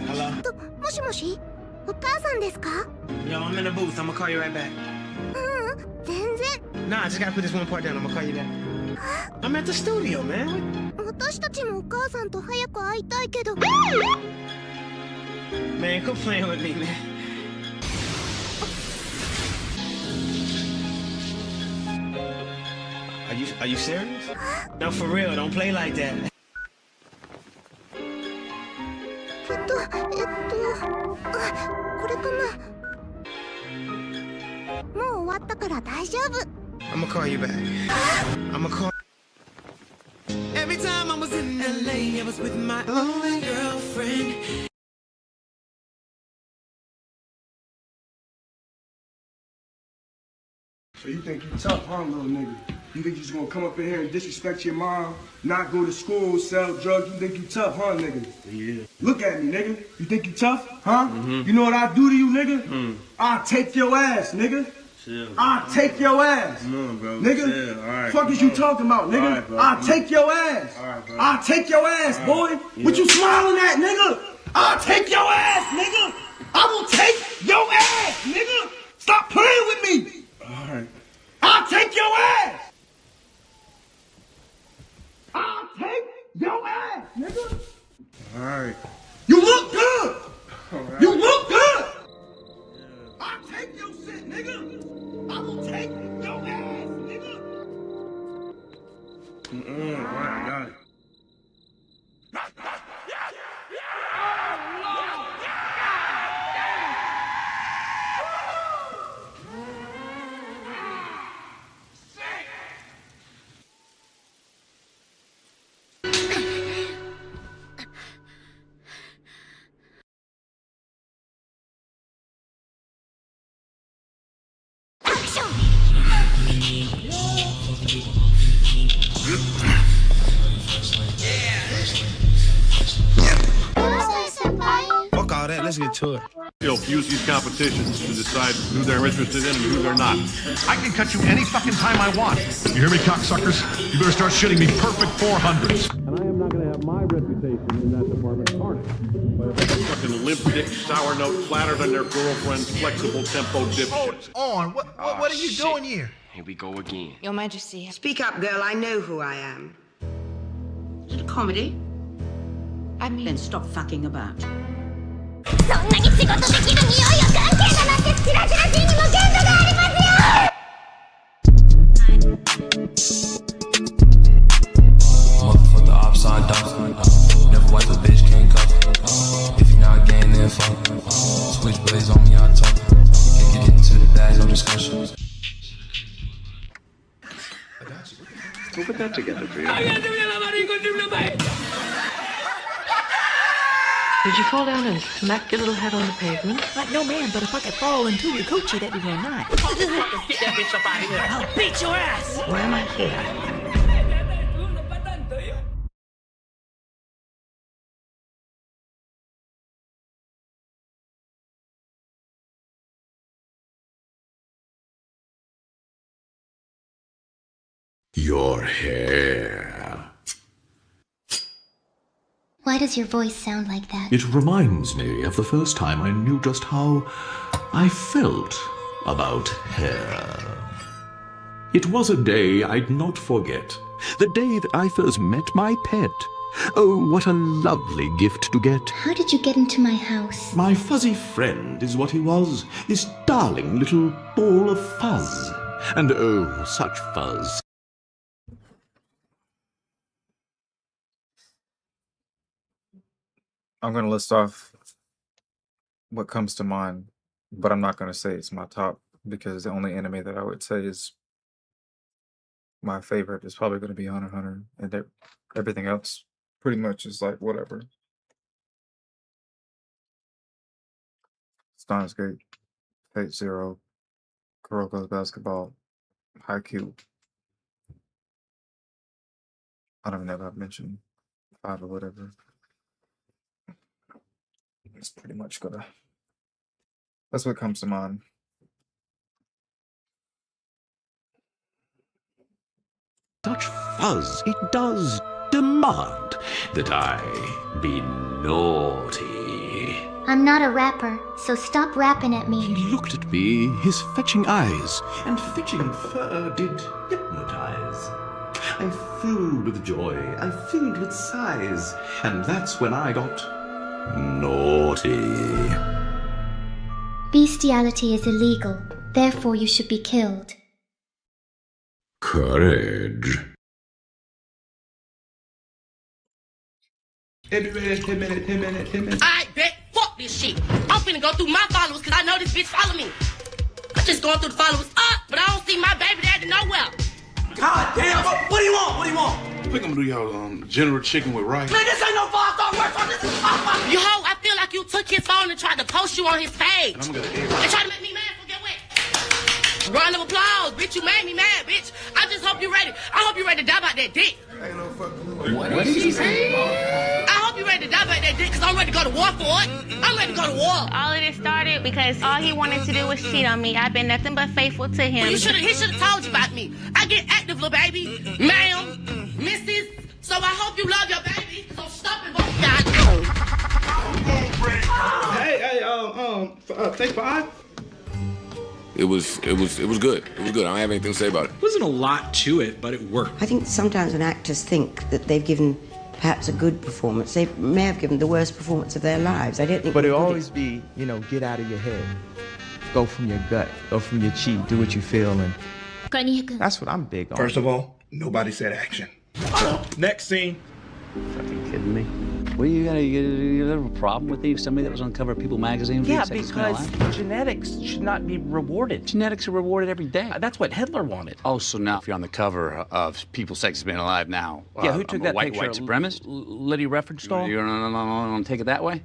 Hello? もしもしお母さんですか Yo, I'm in the booth. I'm gonna call you right back. 全然 Nah, I just gotta put this one part down. I'm gonna call you back. I'm at the studio, man. 私たちもお母さんと早く会いたいけど Man, quit playing with me, man. Are you serious? No, for real. Don't play like that. これかなもう終わったから大丈夫 I'm gonna call you back. I'm gonna call. Every time I was in LA, I was with my only girlfriend. So you think you tough, huh, little nigga? You think you just gonna come up in here and disrespect your mom, not go to school, sell drugs? You think you tough, huh, nigga? Yeah. Look at me, nigga. You think you tough, huh? You know what I do to you, nigga? I'll take your ass, nigga. Chill. I'll take your ass. Come on, bro. Nigga, Chill. All right. fuck is you talking about, nigga? All right, bro. I'll take your ass. All right, bro. I'll take your ass, boy. What you smiling at, nigga? I'll take your ass, nigga. I will take your ass, nigga. Stop playing with me. All right. I'll take your ass. I'll take your ass, nigga. All right. You look good. All right. You look good. I'll take your shit, nigga. I will take your ass, nigga. All right, got it. Fuck all that. Let's get to it. They'll use these competitions to decide who they're interested in and who they're not. I can cut you any fucking time I want. You hear me, cocksuckers? You better start shitting me perfect 400s. And I am not going to have my reputation in that department tarnished by a fucking limp dick, sour note, flattered on their girlfriend's flexible tempo dipshits. On. What are you doing here? Here we go again. Your Majesty. Speak up, girl. I know who I am. Is it a comedy? I mean... Then stop fucking about. そんなに仕事できる匂いを関係だなんてチラチラシにも限度がありますよ Motherfuck the upside down. Never wipe a bitch, can't cuff. If you're not getting then fuck. Switchblades on me, I talk. Can't get into the bag, no discussion. We'll put that together for you. Did you fall down and smack your little head on the pavement? No, ma'am, but if I could fall into your coochie, that'd be real nice. Get that bitch up out of here. I'll beat your ass! Why am I here? Your hair. Why does your voice sound like that? It reminds me of the first time I knew just how I felt about hair. It was a day I'd not forget. The day that I first met my pet. Oh, what a lovely gift to get. How did you get into my house? My fuzzy friend is what he was. This darling little ball of fuzz. And oh, such fuzz. I'm going to list off what comes to mind, but I'm not going to say it's my top because the only anime that I would say is my favorite is probably going to be Hunter x Hunter, and everything else pretty much is like whatever. Steins Gate, Fate Zero, Kuroko's Basketball, Haikyuu. I don't know if I've mentioned 5 or whatever. It's pretty much gonna. That's what comes to mind. Such fuzz, it does demand that I be naughty. I'm not a rapper, so stop rapping at me. He looked at me, his fetching eyes, and fetching fur did hypnotize. I filled with joy, I filled with sighs, and that's when I got naughty. Bestiality is illegal, therefore you should be killed. Courage. 10 minutes. I bet. Fuck this shit. I'm finna go through my followers because I know this bitch follow me. I'm just going through the followers up, but I don't see my baby daddy nowhere. God damn, what do you want? What do you want? I think I'm gonna do y'all General Chicken with rice. Man, this ain't no 5-star restaurant. This is pop. Yo, I feel like you took his phone and tried to post you on his page. And I'm gonna And try to make me mad, so get wet. Round of applause, bitch. You made me mad, bitch. I just hope you ready. I hope you ready to die about that dick. Ain't no fucking. What did she say? I hope you ready to die about that dick, because I'm ready to go to war for it. I'm ready to go to war. All of this started because all he wanted to do was cheat on me. I've been nothing but faithful to him. Well, he should have told you about me. I get active, little baby. Ma'am, missus. So I hope you love your baby, because I'm stopping both guys. Take 5. It was good. It was good. I don't have anything to say about it. There wasn't a lot to it, but it worked. I think sometimes when actors think that they've given perhaps a good performance, they may have given the worst performance of their lives. I don't think. But it'll always be, get out of your head, go from your gut, go from your chi, do what you feel, and that's what I'm big on. First of all, nobody said action. Next scene. Fucking kidding me? Well, you have a problem with somebody that was on the cover of People magazine? Yeah, because genetics should not be rewarded. Genetics are rewarded every day. That's what Hitler wanted. Oh, so now if you're on the cover of People, Sex, Has Been Alive now, yeah, who took that white picture? White supremacist? Liddy Riefenstahl? You're gonna take it that way?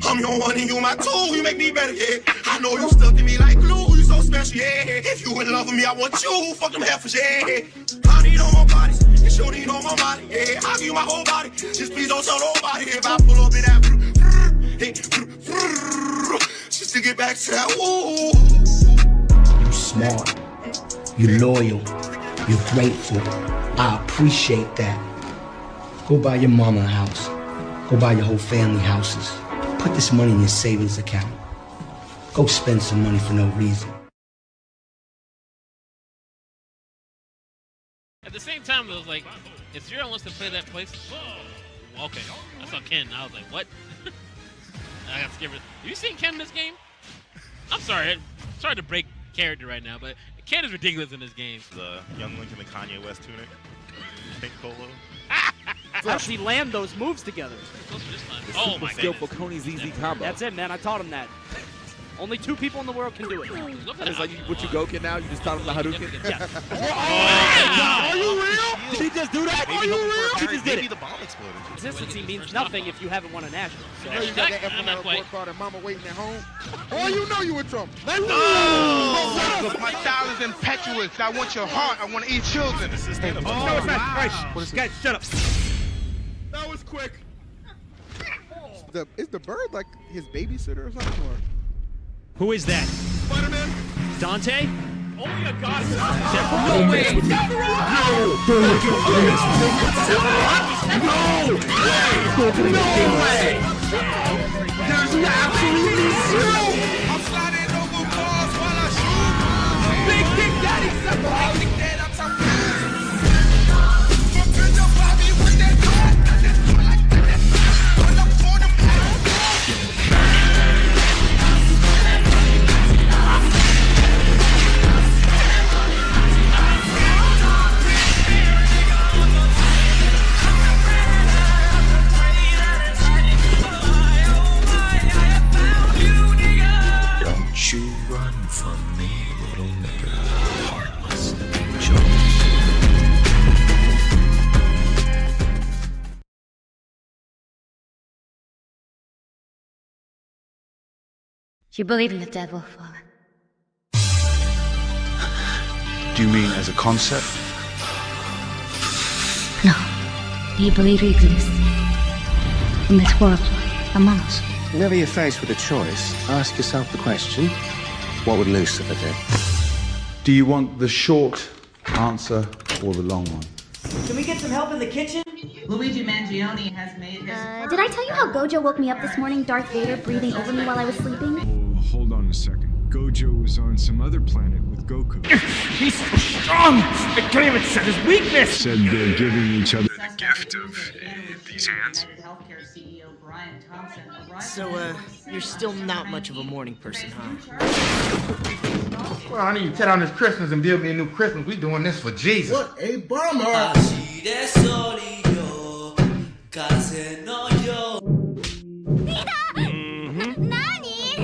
I'm your one and you my two, you make me better, yeah. I know you stuck to me like glue, you so special, yeah. If you in love with me, I want you, fuck them heifers, yeah. I need all my bodies, and you need all my body, yeah. I'll give you my whole body, just please don't tell nobody. If I pull up in that, just to get back to that, woo. You smart, you loyal, you're grateful. I appreciate that. Go buy your mama a house. Go buy your whole family houses. Put this money in your savings account. Go spend some money for no reason. At the same time, it was like, if Zero wants to play that place, okay. I saw Ken, I was like, what? I got scared. Have you seen Ken in this game? I'm sorry to break character right now, but Ken is ridiculous in this game. The Young Link in the Kanye West tunic, pink polo. How does he land those moves together? Oh my skillful Coney's easy combo. That's it, man. I taught him that. Only 2 people in the world can do it. It's like what you Goken now? You just taught him the Hadouken? Yeah. Are you real? Did he just do that? Are you real? He just did it. The bomb exploded. Consistency means nothing if you haven't won a national. You know you got that F on that report card and mama waiting at home? Oh, you know you in trouble. My style is impetuous. I want your heart. I want to eat children. No, it's not. All right, guys, shut up. That was quick. Is the bird like his babysitter or something? Or? Who is that? Spider-Man. Dante? Only a god. No way! No way! There's absolutely zero! I'm sliding over bars while I shoot. Big Dick Daddy Seppo! Big Dick Daddy, I'm talking. Could you Bobby with that cut? Put up for them. Don't you run from me, little nigger, heartless angel. You believe in the devil, Father? Do you mean as a concept? No. Do you believe he exists? In this world, among us? Whenever you're faced with a choice, ask yourself the question, what would Lucifer do? Do you want the short answer or the long one? Can we get some help in the kitchen? Luigi Mangione has made his... Did I tell you how Gojo woke me up this morning, Darth Vader breathing over me while I was sleeping? Oh, hold on a second. Gojo was on some other planet with Goku. He's so strong! I can't even set his weakness! Said they're giving each other the gift of these hands. So, you're still not much of a morning person, huh? Well, I need to tear down this Christmas and build me a new Christmas. We doing this for Jesus. What a bummer!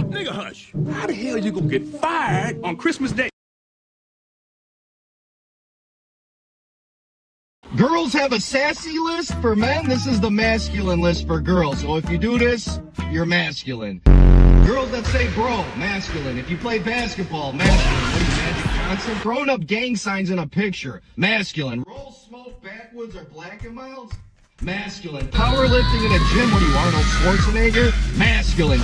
Nigga, hush. How the hell you gonna get fired on Christmas Day? Girls have a sassy list for men. This is the masculine list for girls. So if you do this, you're masculine. Girls that say bro, masculine. If you play basketball, masculine. What are you, Magic Johnson? Throwing up gang signs in a picture, masculine. Roll smoke backwards or black and milds, masculine. Powerlifting in a gym, what are you, Arnold Schwarzenegger? Masculine.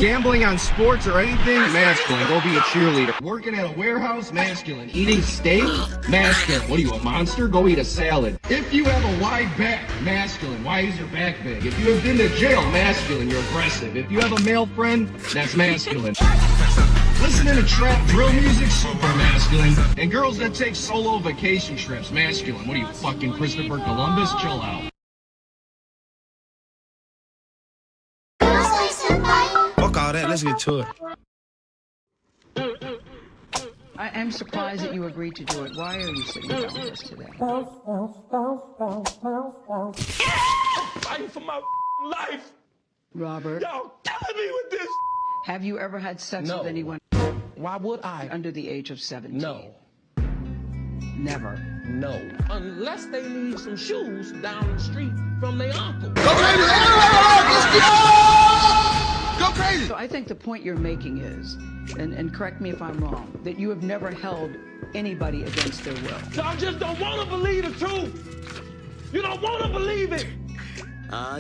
Gambling on sports or anything, masculine. Go be a cheerleader. Working at a warehouse, masculine. Eating steak, masculine. What are you, a monster? Go eat a salad. If you have a wide back, masculine. Why is your back big? If you have been to jail, masculine. You're aggressive. If you have a male friend, that's masculine. Listening to trap drill music, super masculine. And girls that take solo vacation trips, masculine. What are you, fucking Christopher Columbus? Chill out. Fuck all that, let's get to it. I am surprised that you agreed to do it. Why are you sitting down with us today? I'm fighting for my life. Robert. Y'all killing me with this. Have you ever had sex with anyone? Why would I? Under the age of 17? No. Never? No. Unless they need some shoes down the street from their uncle. Go crazy! Go crazy! So I think the point you're making is, and correct me if I'm wrong, that you have never held anybody against their will. Y'all just don't want to believe the truth. You don't want to believe it. At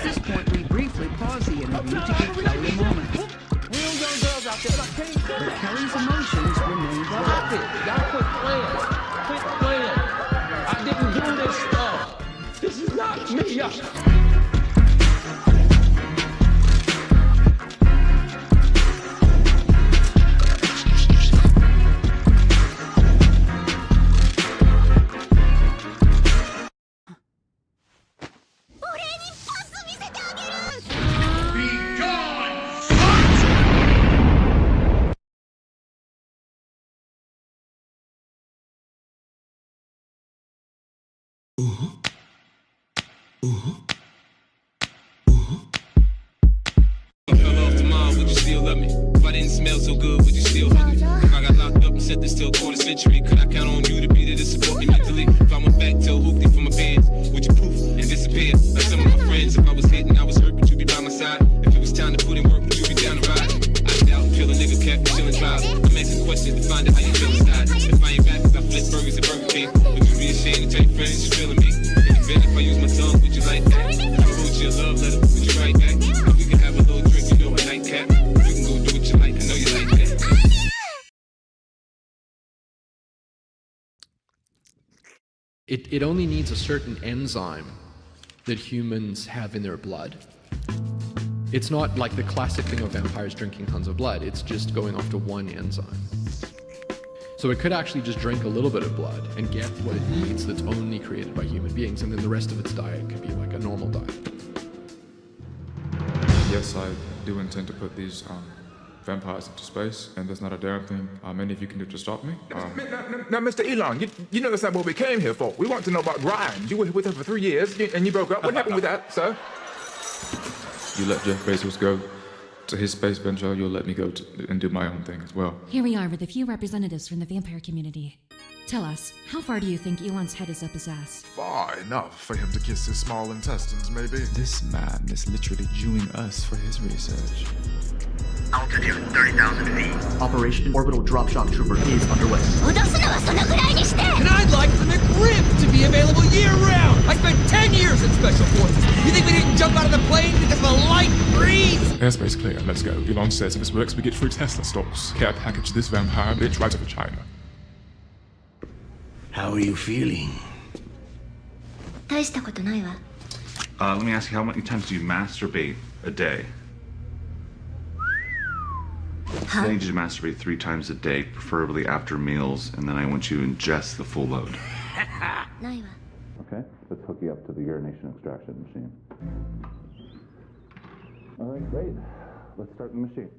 this point, we briefly pause the interview to give Kelly a moment. Real young girls out there, I can't do But Kelly's emotions remain Stop it. Y'all quit playing. Quit playing. I didn't do this stuff. This is not me, y'all. If I didn't smell so good, would you still hug me? If I got locked up and set this till a quarter century, could I count on you to be there to support me mentally? If I went back till hoopty for my pants, would you poof and disappear? Like some of my friends, if I was hit and I was hurt, would you be by my side? If it was time to put in work, would you be down to ride? I doubt, kill a nigga, kept me chillin' trial. I'm asking questions to find out how you feel inside. If I ain't back, cause I flip burgers at Burger King, would you be ashamed to tell your friends you're feeling me? If I use my tongue, would you like that? It only needs a certain enzyme that humans have in their blood. It's not like the classic thing of vampires drinking tons of blood, it's just going off to one enzyme. So it could actually just drink a little bit of blood and get what it needs that's only created by human beings, and then the rest of its diet could be like a normal diet. Yes, I do intend to put these vampires into space, and there's not a damn thing any of you can do to stop me. Now, Mr. Elon, you know that's not what we came here for. We want to know about Grimes. You were with her for 3 years, and you broke up. What happened with that, sir? You let Jeff Bezos go to his space venture, you'll let me go and do my own thing as well. Here we are with a few representatives from the vampire community. Tell us, how far do you think Elon's head is up his ass? Far enough for him to kiss his small intestines, maybe. This man is literally Jewing us for his research. Altitude 30,000 feet. Operation Orbital Drop Shock Trooper is underway. And I'd like the McRib to be available year-round. I spent 10 years in Special Forces. You think we didn't jump out of the plane because of a light breeze? Airspace clear, let's go. Elon says if this works, we get free Tesla stocks. Care package this vampire bitch right over China. How are you feeling? Let me ask you, how many times do you masturbate a day? I need you to masturbate 3 times a day, preferably after meals, and then I want you to ingest the full load. Okay, let's hook you up to the urination extraction machine. All right, great. Let's start the machine.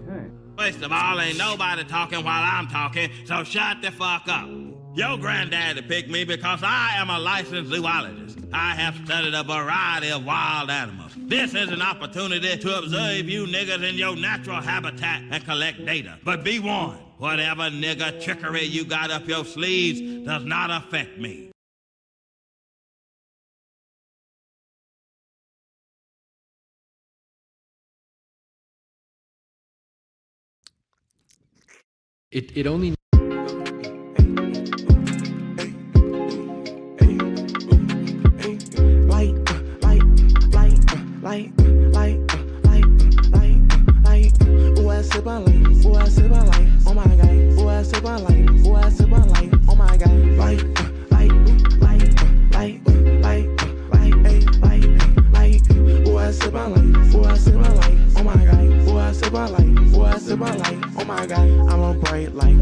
Okay. First of all, ain't nobody talking while I'm talking, so shut the fuck up. Your granddaddy picked me because I am a licensed zoologist. I have studied a variety of wild animals. This is an opportunity to observe you niggas in your natural habitat and collect data. But be warned, whatever nigga trickery you got up your sleeves does not affect me. It only I'm a bright light,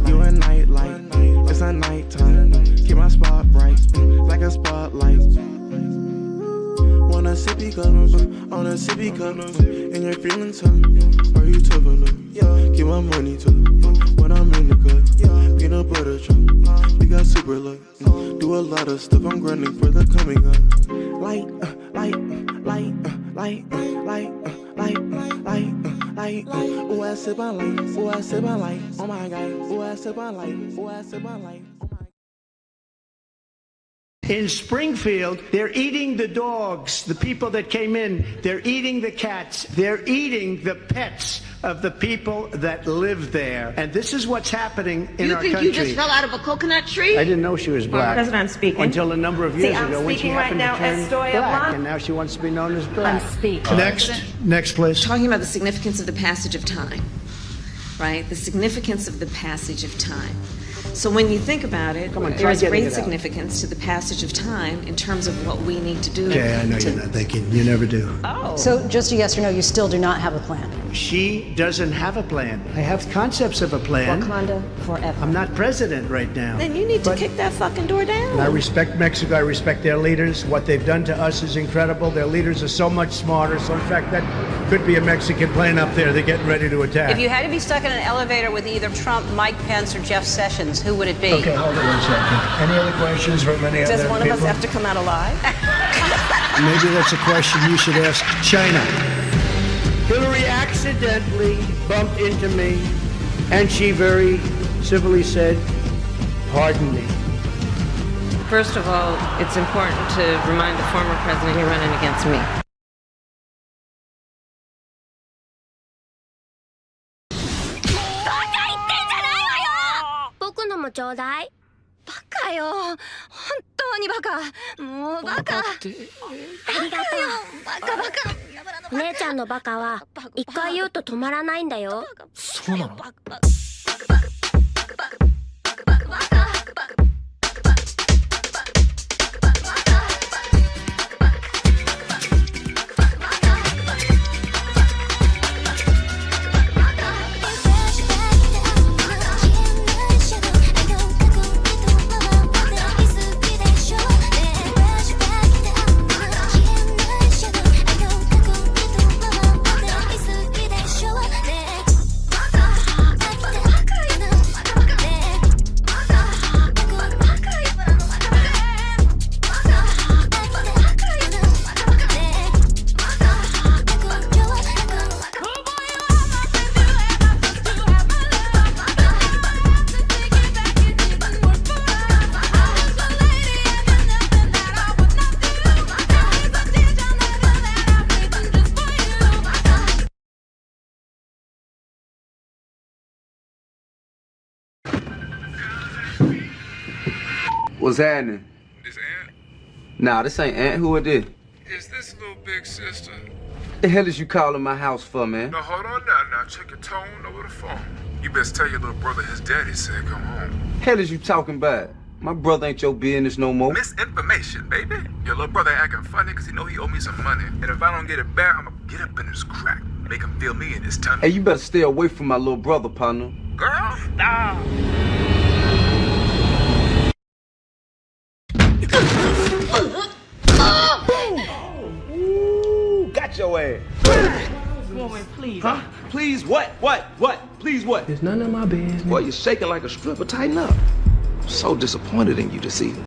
you a night light. It's a nighttime, keep my spot bright, like a spotlight. Want a sippy cup, on a sippy cup, and you're feeling tough. Are you tough enough? Give my money to when I'm in the cut. Peanut butter truck, we got super luck. Do a lot of stuff, I'm grinding for the coming up. Light. Oh, I sip my light. Oh, I sip my light. Oh my God. Oh, I sip my light. Oh, I sip my light. In Springfield, they're eating the dogs, the people that came in. They're eating the cats. They're eating the pets of the people that live there. And this is what's happening in our country. You think you just fell out of a coconut tree? I didn't know she was black. President, I'm speaking. Until a number of years ago when she speaking right happened now to turn as Stoya black. Blanc. And now she wants to be known as black. I'm speaking. Next, please. Talking about the significance of the passage of time, right? The significance of the passage of time. So when you think about it, there is great significance to the passage of time in terms of what we need to do. Okay, I know you're not thinking. You never do. Oh. So just a yes or no, you still do not have a plan? She doesn't have a plan. I have concepts of a plan. Wakanda forever. I'm not president right now. Then you need to kick that fucking door down. And I respect Mexico. I respect their leaders. What they've done to us is incredible. Their leaders are so much smarter. So in fact, that could be a Mexican plane up there. They're getting ready to attack. If you had to be stuck in an elevator with either Trump, Mike Pence, or Jeff Sessions, who would it be? Okay, hold on 1 second. Any other questions from any other people? Does one of us have to come out alive? Maybe that's a question you should ask China. Hillary accidentally bumped into me, and she very civilly said, "Pardon me." First of all, it's important to remind the former president you're running against me. にバカ。もうバカ。ありがとう。バカバカ。姉ちゃんのバカは一回言うと止まらないんだよ。そうなの？What's happening? This Aunt? Nah, this ain't Aunt. Who it is? Is this little big sister? The hell is you calling my house for, man? No, hold on now. Check your tone over the phone. You best tell your little brother his daddy said come home. Hell is you talking about? My brother ain't your business no more. Misinformation, baby. Your little brother acting funny because he know he owe me some money. And if I don't get it back, I'm gonna get up in his crack. Make him feel me in his tummy. Hey, you better stay away from my little brother, partner. Girl, stop. Ooh, got your ass. Woman, please. Huh? Please what? What? Please what? It's none of my business. Boy, you're shaking like a stripper. Tighten up. I'm so disappointed in you this evening.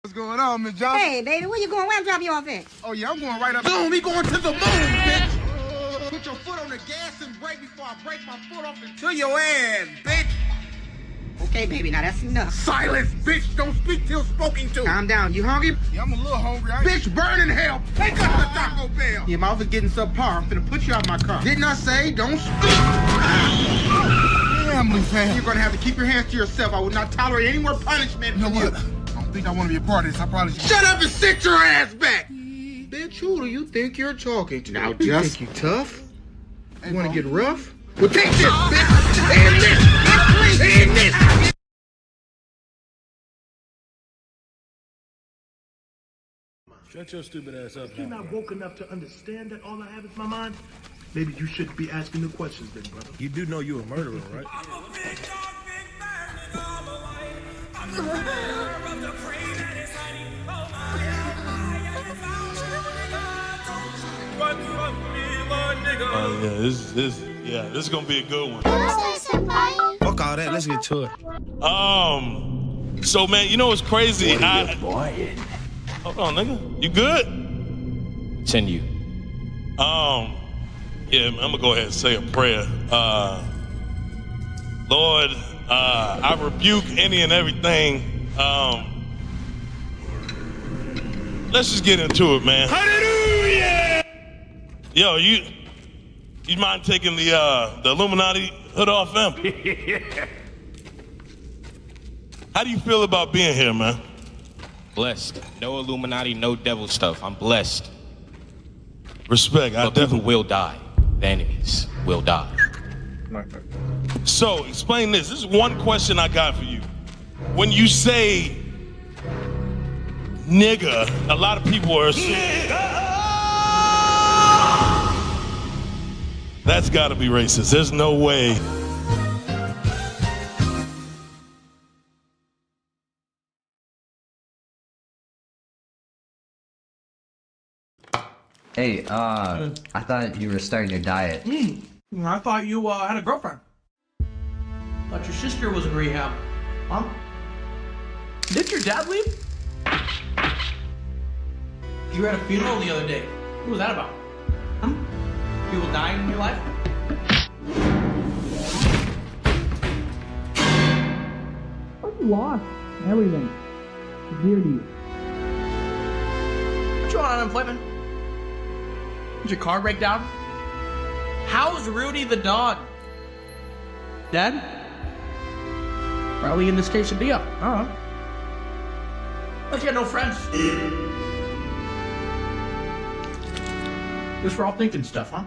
What's going on, Miss Johnson? Hey, baby, where you going? Where I'm dropping you off at? Oh, yeah, I'm going right up. Boom, we going to the moon, bitch. Put your foot on the gas and brake before I break my foot off into your ass, bitch. Okay, baby, now that's enough. Silence, bitch. Don't speak till spoken to. Calm down. You hungry? Yeah, I'm a little hungry. Bitch, burn in hell. Take up the Taco Bell. Your mouth is getting subpar. I'm finna put you out my car. Didn't I say don't speak? Family, fam. You're gonna have to keep your hands to yourself. I will not tolerate any more punishment. You know what? I don't think I want to be a part of this. I probably should. Shut up and sit your ass back. Bitch, who do you think you're talking to? Now, just. You think you tough? You want to get rough? Well, take this, bitch. And this. And this. Shut your stupid ass up. If you're not woke enough to understand that all I have is my mind, maybe you shouldn't be asking the questions then, brother. You do know you're a murderer, right? Yeah, this is gonna be a good one. Fuck all that. Let's get to it. So man, you know what's crazy? Boy. Hold on, nigga. You good? Continue. Yeah, I'm gonna go ahead and say a prayer. Lord, I rebuke any and everything. Let's just get into it, man. Hallelujah! Yo, you mind taking the Illuminati hood off, fam? How do you feel about being here, man? Blessed. No Illuminati, no devil stuff. I'm blessed. Respect. But people will die. The enemies will die. So, explain this. This is one question I got for you. When you say nigga, a lot of people are saying that's gotta be racist. There's no way. Hey, I thought you were starting your diet. I thought you had a girlfriend. Thought your sister was in rehab. Huh? Did your dad leave? You were at a funeral the other day. What was that about? People dying in your life? You lost everything. Dear to you. Aren't you on unemployment? Did your car break down? How's Rudy the dog? Dad? Probably in this quesadilla. I don't know. Let's get no friends. Just for all thinking stuff, huh?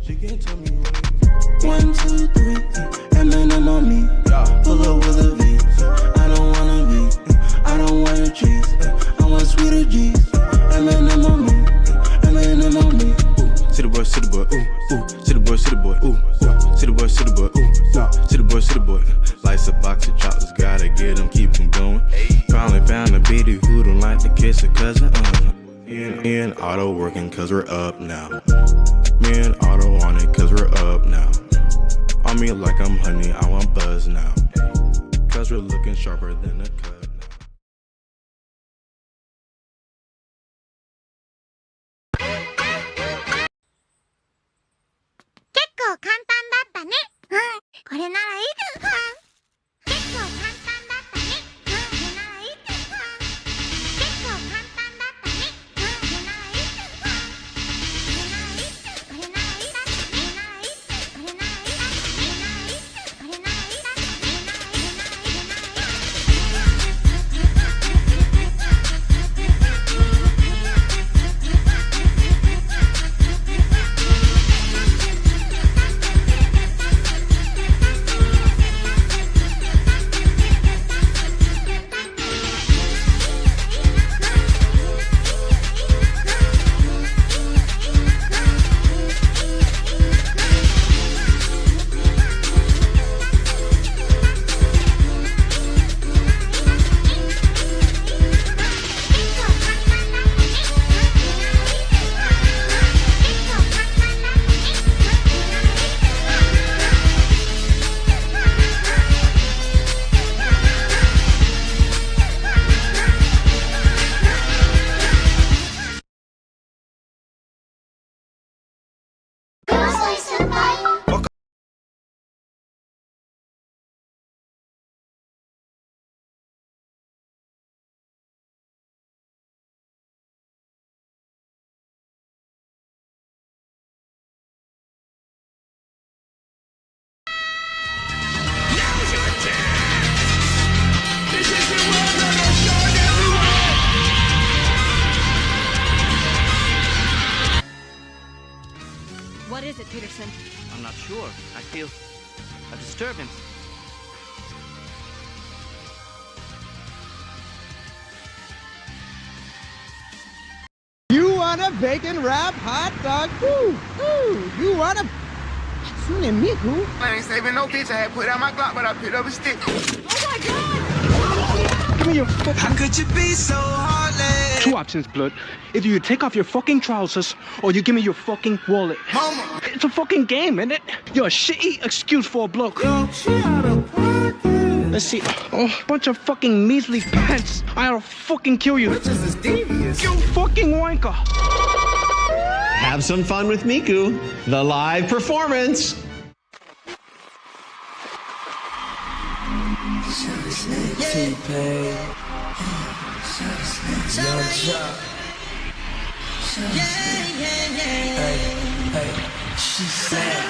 She can't tell me right. 1, 2, 3, M&M on me. Pull up with a V. I don't wanna be. I don't want your cheese. I want sweeter G's. M&M on me. M&M on me. Ooh, city boy, city boy. Ooh, ooh, city boy, city boy. Ooh, ooh, city boy, city boy. Ooh, ooh, city boy, city boy. Lights a box of chocolates, gotta get them, keep them going. Finally found a bitty who don't like to kiss her cousin. Me and Otto working cause we're up now. Me and Otto on it cause we're up now. On me like I'm honey, I want buzz now. Cause we're looking sharper than a cut. 結構簡単だったね。うん、これならいいですわ。結構簡単だったね。うん、これならいいですわ。結構簡単だったね。うん、これならいいですわ。これならいいです。これならいいだ。これならいいです。これならいいだ。これならいいです。これならいいだ。これならいいだ。What is it, Peterson? I'm not sure. I feel a disturbance. You want a bacon wrap hot dog? Ooh, ooh, you want a... Miku? I ain't saving no bitch. I had put out my Glock, but I picked up a stick. Oh my God! Give me your fucking... How could you be so heartless? Two options, blood. Either you take off your fucking trousers, or you give me your fucking wallet. Mama! It's a fucking game, isn't it? You're a shitty excuse for a bloke. Yo, she out of pocket. Let's see. Oh, bunch of fucking measly pants. I'll fucking kill you. Bitches is devious. You fucking wanker. Have some fun with Miku, the live performance. T-Pain. Young Jock. Hey, she said.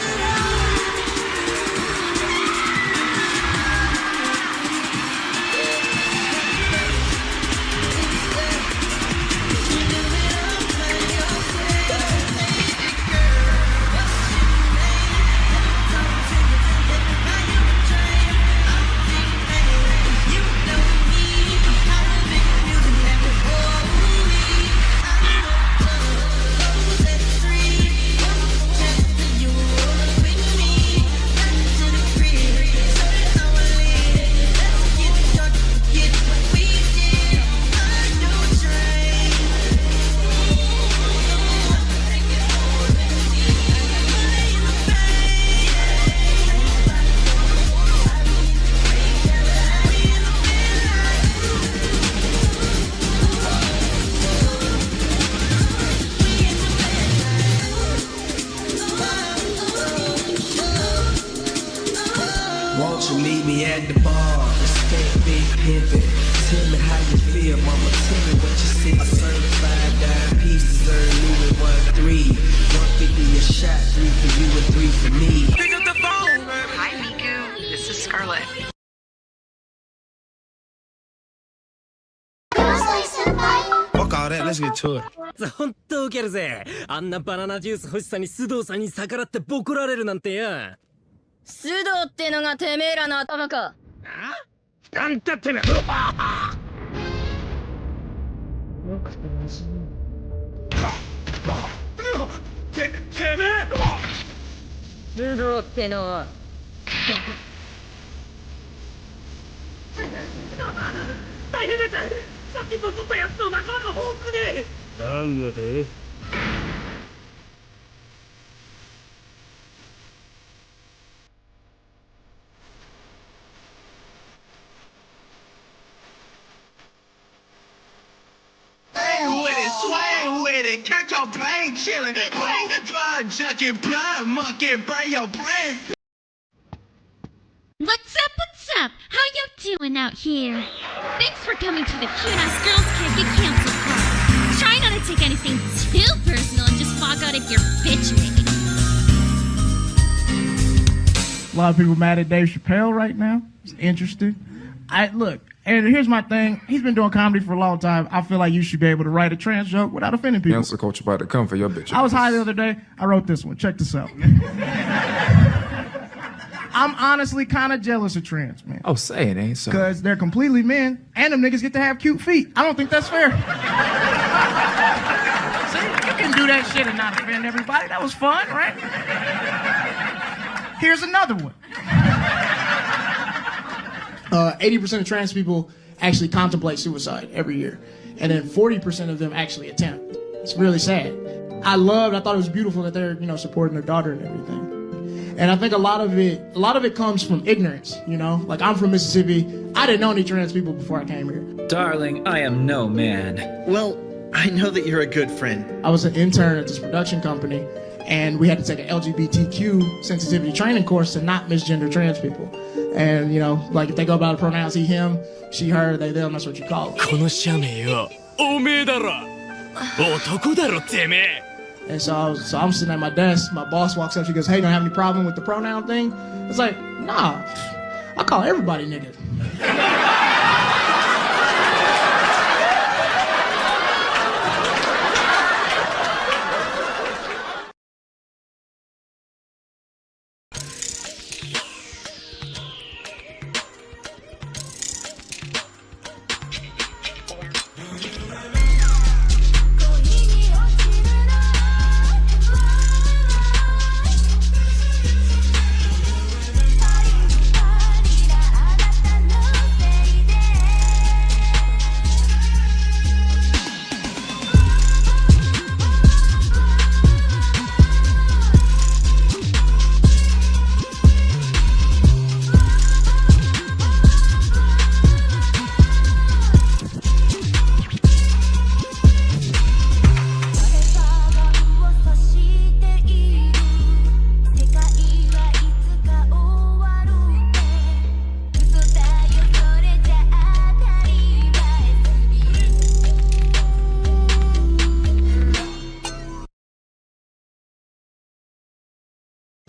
Won't you meet me at the bar? Respect big pimpin'. Tell me how you feel, mama. Tell me what you see. A certified dime piece deserve Louis 1-3. 150 a shot, 3 for you and 3 for me. Pick up the phone, baby. Hi, Miku. This is Scarlett. Fuck all that, let's get to it. ほんとウケるぜ。あんなバナナジュース欲しさに須藤さんに逆らってボコられるなんてや。須藤ってのがてめえらの頭か。あんたってめえ。てめえ。須藤ってのは。大変です。さっきとずっとやつとなかなか多くね。なんだで。Swing with it, swing with it, catch your brain chillin', brain blood junkie, blood monkey, bring your brain. What's up, what's up? How you doing out here? Thanks for coming to the Cute-Ass Girls Can't Get Canceled Club. Try not to take anything too personal and just walk out if you're bitch-making. A lot of people mad at Dave Chappelle right now. It's interesting. Look, and here's my thing. He's been doing comedy for a long time. I feel like you should be able to write a trans joke without offending people. Cancel culture about to come for your bitch. I was high the other day. I wrote this one. Check this out. I'm honestly kind of jealous of trans men. Oh, say it ain't so. Because they're completely men, and them niggas get to have cute feet. I don't think that's fair. See, you can do that shit and not offend everybody. That was fun, right? Here's another one. 80% of trans people actually contemplate suicide every year. And then 40% of them actually attempt. It's really sad. I thought it was beautiful that they're, supporting their daughter and everything. And I think a lot of it comes from ignorance, Like, I'm from Mississippi. I didn't know any trans people before I came here. Darling, I am no man. Well, I know that you're a good friend. I was an intern at this production company, and we had to take an LGBTQ sensitivity training course to not misgender trans people. And, like if they go about the pronouns he, him, she, her, they, them, that's what you call it. And so I'm sitting at my desk, my boss walks up, she goes, hey, don't have any problem with the pronoun thing? It's like, nah, I call everybody nigga.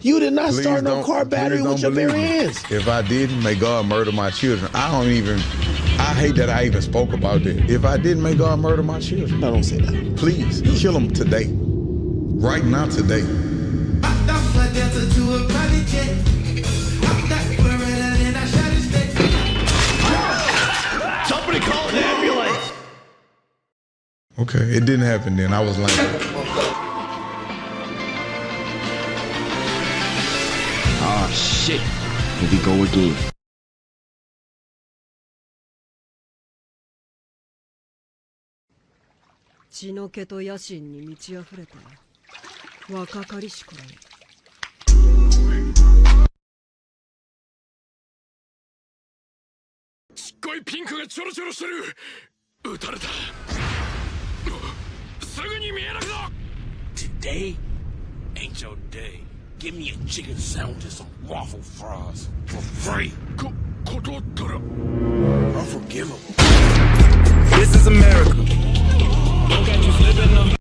You did not start no car battery with your bare hands. If I didn't, may God murder my children. I hate that I even spoke about that. If I didn't, may God murder my children. No, don't say that. Please, kill them today. Right now, today. Somebody call an ambulance. Okay, it didn't happen then. I was lying. Ah, shit. Here we go again. Today ain't your day. Give me a chicken sandwich and some waffle fries for free. Unforgivable. This is America. Don't got you flipping them.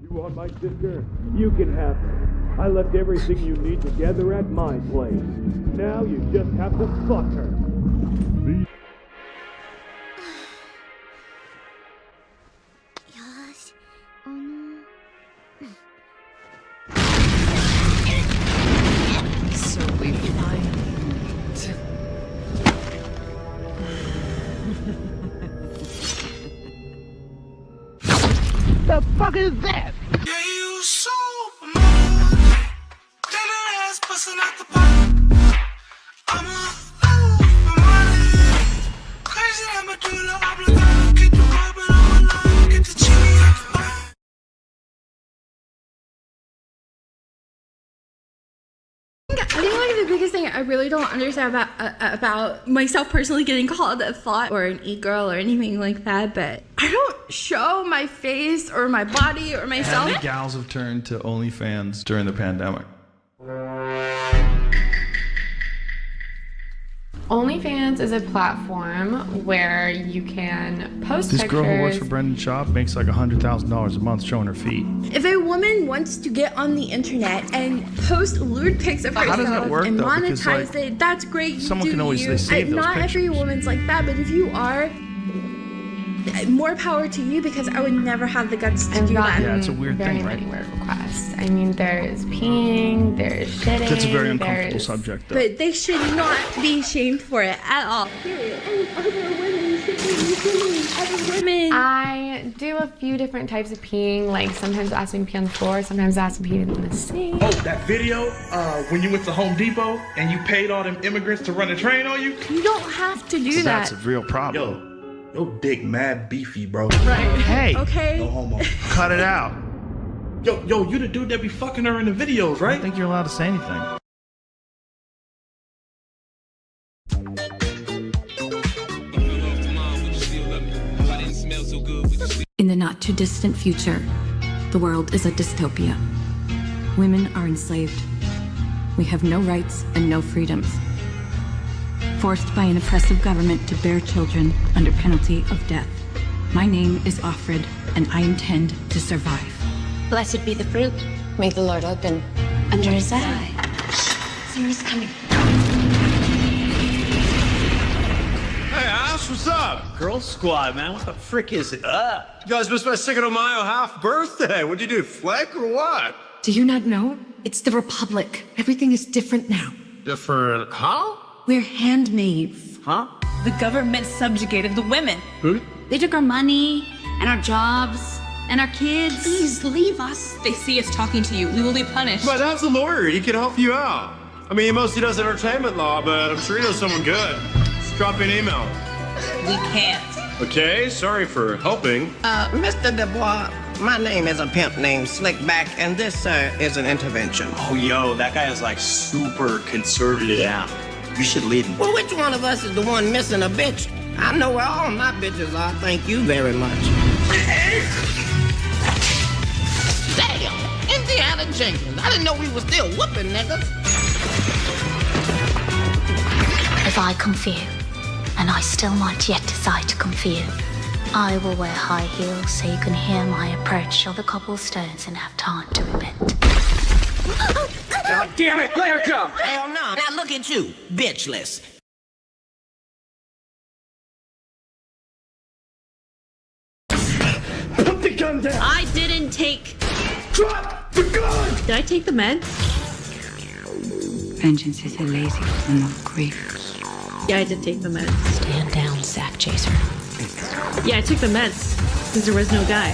You want my sister? You can have her. I left everything you need together at my place. Now you just have to fuck her. So we find. The fuck is that? Yeah, you supermodel. That ass busting out the bottom. I'm a money. Crazy, I'm a doula obligado. Get the rubber on my line. Get the chili out the bottom. I think like the biggest thing I really don't understand about myself personally getting called a thought or an e-girl or anything like that, but I don't show my face or my body or myself. How many gals have turned to OnlyFans during the pandemic? OnlyFans is a platform where you can post This pictures. girl who works for Brendan Schaub makes like $100,000 a month showing her feet. If a woman wants to get on the internet and post lewd pics of How does herself that work, and though? Because, monetize like, it, that's great. You someone do can always you. save those Not every pictures. woman's like that, but if you are, more power to you, because I would never have the guts to do that. Yeah, it's a weird very thing, right? many weird requests. I mean, there's peeing, there's shitting. That's a very uncomfortable there's... subject, though. But they should not be shamed for it at all. I do a few different types of peeing, like sometimes ask me to pee on the floor, sometimes ask me to pee in the sink. Oh, that video when you went to Home Depot and you paid all them immigrants to run a train on you? You don't have to do that. That's a real problem. Yo, your dick mad beefy, bro. Right. Hey. Okay. No homo. Cut it out. Yo, you the dude that be fucking her in the videos, right? I don't think you're allowed to say anything. In the not too distant future, the world is a dystopia. Women are enslaved. We have no rights and no freedoms. Forced by an oppressive government to bear children under penalty of death. My name is Offred, and I intend to survive. Blessed be the fruit. May the Lord open under his eye. Someone's coming. Hey, Ash, what's up? Girl squad, man. What the frick is it? You guys missed my second of Mayo half birthday. What'd you do, fleck or what? Do you not know? It's the Republic. Everything is different now. Different, huh? We're handmaids. Huh? The government subjugated the women. Who? They took our money and our jobs and our kids. Please leave us. They see us talking to you. We will be punished. My dad's a lawyer. He can help you out. I mean, he mostly does entertainment law, but I'm sure he knows someone good. Just drop me an email. We can't. Okay, sorry for helping. Mr. Dubois, my name is a pimp named Slickback, and this, sir, is an intervention. Oh, yo, that guy is like super conservative now. You should lead him. Well, which one of us is the one missing a bitch? I know where all my bitches are, thank you very much. Damn! Indiana Jenkins. I didn't know we were still whooping niggas. If I come for you, and I still might yet decide to come for you, I will wear high heels so you can hear my approach of the cobblestones and have time to repent. God damn it, let her go! Hell no. Now look at you, bitchless. Put the gun down! I didn't take... Drop the gun! Did I take the meds? Vengeance is a lazy form of grief. Yeah, I did take the meds. Stand down, sack chaser. Yeah, I took the meds because there was no guy.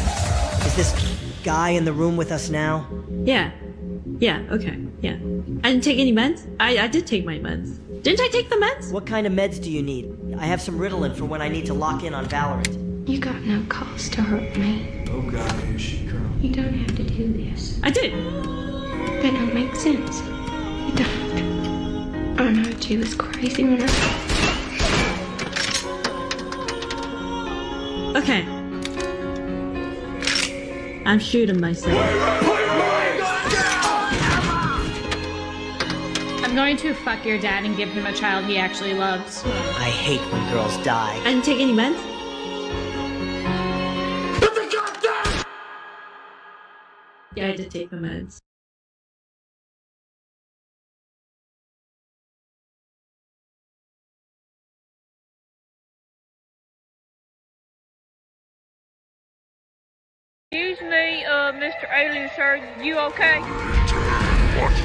Is this guy in the room with us now? Yeah. Yeah, okay, yeah. I didn't take any meds? I did take my meds. Didn't I take the meds? What kind of meds do you need? I have some Ritalin for when I need to lock in on Valorant. You got no cause to hurt me. Oh God, here she comes. You don't have to do this. I did. That don't make sense. You don't. I know you was crazy when I... Okay. I'm shooting myself. I'm going to fuck your dad and give him a child he actually loves. I hate when girls die. I didn't take any meds. Yeah, I did take the meds. Excuse me, Mr. Alien, sir, you okay? What you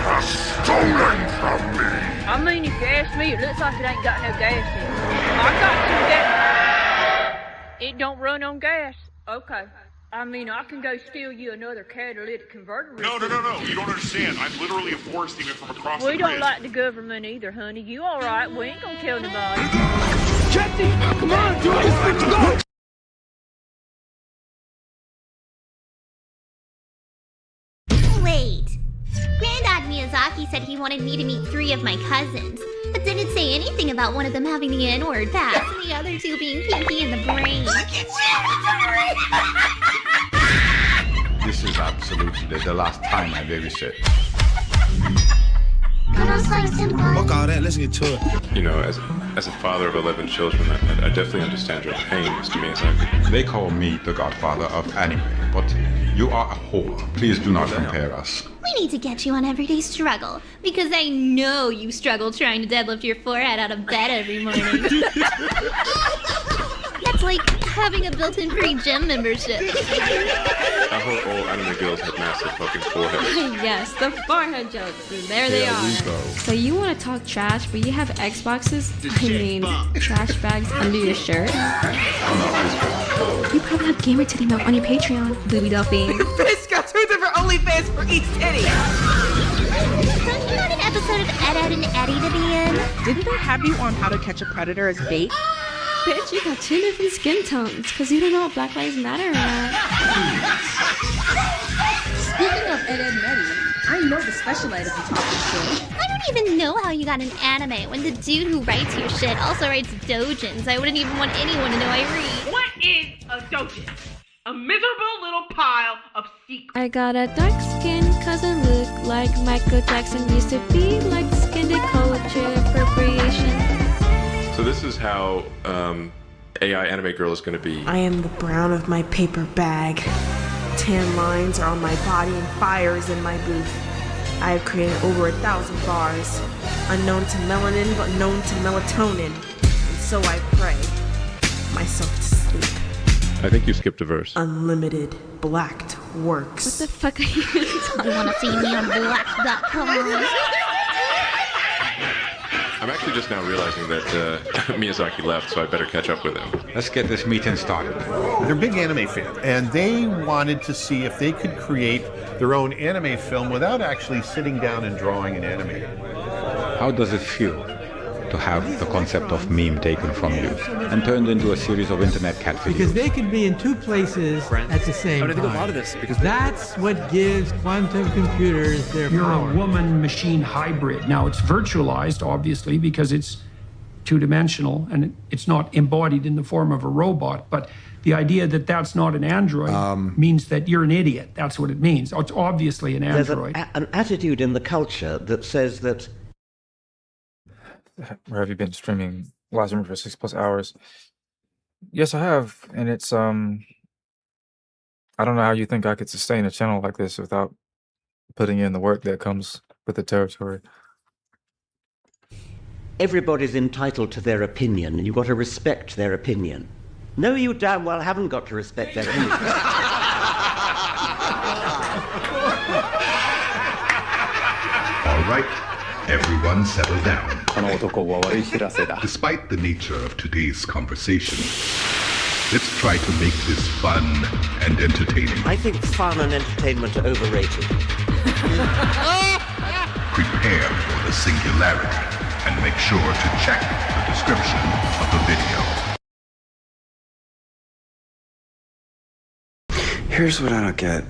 have stolen from me. I mean, if you ask me, it looks like it ain't got no gas in it. I got some gas. It don't run on gas. Okay. I mean, I can go steal you another catalytic converter. No, you don't understand. I'm literally enforcing it from across the We grid. don't like the government either, honey. You all right? We ain't gonna tell nobody. Jesse, come on, Joyce, let's go! Wait. Granddad Miyazaki said he wanted me to meet 3 of my cousins, but didn't say anything about one of them having the N-word pass and the other 2 being kinky in the brain. This is absolutely the last time I babysit. Fuck all that, let's get to it. You know, as a father of 11 children, I definitely understand your pain, Mr. Miyazaki. They call me the godfather of anime, but you are a whore. Please do not compare us. We need to get you on Everyday Struggle, because I know you struggle trying to deadlift your forehead out of bed every morning. That's like having a built-in free gym membership. I hope all anime girls have massive fucking foreheads. Yes, the forehead jokes. There they are. So you want to talk trash, but you have Xboxes? Trash bags under your shirt? You probably have gamer titty milk on your Patreon. Booby Duffy. Bitch got 2 different OnlyFans for each titty. Don't you want an episode of Ed, and Eddie to be in? Didn't they have you on how to catch a predator as bait? Bitch, you got 2 different skin tones, because you don't know what Black Lives Matter or not. Speaking of Ed, and Eddie, I know the special ed if you talking shit. I don't even know how you got an anime when the dude who writes your shit also writes doujins. I wouldn't even want anyone to know I read. What is a doujin? A miserable little pile of secrets. I got a dark skin cousin look like Michael Jackson used to be, like skin culture appropriation. So this is how AI anime girl is going to be. I am the brown of my paper bag. Tan lines are on my body and fires in my booth. I have created over 1,000 bars, unknown to melanin but known to melatonin. And so I pray myself to sleep. I think you skipped a verse. Unlimited blacked works. What the fuck are you talking about? You wanna see me on black.com? I'm actually just now realizing that Miyazaki left, so I better catch up with him. Let's get this meeting started. They're big anime fans, and they wanted to see if they could create their own anime film without actually sitting down and drawing and animating. How does it feel to have the concept of meme taken from you and turned into a series of internet cat videos? Because they can be in 2 places at the same time. I think a lot of this because that's what gives quantum computers their You're power. a woman-machine hybrid. Now, it's virtualized, obviously, because it's 2-dimensional and it's not embodied in the form of a robot. But the idea that that's not an android means that you're an idiot. That's what it means. It's obviously an android. There's an attitude in the culture that says that... Where have you been streaming live streaming for 6+ hours? Yes, I have, and it's I don't know how you think I could sustain a channel like this without putting in the work that comes with the territory. Everybody's entitled to their opinion, and you've got to respect their opinion. No, you damn well haven't got to respect their opinion. All right, everyone settle down. Despite the nature of today's conversation, let's try to make this fun and entertaining. I think fun and entertainment are overrated. Prepare for the singularity and make sure to check the description of the video. Here's what I don't get.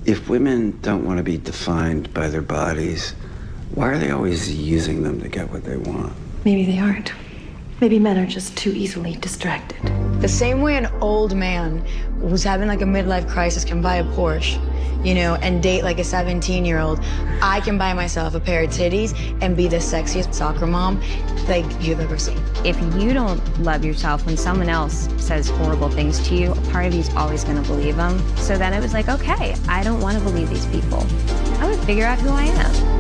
If women don't want to be defined by their bodies, why are they always using them to get what they want? Maybe they aren't. Maybe men are just too easily distracted. The same way an old man who's having like a midlife crisis can buy a Porsche, you know, and date like a 17-year-old, I can buy myself a pair of titties and be the sexiest soccer mom like you've ever seen. If you don't love yourself when someone else says horrible things to you, a part of you is always going to believe them. So then it was like, okay, I don't want to believe these people. I'm going to figure out who I am.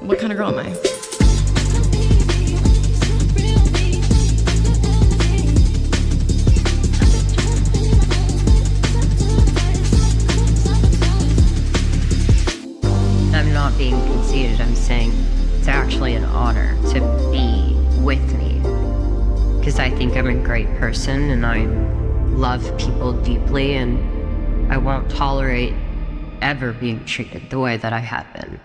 What kind of girl am I? I'm not being conceited, I'm saying it's actually an honor to be with me. Because I think I'm a great person and I love people deeply and I won't tolerate ever being treated the way that I have been.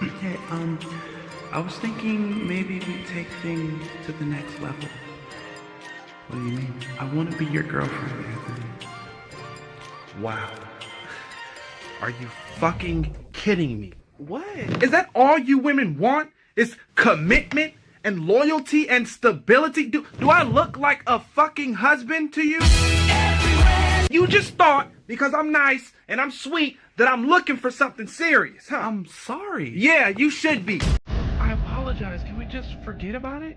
Okay, I was thinking maybe we take things to the next level. What do you mean? I want to be your girlfriend, Anthony. Wow. Are you fucking kidding me? What? Is that all you women want? Is commitment and loyalty and stability? Do I look like a fucking husband to you? Everywhere. You just thought, because I'm nice and I'm sweet, that I'm looking for something serious, huh? I'm sorry. Yeah, you should be. I apologize. Can we just forget about it?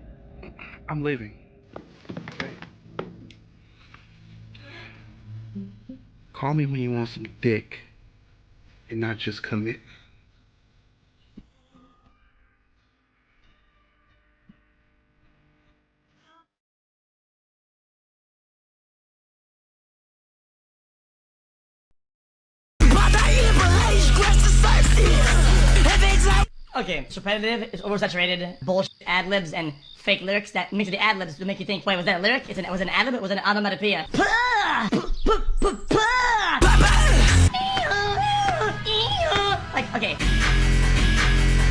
I'm leaving. Okay. Call me when you want some dick and not just commit. Okay, it's repetitive, it's oversaturated, bullshit ad-libs and fake lyrics that mix with the ad-libs to make you think, wait, was that a lyric? Was it an ad-lib? Was it an onomatopoeia? Like, okay.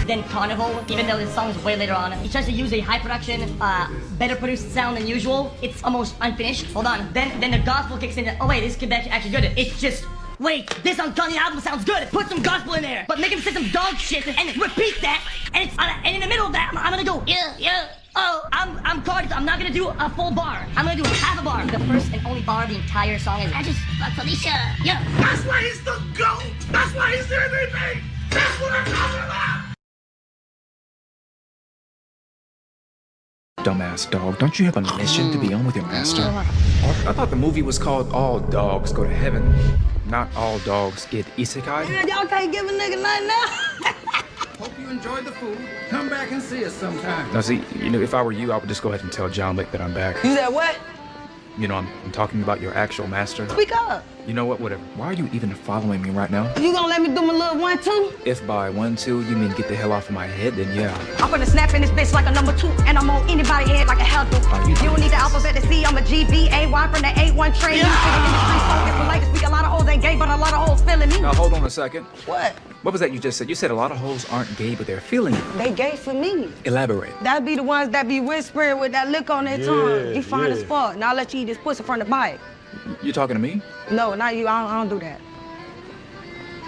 Then Carnival, even though this song is way later on, he tries to use a high production, better produced sound than usual. It's almost unfinished. Hold on. Then the gospel kicks in. Oh wait, this could be actually good. It's just, wait, this on the album sounds good. Put some gospel in there, but make him say some dog shit and repeat that. And it's and in the middle of that, I'm gonna go yeah. Oh, I'm Cardi. I'm not gonna do a full bar. I'm gonna do half a bar. The first and only bar of the entire song is I just fucked Felicia. Yeah. That's why he's the GOAT. That's why he's everything. That's what I'm talking about. Dumbass dog, don't you have a mission to be on with your master? I thought the movie was called All Dogs Go to Heaven, not All Dogs Get Isekai. Man, y'all can't give a nigga nothing now. Hope you enjoyed the food. Come back and see us sometime. Now see, you know, if I were you, I would just go ahead and tell John Wick that I'm back. You said what? You know, I'm talking about your actual master. Speak up. You know what, whatever. Why are you even following me right now? You gonna let me do my little 1-2? If by 1-2 you mean get the hell off of my head, then yeah. I'm gonna snap in this bitch like a number 2, and I'm on anybody's head like a helper. You don't need the alphabet to see I'm a G-B-A-Y from the 8-1 train. Yeah. In the streets, focus, but like to speak, a lot of hoes ain't gay, but a lot of hoes feeling me. Now hold on a second. What? What was that you just said? You said a lot of hoes aren't gay, but they're feeling you. They gay for me. Elaborate. That be the ones that be whispering with that lick on their tongue. You fine as fuck. Now I'll let you eat this pussy from the bike. You talking to me? No, not you. I don't do that.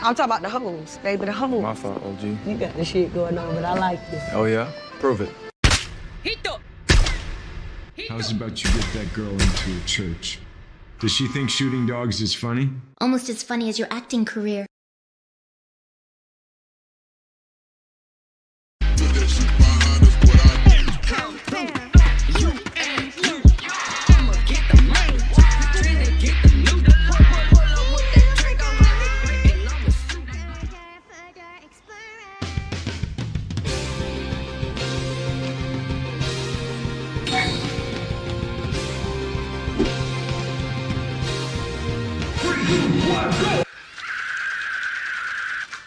I'm talking about the hoes, baby, the hoes. My fault, OG. You got the shit going on, but I like it. Oh yeah? Prove it. How's about you get that girl into a church? Does she think shooting dogs is funny? Almost as funny as your acting career.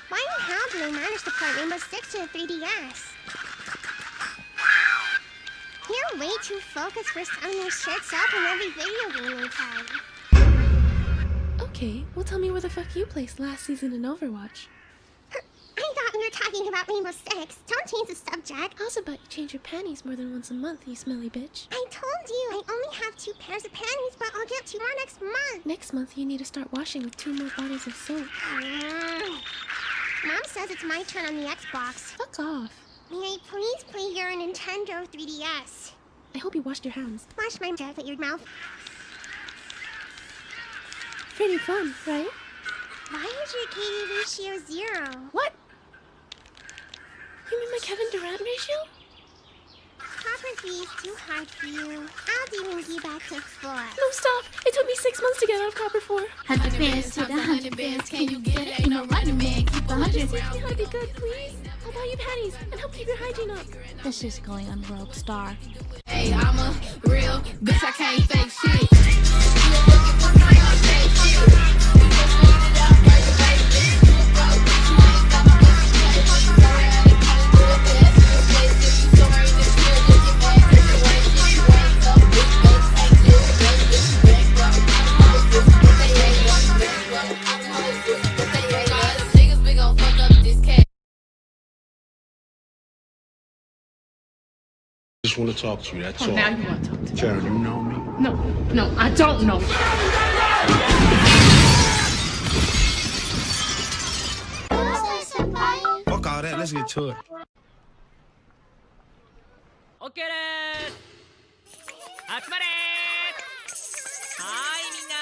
Why and how do they manage to play Rainbow Six to the 3DS. You're way too focused for selling your shirts up in every video game we play. Okay, well tell me where the fuck you placed last season in Overwatch. I thought we were talking about Rainbow Six. Don't change the subject. How's about you change your panties more than once a month, you smelly bitch? I told you, I only have 2 pairs of panties, but I'll get 2 more next month. Next month, you need to start washing with 2 more bottles of soap. Mom says it's my turn on the Xbox. Fuck off. May I please play your Nintendo 3DS? I hope you washed your hands. Wash my death at your mouth. Pretty fun, right? Why is your KD ratio 0? What? You mean my Kevin Durant ratio? Copper 3 is too hard for you. I'll do Winky back to 4. No, stop! It took me 6 months to get out of Copper 4. 100 bands to the 100 bands. Can you get it? Ain't no running man. Keep 100. You gotta be good, please. I'll buy you panties and help keep your hygiene up. This is going on Rogue Star. Hey, I'm a real bitch. I can't fake shit. I just want to talk to you, that's all. Now you want to talk to me. Sharon, you know me? No, I don't know. Fuck all that, let's get to it. OK です集まれはいみんな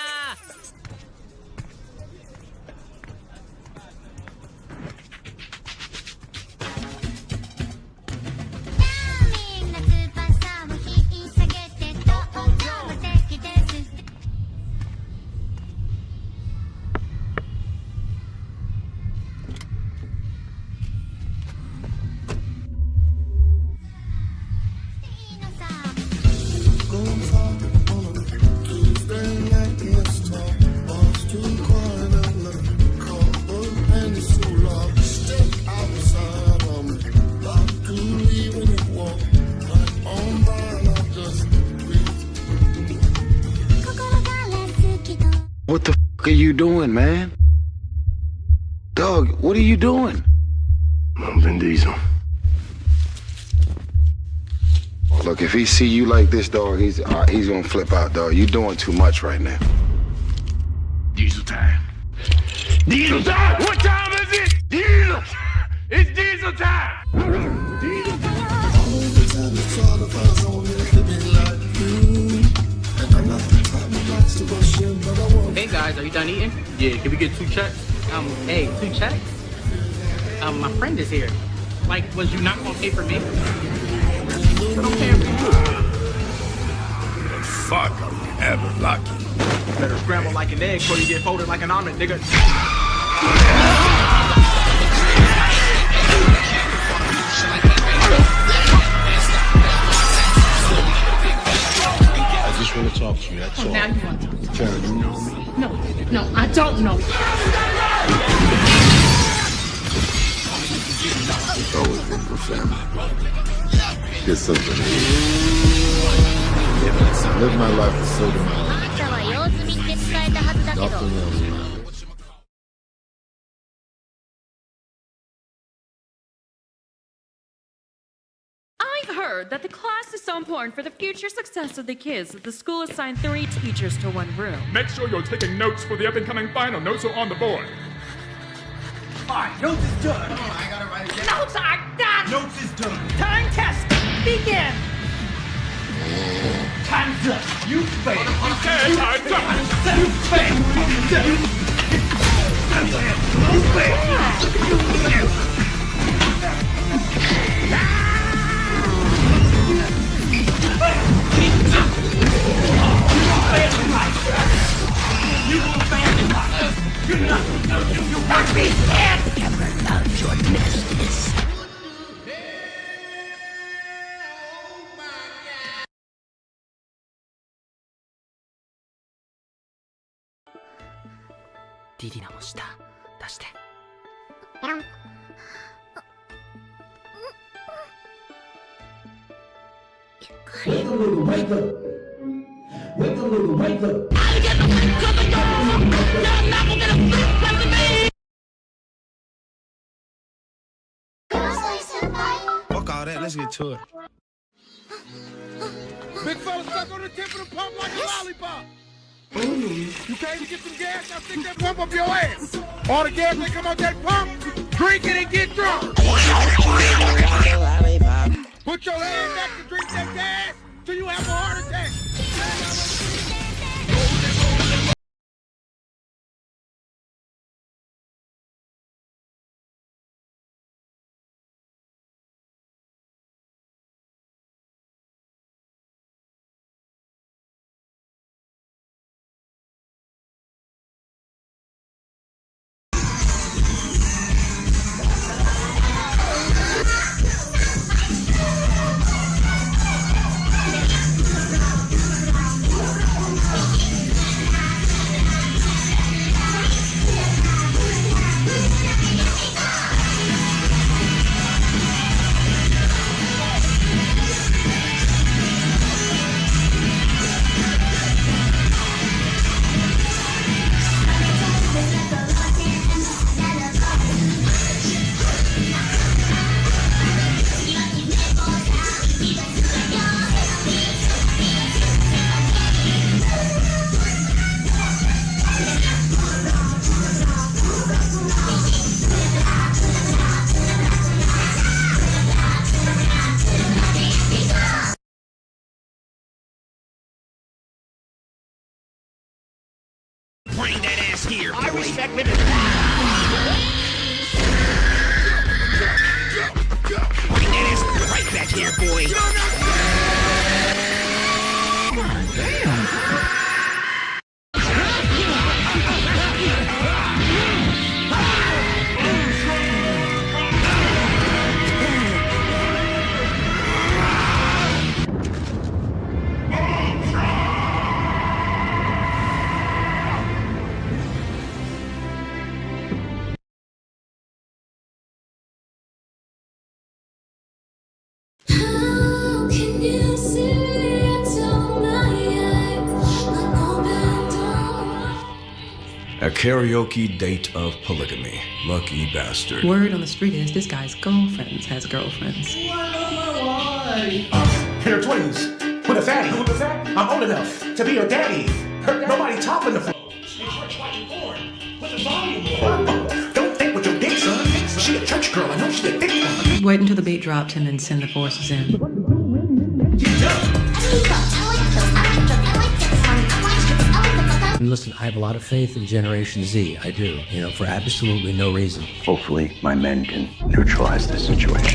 What the f are you doing, man? Dog, what are you doing? I'm Vin Diesel. Look, if he see you like this, dog, he's gonna flip out, dog. You doing too much right now. Diesel time. Diesel time! What time is it? Diesel! It's diesel time! Diesel Hey guys, are you done eating? Yeah, can we get 2 checks? Hey, 2 checks? My friend is here. Like, was you not gonna pay for me? I'm paying for you. fuck are we ever lucky? Better scramble like an egg before you get folded like an omelet, nigga. I just want to talk to you, that's all. Now you want to talk to me. Sharon, you know me? No, I don't know. It's always been good family. Get something. Live my life to save my life. Nothing else matters. I've heard that the class is so important for the future success of the kids that the school assigned 3 teachers to 1 room. Make sure you're taking notes for the up-and-coming final. Notes are on the board. Alright, notes is done. I gotta write it down. Notes are done. Notes is done. Time test. Begin. Time's up. You fail. Okay, time's up. You fail. You fail. You will fail in life. You're not. You won't be scared. Never loved your nastiness.ディディナも下出して。Wake up, nigga, wake up. Wake up, nigga, wake up. Fuck all that, let's get to it. Big fella stuck on the tip of the pump like a lollipop. You came to get some gas, now stick that pump up your ass. All the gas that come out that pump, drink it and get drunk. Put your hand back to drink that gas till you have a heart attack. Bring that ass here. I respect women. Bring that ass right back here, boy. A karaoke date of polygamy. Lucky bastard. Word on the street is this guy's girlfriends has girlfriends. In her 20s, with a fatty. I'm old enough to be her daddy. Nobody topping the floor. Don't think with your dick, son. She a church girl. I know she a thick one. Wait until the beat drops and then send the forces in. Listen, I have a lot of faith in Generation Z. I do, for absolutely no reason. Hopefully, my men can neutralize this situation.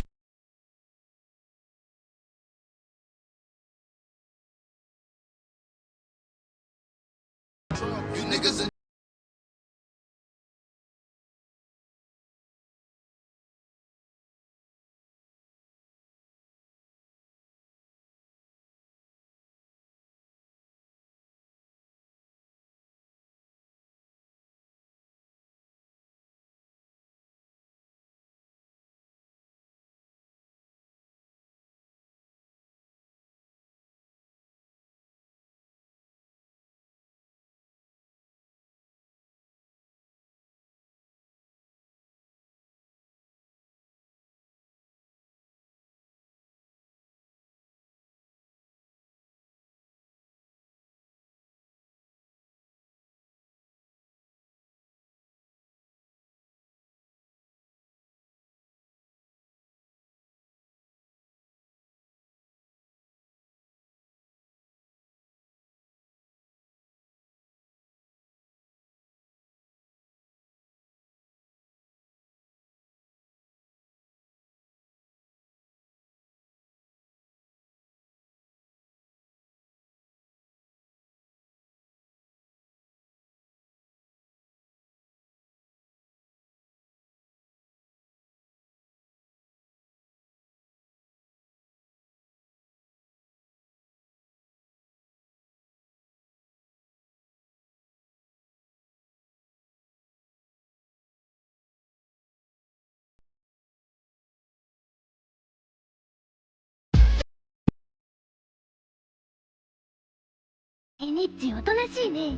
ネッチおとなしいね。いや、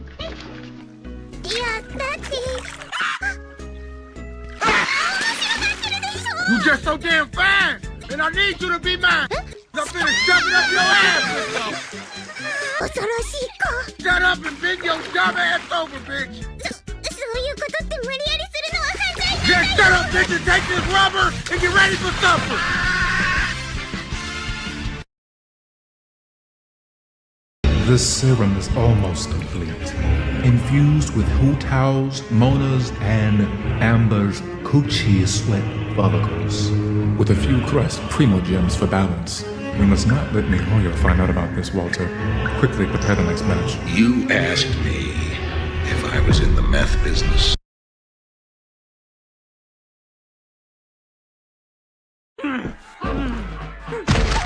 だって。You just so damn fine, and I need you to be mine. I'm finna shove it up your ass with something. 恐ろしい子。 Shut up and bend your dumb ass over, bitch. そういうことって無理やりするのは犯罪。 Just shut up, bitch, and take this rubber and get ready for supper. The serum is almost complete. Infused with Hiatus, Mona's, and Amber's coochie sweat follicles. With a few crushed primo gems for balance. We must not let Mihoyo find out about this, Walter. Quickly prepare the next batch. You asked me if I was in the meth business.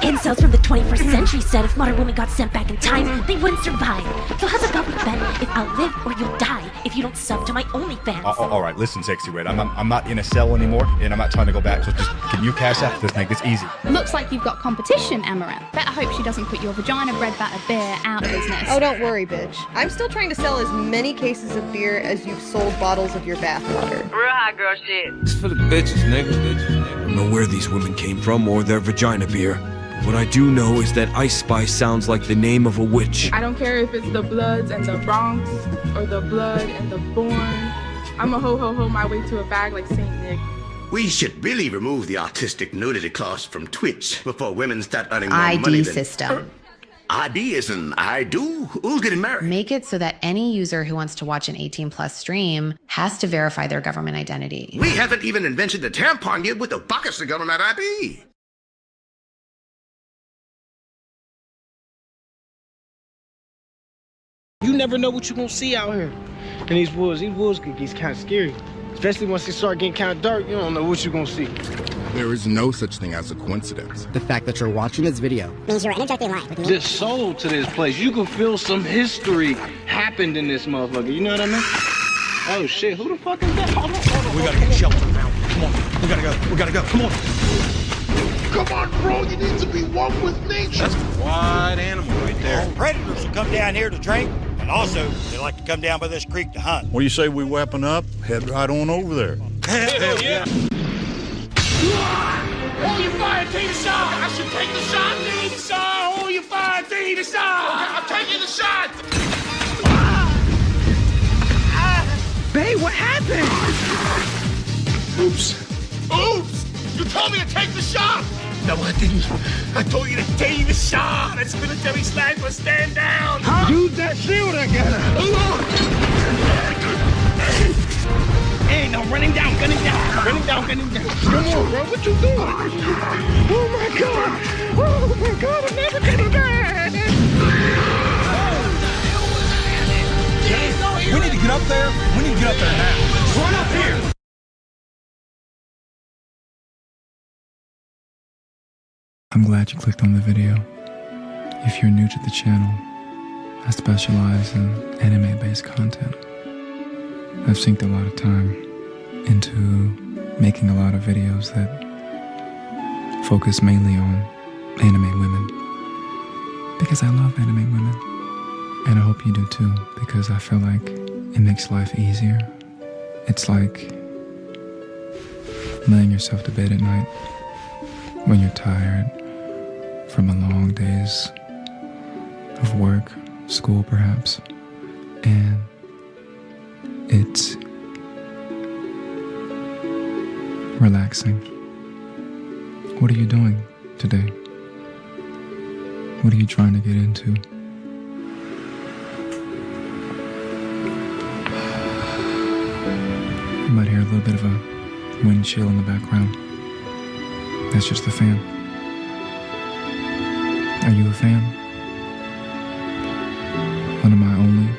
Incels from the 21st century said if modern women got sent back in time, they wouldn't survive. So how's a government bet if I'll live or you'll die if you don't sub to my OnlyFans? All right, listen, Sexy Red. I'm not in a cell anymore, and I'm not trying to go back. So just, can you cash out? Let's make this easy. Looks like you've got competition, Amaranth. Better hope she doesn't put your vagina bread batter beer out of business. Oh, don't worry, bitch. I'm still trying to sell as many cases of beer as you've sold bottles of your bathwater. Real hot girl shit. It's for the bitches, nigga. I don't know where these women came from or their vagina beer. What I do know is that Ice Spice sounds like the name of a witch. I don't care if it's the Bloods and the Bronx or the Blood and the Born. I'm a ho my way to a bag like Saint Nick. We should really remove the artistic nudity clause from Twitch before women start earning more ID money than... system. ID is an I do? Who's getting married? Make it so that any user who wants to watch an 18+ stream has to verify their government identity. We haven't even invented the tampon yet with the buckets to go on that ID. You never know what you're gonna see out here. And these woods could get kind of scary. Especially once they start getting kind of dark, you don't know what you're gonna see. There is no such thing as a coincidence. The fact that you're watching this video means you're interjecting life with me. There's soul to this place. You can feel some history happened in this motherfucker. You know what I mean? Oh shit, who the fuck is that? Hold on. We gotta get shelter now. Come on. We gotta go. Come on. Come on, bro. You need to be one with nature. That's a wild animal right there. All predators will come down here to drink, and also they like to come down by this creek to hunt. What do you say we weapon up? Head right on over there. Hell yeah. Oh, you fire, take the shot. I should take the shot, take the shot. Oh, you fire, take the shot. Okay, I'm taking the shot. Babe, what happened? Oops. You told me to take the shot. No, I didn't. I told you to take the shot. That's military slang for stand down. Huh? Use that shield I got. Hey, no, running down. Come on, bro. What you doing? Oh, my God. I'm never coming back. We need to get up there. now. Run up here. I'm glad you clicked on the video. If you're new to the channel, I specialize in anime-based content. I've synced a lot of time into making a lot of videos that focus mainly on anime women. Because I love anime women. And I hope you do too, because I feel like it makes life easier. It's like laying yourself to bed at night when you're tired from a long days of work, school perhaps, and it's relaxing. What are you doing today? What are you trying to get into? You might hear a little bit of a wind chill in the background. That's just the fan. Are you a fan? One of my only?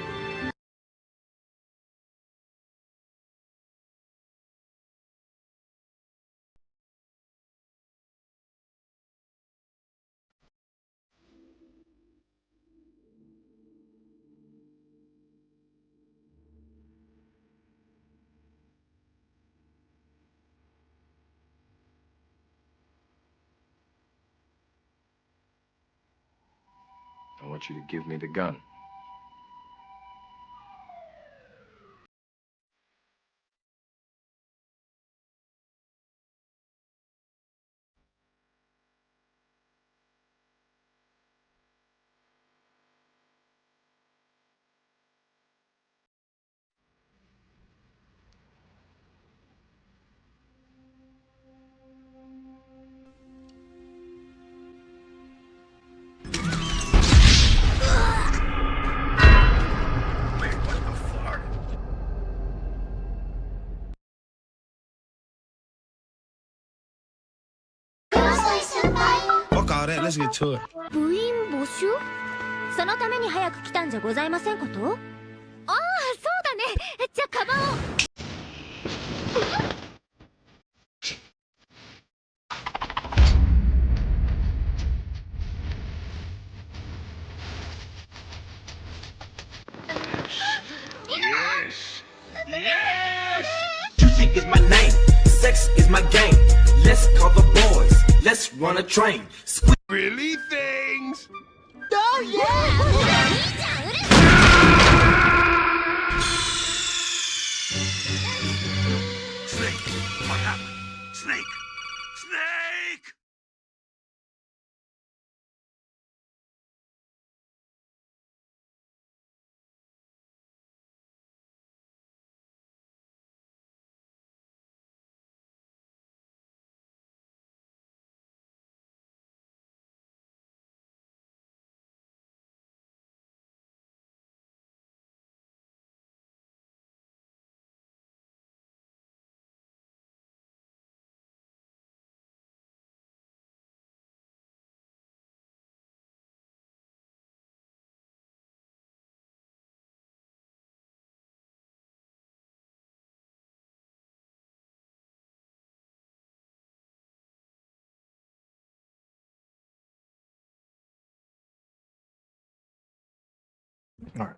I want you to give me the gun. all that. Let's get to it. 部員募集？そのために早く来たんじゃございませんこと？ああ、そうだね。じゃあカバンを。Yes! Yes! Music is my name, sex is my game. Let's call the boys, let's run a train. Really things? Oh yeah! Snake, what happened? Snake! Snake! All right.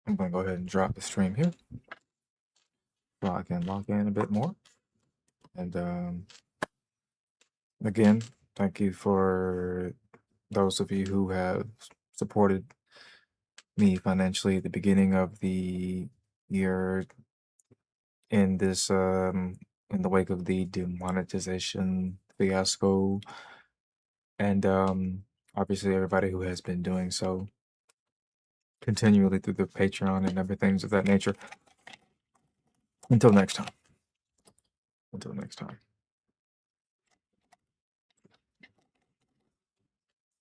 I'm going to go ahead and drop the stream here so I can log in a bit more. And again, thank you for those of you who have supported me financially at the beginning of the year in this in the wake of the demonetization fiasco, and obviously everybody who has been doing so continually through the Patreon and everything of that nature. Until next time.